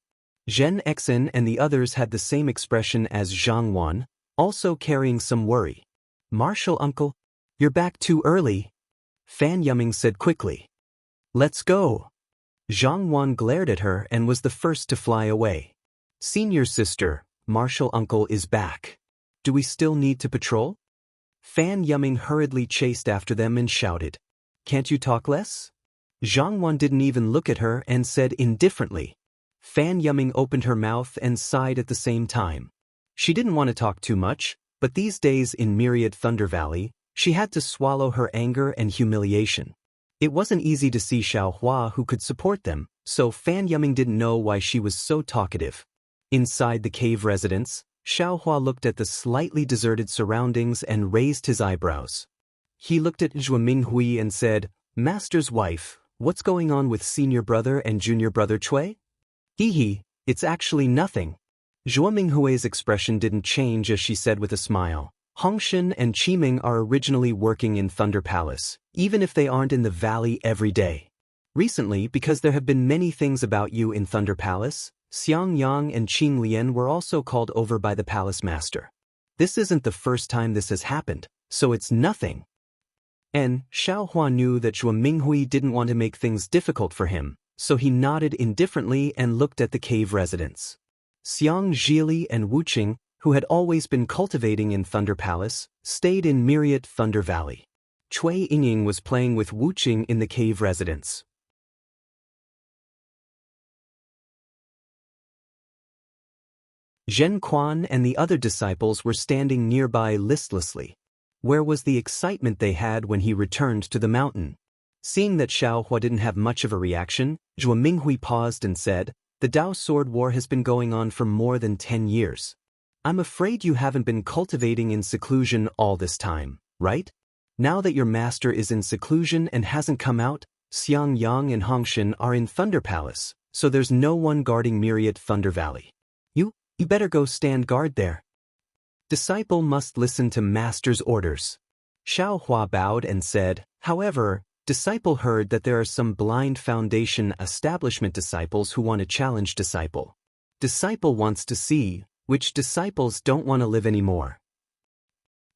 Speaker 1: Zhen Xin and the others had the same expression as Zhang Wan, also carrying some worry. "Martial Uncle, you're back too early," Fan Yuming said quickly. "Let's go." Zhang Wan glared at her and was the first to fly away. "Senior sister, Martial Uncle is back. Do we still need to patrol?" Fan Yuming hurriedly chased after them and shouted, "Can't you talk less?" Zhang Wan didn't even look at her and said indifferently. Fan Yuming opened her mouth and sighed at the same time. She didn't want to talk too much, but these days in Myriad Thunder Valley, she had to swallow her anger and humiliation. It wasn't easy to see Xiaohua who could support them, so Fan Yuming didn't know why she was so talkative. Inside the cave residence, Xiaohua looked at the slightly deserted surroundings and raised his eyebrows. He looked at Zhuo Minghui and said, "Master's wife, what's going on with senior brother and junior brother Cui?" "Hee, it's actually nothing." Zhuo Minghui's expression didn't change as she said with a smile, Hongshan and Qiming are originally working in Thunder Palace, even if they aren't in the valley every day. Recently, because there have been many things about you in Thunder Palace, Xiang Yang and Qing Lian were also called over by the palace master. This isn't the first time this has happened, so it's nothing. And Xiaohua knew that Zhuo Minghui didn't want to make things difficult for him, so he nodded indifferently and looked at the cave residents. Xiang Zhili and Wuqing, who had always been cultivating in Thunder Palace, stayed in Myriad Thunder Valley. Cui Yingying was playing with Wuqing in the cave residence. Zhen Quan and the other disciples were standing nearby listlessly. Where was the excitement they had when he returned to the mountain? Seeing that Xiaohua didn't have much of a reaction, Zhuo Minghui paused and said, "The Dao Sword War has been going on for more than 10 years. I'm afraid you haven't been cultivating in seclusion all this time, right? Now that your master is in seclusion and hasn't come out, Xiang Yang and Hongshan are in Thunder Palace, so there's no one guarding Myriad Thunder Valley. You better go stand guard there. Disciple must listen to master's orders." Xiaohua bowed and said, "However, disciple heard that there are some blind foundation establishment disciples who want to challenge disciple. Disciple wants to see which disciples don't want to live anymore."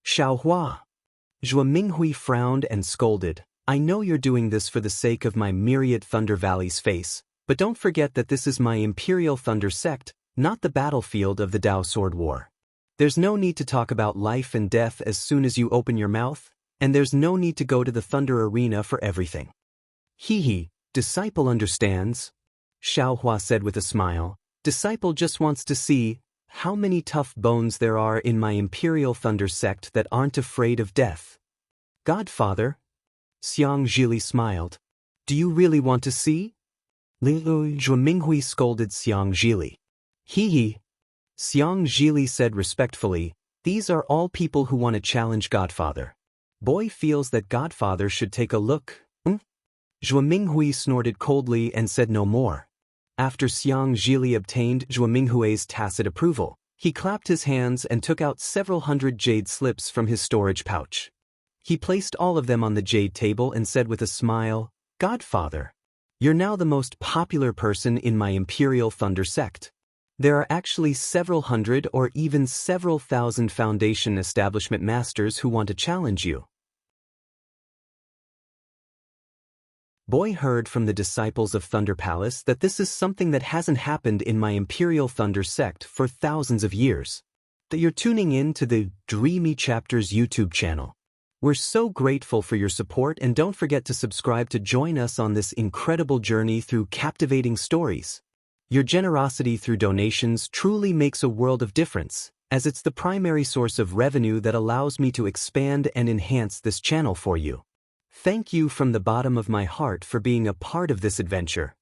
Speaker 1: Xiaohua. Zhuo Minghui frowned and scolded, "I know you're doing this for the sake of my Myriad Thunder Valley's face, but don't forget that this is my Imperial Thunder Sect, not the battlefield of the Dao Sword War. There's no need to talk about life and death as soon as you open your mouth, and there's no need to go to the Thunder Arena for everything." "Hee, disciple understands," Xiaohua said with a smile. "Disciple just wants to see how many tough bones there are in my Imperial Thunder Sect that aren't afraid of death." "Godfather?" Xiang Zhili smiled. "Do you really want to see?" Zhuo Minghui scolded Xiang Zhili. "Hee. Xiang Zhili said respectfully, "These are all people who want to challenge Godfather. Boy feels that Godfather should take a look." Zhuo Minghui snorted coldly and said no more. After Xiang Zhili obtained Zhuo Minghui's tacit approval, he clapped his hands and took out several hundred jade slips from his storage pouch. He placed all of them on the jade table and said with a smile, "Godfather, you're now the most popular person in my Imperial Thunder Sect. There are actually several hundred or even several thousand foundation establishment masters who want to challenge you." Boy heard from the disciples of Thunder Palace that this is something that hasn't happened in my Imperial Thunder Sect for thousands of years. That you're tuning in to the Dreamy Chapters YouTube channel. We're so grateful for your support, and don't forget to subscribe to join us on this incredible journey through captivating stories. Your generosity through donations truly makes a world of difference, as it's the primary source of revenue that allows me to expand and enhance this channel for you. Thank you from the bottom of my heart for being a part of this adventure.